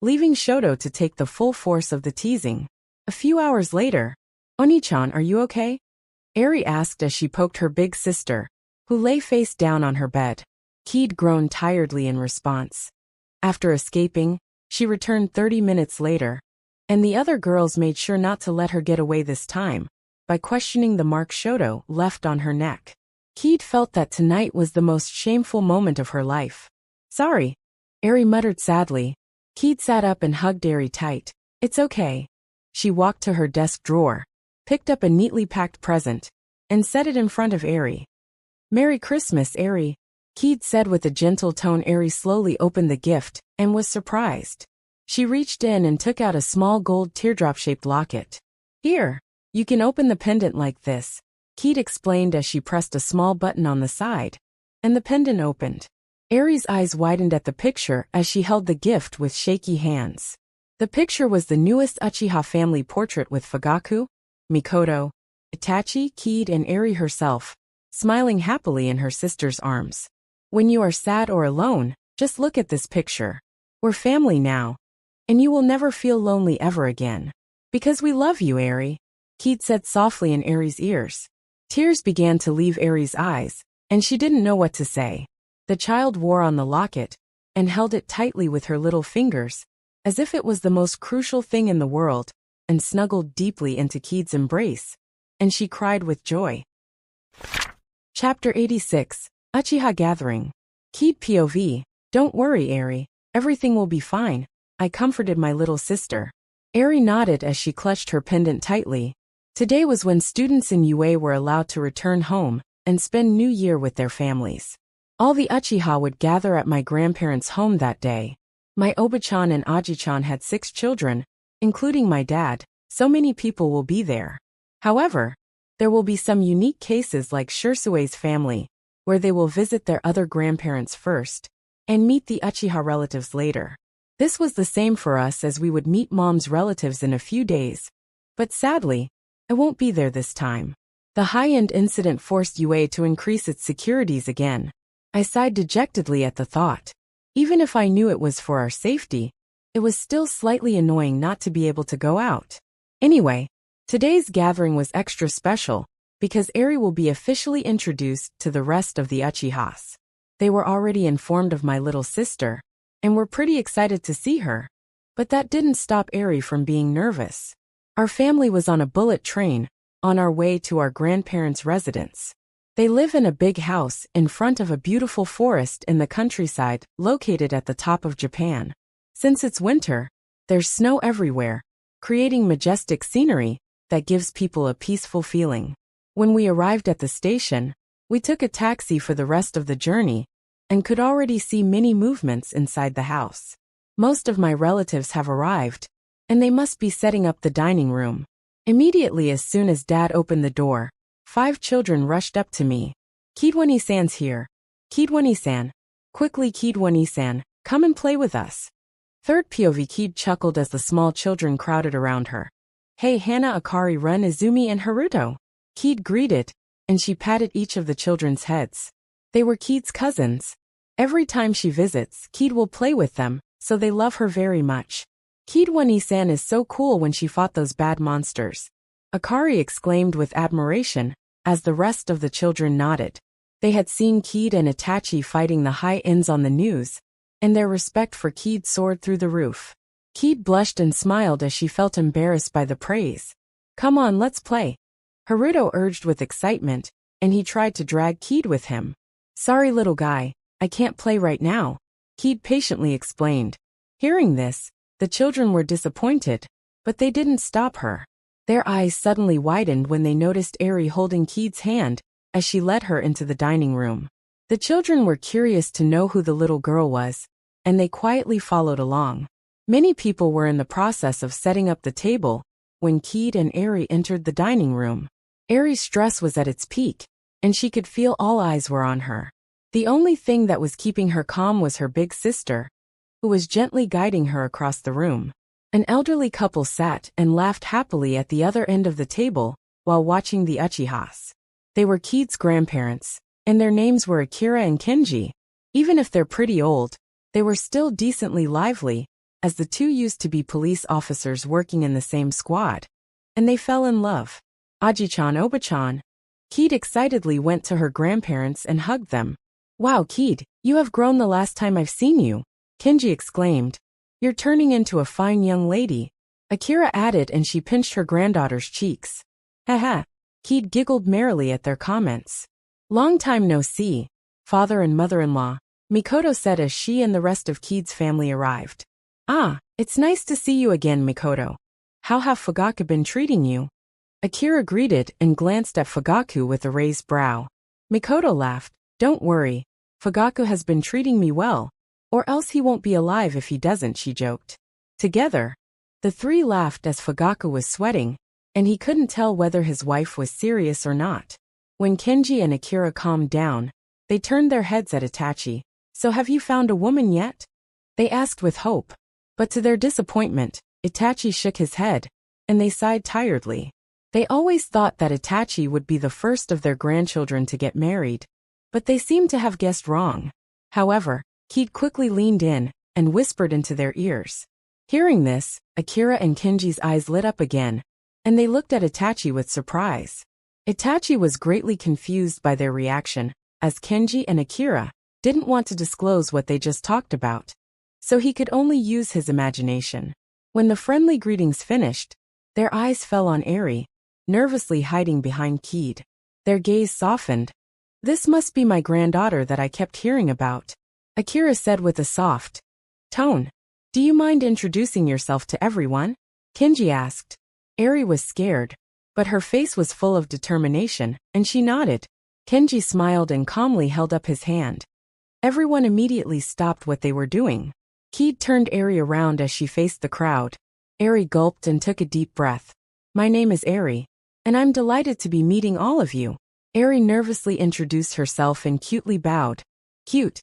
leaving Shoto to take the full force of the teasing. A few hours later, "Oni-chan, are you okay?" Eri asked as she poked her big sister, who lay face down on her bed. Kaede groaned tiredly in response. After escaping, she returned 30 minutes later, and the other girls made sure not to let her get away this time by questioning the mark Shoto left on her neck. Kaede felt that tonight was the most shameful moment of her life. "Sorry," Eri muttered sadly. Kaede sat up and hugged Eri tight. "It's okay." She walked to her desk drawer, picked up a neatly packed present, and set it in front of Eri. "Merry Christmas, Eri," Kaede said with a gentle tone. Eri slowly opened the gift and was surprised. She reached in and took out a small gold teardrop-shaped locket. "Here, you can open the pendant like this," Kaede explained as she pressed a small button on the side, and the pendant opened. Eri's eyes widened at the picture as she held the gift with shaky hands. The picture was the newest Uchiha family portrait with Fugaku, Mikoto, Itachi, Kaede, and Eri herself, smiling happily in her sister's arms. "When you are sad or alone, just look at this picture. We're family now, and you will never feel lonely ever again. Because we love you, Eri," Kaede said softly in Eri's ears. Tears began to leave Eri's eyes, and she didn't know what to say. The child wore on the locket and held it tightly with her little fingers, as if it was the most crucial thing in the world, and snuggled deeply into Kaede's embrace, and she cried with joy. Chapter 86, Uchiha Gathering. Kaede POV. Don't worry, Eri. Everything will be fine. I comforted my little sister. Eri nodded as she clutched her pendant tightly. Today was when students in UA were allowed to return home and spend New Year with their families. All the Uchiha would gather at my grandparents' home that day. My Oba-chan and Aji-chan had 6 children, including my dad, so many people will be there. However, there will be some unique cases like Shirsue's family, where they will visit their other grandparents first and meet the Uchiha relatives later. This was the same for us as we would meet Mom's relatives in a few days. But sadly, I won't be there this time. The high-end incident forced UA to increase its securities again. I sighed dejectedly at the thought. Even if I knew it was for our safety, it was still slightly annoying not to be able to go out. Anyway, today's gathering was extra special because Eri will be officially introduced to the rest of the Uchihas. They were already informed of my little sister and were pretty excited to see her. But that didn't stop Eri from being nervous. Our family was on a bullet train on our way to our grandparents' residence. They live in a big house in front of a beautiful forest in the countryside located at the top of Japan. Since it's winter, there's snow everywhere, creating majestic scenery that gives people a peaceful feeling. When we arrived at the station, we took a taxi for the rest of the journey and could already see many movements inside the house. Most of my relatives have arrived, and they must be setting up the dining room. Immediately as soon as Dad opened the door, 5 children rushed up to me. Kidwani-san's here. Kidwani-san. Quickly, Kidwani-san, come and play with us. Third POV. Kaede chuckled as the small children crowded around her. Hey Hana, Akari, Ren, Izumi and Haruto. Kaede greeted, and she patted each of the children's heads. They were Kaede's cousins. Every time she visits, Kaede will play with them, so they love her very much. Kidwani-san is so cool when she fought those bad monsters. Akari exclaimed with admiration, as the rest of the children nodded. They had seen Kaede and Itachi fighting the high-ends on the news, and their respect for Kaede soared through the roof. Kaede blushed and smiled as she felt embarrassed by the praise. Come on, let's play. Haruto urged with excitement, and he tried to drag Kaede with him. Sorry little guy, I can't play right now, Kaede patiently explained. Hearing this, the children were disappointed, but they didn't stop her. Their eyes suddenly widened when they noticed Eri holding Kaede's hand as she led her into the dining room. The children were curious to know who the little girl was, and they quietly followed along. Many people were in the process of setting up the table when Kaede and Eri entered the dining room. Eri's stress was at its peak, and she could feel all eyes were on her. The only thing that was keeping her calm was her big sister, who was gently guiding her across the room. An elderly couple sat and laughed happily at the other end of the table while watching the Uchihas. They were Kaede's grandparents, and their names were Akira and Kenji. Even if they're pretty old, they were still decently lively, as the two used to be police officers working in the same squad. And they fell in love. Aji-chan, Oba-chan. Kaede excitedly went to her grandparents and hugged them. Wow, Kaede, you have grown the last time I've seen you, Kenji exclaimed. You're turning into a fine young lady, Akira added, and she pinched her granddaughter's cheeks. Haha. Kaede giggled merrily at their comments. Long time no see, father and mother-in-law, Mikoto said as she and the rest of Kaede's family arrived. Ah, it's nice to see you again, Mikoto. How have Fugaku been treating you? Akira greeted and glanced at Fugaku with a raised brow. Mikoto laughed. Don't worry, Fugaku has been treating me well, or else he won't be alive if he doesn't, she joked. Together, the three laughed as Fugaku was sweating, and he couldn't tell whether his wife was serious or not. When Kenji and Akira calmed down, they turned their heads at Itachi. So have you found a woman yet? They asked with hope. But to their disappointment, Itachi shook his head, and they sighed tiredly. They always thought that Itachi would be the first of their grandchildren to get married, but they seemed to have guessed wrong. However, Kaede quickly leaned in and whispered into their ears. Hearing this, Akira and Kenji's eyes lit up again, and they looked at Itachi with surprise. Itachi was greatly confused by their reaction, as Kenji and Akira didn't want to disclose what they just talked about, so he could only use his imagination. When the friendly greetings finished, their eyes fell on Eri, nervously hiding behind Kaede. Their gaze softened. This must be my granddaughter that I kept hearing about, Akira said with a soft tone. Do you mind introducing yourself to everyone? Kenji asked. Eri was scared, but her face was full of determination, and she nodded. Kenji smiled and calmly held up his hand. Everyone immediately stopped what they were doing. Kaede turned Eri around as she faced the crowd. Eri gulped and took a deep breath. My name is Eri, and I'm delighted to be meeting all of you. Eri nervously introduced herself and cutely bowed. Cute.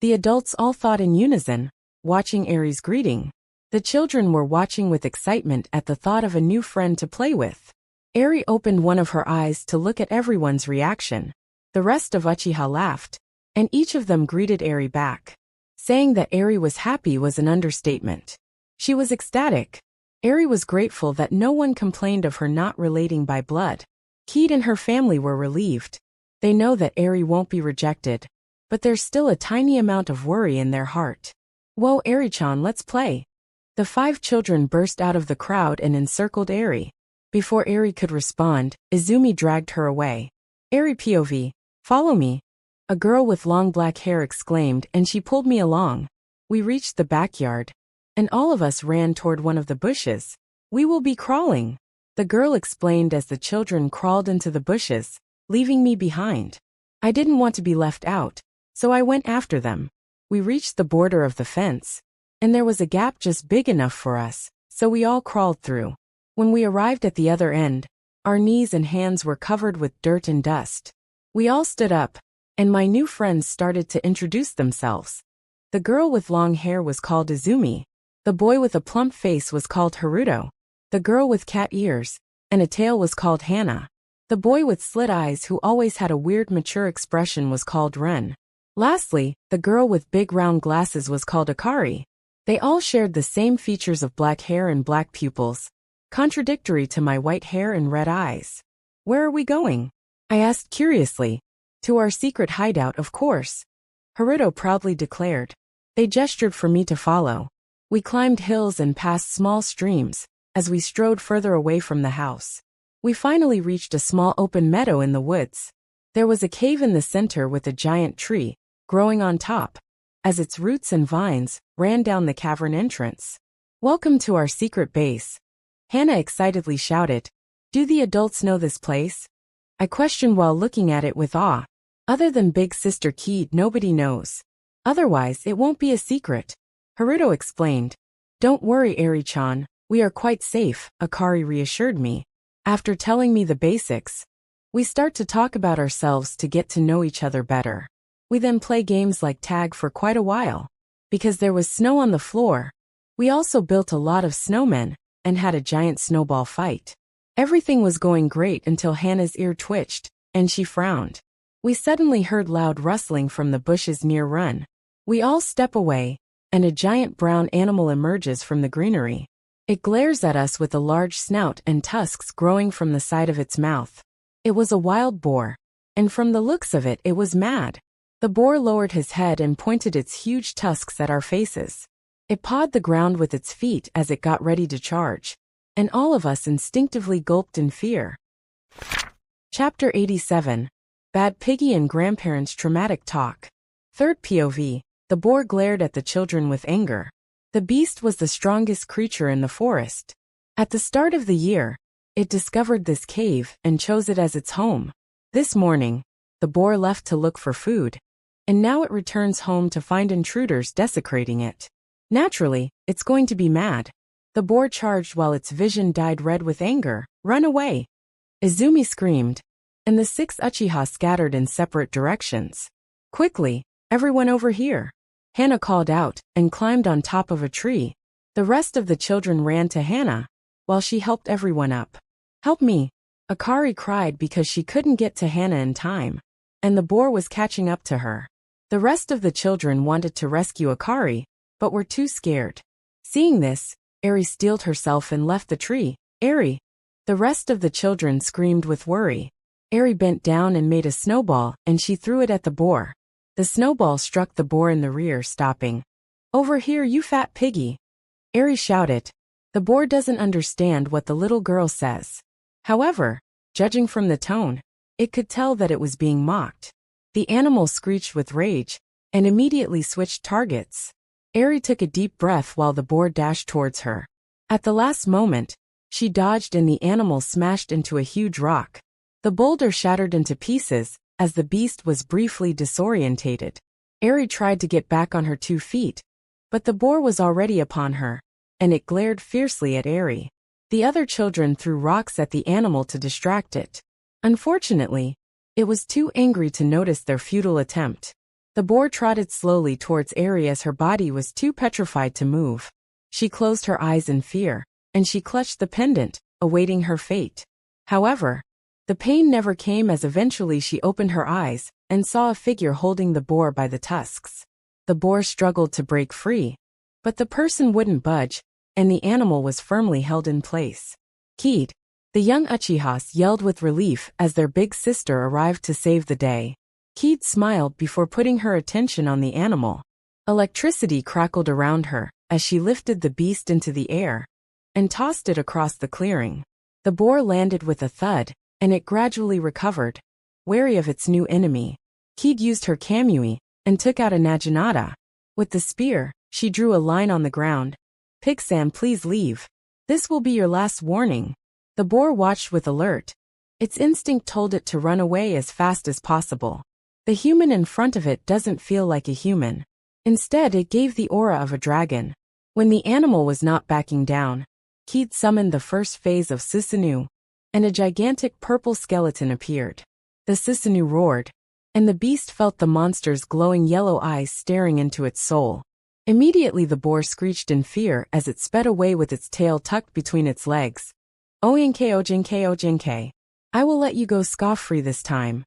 The adults all thought in unison, watching Eri's greeting. The children were watching with excitement at the thought of a new friend to play with. Eri opened one of her eyes to look at everyone's reaction. The rest of Uchiha laughed, and each of them greeted Eri back. Saying that Eri was happy was an understatement. She was ecstatic. Eri was grateful that no one complained of her not relating by blood. Kaede and her family were relieved. They know that Eri won't be rejected, but there's still a tiny amount of worry in their heart. Whoa, Eri-chan, let's play. The 5 children burst out of the crowd and encircled Eri. Before Eri could respond, Izumi dragged her away. Eri POV, follow me. A girl with long black hair exclaimed, and she pulled me along. We reached the backyard, and all of us ran toward one of the bushes. We will be crawling, the girl explained as the children crawled into the bushes, leaving me behind. I didn't want to be left out, so I went after them. We reached the border of the fence, and there was a gap just big enough for us, so we all crawled through. When we arrived at the other end, our knees and hands were covered with dirt and dust. We all stood up, and my new friends started to introduce themselves. The girl with long hair was called Izumi. The boy with a plump face was called Haruto. The girl with cat ears and a tail was called Hana. The boy with slit eyes who always had a weird mature expression was called Ren. Lastly, the girl with big round glasses was called Akari. They all shared the same features of black hair and black pupils, contradictory to my white hair and red eyes. Where are we going? I asked curiously. To our secret hideout, of course, Haruto proudly declared. They gestured for me to follow. We climbed hills and passed small streams as we strode further away from the house. We finally reached a small open meadow in the woods. There was a cave in the center with a giant tree growing on top, as its roots and vines ran down the cavern entrance. Welcome to our secret base, Hana excitedly shouted. Do the adults know this place? I questioned while looking at it with awe. Other than Big Sister Kaede, nobody knows. Otherwise, it won't be a secret, Haruto explained. Don't worry, Eri-chan, we are quite safe, Akari reassured me. After telling me the basics, we start to talk about ourselves to get to know each other better. We then play games like tag for quite a while. Because there was snow on the floor, we also built a lot of snowmen and had a giant snowball fight. Everything was going great until Hana's ear twitched, and she frowned. We suddenly heard loud rustling from the bushes near Run. We all step away, and a giant brown animal emerges from the greenery. It glares at us with a large snout and tusks growing from the side of its mouth. It was a wild boar, and from the looks of it, it was mad. The boar lowered his head and pointed its huge tusks at our faces. It pawed the ground with its feet as it got ready to charge, and all of us instinctively gulped in fear. Chapter 87. Bad Piggy and Grandparents' Traumatic Talk. Third POV. The boar glared at the children with anger. The beast was the strongest creature in the forest. At the start of the year, it discovered this cave and chose it as its home. This morning, the boar left to look for food, and now it returns home to find intruders desecrating it. Naturally, it's going to be mad. The boar charged while its vision dyed red with anger. Run away! Izumi screamed, and the 6 Uchiha scattered in separate directions. Quickly, everyone over here! Hana called out and climbed on top of a tree. The rest of the children ran to Hana, while she helped everyone up. Help me! Akari cried because she couldn't get to Hana in time, and the boar was catching up to her. The rest of the children wanted to rescue Akari, but were too scared. Seeing this, Eri steeled herself and left the tree. Eri! The rest of the children screamed with worry. Eri bent down and made a snowball, and she threw it at the boar. The snowball struck the boar in the rear, stopping. Over here, you fat piggy! Eri shouted. The boar doesn't understand what the little girl says. However, judging from the tone, it could tell that it was being mocked. The animal screeched with rage and immediately switched targets. Eri took a deep breath while the boar dashed towards her. At the last moment, she dodged and the animal smashed into a huge rock. The boulder shattered into pieces as the beast was briefly disorientated. Eri tried to get back on her 2 feet, but the boar was already upon her, and it glared fiercely at Eri. The other children threw rocks at the animal to distract it. Unfortunately, it was too angry to notice their futile attempt. The boar trotted slowly towards Eri as her body was too petrified to move. She closed her eyes in fear, and she clutched the pendant, awaiting her fate. However, the pain never came as eventually she opened her eyes and saw a figure holding the boar by the tusks. The boar struggled to break free, but the person wouldn't budge, and the animal was firmly held in place. Kaede, the young Uchihas, yelled with relief as their big sister arrived to save the day. Kaede smiled before putting her attention on the animal. Electricity crackled around her as she lifted the beast into the air and tossed it across the clearing. The boar landed with a thud, and it gradually recovered, wary of its new enemy. Kaede used her kamui and took out a naginata. With the spear, she drew a line on the ground. "Pig-san, please leave. This will be your last warning." The boar watched with alert. Its instinct told it to run away as fast as possible. The human in front of it doesn't feel like a human. Instead, it gave the aura of a dragon. When the animal was not backing down, Kaede summoned the first phase of Susanoo, and a gigantic purple skeleton appeared. The Susanoo roared, and the beast felt the monster's glowing yellow eyes staring into its soul. Immediately the boar screeched in fear as it sped away with its tail tucked between its legs. "Oinke ojinke ojinke. I will let you go scot-free this time."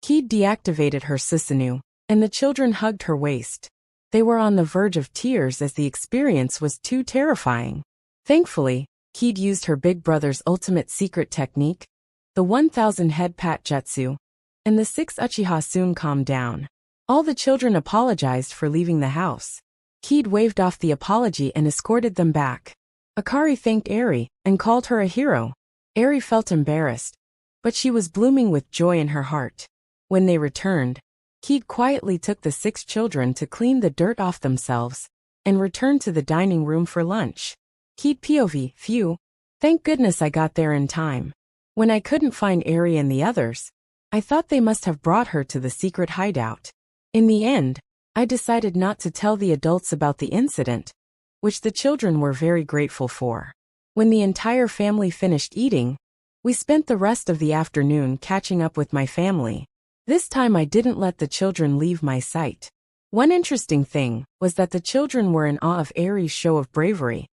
Kaede deactivated her Susanoo, and the children hugged her waist. They were on the verge of tears as the experience was too terrifying. Thankfully, Kaede used her big brother's ultimate secret technique, the 1,000 head pat jutsu, and the 6 Uchiha soon calmed down. All the children apologized for leaving the house. Kaede waved off the apology and escorted them back. Akari thanked Eri and called her a hero. Eri felt embarrassed, but she was blooming with joy in her heart. When they returned, Kaede quietly took the 6 children to clean the dirt off themselves and returned to the dining room for lunch. Kaede POV, phew. Thank goodness I got there in time. When I couldn't find Eri and the others, I thought they must have brought her to the secret hideout. In the end, I decided not to tell the adults about the incident, which the children were very grateful for. When the entire family finished eating, we spent the rest of the afternoon catching up with my family. This time I didn't let the children leave my sight. One interesting thing was that the children were in awe of Eri's show of bravery,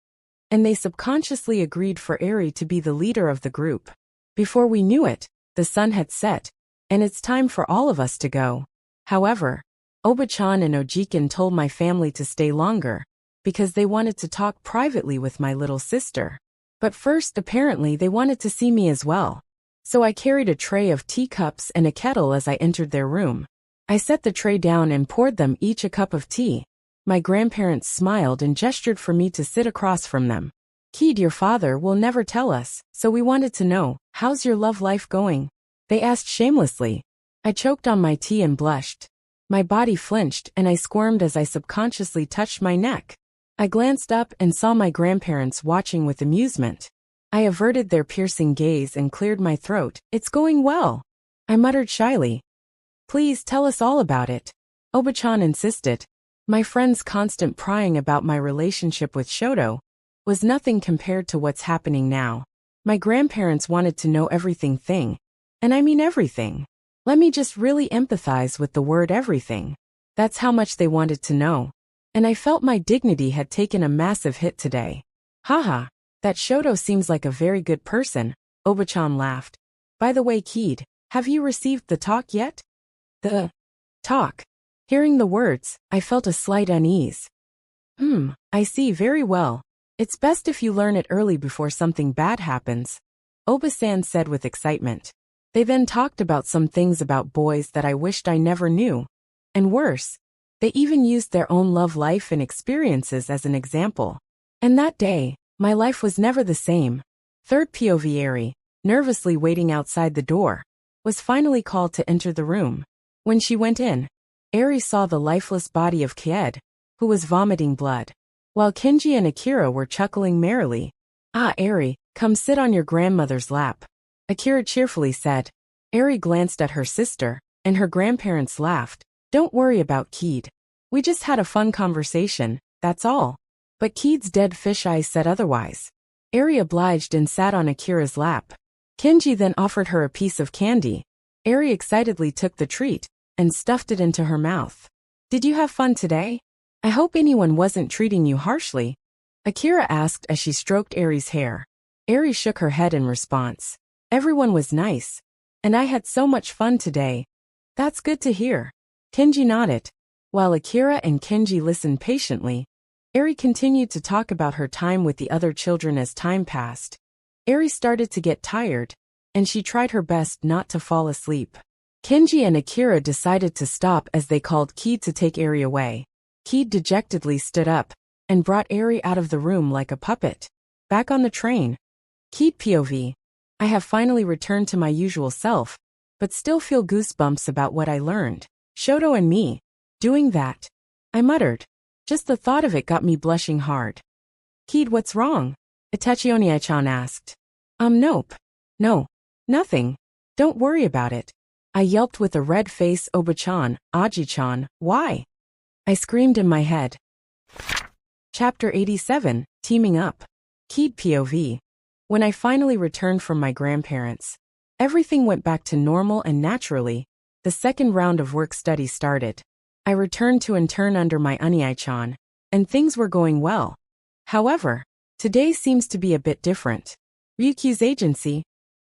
and they subconsciously agreed for Eri to be the leader of the group. Before we knew it, the sun had set, and it's time for all of us to go. However, Oba-chan and Ojikin told my family to stay longer, because they wanted to talk privately with my little sister. But first, apparently, they wanted to see me as well. So I carried a tray of teacups and a kettle as I entered their room. I set the tray down and poured them each a cup of tea. My grandparents smiled and gestured for me to sit across from them. "Kaede, your father will never tell us, so we wanted to know, how's your love life going?" they asked shamelessly. I choked on my tea and blushed. My body flinched and I squirmed as I subconsciously touched my neck. I glanced up and saw my grandparents watching with amusement. I averted their piercing gaze and cleared my throat. "It's going well," I muttered shyly. "Please tell us all about it," Oba-chan insisted. My friend's constant prying about my relationship with Shoto was nothing compared to what's happening now. My grandparents wanted to know everything, and I mean everything. Let me just really empathize with the word everything. That's how much they wanted to know. And I felt my dignity had taken a massive hit today. "Haha, that Shoto seems like a very good person," Oba-chan laughed. "By the way, Kaede, have you received the talk yet?" "The talk?" Hearing the words, I felt a slight unease. I see, very well. It's best if you learn it early before something bad happens," Oba-san said with excitement. They then talked about some things about boys that I wished I never knew. And worse, they even used their own love life and experiences as an example. And that day, my life was never the same. Third POV Eri, nervously waiting outside the door, was finally called to enter the room. When she went in, Eri saw the lifeless body of Kaede, who was vomiting blood, while Kenji and Akira were chuckling merrily. "Ah, Eri, come sit on your grandmother's lap," Akira cheerfully said. Eri glanced at her sister, and her grandparents laughed. "Don't worry about Kaede. We just had a fun conversation, that's all." But Kaede's dead fish eyes said otherwise. Eri obliged and sat on Akira's lap. Kenji then offered her a piece of candy. Eri excitedly took the treat and stuffed it into her mouth. "Did you have fun today? I hope anyone wasn't treating you harshly," Akira asked as she stroked Eri's hair. Eri shook her head in response. "Everyone was nice. And I had so much fun today." "That's good to hear." Kenji nodded. While Akira and Kenji listened patiently, Eri continued to talk about her time with the other children as time passed. Eri started to get tired, and she tried her best not to fall asleep. Kenji and Akira decided to stop as they called Kaede to take Eri away. Kaede dejectedly stood up and brought Eri out of the room like a puppet. Back on the train. Kaede POV. "I have finally returned to my usual self, but still feel goosebumps about what I learned. Shoto and me. Doing that," I muttered. Just the thought of it got me blushing hard. "Kaede, what's wrong?" Itachi Oniai-chan asked. Nope. No. Nothing. Don't worry about it." I yelped with a red face. "Oba-chan, Aji-chan, why?" I screamed in my head. Chapter 87, Teaming Up. Kaede POV. When I finally returned from my grandparents, everything went back to normal and naturally. The second round of work-study started. I returned to intern under my Oniai-chan, and things were going well. However, today seems to be a bit different. "Ryukyu's agency?"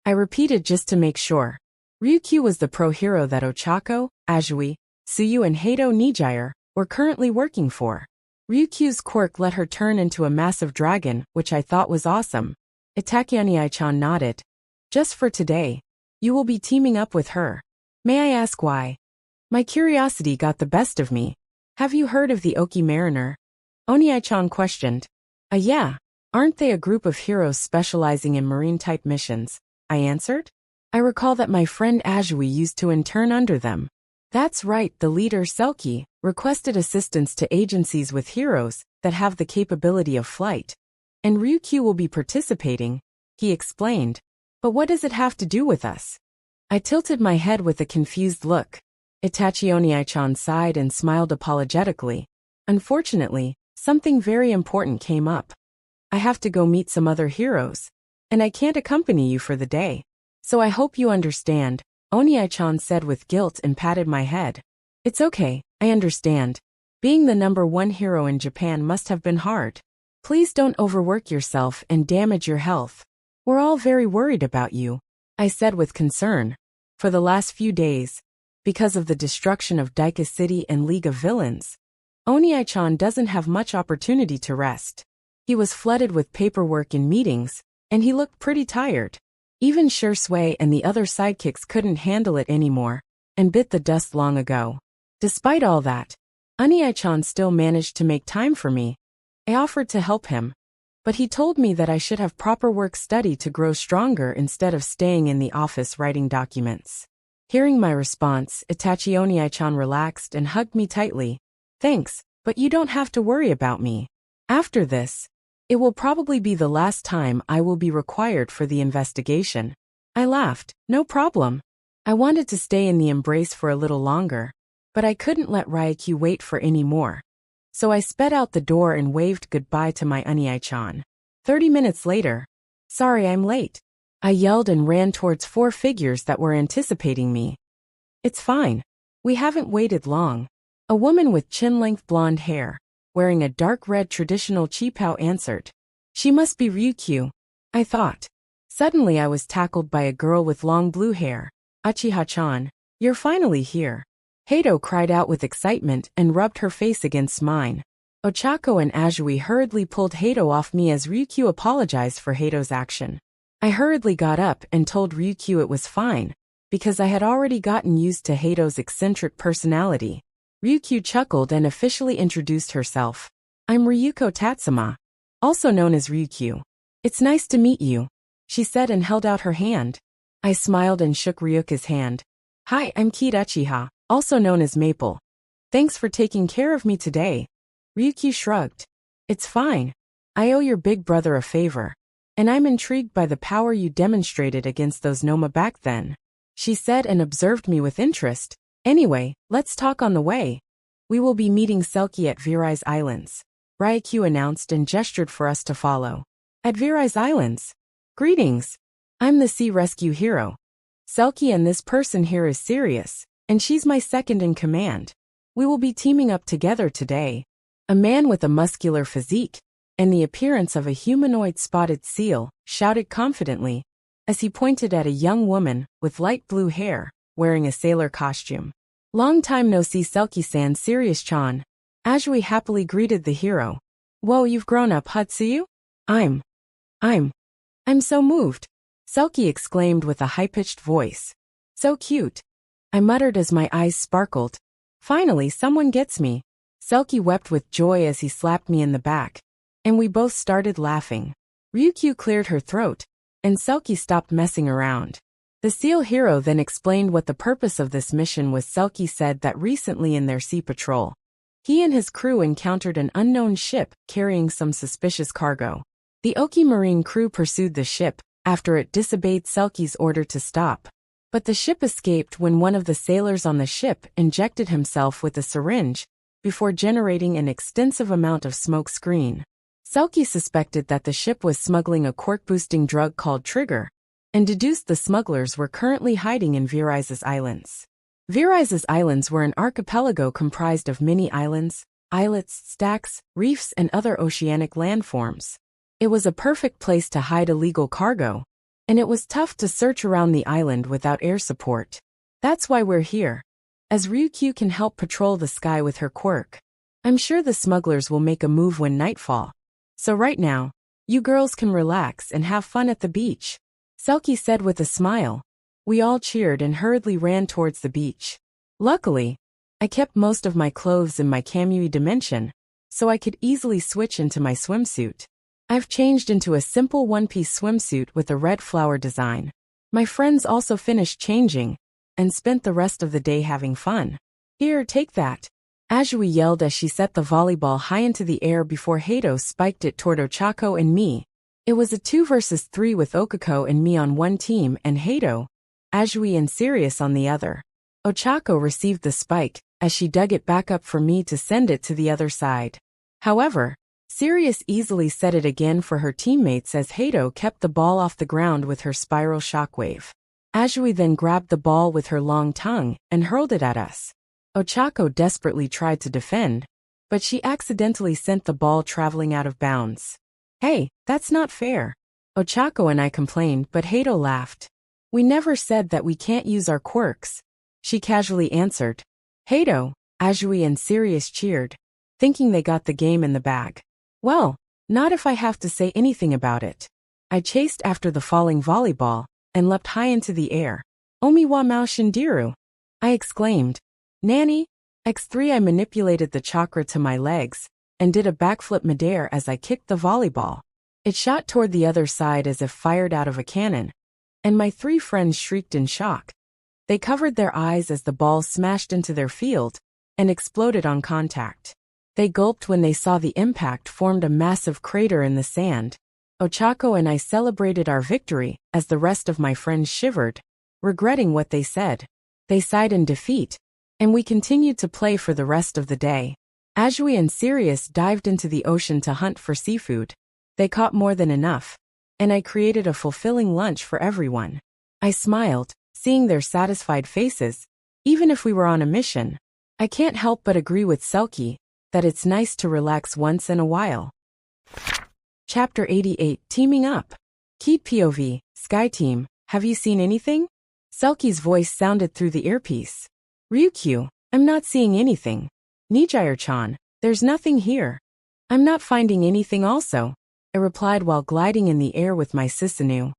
I repeated just to make sure. Ryukyu was the pro-hero that Ochako, Azui, Tsuyu and Hato Nijire were currently working for. Ryukyu's quirk let her turn into a massive dragon, which I thought was awesome. Itachi Oniai-chan nodded. "Just for today. You will be teaming up with her. May I ask why?" My curiosity got the best of me. "Have you heard of the Oki Mariner?" Oniai-chan questioned. Yeah. Aren't they a group of heroes specializing in marine-type missions?" I answered. "I recall that my friend Azui used to intern under them." "That's right, the leader Selkie requested assistance to agencies with heroes that have the capability of flight. And Ryukyu will be participating," he explained. "But what does it have to do with us?" I tilted my head with a confused look. Itachi Oniai-chan sighed and smiled apologetically. "Unfortunately, something very important came up. I have to go meet some other heroes, and I can't accompany you for the day. So I hope you understand," Oniai-chan said with guilt and patted my head. "It's okay, I understand. Being the #1 hero in Japan must have been hard. Please don't overwork yourself and damage your health. We're all very worried about you," I said with concern. For the last few days, because of the destruction of Daika City and League of Villains, Oniai-chan doesn't have much opportunity to rest. He was flooded with paperwork and meetings, and he looked pretty tired. Even Shursui and the other sidekicks couldn't handle it anymore, and bit the dust long ago. Despite all that, Oniai-chan still managed to make time for me. I offered to help him, but he told me that I should have proper work study to grow stronger instead of staying in the office writing documents. Hearing my response, Itachi Oniai-chan relaxed and hugged me tightly. "Thanks, but you don't have to worry about me. After this, it will probably be the last time I will be required for the investigation." I laughed. "No problem." I wanted to stay in the embrace for a little longer, but I couldn't let Ryukyu wait for any more. So I sped out the door and waved goodbye to my Oniai-chan. 30 minutes later. "Sorry I'm late," I yelled and ran towards 4 figures that were anticipating me. "It's fine. We haven't waited long." A woman with chin-length blonde hair, wearing a dark red traditional qipao, answered. "She must be Ryukyu," I thought. Suddenly I was tackled by a girl with long blue hair. "Achiha-chan, you're finally here." Hato cried out with excitement and rubbed her face against mine. Ochako and Azui hurriedly pulled Hato off me as Ryukyu apologized for Hato's action. I hurriedly got up and told Ryukyu it was fine, because I had already gotten used to Hato's eccentric personality. Ryukyu chuckled and officially introduced herself. "I'm Ryuko Tatsuma, also known as Ryukyu. It's nice to meet you," she said and held out her hand. I smiled and shook Ryuka's hand. "Hi, I'm Kaede Uchiha, also known as Maple. Thanks for taking care of me today. Ryukyu shrugged. It's fine. I owe your big brother a favor. And I'm intrigued by the power you demonstrated against those Noma back then, she said and observed me with interest. Anyway, let's talk on the way. We will be meeting Selkie at Virai's Islands, Ryukyu announced and gestured for us to follow. At Virai's Islands? Greetings. I'm the sea rescue hero. Selkie, and this person here is serious, and she's my second in command. We will be teaming up together today. A man with a muscular physique and the appearance of a humanoid spotted seal shouted confidently as he pointed at a young woman with light blue hair wearing a sailor costume. Long time no see, Selkie-san. Serious-chan. Ajui happily greeted the hero. Whoa, you've grown up, Hatsuyu? I'm so moved, Selkie exclaimed with a high-pitched voice. So cute, I muttered as my eyes sparkled. Finally, someone gets me. Selkie wept with joy as he slapped me in the back, and we both started laughing. Ryukyu cleared her throat, and Selkie stopped messing around. The seal hero then explained what the purpose of this mission was. Selkie said that recently in their sea patrol, he and his crew encountered an unknown ship carrying some suspicious cargo. The Oki marine crew pursued the ship after it disobeyed Selkie's order to stop. But the ship escaped when one of the sailors on the ship injected himself with a syringe before generating an extensive amount of smoke screen. Selkie suspected that the ship was smuggling a quirk-boosting drug called Trigger, and deduced the smugglers were currently hiding in Virai's Islands. Virai's Islands were an archipelago comprised of many islands, islets, stacks, reefs, and other oceanic landforms. It was a perfect place to hide illegal cargo, and it was tough to search around the island without air support. That's why we're here, as Ryukyu can help patrol the sky with her quirk. I'm sure the smugglers will make a move when nightfall. So right now, you girls can relax and have fun at the beach, Selkie said with a smile. We all cheered and hurriedly ran towards the beach. Luckily, I kept most of my clothes in my Kamui dimension, so I could easily switch into my swimsuit. I've changed into a simple one-piece swimsuit with a red flower design. My friends also finished changing and spent the rest of the day having fun. Here, take that, Ajui yelled as she set the volleyball high into the air before Hato spiked it toward Ochako and me. It was a 2 versus 3 with Okako and me on one team and Hato, Ajui and Sirius on the other. Ochako received the spike as she dug it back up for me to send it to the other side. However, Sirius easily set it again for her teammates as Hato kept the ball off the ground with her spiral shockwave. Ajui then grabbed the ball with her long tongue and hurled it at us. Ochako desperately tried to defend, but she accidentally sent the ball traveling out of bounds. Hey, that's not fair, Ochako and I complained, but Hato laughed. We never said that we can't use our quirks, she casually answered. Hato, Ajui and Sirius cheered, thinking they got the game in the bag. Well, not if I have to say anything about it. I chased after the falling volleyball and leapt high into the air. Omi wa mao shindiru, I exclaimed. Nanny, X3. I manipulated the chakra to my legs and did a backflip midair as I kicked the volleyball. It shot toward the other side as if fired out of a cannon, and my 3 friends shrieked in shock. They covered their eyes as the ball smashed into their field and exploded on contact. They gulped when they saw the impact formed a massive crater in the sand. Ochako and I celebrated our victory as the rest of my friends shivered, regretting what they said. They sighed in defeat, and we continued to play for the rest of the day. Ajui and Sirius dived into the ocean to hunt for seafood. They caught more than enough, and I created a fulfilling lunch for everyone. I smiled, seeing their satisfied faces, even if we were on a mission. I can't help but agree with Selkie that it's nice to relax once in a while. Chapter 88, Teaming Up. Key POV, Sky Team, have you seen anything? Selkie's voice sounded through the earpiece. Ryukyu, I'm not seeing anything. Nijier-chan, there's nothing here. I'm not finding anything also, I replied while gliding in the air with my Susanoo.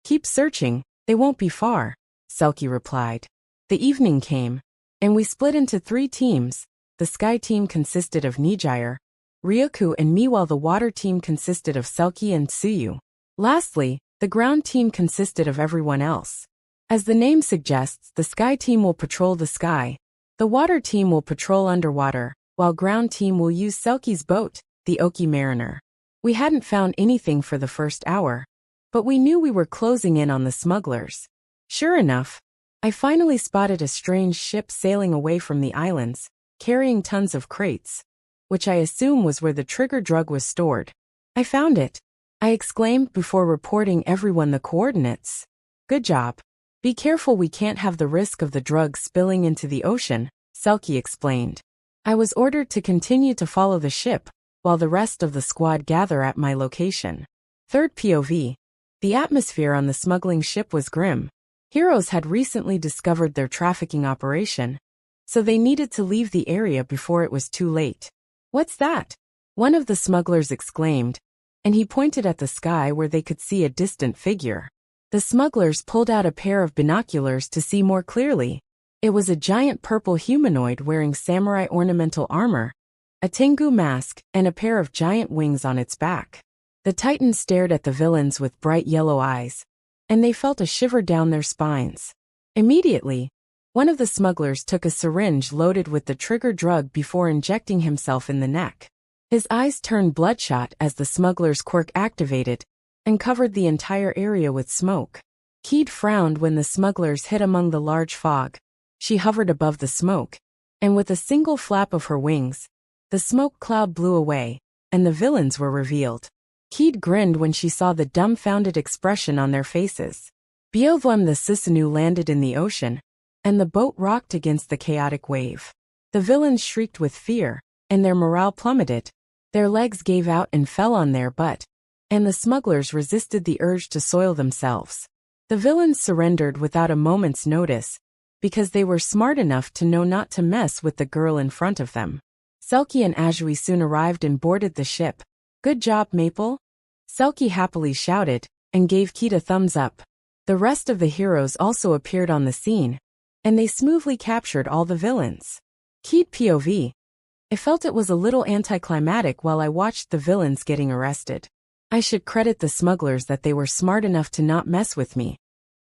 Keep searching, they won't be far, Selkie replied. The evening came, and we split into 3 teams. The sky team consisted of Nijier, Ryuku and me, while the water team consisted of Selkie and Tsuyu. Lastly, the ground team consisted of everyone else. As the name suggests, the sky team will patrol the sky The water team will patrol underwater, while ground team will use Selkie's boat, the Oki Mariner. We hadn't found anything for the first hour, but we knew we were closing in on the smugglers. Sure enough, I finally spotted a strange ship sailing away from the islands, carrying tons of crates, which I assume was where the trigger drug was stored. I found it, I exclaimed before reporting everyone the coordinates. Good job. Be careful, we can't have the risk of the drug spilling into the ocean, Selkie explained. I was ordered to continue to follow the ship, while the rest of the squad gather at my location. Third POV. The atmosphere on the smuggling ship was grim. Heroes had recently discovered their trafficking operation, so they needed to leave the area before it was too late. What's that? One of the smugglers exclaimed, and he pointed at the sky where they could see a distant figure. The smugglers pulled out a pair of binoculars to see more clearly. It was a giant purple humanoid wearing samurai ornamental armor, a tengu mask, and a pair of giant wings on its back. The Titan stared at the villains with bright yellow eyes, and they felt a shiver down their spines. Immediately, one of the smugglers took a syringe loaded with the trigger drug before injecting himself in the neck. His eyes turned bloodshot as the smuggler's quirk activated and covered the entire area with smoke. Kaede frowned when the smugglers hid among the large fog. She hovered above the smoke, and with a single flap of her wings, the smoke cloud blew away, and the villains were revealed. Kaede grinned when she saw the dumbfounded expression on their faces. Beovlem the Susanoo landed in the ocean, and the boat rocked against the chaotic wave. The villains shrieked with fear, and their morale plummeted. Their legs gave out and fell on their butt, and the smugglers resisted the urge to soil themselves. The villains surrendered without a moment's notice, because they were smart enough to know not to mess with the girl in front of them. Selkie and Ajui soon arrived and boarded the ship. Good job, Maple. Selkie happily shouted, and gave Kaede a thumbs up. The rest of the heroes also appeared on the scene, and they smoothly captured all the villains. Kaede POV. I felt it was a little anticlimactic while I watched the villains getting arrested. I should credit the smugglers that they were smart enough to not mess with me.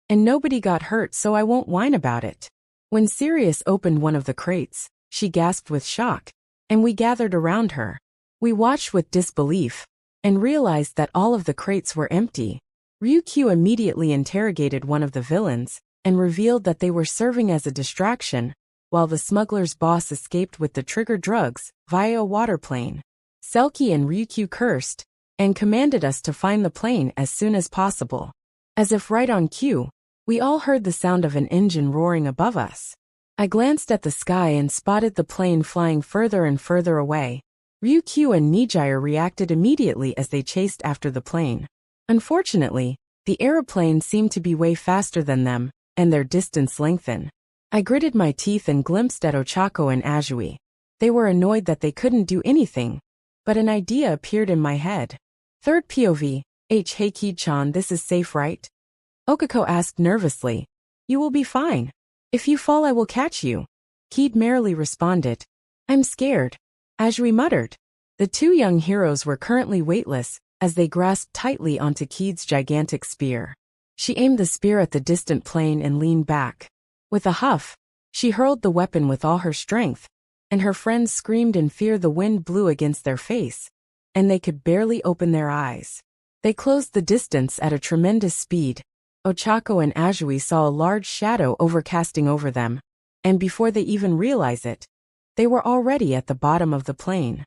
And nobody got hurt, so I won't whine about it. When Sirius opened one of the crates, she gasped with shock, and we gathered around her. We watched with disbelief, and realized that all of the crates were empty. Ryukyu immediately interrogated one of the villains, and revealed that they were serving as a distraction, while the smuggler's boss escaped with the trigger drugs via a water plane. Selkie and Ryukyu cursed, and commanded us to find the plane as soon as possible. As if right on cue, we all heard the sound of an engine roaring above us. I glanced at the sky and spotted the plane flying further and further away. Ryukyu and Nijire reacted immediately as they chased after the plane. Unfortunately, the aeroplane seemed to be way faster than them, and their distance lengthened. I gritted my teeth and glimpsed at Ochako and Ajui. They were annoyed that they couldn't do anything, but an idea appeared in my head. Third POV. Hey Kaede-chan, this is safe, right? Okako asked nervously. You will be fine. If you fall, I will catch you. Kaede merrily responded. I'm scared. Ajui muttered. The two young heroes were currently weightless, as they grasped tightly onto Kaede's gigantic spear. She aimed the spear at the distant plane and leaned back. With a huff, she hurled the weapon with all her strength, and her friends screamed in fear. The wind blew against their face, and they could barely open their eyes. They closed the distance at a tremendous speed. Ochako and Ajui saw a large shadow overcasting over them, and before they even realized it, they were already at the bottom of the plane.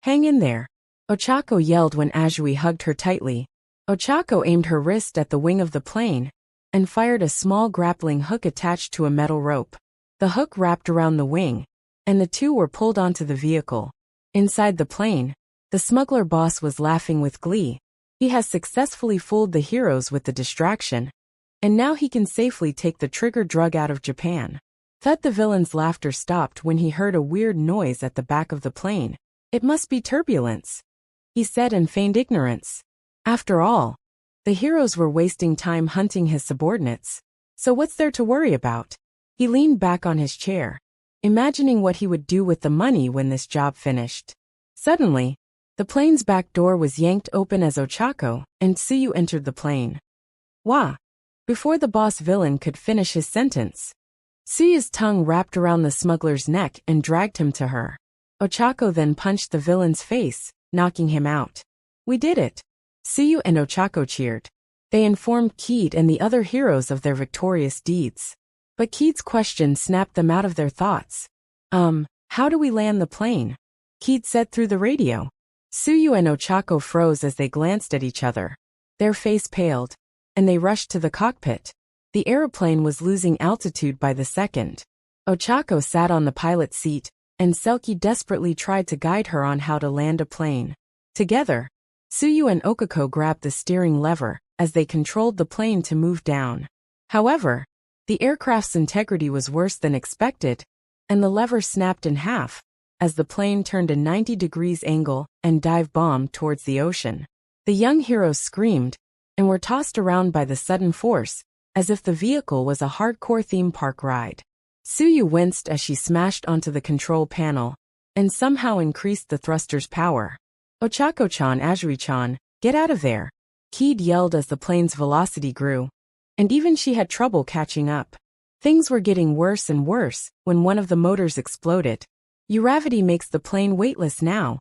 Hang in there, Ochako yelled when Ajui hugged her tightly. Ochako aimed her wrist at the wing of the plane, and fired a small grappling hook attached to a metal rope. The hook wrapped around the wing, and the two were pulled onto the vehicle. Inside the plane, the smuggler boss was laughing with glee. He has successfully fooled the heroes with the distraction, and now he can safely take the trigger drug out of Japan. Thud. The villain's laughter stopped when he heard a weird noise at the back of the plane. It must be turbulence, he said and feigned ignorance. After all, the heroes were wasting time hunting his subordinates, so what's there to worry about? He leaned back on his chair, imagining what he would do with the money when this job finished. Suddenly, the plane's back door was yanked open as Ochako and Tsuyu entered the plane. Wah! Before the boss villain could finish his sentence, Suyu's tongue wrapped around the smuggler's neck and dragged him to her. Ochako then punched the villain's face, knocking him out. We did it! Suyu and Ochako cheered. They informed Kaede and the other heroes of their victorious deeds. But Kaede's question snapped them out of their thoughts. How do we land the plane? Kaede said through the radio. Suyu and Ochako froze as they glanced at each other. Their face paled, and they rushed to the cockpit. The aeroplane was losing altitude by the second. Ochako sat on the pilot's seat, and Selkie desperately tried to guide her on how to land a plane. Together, Suyu and Okako grabbed the steering lever as they controlled the plane to move down. However, the aircraft's integrity was worse than expected, and the lever snapped in half as the plane turned a 90-degree angle and dive-bombed towards the ocean. The young heroes screamed and were tossed around by the sudden force, as if the vehicle was a hardcore theme park ride. Suyu winced as she smashed onto the control panel and somehow increased the thruster's power. Ochako-chan, Azuri-chan, get out of there! Kaede yelled as the plane's velocity grew, and even she had trouble catching up. Things were getting worse and worse when one of the motors exploded. Gravity makes the plane weightless now,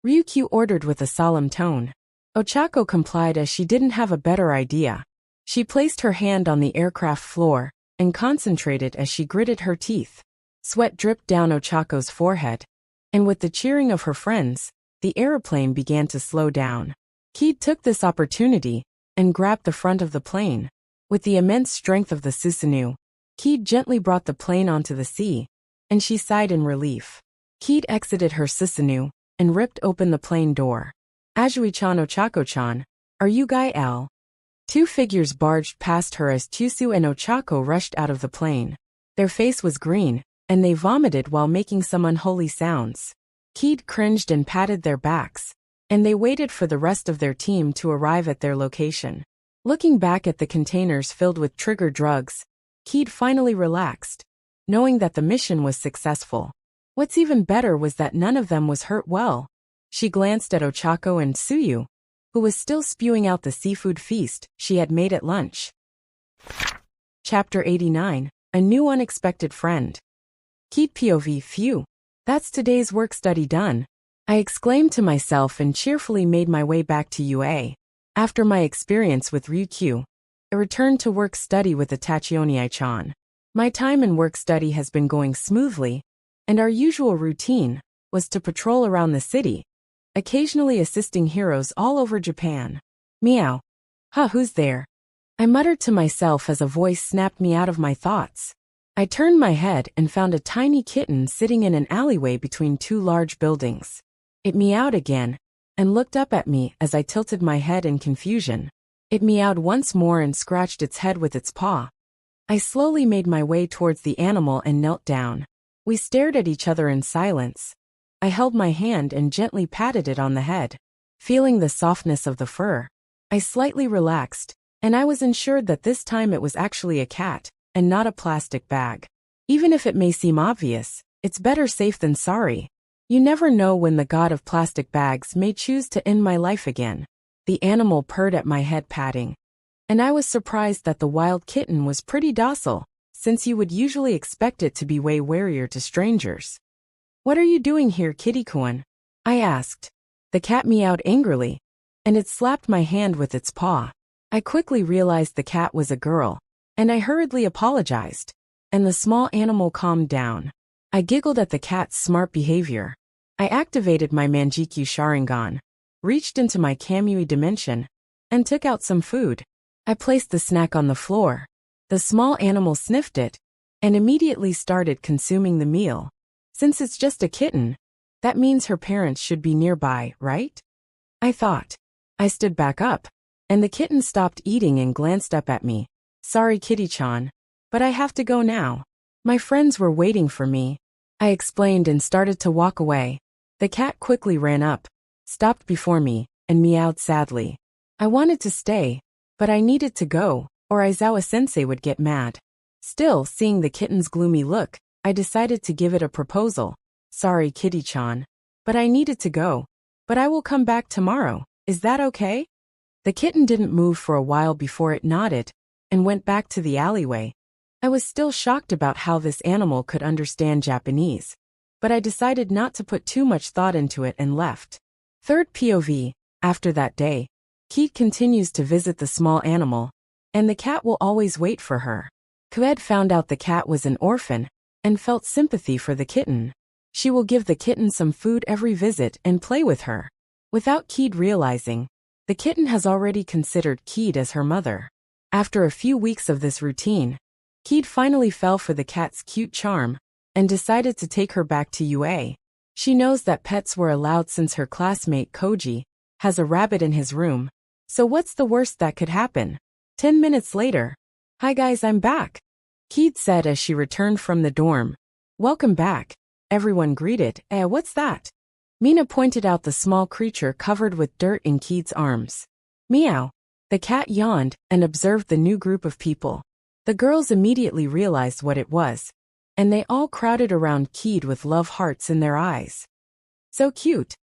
Ryukyu ordered with a solemn tone. Ochako complied as she didn't have a better idea. She placed her hand on the aircraft floor and concentrated as she gritted her teeth. Sweat dripped down Ochako's forehead, and with the cheering of her friends, the aeroplane began to slow down. Kaede took this opportunity and grabbed the front of the plane. With the immense strength of the Susanoo, Kaede gently brought the plane onto the sea, and she sighed in relief. Kaede exited her Susanoo and ripped open the plane door. Azuri-chan, Ochako-chan, are you Guy L? Two figures barged past her as Chusu and Ochako rushed out of the plane. Their face was green, and they vomited while making some unholy sounds. Kaede cringed and patted their backs, and they waited for the rest of their team to arrive at their location. Looking back at the containers filled with trigger drugs, Kaede finally relaxed, knowing that the mission was successful. What's even better was that none of them was hurt well. She glanced at Ochako and Suyu, who was still spewing out the seafood feast she had made at lunch. Chapter 89, A New Unexpected Friend. Kaede POV, phew. That's today's work study done. I exclaimed to myself and cheerfully made my way back to UA. After my experience with Ryukyu, I returned to work study with Itachioni-chan. My time in work study has been going smoothly, and our usual routine was to patrol around the city, occasionally assisting heroes all over Japan. Meow. Huh, who's there? I muttered to myself as a voice snapped me out of my thoughts. I turned my head and found a tiny kitten sitting in an alleyway between two large buildings. It meowed again and looked up at me as I tilted my head in confusion. It meowed once more and scratched its head with its paw. I slowly made my way towards the animal and knelt down. We stared at each other in silence. I held my hand and gently patted it on the head. Feeling the softness of the fur, I slightly relaxed, and I was ensured that this time it was actually a cat, and not a plastic bag. Even if it may seem obvious, it's better safe than sorry. You never know when the god of plastic bags may choose to end my life again. The animal purred at my head patting, and I was surprised that the wild kitten was pretty docile, since you would usually expect it to be way warier to strangers. What are you doing here, kitty-kun? I asked. The cat meowed angrily, and it slapped my hand with its paw. I quickly realized the cat was a girl, and I hurriedly apologized, and the small animal calmed down. I giggled at the cat's smart behavior. I activated my Manjikyu Sharingan, reached into my Kamui dimension, and took out some food. I placed the snack on the floor. The small animal sniffed it, and immediately started consuming the meal. Since it's just a kitten, that means her parents should be nearby, right? I thought. I stood back up, and the kitten stopped eating and glanced up at me. Sorry, kitty-chan, but I have to go now. My friends were waiting for me. I explained and started to walk away. The cat quickly ran up, stopped before me, and meowed sadly. I wanted to stay, but I needed to go, or Aizawa-sensei would get mad. Still, seeing the kitten's gloomy look, I decided to give it a proposal. Sorry, kitty-chan, but I needed to go. But I will come back tomorrow. Is that okay? The kitten didn't move for a while before it nodded and went back to the alleyway. I was still shocked about how this animal could understand Japanese, but I decided not to put too much thought into it and left. Third POV, after that day, Kaede continues to visit the small animal, and the cat will always wait for her. Kaede found out the cat was an orphan, and felt sympathy for the kitten. She will give the kitten some food every visit and play with her. Without Kaede realizing, the kitten has already considered Kaede as her mother. After a few weeks of this routine, Kaede finally fell for the cat's cute charm, and decided to take her back to UA. She knows that pets were allowed since her classmate Koji has a rabbit in his room, so what's the worst that could happen? 10 minutes later. "Hi guys, I'm back," Kaede said as she returned from the dorm. "Welcome back," everyone greeted. What's that?" Mina pointed out the small creature covered with dirt in Kaede's arms. "Meow." The cat yawned and observed the new group of people. The girls immediately realized what it was, and they all crowded around Kaede with love hearts in their eyes. "So cute.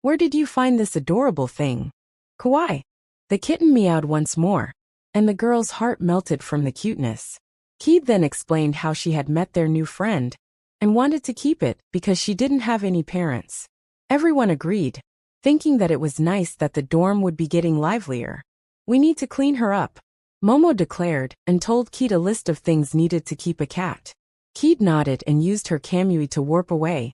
Where did you find this adorable thing?" "Kawaii." The kitten meowed once more, and the girl's heart melted from the cuteness. Kaede then explained how she had met their new friend, and wanted to keep it because she didn't have any parents. Everyone agreed, thinking that it was nice that the dorm would be getting livelier. "We need to clean her up," Momo declared, and told Kaede a list of things needed to keep a cat. Kaede nodded and used her kamui to warp away,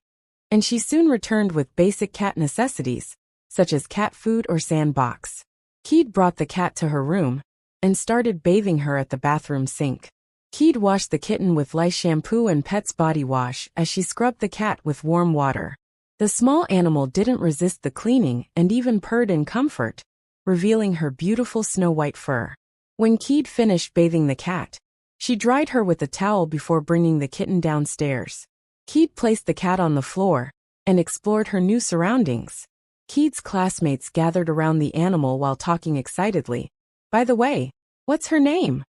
and she soon returned with basic cat necessities, such as cat food or sandbox. Kaede brought the cat to her room, and started bathing her at the bathroom sink. Kaede washed the kitten with lice shampoo and Pet's body wash as she scrubbed the cat with warm water. The small animal didn't resist the cleaning and even purred in comfort, revealing her beautiful snow-white fur. When Kaede finished bathing the cat, she dried her with a towel before bringing the kitten downstairs. Kaede placed the cat on the floor and explored her new surroundings. Kaede's classmates gathered around the animal while talking excitedly. "By the way, what's her name?"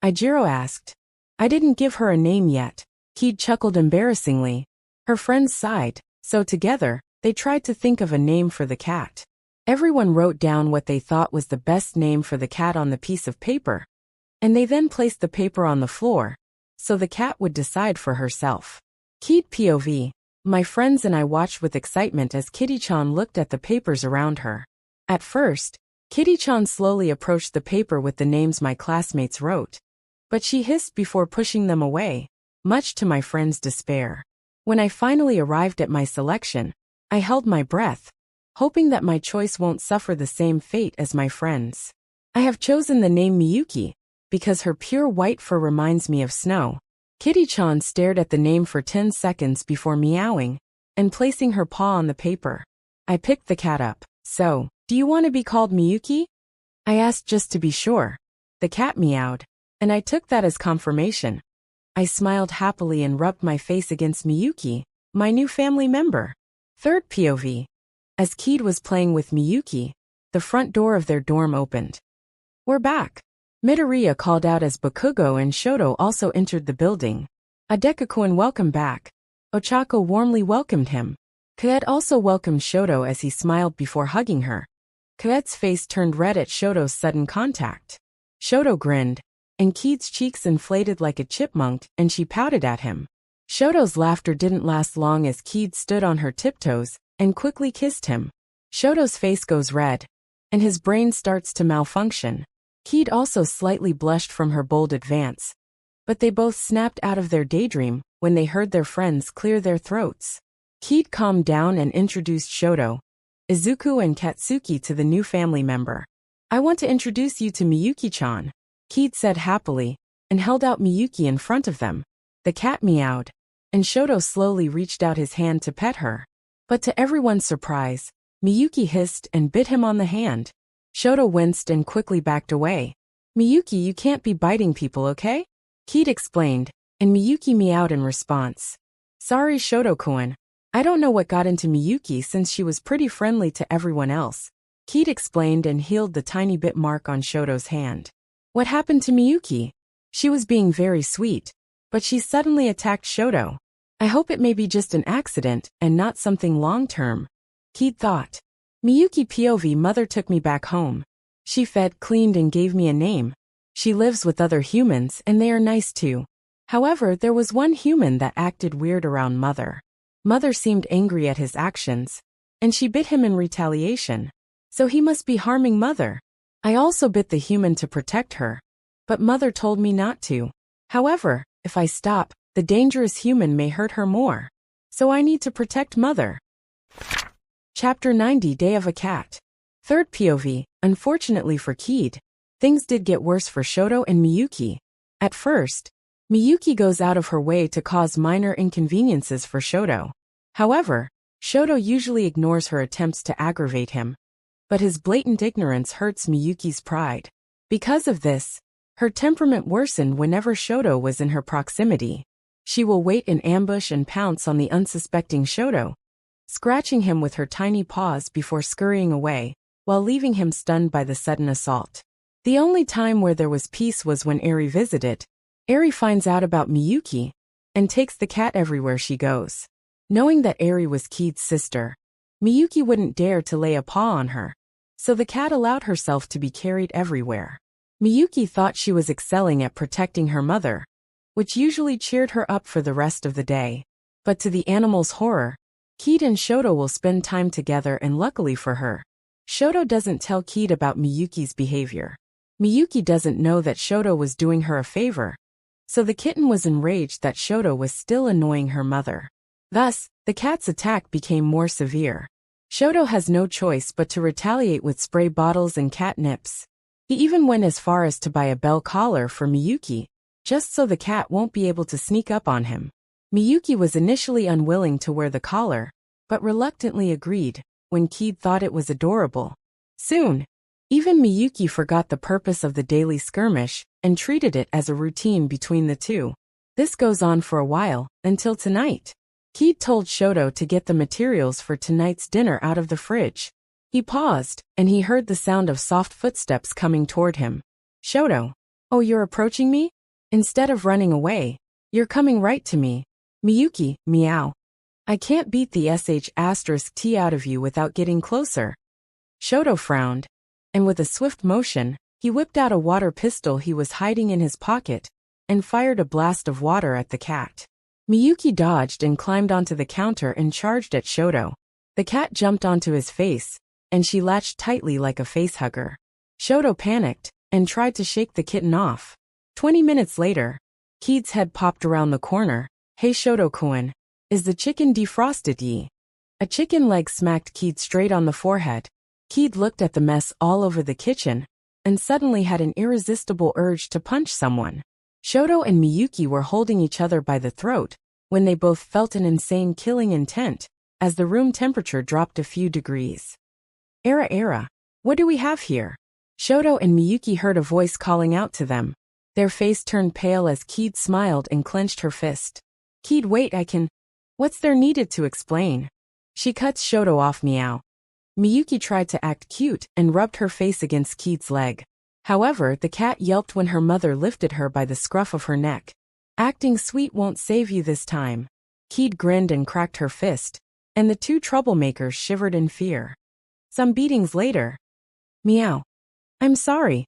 Ijiro asked. "I didn't give her a name yet." Kaede chuckled embarrassingly. Her friends sighed, so together, they tried to think of a name for the cat. Everyone wrote down what they thought was the best name for the cat on the piece of paper, and they then placed the paper on the floor, so the cat would decide for herself. Kaede POV. My friends and I watched with excitement as Kitty-chan looked at the papers around her. At first, Kitty-chan slowly approached the paper with the names my classmates wrote, but she hissed before pushing them away, much to my friends' despair. When I finally arrived at my selection, I held my breath, hoping that my choice won't suffer the same fate as my friends. I have chosen the name Miyuki, because her pure white fur reminds me of snow. Kitty-chan stared at the name for 10 seconds before meowing, and placing her paw on the paper. I picked the cat up. "So, do you want to be called Miyuki?" I asked just to be sure. The cat meowed, and I took that as confirmation. I smiled happily and rubbed my face against Miyuki, my new family member. Third POV. As Kaede was playing with Miyuki, the front door of their dorm opened. "We're back," Midoriya called out as Bakugo and Shoto also entered the building. "Adeka-kun, welcome back." Ochako warmly welcomed him. Kaede also welcomed Shoto as he smiled before hugging her. Kaede's face turned red at Shoto's sudden contact. Shoto grinned, and Kaede's cheeks inflated like a chipmunk, and she pouted at him. Shoto's laughter didn't last long as Kaede stood on her tiptoes and quickly kissed him. Shoto's face goes red, and his brain starts to malfunction. Kaede also slightly blushed from her bold advance, but they both snapped out of their daydream when they heard their friends clear their throats. Kaede calmed down and introduced Shoto, Izuku and Katsuki to the new family member. "I want to introduce you to Miyuki-chan," Kaede said happily, and held out Miyuki in front of them. The cat meowed, and Shoto slowly reached out his hand to pet her. But to everyone's surprise, Miyuki hissed and bit him on the hand. Shoto winced and quickly backed away. "Miyuki, you can't be biting people, okay?" Kaede explained, and Miyuki meowed in response. "Sorry, Shoto-kun. I don't know what got into Miyuki since she was pretty friendly to everyone else." Kaede explained and healed the tiny bit mark on Shoto's hand. "What happened to Miyuki? She was being very sweet, but she suddenly attacked Shoto. I hope it may be just an accident and not something long-term," Kaede thought. "Miyuki POV. Mother took me back home. She fed, cleaned and gave me a name. She lives with other humans and they are nice too. However, there was one human that acted weird around Mother. Mother seemed angry at his actions, and she bit him in retaliation. So he must be harming Mother. I also bit the human to protect her, but Mother told me not to. However, if I stop, the dangerous human may hurt her more. So I need to protect Mother. Chapter 90, Day of a Cat. Third POV. Unfortunately for Kaede, things did get worse for Shoto and Miyuki. At first, Miyuki goes out of her way to cause minor inconveniences for Shoto. However, Shoto usually ignores her attempts to aggravate him. But his blatant ignorance hurts Miyuki's pride. Because of this, her temperament worsened whenever Shoto was in her proximity. She will wait in ambush and pounce on the unsuspecting Shoto, scratching him with her tiny paws before scurrying away, while leaving him stunned by the sudden assault. The only time where there was peace was when Eri visited. Eri finds out about Miyuki and takes the cat everywhere she goes. Knowing that Eri was Kaede's sister, Miyuki wouldn't dare to lay a paw on her, so the cat allowed herself to be carried everywhere. Miyuki thought she was excelling at protecting her mother, which usually cheered her up for the rest of the day. But to the animal's horror, Kaede and Shoto will spend time together, and luckily for her, Shoto doesn't tell Kaede about Miyuki's behavior. Miyuki doesn't know that Shoto was doing her a favor, so the kitten was enraged that Shoto was still annoying her mother. Thus, the cat's attack became more severe. Shoto has no choice but to retaliate with spray bottles and catnips. He even went as far as to buy a bell collar for Miyuki, just so the cat won't be able to sneak up on him. Miyuki was initially unwilling to wear the collar, but reluctantly agreed when Kaede thought it was adorable. Soon, even Miyuki forgot the purpose of the daily skirmish and treated it as a routine between the two. This goes on for a while, until tonight. Kaede told Shoto to get the materials for tonight's dinner out of the fridge. He paused, and he heard the sound of soft footsteps coming toward him. Shoto. Oh, you're approaching me? Instead of running away, you're coming right to me. Miyuki, meow. I can't beat the sh*t out of you without getting closer. Shoto frowned, and with a swift motion, he whipped out a water pistol he was hiding in his pocket, and fired a blast of water at the cat. Miyuki dodged and climbed onto the counter and charged at Shoto. The cat jumped onto his face, and she latched tightly like a facehugger. Shoto panicked and tried to shake the kitten off. 20 minutes later, Kaede's head popped around the corner. Hey Shoto-kun, is the chicken defrosted ye? A chicken leg smacked Kaede straight on the forehead. Kaede looked at the mess all over the kitchen, and suddenly had an irresistible urge to punch someone. Shoto and Miyuki were holding each other by the throat, when they both felt an insane killing intent, as the room temperature dropped a few degrees. Era, what do we have here? Shoto and Miyuki heard a voice calling out to them. Their face turned pale as Kaede smiled and clenched her fist. Kaede, wait, I can. What's there needed to explain? She cuts Shoto off, meow. Miyuki tried to act cute and rubbed her face against Kaede's leg. However, the cat yelped when her mother lifted her by the scruff of her neck. Acting sweet won't save you this time. Kaede grinned and cracked her fist, and the two troublemakers shivered in fear. Some beatings later. Meow. I'm sorry.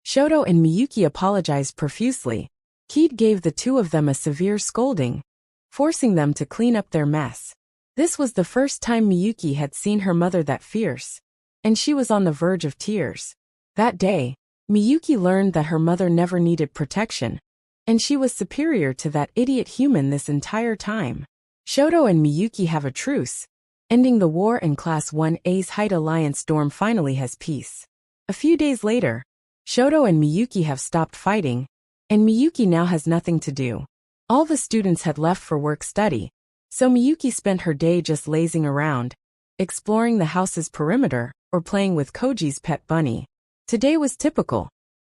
Shoto and Miyuki apologized profusely. Kaede gave the two of them a severe scolding, forcing them to clean up their mess. This was the first time Miyuki had seen her mother that fierce, and she was on the verge of tears. That day, Miyuki learned that her mother never needed protection, and she was superior to that idiot human this entire time. Shoto and Miyuki have a truce, ending the war, and Class 1A's Height Alliance dorm finally has peace. A few days later, Shoto and Miyuki have stopped fighting, and Miyuki now has nothing to do. All the students had left for work-study, so Miyuki spent her day just lazing around, exploring the house's perimeter, or playing with Koji's pet bunny. Today was typical.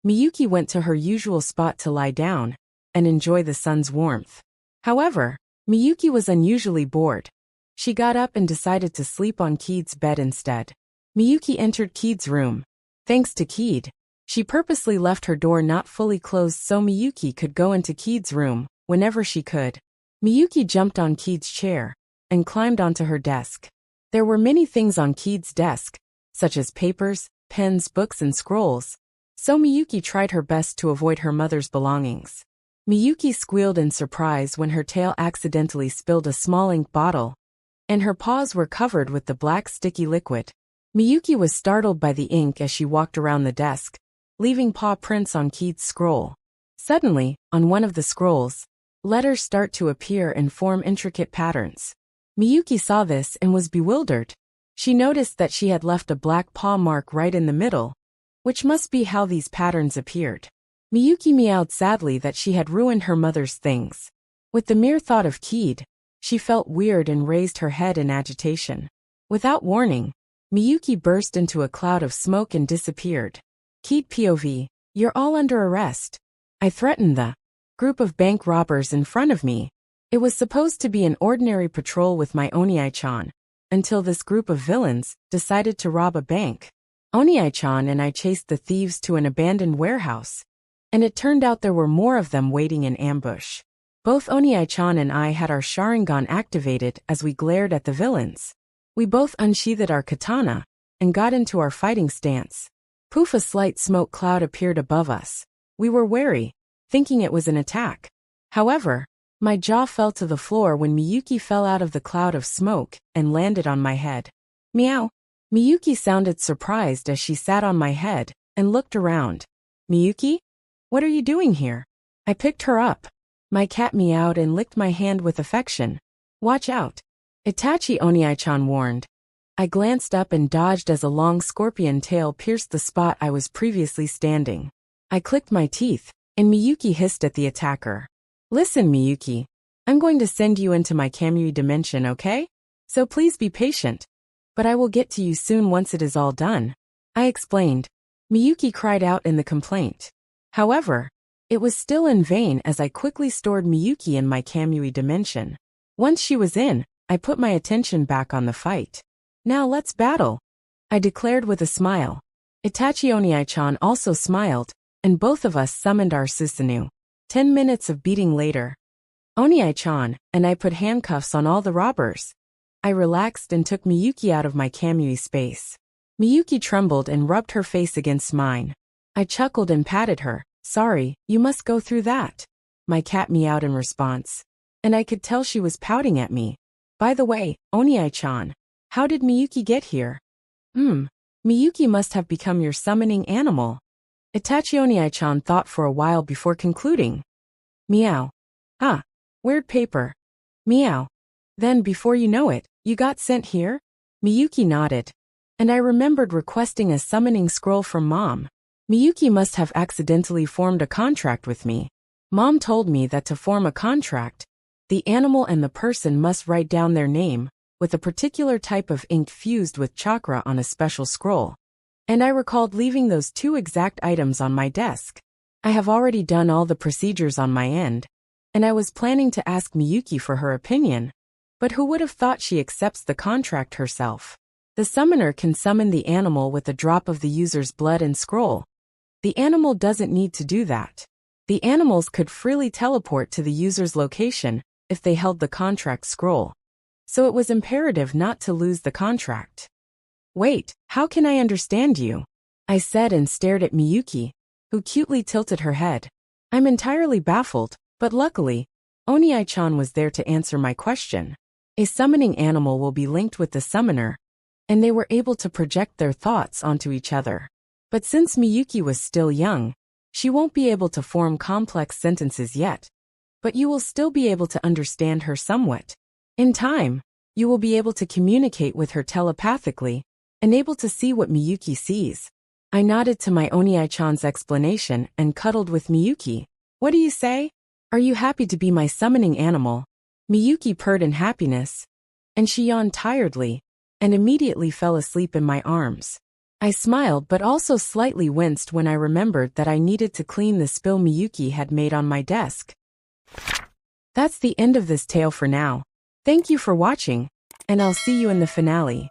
Miyuki went to her usual spot to lie down and enjoy the sun's warmth. However, Miyuki was unusually bored. She got up and decided to sleep on Kaede's bed instead. Miyuki entered Kaede's room. Thanks to Kaede, she purposely left her door not fully closed so Miyuki could go into Kaede's room whenever she could. Miyuki jumped on Kaede's chair and climbed onto her desk. There were many things on Kaede's desk, such as papers, pens, books, and scrolls, so Miyuki tried her best to avoid her mother's belongings. Miyuki squealed in surprise when her tail accidentally spilled a small ink bottle, and her paws were covered with the black sticky liquid. Miyuki was startled by the ink as she walked around the desk, leaving paw prints on Kaede's scroll. Suddenly, on one of the scrolls, letters start to appear and form intricate patterns. Miyuki saw this and was bewildered. She noticed that she had left a black paw mark right in the middle, which must be how these patterns appeared. Miyuki meowed sadly that she had ruined her mother's things. With the mere thought of Kaede, she felt weird and raised her head in agitation. Without warning, Miyuki burst into a cloud of smoke and disappeared. Kaede POV, "You're all under arrest." I threatened the group of bank robbers in front of me. It was supposed to be an ordinary patrol with my Onii-chan, until this group of villains decided to rob a bank. Onii-chan and I chased the thieves to an abandoned warehouse, and it turned out there were more of them waiting in ambush. Both Onii-chan and I had our Sharingan activated as we glared at the villains. We both unsheathed our katana and got into our fighting stance. Poof, a slight smoke cloud appeared above us. We were wary, thinking it was an attack. However, my jaw fell to the floor when Miyuki fell out of the cloud of smoke and landed on my head. Meow. Miyuki sounded surprised as she sat on my head and looked around. Miyuki? What are you doing here? I picked her up. My cat meowed and licked my hand with affection. Watch out. Itachi, Onii-chan warned. I glanced up and dodged as a long scorpion tail pierced the spot I was previously standing. I clicked my teeth, and Miyuki hissed at the attacker. Listen, Miyuki. I'm going to send you into my Kamui dimension, okay? So please be patient. But I will get to you soon once it is all done. I explained. Miyuki cried out in the complaint. However, it was still in vain as I quickly stored Miyuki in my Kamui dimension. Once she was in, I put my attention back on the fight. Now let's battle, I declared with a smile. Itachi Onii-chan also smiled, and both of us summoned our Susanoo. 10 minutes of beating later, Onii-chan and I put handcuffs on all the robbers. I relaxed and took Miyuki out of my Kamui space. Miyuki trembled and rubbed her face against mine. I chuckled and patted her. Sorry, you must go through that. My cat meowed in response, and I could tell she was pouting at me. By the way, Onii-chan, how did Miyuki get here? Miyuki must have become your summoning animal. Itachi Onii-chan thought for a while before concluding. Meow. Ah, weird paper. Meow. Then before you know it, you got sent here? Miyuki nodded. And I remembered requesting a summoning scroll from Mom. Miyuki must have accidentally formed a contract with me. Mom told me that to form a contract, the animal and the person must write down their name, with a particular type of ink fused with chakra on a special scroll. And I recalled leaving those two exact items on my desk. I have already done all the procedures on my end, and I was planning to ask Miyuki for her opinion. But who would have thought she accepts the contract herself? The summoner can summon the animal with a drop of the user's blood and scroll. The animal doesn't need to do that. The animals could freely teleport to the user's location if they held the contract scroll. So it was imperative not to lose the contract. Wait, how can I understand you? I said and stared at Miyuki, who cutely tilted her head. I'm entirely baffled, but luckily, Onii-chan was there to answer my question. A summoning animal will be linked with the summoner, and they were able to project their thoughts onto each other. But since Miyuki was still young, she won't be able to form complex sentences yet. But you will still be able to understand her somewhat. In time, you will be able to communicate with her telepathically, and able to see what Miyuki sees. I nodded to my Onii-chan's explanation and cuddled with Miyuki. What do you say? Are you happy to be my summoning animal? Miyuki purred in happiness, and she yawned tiredly, and immediately fell asleep in my arms. I smiled but also slightly winced when I remembered that I needed to clean the spill Miyuki had made on my desk. That's the end of this tale for now. Thank you for watching, and I'll see you in the finale.